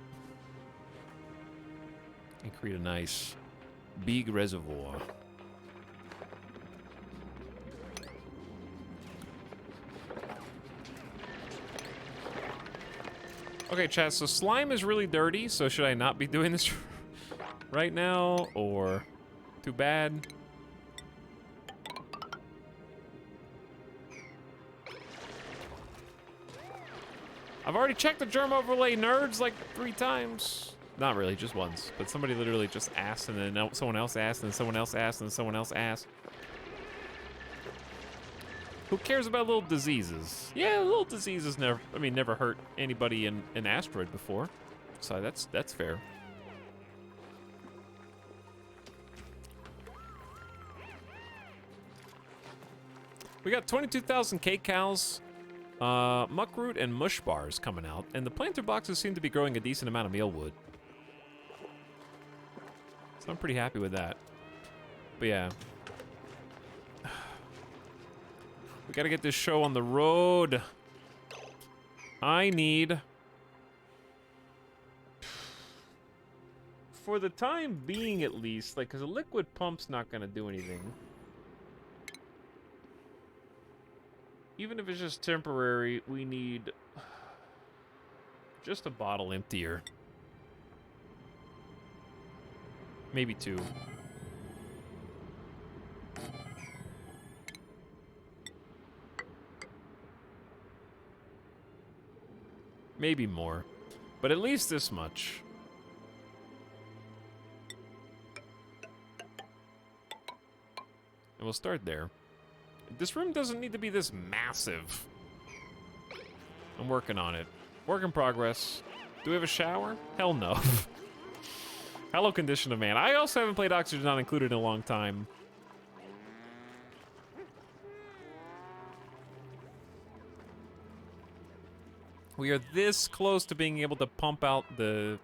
and create a nice big reservoir. Okay, chat, so slime is really dirty, so should I not be doing this right now, or too bad? I've already checked the germ overlay, nerds, like 3 times. Not really, just once. But somebody literally just asked, and then someone else asked, and someone else asked, and someone else asked. Who cares about little diseases? Yeah, little diseases never hurt anybody in an asteroid before. So that's fair. We got 22,000 kcals. Muckroot and mush bars coming out, and the planter boxes seem to be growing a decent amount of mealwood. So I'm pretty happy with that. But yeah. We gotta get this show on the road. I need... For the time being, at least, like, because a liquid pump's not gonna do anything. Even if it's just temporary, we need just a bottle emptier. Maybe 2. Maybe more. But at least this much. And we'll start there. This room doesn't need to be this massive. I'm working on it. Work in progress. Do we have a shower? Hell no. Hello, Condition of Man. I also haven't played Oxygen Not Included in a long time. We are this close to being able to pump out the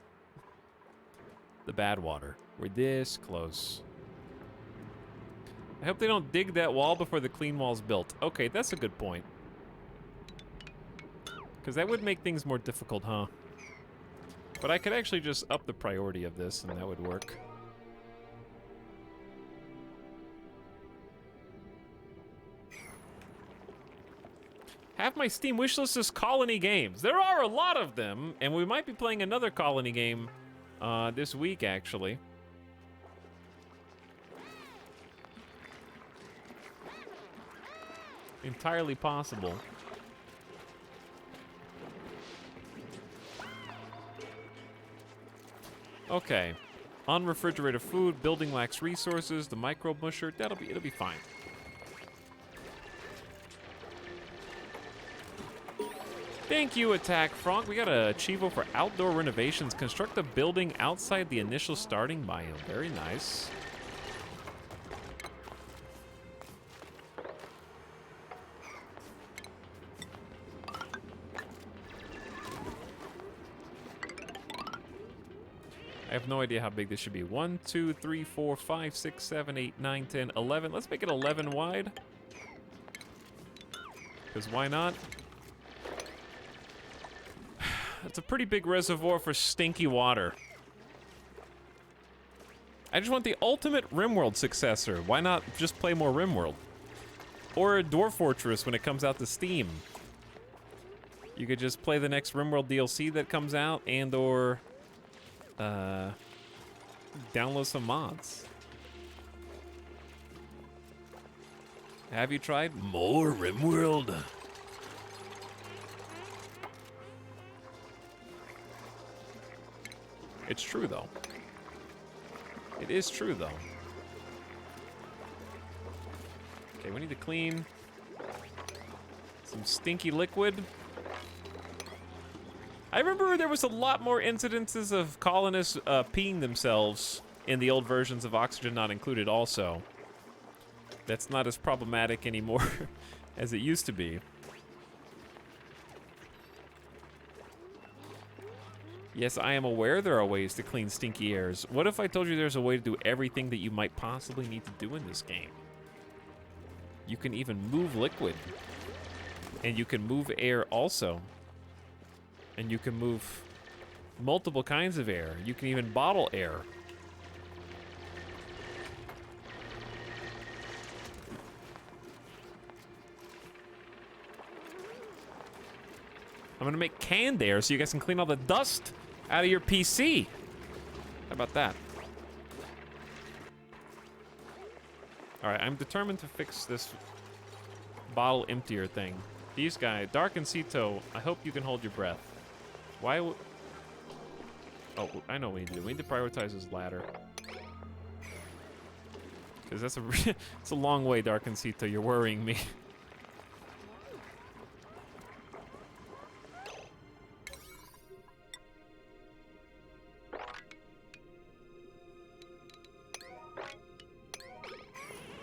bad water. We're this close. I hope they don't dig that wall before the clean wall's built. Okay, that's a good point. Because that would make things more difficult, huh? But I could actually just up the priority of this, and that would work. Half my Steam wishlist is Colony games. There are a lot of them, and we might be playing another Colony game this week, actually. Entirely possible. Okay. Unrefrigerated food, building lacks resources, the microbe musher, it'll be fine. Thank you, Attack Frank. We got a Chivo for outdoor renovations. Construct a building outside the initial starting biome. Very nice. I have no idea how big this should be. 1, 2, 3, 4, 5, 6, 7, 8, 9, 10, 11. Let's make it 11 wide. Because why not? That's a pretty big reservoir for stinky water. I just want the ultimate RimWorld successor. Why not just play more RimWorld? Or a Dwarf Fortress when it comes out to Steam. You could just play the next RimWorld DLC that comes out and or download some mods. Have you tried more RimWorld? It's true, though. It is true, though. Okay, we need to clean some stinky liquid. I remember there was a lot more incidences of colonists peeing themselves in the old versions of Oxygen Not Included also. That's not as problematic anymore as it used to be. Yes, I am aware there are ways to clean stinky airs. What if I told you there's a way to do everything that you might possibly need to do in this game? You can even move liquid. And you can move air also. And you can move multiple kinds of air. You can even bottle air. I'm gonna make canned air so you guys can clean all the dust out of your PC. How about that? All right, I'm determined to fix this bottle emptier thing. These guys, Dark and Cito, I hope you can hold your breath. Why would... Oh, I know what we need to do. We need to prioritize his ladder. Because that's it's a long way, Dark and Cito. You're worrying me.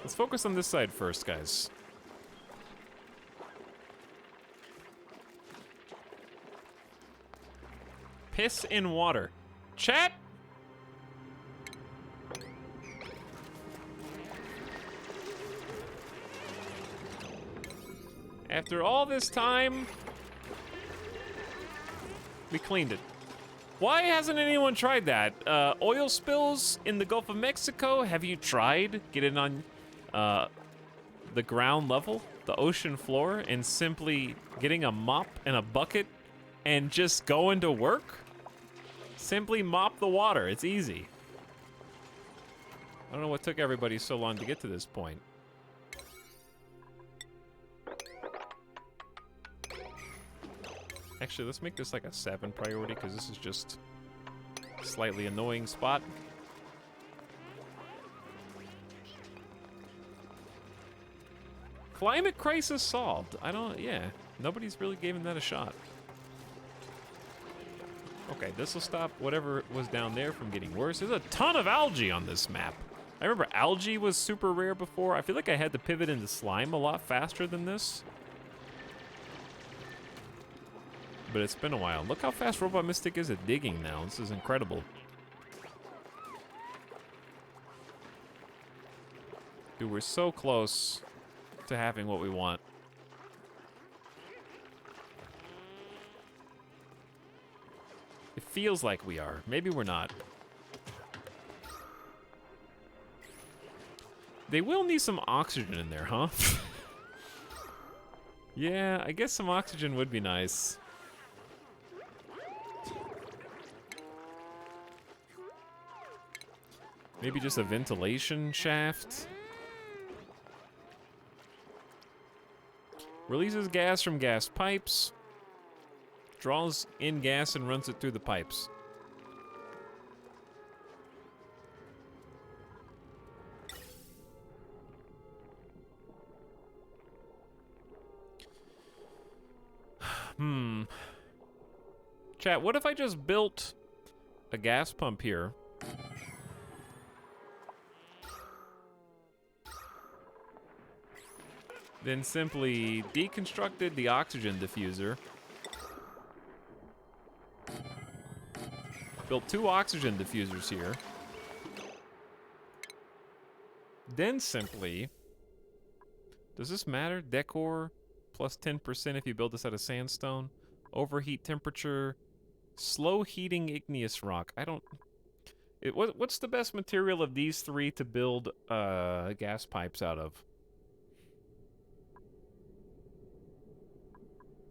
Let's focus on this side first, guys. Piss in water. Chat? After all this time, we cleaned it. Why hasn't anyone tried that? Oil spills in the Gulf of Mexico? Have you tried getting on the ground level, the ocean floor, and simply getting a mop and a bucket and just going to work? Simply mop the water. It's easy. I don't know what took everybody so long to get to this point. Actually, let's make this like a 7 priority because this is just a slightly annoying spot. Climate crisis solved. Yeah. Nobody's really given that a shot. Okay, this will stop whatever was down there from getting worse. There's a ton of algae on this map. I remember algae was super rare before. I feel like I had to pivot into slime a lot faster than this. But it's been a while. Look how fast Robot Mystic is at digging now. This is incredible. Dude, we're so close to having what we want. It feels like we are. Maybe we're not. They will need some oxygen in there, huh? Yeah, I guess some oxygen would be nice. Maybe just a ventilation shaft. Releases gas from gas pipes. Draws in gas and runs it through the pipes. Chat, what if I just built a gas pump here? Then simply deconstructed the oxygen diffuser. Built 2 oxygen diffusers here. Then simply... Does this matter? Decor plus 10% if you build this out of sandstone. Overheat temperature. Slow heating igneous rock. I don't... what's the best material of these 3 to build gas pipes out of?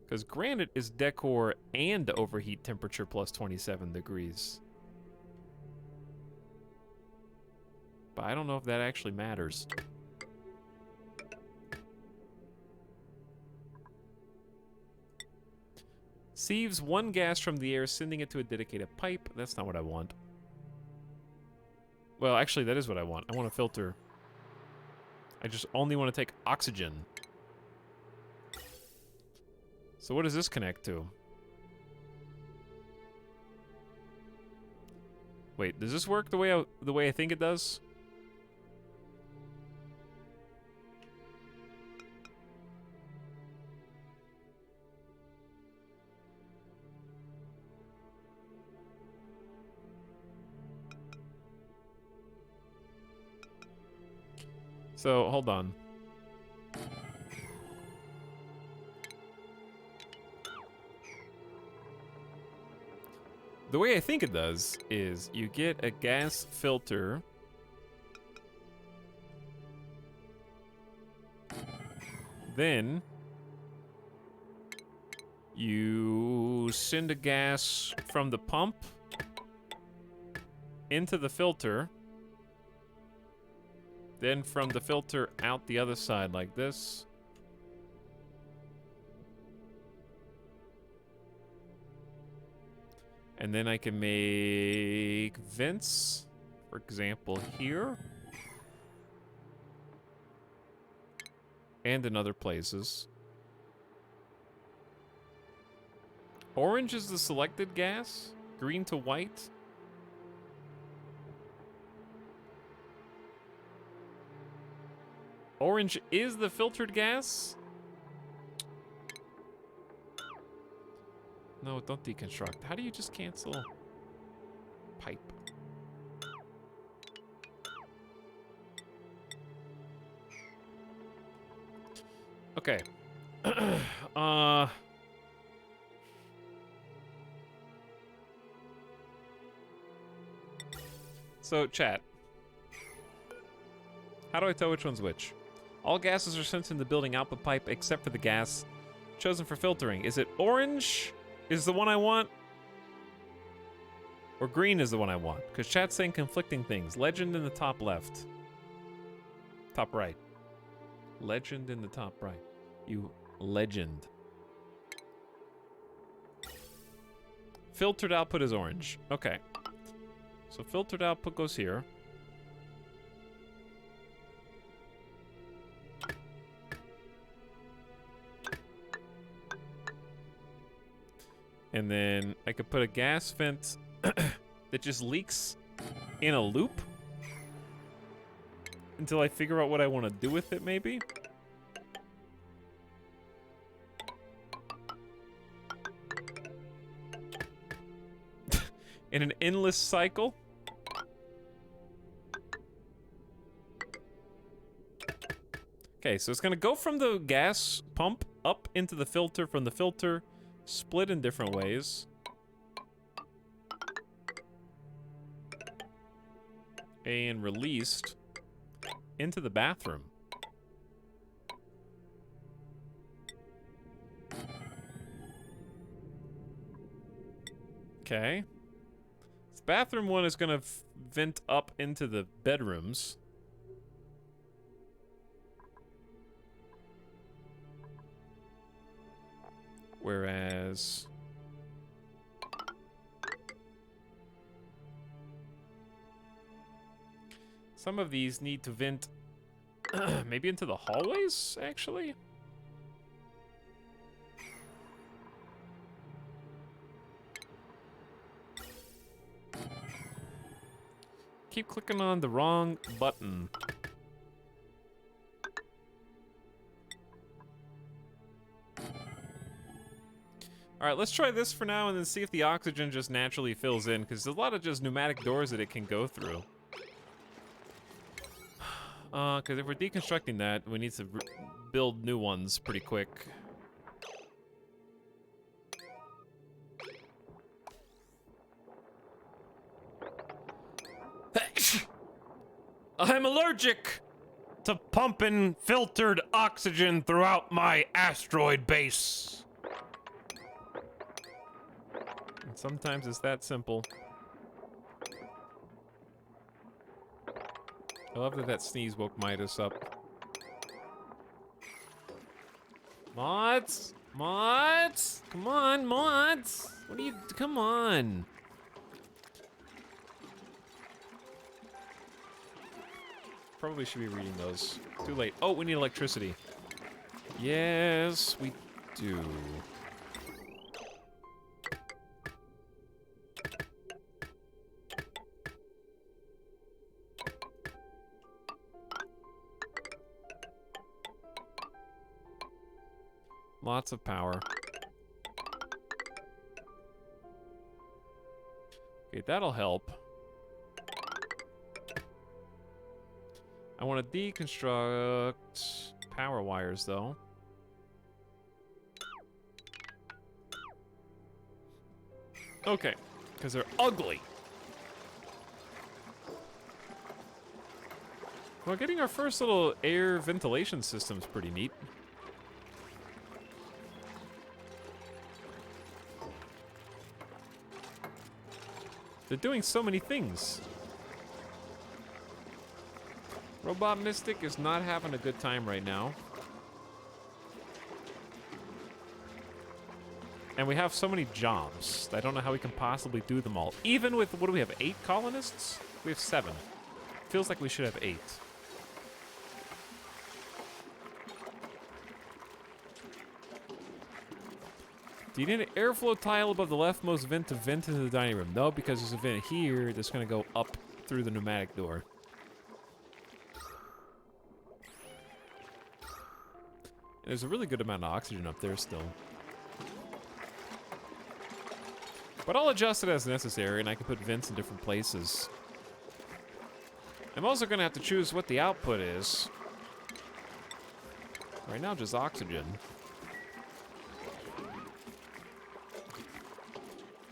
Because granite is decor and overheat temperature plus 27 degrees. But I don't know if that actually matters. Sieves 1 gas from the air, sending it to a dedicated pipe. That's not what I want. Well, actually, that is what I want. I want to filter. I just only want to take oxygen. So what does this connect to? Wait, does this work the way I think it does? So, hold on. The way I think it does is you get a gas filter. Then you send a gas from the pump into the filter. Then from the filter out the other side like this. And then I can make vents, for example, here. And in other places. Orange is the selected gas. Green to white. Orange is the filtered gas. No, don't deconstruct. How do you just cancel? Pipe. Okay. So, chat. How do I tell which one's which? All gases are sent in the building output pipe except for the gas chosen for filtering. Is it orange is the one I want? Or green is the one I want? Because chat's saying conflicting things. Legend in the top left. Top right. Legend in the top right. You legend. Filtered output is orange. Okay. So filtered output goes here. And then I could put a gas vent that just leaks in a loop until I figure out what I want to do with it, maybe. In an endless cycle. Okay, so it's gonna go from the gas pump up into the filter, from the filter split in different ways. And released into the bathroom. Okay. This bathroom one is gonna vent up into the bedrooms. Whereas some of these need to vent maybe into the hallways, actually. Keep clicking on the wrong button. All right, let's try this for now and then see if the oxygen just naturally fills in, because there's a lot of just pneumatic doors that it can go through. Because if we're deconstructing that, we need to build new ones pretty quick. I'm allergic to pumping filtered oxygen throughout my asteroid base. And sometimes it's that simple. I love that that sneeze woke Midas up. Mods? Mods? Come on, mods! What are you... Come on! Probably should be reading those. Too late. Oh, we need electricity. Yes, we do. Lots of power. Okay, that'll help. I want to deconstruct power wires, though. Okay, because they're ugly. Well, getting our first little air ventilation system's pretty neat. They're doing so many things. Robot Mystic is not having a good time right now. And we have so many jobs. I don't know how we can possibly do them all. Even with, what do we have, 8 colonists? We have 7. Feels like we should have 8. Do you need an airflow tile above the leftmost vent to vent into the dining room? No, because there's a vent here that's going to go up through the pneumatic door. And there's a really good amount of oxygen up there still. But I'll adjust it as necessary, and I can put vents in different places. I'm also going to have to choose what the output is. Right now, just oxygen.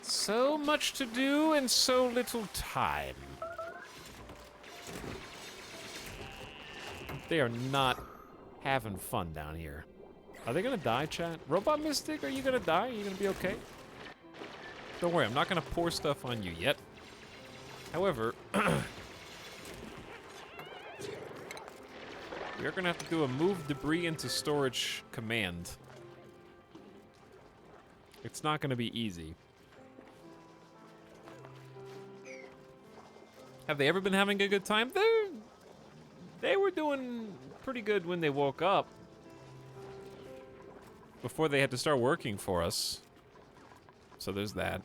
So much to do and so little time. They are not having fun down here. Are they gonna die, chat? Robot Mystic, are you gonna die? Are you gonna be okay? Don't worry, I'm not gonna pour stuff on you yet. However, we are gonna have to do a move debris into storage command. It's not gonna be easy. Have they ever been having a good time? They were doing pretty good when they woke up. Before they had to start working for us. So there's that.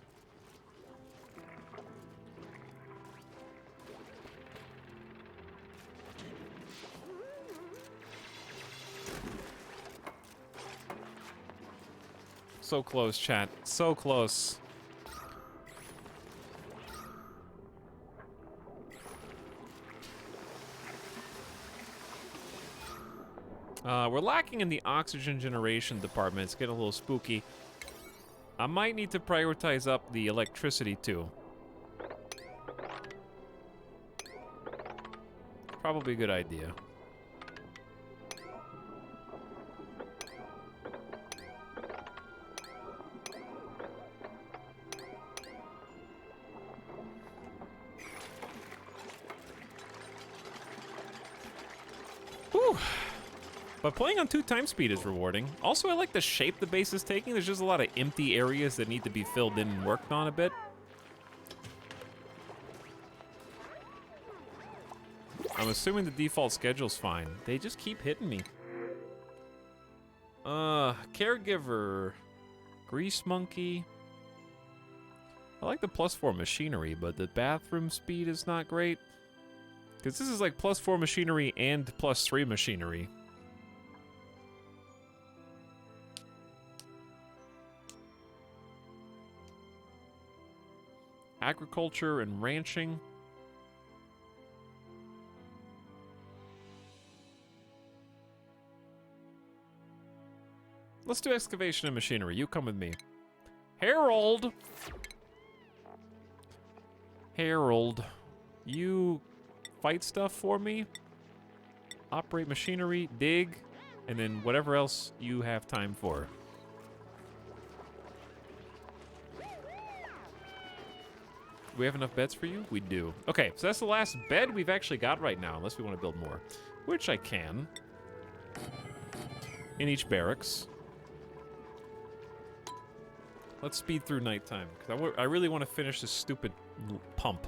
So close, chat. So close. We're lacking in the oxygen generation department. It's getting a little spooky. I might need to prioritize up the electricity too. Probably a good idea. Whew. But playing on 2 times speed is rewarding. Also, I like the shape the base is taking. There's just a lot of empty areas that need to be filled in and worked on a bit. I'm assuming the default schedule's fine. They just keep hitting me. Caregiver. Grease monkey. I like the +4 machinery, but the bathroom speed is not great. Because this is like +4 machinery and +3 machinery. Agriculture and ranching. Let's do excavation and machinery. You come with me. Harold! Harold, you fight stuff for me? Operate machinery, dig, and then whatever else you have time for. Do we have enough beds for you? We do. Okay, so that's the last bed we've actually got right now, unless we want to build more. Which I can. In each barracks. Let's speed through nighttime, because I really want to finish this stupid pump.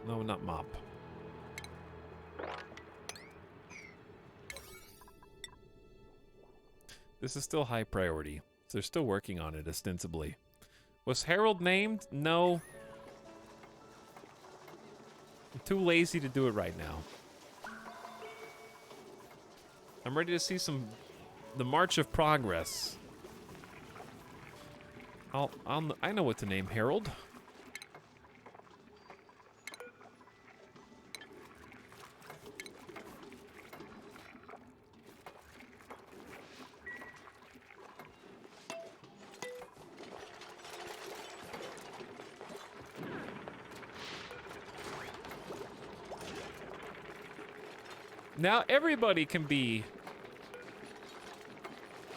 No, not mop. This is still high priority. So they're still working on it, ostensibly. Was Harold named? No. I'm too lazy to do it right now. I'm ready to see the march of progress. I know what to name Harold. Now everybody can be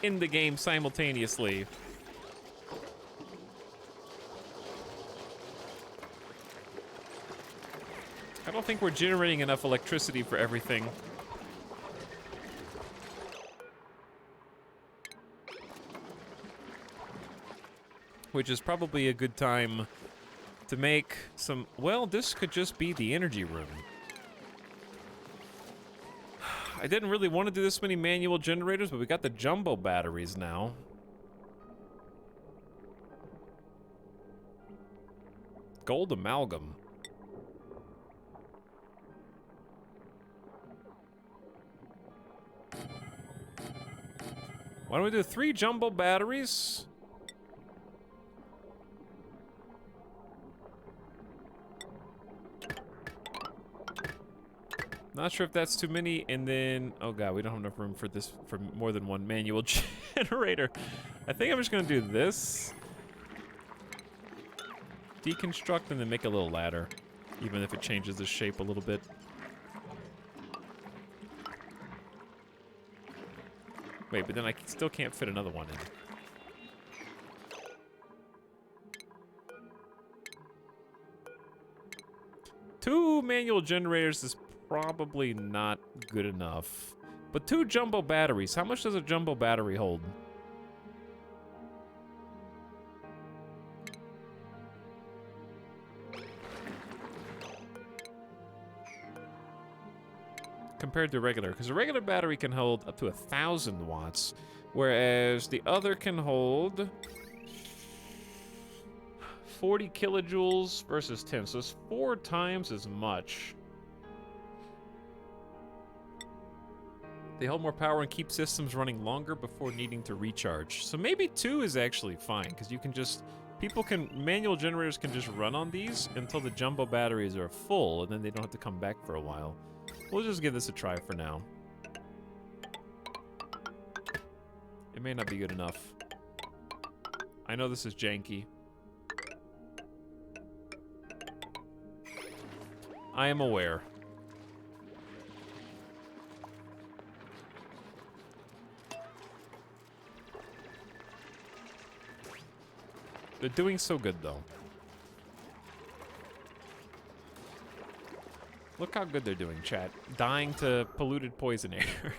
in the game simultaneously. I don't think we're generating enough electricity for everything. Which is probably a good time to make some... Well, this could just be the energy room. I didn't really want to do this many manual generators, but we got the jumbo batteries now. Gold amalgam. Why don't we do 3 jumbo batteries? Not sure if that's too many, and then... Oh god, we don't have enough room for this, for more than one manual generator. I think I'm just gonna do this. Deconstruct and then make a little ladder, even if it changes the shape a little bit. Wait, but then I still can't fit another one in. Two manual generators is probably not good enough. But 2 jumbo batteries. How much does a jumbo battery hold? Compared to regular, because a regular battery can hold up to 1,000 watts, whereas the other can hold 40 kilojoules versus 10, so it's 4 times as much. They hold more power and keep systems running longer before needing to recharge. So maybe 2 is actually fine, because you can just... manual generators can just run on these until the jumbo batteries are full, and then they don't have to come back for a while. We'll just give this a try for now. It may not be good enough. I know this is janky. I am aware. They're doing so good, though. Look how good they're doing, chat. Dying to polluted poison air.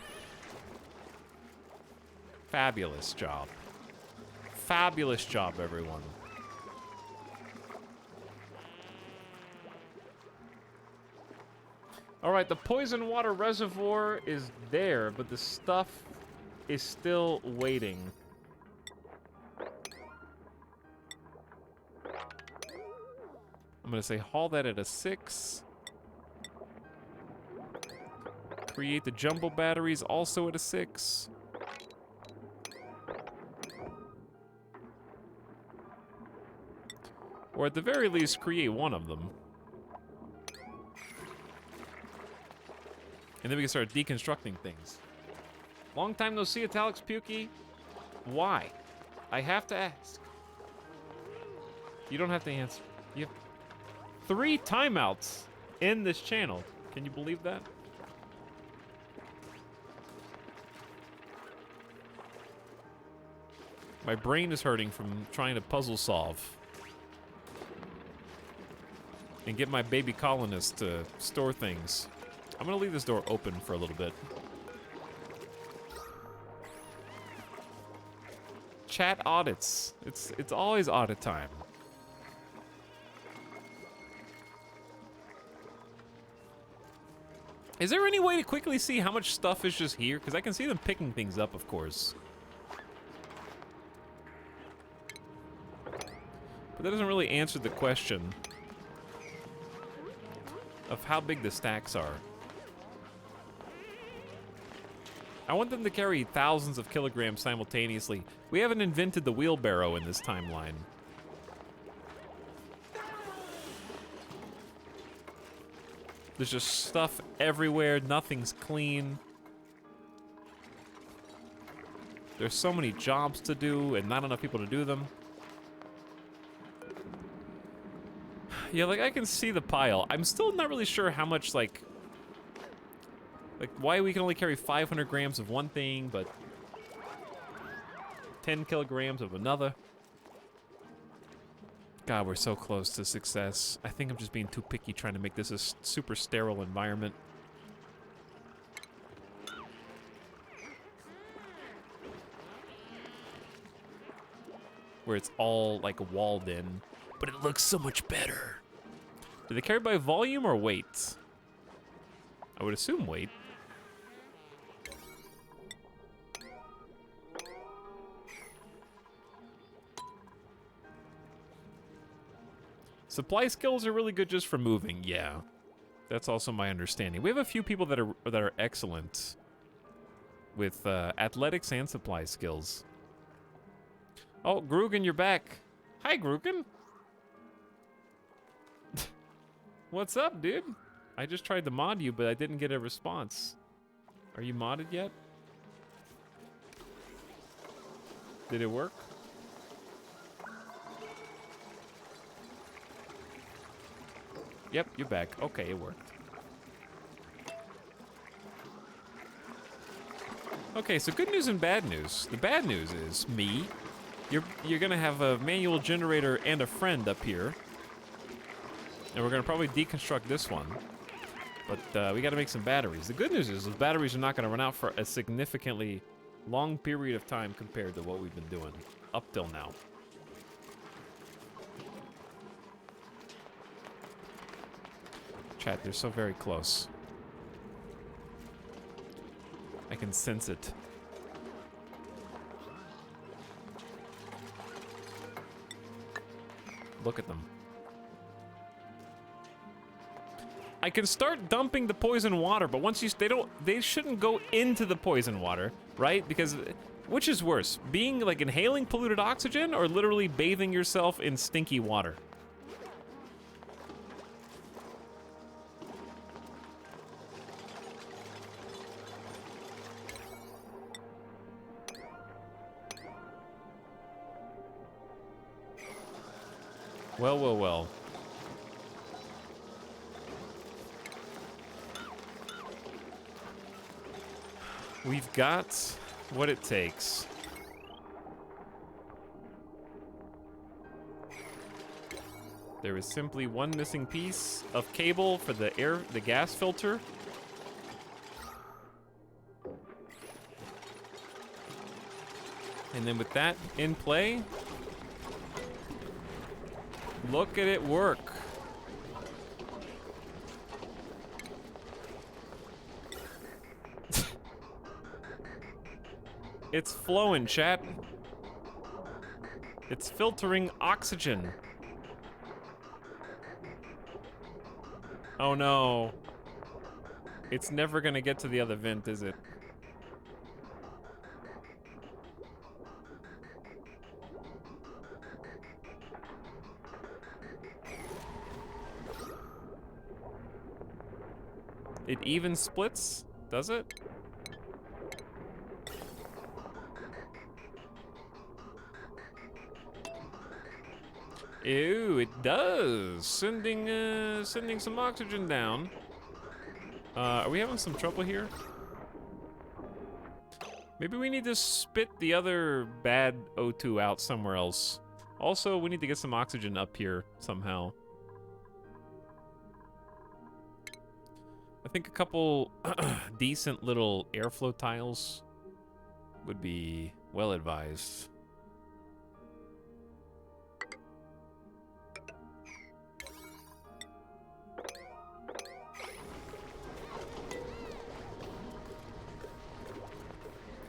Fabulous job. Fabulous job, everyone. Alright, the poison water reservoir is there, but the stuff is still waiting. I'm gonna say haul that at a 6. Create the jumbo batteries also at a 6. Or at the very least, create one of them. And then we can start deconstructing things. Long time no see, Etalyx Pukey. Why? I have to ask. You don't have to answer. You have 3 timeouts in this channel. Can you believe that? My brain is hurting from trying to puzzle solve. And get my baby colonists to store things. I'm gonna leave this door open for a little bit. Chat audits. It's always audit time. Is there any way to quickly see how much stuff is just here? Because I can see them picking things up, of course. But that doesn't really answer the question of how big the stacks are. I want them to carry thousands of kilograms simultaneously. We haven't invented the wheelbarrow in this timeline. There's just stuff everywhere. Nothing's clean. There's so many jobs to do and not enough people to do them. Yeah, like, I can see the pile. I'm still not really sure how much, like, why we can only carry 500 grams of one thing, but 10 kilograms of another. God, we're so close to success. I think I'm just being too picky trying to make this a super sterile environment. Where it's all, like, walled in. But it looks so much better. Do they carry by volume or weight? I would assume weight. Supply skills are really good just for moving, yeah. That's also my understanding. We have a few people that are excellent with athletics and supply skills. Oh, Grugan, you're back. Hi, Grugan. What's up, dude? I just tried to mod you, but I didn't get a response. Are you modded yet? Did it work? Yep, you're back. Okay, it worked. Okay, so good news and bad news. The bad news is me. You're gonna have a manual generator and a friend up here. And we're gonna probably deconstruct this one. But we gotta make some batteries. The good news is those batteries are not gonna run out for a significantly long period of time compared to what we've been doing up till now. Chat, they're so very close. I can sense it. Look at them. I can start dumping the poison water, but once they shouldn't go into the poison water, right? Because which is worse, being like inhaling polluted oxygen or literally bathing yourself in stinky water? Well, well, well. We've got what it takes. There is simply one missing piece of cable for the gas filter. And then with that in play, look at it work. It's flowing, chat. It's filtering oxygen. Oh no. It's never gonna get to the other vent, is it? It even splits, does it? Ew, it does. Sending some oxygen down. Are we having some trouble here? Maybe we need to spit the other bad O2 out somewhere else. Also, we need to get some oxygen up here somehow. I think a couple decent little airflow tiles would be well advised.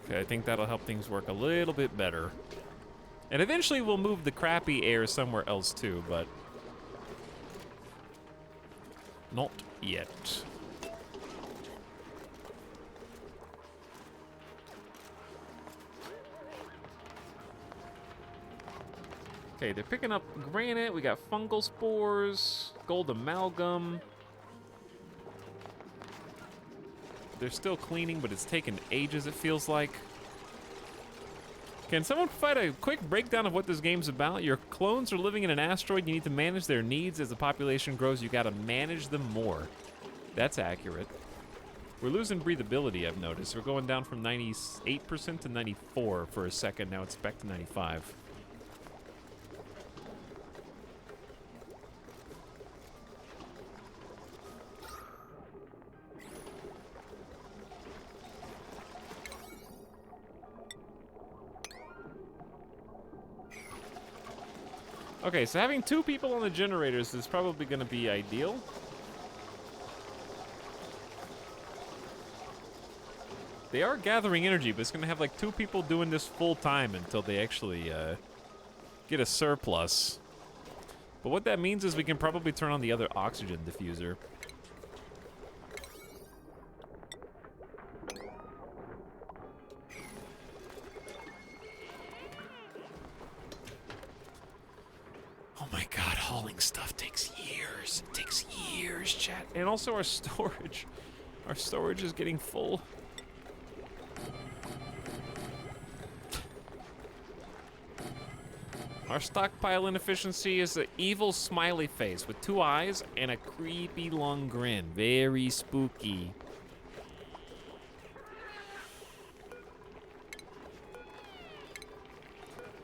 Okay, I think that'll help things work a little bit better. And eventually we'll move the crappy air somewhere else too, but not yet. Okay, they're picking up granite. We got fungal spores, gold amalgam. They're still cleaning, but it's taken ages, it feels like. Can someone provide a quick breakdown of what this game's about? Your clones are living in an asteroid. You need to manage their needs. As the population grows, you gotta manage them more. That's accurate. We're losing breathability, I've noticed. We're going down from 98% to 94 for a second. Now it's back to 95. Okay, so having 2 people on the generators is probably going to be ideal. They are gathering energy, but it's going to have like 2 people doing this full time until they actually get a surplus. But what that means is we can probably turn on the other oxygen diffuser. Oh my god, hauling stuff takes years. It takes years, chat. And also our storage. Our storage is getting full. Our stockpile inefficiency is an evil smiley face with 2 eyes and a creepy long grin. Very spooky.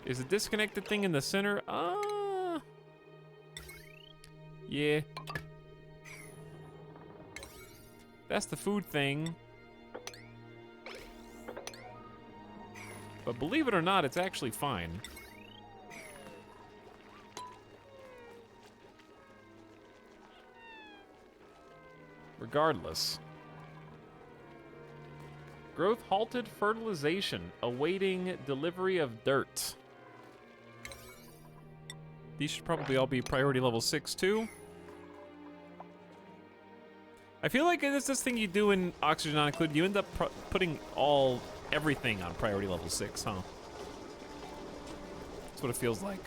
Is the disconnected thing in the center? Yeah. That's the food thing. But believe it or not, it's actually fine. Regardless. Growth halted, fertilization, awaiting delivery of dirt. These should probably all be priority level 6 too. I feel like it's this thing you do in Oxygen Not Included. You end up putting everything on priority level 6, huh? That's what it feels like.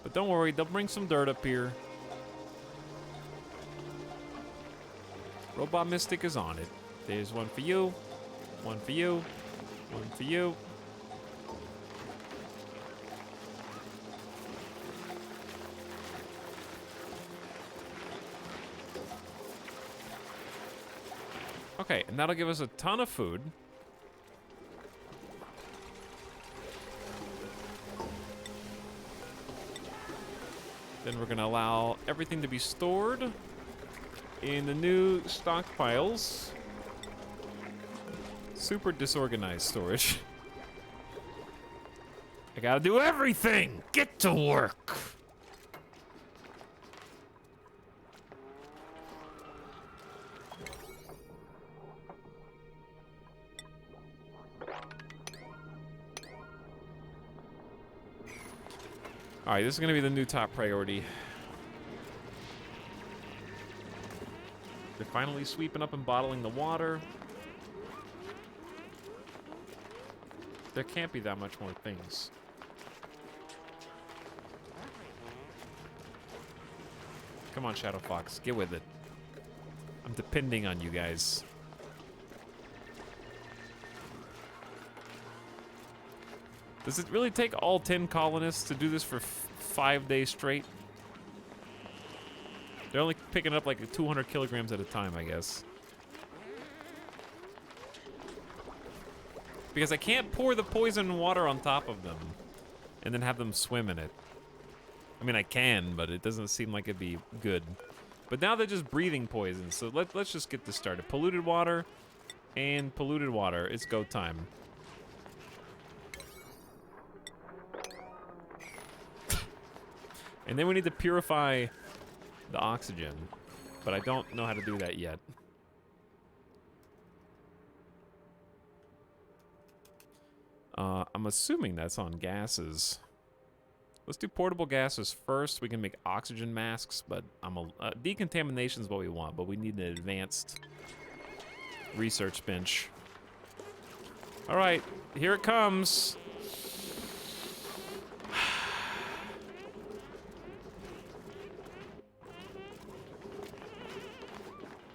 But don't worry, they'll bring some dirt up here. Robot Mystic is on it. There's one for you, one for you, one for you. Okay, and that'll give us a ton of food. Then we're gonna allow everything to be stored in the new stockpiles. Super disorganized storage. I gotta do everything! Get to work! Alright, this is gonna be the new top priority. They're finally sweeping up and bottling the water. There can't be that much more things. Come on, Shadow Fox, get with it. I'm depending on you guys. Does it really take all 10 colonists to do this for 5 days straight? They're only picking up like 200 kilograms at a time, I guess. Because I can't pour the poison water on top of them and then have them swim in it. I mean, I can, but it doesn't seem like it'd be good. But now they're just breathing poison, so let's just get this started. Polluted water and polluted water. It's go time. And then we need to purify the oxygen, but I don't know how to do that yet. I'm assuming that's on gases. Let's do portable gases first. We can make oxygen masks, but decontamination is what we want, but we need an advanced research bench. All right, here it comes.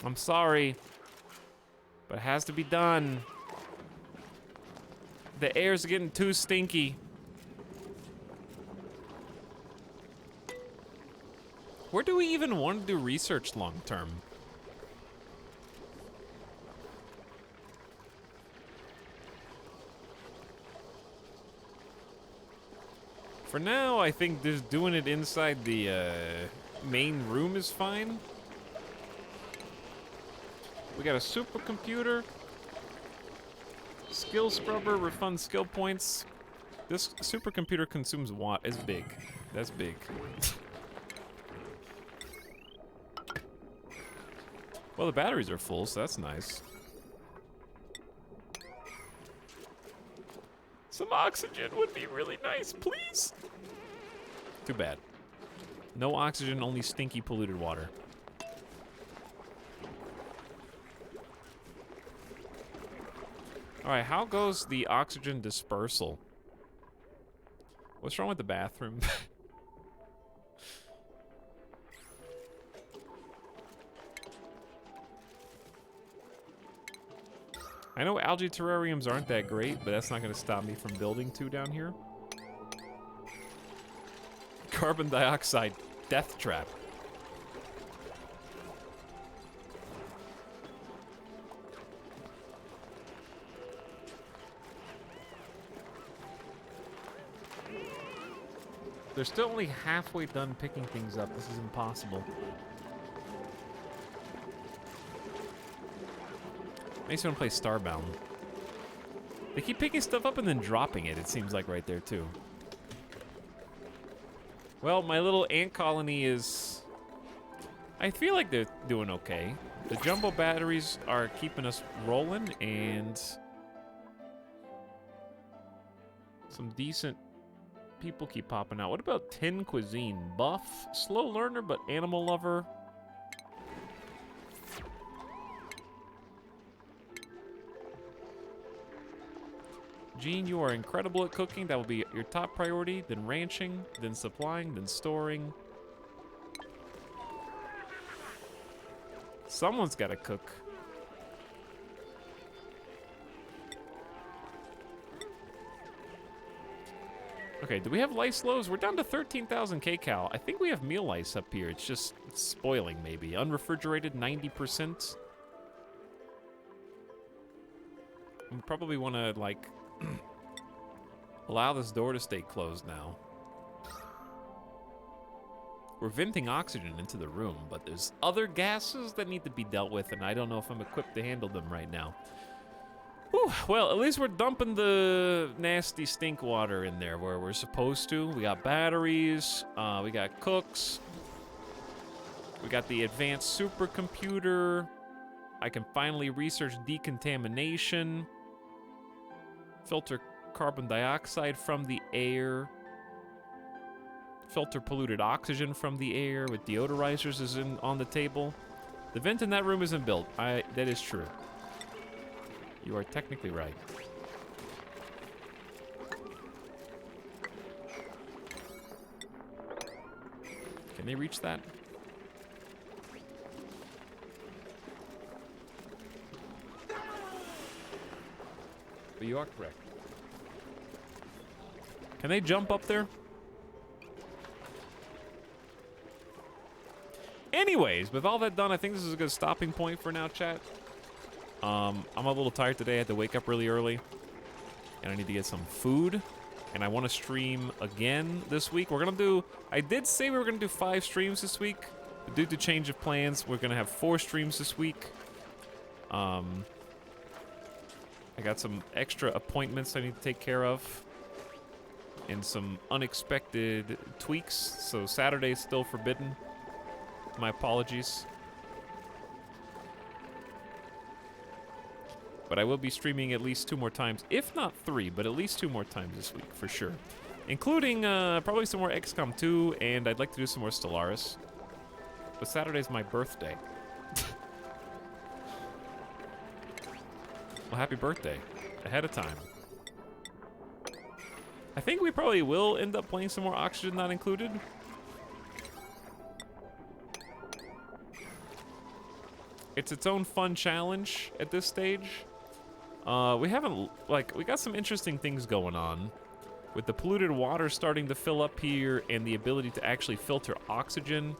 I'm sorry, but it has to be done. The air's getting too stinky. Where do we even want to do research long term? For now, I think just doing it inside the main room is fine. We got a supercomputer, skill scrubber, refund skill points. This supercomputer consumes watt. It's big. That's big. Well, the batteries are full, so that's nice. Some oxygen would be really nice, please. Too bad. No oxygen, only stinky, polluted water. All right, how goes the oxygen dispersal? What's wrong with the bathroom? I know algae terrariums aren't that great, but that's not going to stop me from building two down here. Carbon dioxide death trap. They're still only halfway done picking things up. This is impossible. Makes me want to play Starbound. They keep picking stuff up and then dropping it, it seems like right there too. Well, my little ant colony is... I feel like they're doing okay. The jumbo batteries are keeping us rolling, and... some decent people keep popping out. What about Tin Cuisine? Buff, slow learner, but animal lover. Gene, you are incredible at cooking. That will be your top priority, then ranching, then supplying, then storing. Someone's got to cook. Okay, do we have lice lows? We're down to 13,000 kcal. I think we have meal lice up here. It's just spoiling, maybe. Unrefrigerated, 90%. We probably want to, like... allow this door to stay closed now. We're venting oxygen into the room, but there's other gases that need to be dealt with, and I don't know if I'm equipped to handle them right now. Whew, well, at least we're dumping the nasty stink water in there where we're supposed to. We got batteries, we got cooks, we got the advanced supercomputer. I can finally research decontamination. Filter carbon dioxide from the air. Filter polluted oxygen from the air with deodorizers is on the table. The vent in that room isn't built. That is true. You are technically right. Can they reach that? But you are correct. Can they jump up there? Anyways, with all that done, I think this is a good stopping point for now, chat. I'm a little tired today. I had to wake up really early. And I need to get some food. And I want to stream again this week. We're going to do... I did say we were going to do 5 streams this week. But due to change of plans, we're going to have 4 streams this week. I got some extra appointments I need to take care of. And some unexpected tweaks. So Saturday's still forbidden. My apologies. But I will be streaming at least 2 more times, if not 3, but at least 2 more times this week, for sure. Including probably some more XCOM 2, and I'd like to do some more Stellaris. But Saturday's my birthday. Well, happy birthday. Ahead of time. I think we probably will end up playing some more Oxygen Not Included. It's its own fun challenge at this stage. We haven't, like, we got some interesting things going on. With the polluted water starting to fill up here and the ability to actually filter oxygen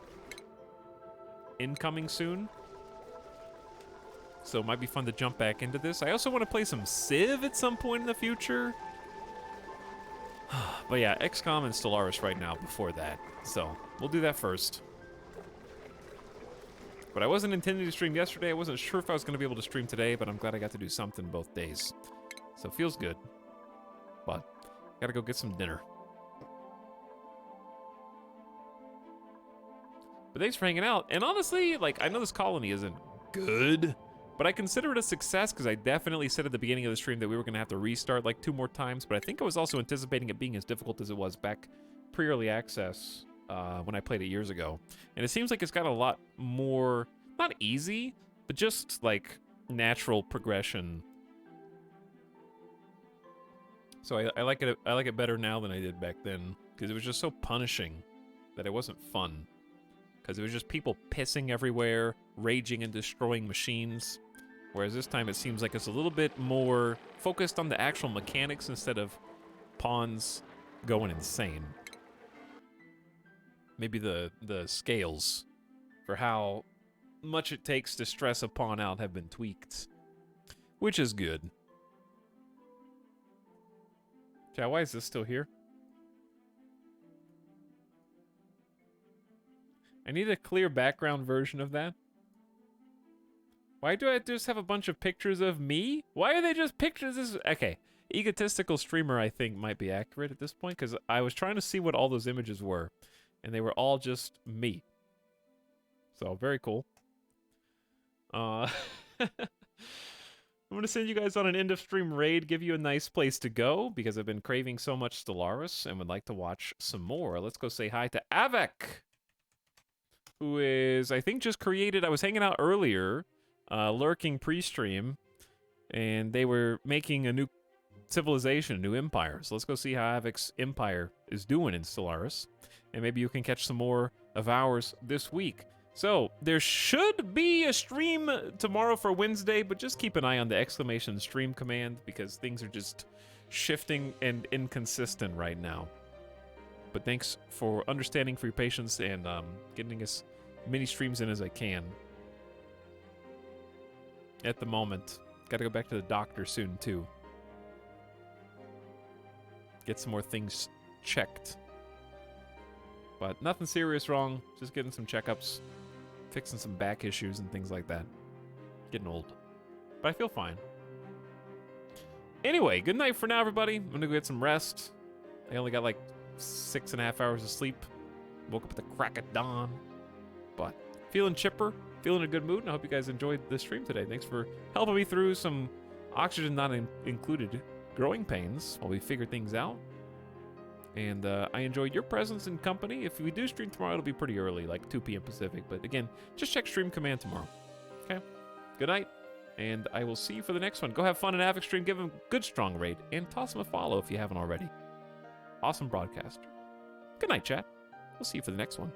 incoming soon. So it might be fun to jump back into this. I also want to play some Civ at some point in the future. But yeah, XCOM and Stellaris right now before that. So we'll do that first. But I wasn't intending to stream yesterday. I wasn't sure if I was going to be able to stream today, but I'm glad I got to do something both days. So it feels good. But gotta go get some dinner. But thanks for hanging out. And honestly, like, I know this colony isn't good, but I consider it a success because I definitely said at the beginning of the stream that we were going to have to restart like 2 more times, but I think I was also anticipating it being as difficult as it was back pre-early access when I played it years ago. And it seems like it's got a lot more, not easy, but just like natural progression. So I like it better now than I did back then because it was just so punishing that it wasn't fun. Because it was just people pissing everywhere, raging and destroying machines. Whereas this time it seems like it's a little bit more focused on the actual mechanics instead of pawns going insane. Maybe the scales for how much it takes to stress a pawn out have been tweaked. Which is good. Chat, why is this still here? I need a clear background version of that. Why do I just have a bunch of pictures of me? Why are they just pictures? Okay, egotistical streamer I think might be accurate at this point because I was trying to see what all those images were, and they were all just me. So very cool. I'm gonna send you guys on an end of stream raid, give you a nice place to go because I've been craving so much Stellaris and would like to watch some more. Let's go say hi to Avec, who is, I think, just created. I was hanging out earlier, lurking pre-stream, and they were making a new civilization, a new empire. So let's go see how Avic's empire is doing in Stellaris, and maybe you can catch some more of ours this week. So there should be a stream tomorrow for Wednesday, but just keep an eye on the exclamation stream command because things are just shifting and inconsistent right now. But thanks for understanding, for your patience, and getting as many streams in as I can. At the moment. Gotta go back to the doctor soon, too. Get some more things checked. But nothing serious wrong. Just getting some checkups. Fixing some back issues and things like that. Getting old. But I feel fine. Anyway, good night for now, everybody. I'm gonna go get some rest. I only got like 6.5 hours of sleep. Woke up at the crack of dawn. But feeling chipper, feeling in a good mood, and I hope you guys enjoyed the stream today. Thanks for helping me through some Oxygen Not Included growing pains while we figure things out. And I enjoyed your presence and company. If we do stream tomorrow, it'll be pretty early, like 2 p.m. Pacific. But again, just check stream command tomorrow. Okay? Good night, and I will see you for the next one. Go have fun in Avic stream, give him a good strong raid, and toss him a follow if you haven't already. Awesome broadcaster. Good night, chat. We'll see you for the next one.